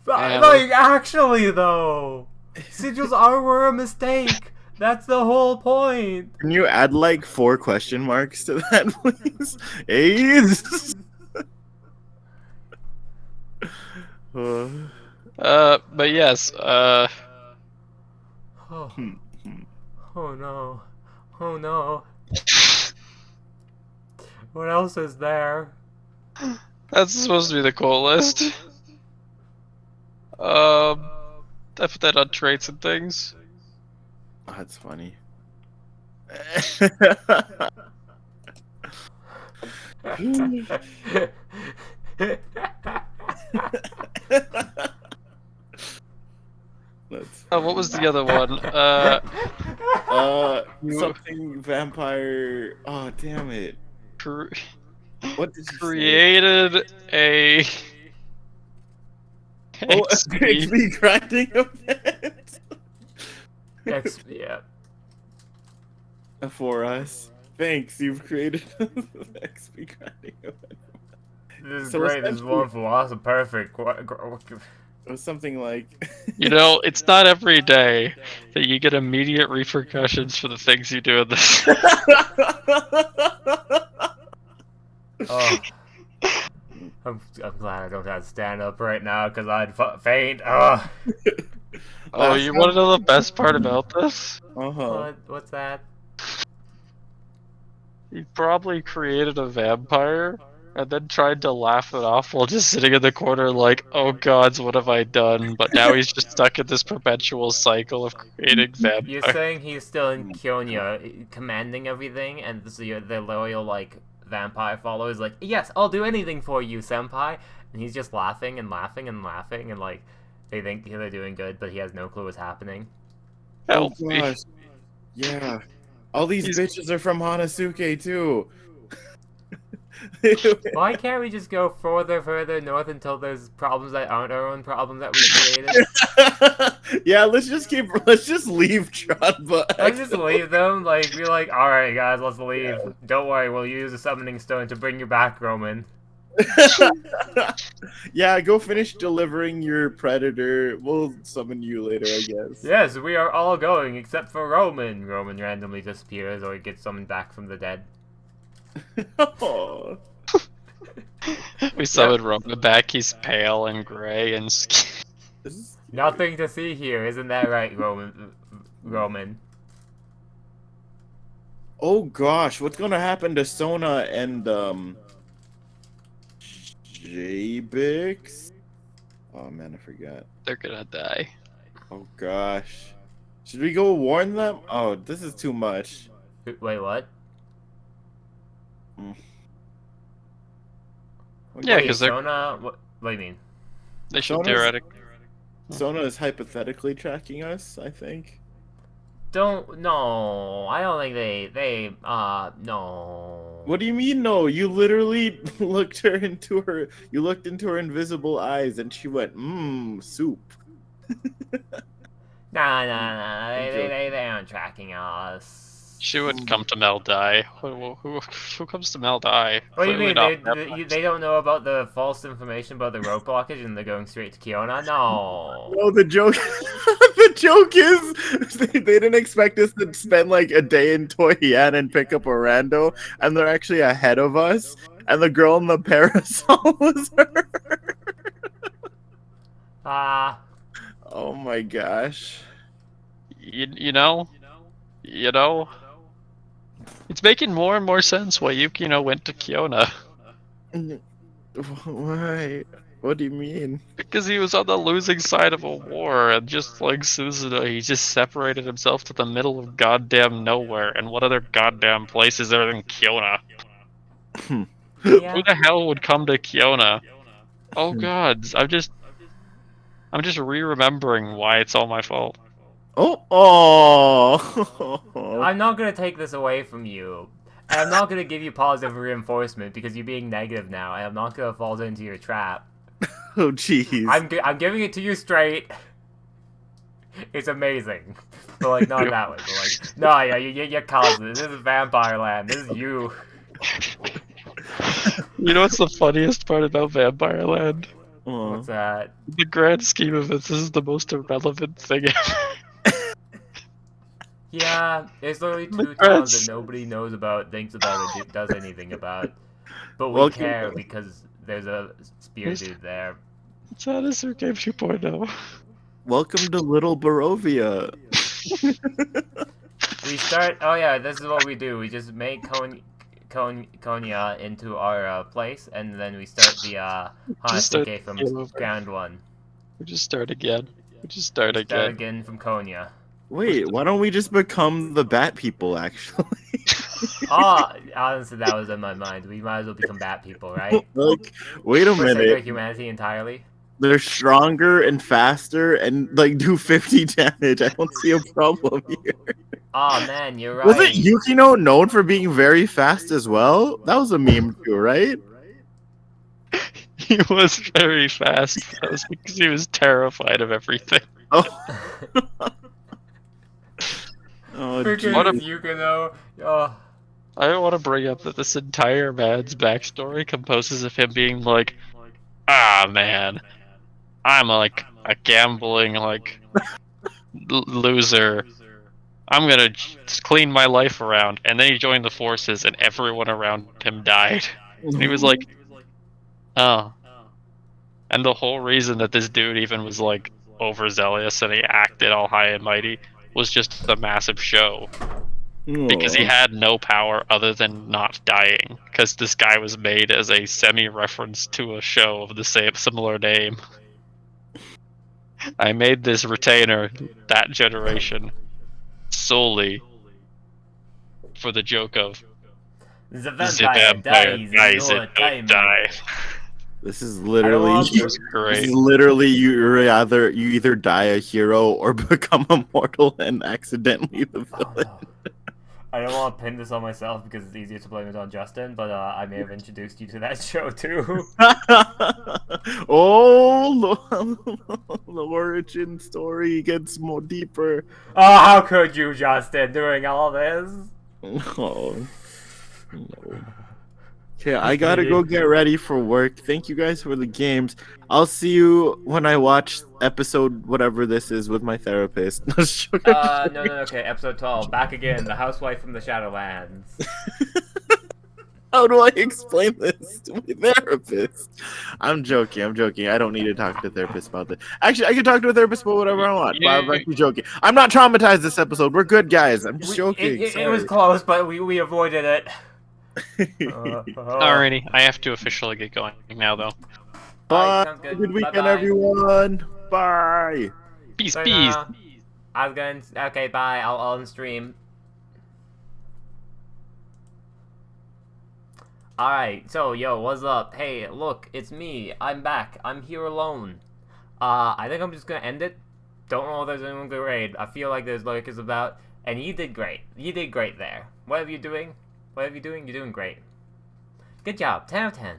S3: And
S2: Like, actually, though, sigils were a mistake. That's the whole point.
S4: Can you add like 4 question marks to that, please? AIDS.
S3: But yes,
S2: Oh. Oh no. Oh no. What else is there?
S3: that's supposed to be the quote list. I put that on traits and things.
S4: Oh, that's funny.
S3: What was the other one?
S4: Something vampire. Oh, damn it! What did you
S3: created a
S4: say? Oh, XP grinding event.
S2: Yeah.
S4: For us, thanks. You've created an XP grinding event.
S2: This is
S4: So
S2: great. This is
S4: essentially-
S2: wonderful. Awesome. Perfect.
S4: It was something like.
S3: You know, it's not every day that you get immediate repercussions for the things you do in this.
S2: Oh. I'm glad I don't have to stand up right now because I'd faint. Oh.
S3: Oh, you want to know the best part about this?
S2: What's that?
S3: He probably created a vampire and then tried to laugh it off while just sitting in the corner like, oh gods, what have I done? But now he's just stuck in this perpetual cycle of creating vampires.
S2: You're saying he's still in Kyonya, commanding everything, and so the loyal, like, vampire followers like, yes, I'll do anything for you, senpai. And he's just laughing and laughing and laughing, and, like, they think they're doing good, but he has no clue what's happening.
S3: Help
S4: Oh
S3: me.
S4: gosh. Yeah. All these bitches are from Hanazuke too.
S2: Why can't we just go further north until there's problems that aren't our own problems that we created?
S4: Yeah, let's just leave Tronba.
S2: Let's just leave them, like, be like, alright guys, let's leave. Don't worry, we'll use a summoning stone to bring you back, Roman.
S4: Yeah, go finish delivering your predator. We'll summon you later, I guess.
S2: Yes, we are all going except for Roman. Roman randomly disappears or gets summoned back from the dead.
S4: Oh.
S3: We summoned Roman back. He's pale and gray and
S2: Nothing to see here, isn't that right, Roman? Roman.
S4: Oh gosh, what's gonna happen to Sona and J-Bix? Oh man, I forgot.
S3: they're gonna die.
S4: Oh gosh. Should we go warn them? Oh, this is too much.
S2: Wait, what?
S3: Yeah,
S2: Wait,
S3: because they're
S2: Sona. What do you mean?
S3: they should
S4: Sona's-
S3: theoretically.
S4: Sona is hypothetically tracking us, I think.
S2: No, I don't think no.
S4: What do you mean no? You literally looked into her invisible eyes and she went, soup.
S2: Nah, they aren't tracking us.
S3: She would come to Mel die. Who comes to Mel die?
S2: What do you
S3: Clearly
S2: mean?
S3: not
S2: They don't know about the false information about the rope blockage and they're going straight to Kiona? No.
S4: No, the joke the joke is they didn't expect us to spend like a day in Toyan and pick up a rando, and they're actually ahead of us, and the girl in the parasol was her. Oh my gosh.
S3: You know, it's making more and more sense why Yukino went to Kiona.
S4: Why? What do you mean?
S3: Because he was on the losing side of a war, and just like Suzuno, he just separated himself to the middle of goddamn nowhere. And what other goddamn place is there than Kiona?
S2: Yeah.
S3: Who the hell would come to Kiona? Oh god, I'm just re-remembering why it's all my fault.
S4: Oh.
S2: I'm not gonna take this away from you. And I'm not gonna give you positive reinforcement because you're being negative now, and I'm not gonna fall into your trap.
S4: Oh jeez.
S2: I'm giving it to you straight. It's amazing, but like not that way. But like, no, yeah, you caused it. This is Vampire Land. This is you.
S3: You know what's the funniest part about Vampire Land?
S2: What's that?
S3: In the grand scheme of it, this is the most irrelevant thing ever.
S2: Yeah, it's literally two
S3: Regrets.
S2: towns that nobody knows about, thinks about, or does anything about. But we
S4: Welcome-
S2: care because there's a spear dude there.
S3: It's Honest Game 2.0.
S4: Welcome to Little Barovia.
S2: We start. Oh yeah, this is what we do. We just make Konya into our place, and then we start the
S3: Just start
S2: Hanasuke from
S3: the game over.
S2: ground one.
S3: We just start again. Start
S2: Start again from Konya.
S4: Wait, why don't we just become the Bat People, actually?
S2: Oh, honestly, that was in my mind. We might as well become bat people, right?
S4: Like, wait a
S2: Forsake our
S4: minute.
S2: humanity entirely.
S4: They're stronger and faster and, like, do 50 damage. I don't see a problem here.
S2: Oh man, you're right.
S4: Wasn't Yukino known for being very fast as well? That was a meme too, right?
S3: He was very fast. That was because he was terrified of everything.
S4: Oh, oh
S2: Freaking
S3: What a-
S2: Yukino. Oh.
S3: I want to bring up that this entire man's backstory composes of him being like, "Ah, man, I'm like a gambling loser. I'm gonna just clean my life around." And then he joined the forces, and everyone around him died. And he was like, "Oh." And the whole reason that this dude even was like overzealous and he acted all high and mighty was just a massive show. Because he had no power other than not dying. Because this guy was made as a semi-reference to a show of the same similar name. I made this retainer that generation solely for the joke of
S2: The
S3: the
S2: vampire dies
S3: dies
S2: in no
S3: in no
S2: time.
S3: time.
S4: This is
S2: I
S4: literally
S2: love
S3: It was
S4: this
S3: great.
S4: is literally you either die a hero or become immortal and accidentally the
S2: Oh,
S4: villain.
S2: no. I don't want to pin this on myself because it's easier to blame it on Justin, but I may have introduced you to that show too.
S4: Oh, the origin story gets more deeper.
S2: Oh, how could you, Justin, doing all this?
S4: Oh, no. Okay, I gotta go get ready for work. Thank you guys for the games. I'll see you when I watch episode whatever this is with my therapist.
S2: No, okay, episode 12. Back again, the housewife from the Shadowlands.
S4: How do I explain this to my therapist? I'm joking. I don't need to talk to a therapist about this. Actually, I can talk to a therapist about whatever I want. But I'm actually joking. I'm not traumatized this episode. We're good guys. I'm just joking.
S2: It was close, but we avoided it.
S3: Alrighty, I have to officially get going now, though.
S4: Bye.
S2: Sounds good.
S4: Good weekend,
S2: Bye-bye.
S4: everyone. Bye.
S3: Peace,
S2: Bye
S3: peace.
S2: now. I was going to... Okay, bye. I'll unstream. Alright, so, yo, what's up? Hey, look, it's me. I'm back. I'm here alone. I think I'm just gonna end it. Don't know if there's anyone to raid. I feel like there's lurkers about. And you did great. You did great there. Whatever you're doing, you're doing great. Good job. 10 out of 10.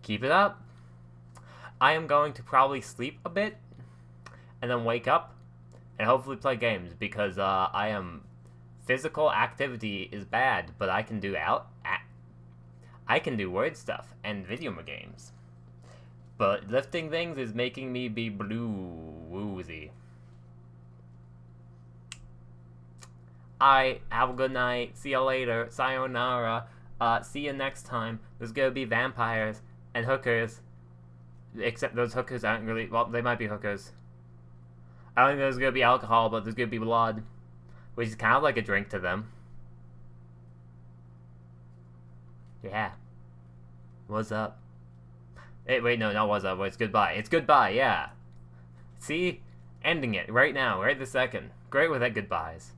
S2: Keep it up. I am going to probably sleep a bit. And then wake up. And hopefully play games. Because, physical activity is bad. But I can do I can do word stuff and video games. But lifting things is making me be woozy. Alright, have a good night. See you later. Sayonara. See you next time. There's gonna be vampires and hookers. Except those hookers aren't really... Well, they might be hookers. I don't think there's gonna be alcohol, but there's gonna be blood. Which is kind of like a drink to them. Yeah. What's up? Hey, wait, no, not what's up. It's goodbye. It's goodbye, yeah. See? Ending it right now, right this second. Great with that goodbyes.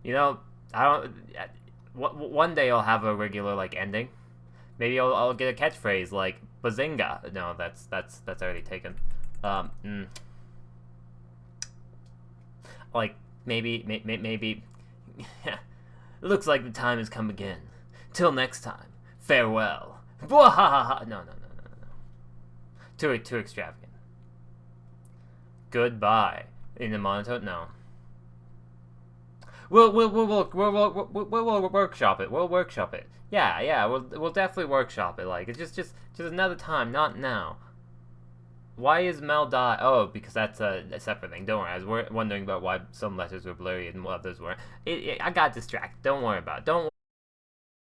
S2: You know, I don't... One day I'll have a regular, like, ending. Maybe I'll get a catchphrase like, Bazinga. No, that's already taken. Like, maybe... It looks like the time has come again. Till next time. Farewell. No. Too extravagant. Goodbye. In the monotone? No. We'll workshop it. We'll workshop it. Yeah. We'll definitely workshop it. Like, it's just another time, not now. Why is Mel die? Oh, because that's a separate thing. Don't worry. I was wondering about why some letters were blurry and others weren't. I got distracted. Don't worry about it. Don't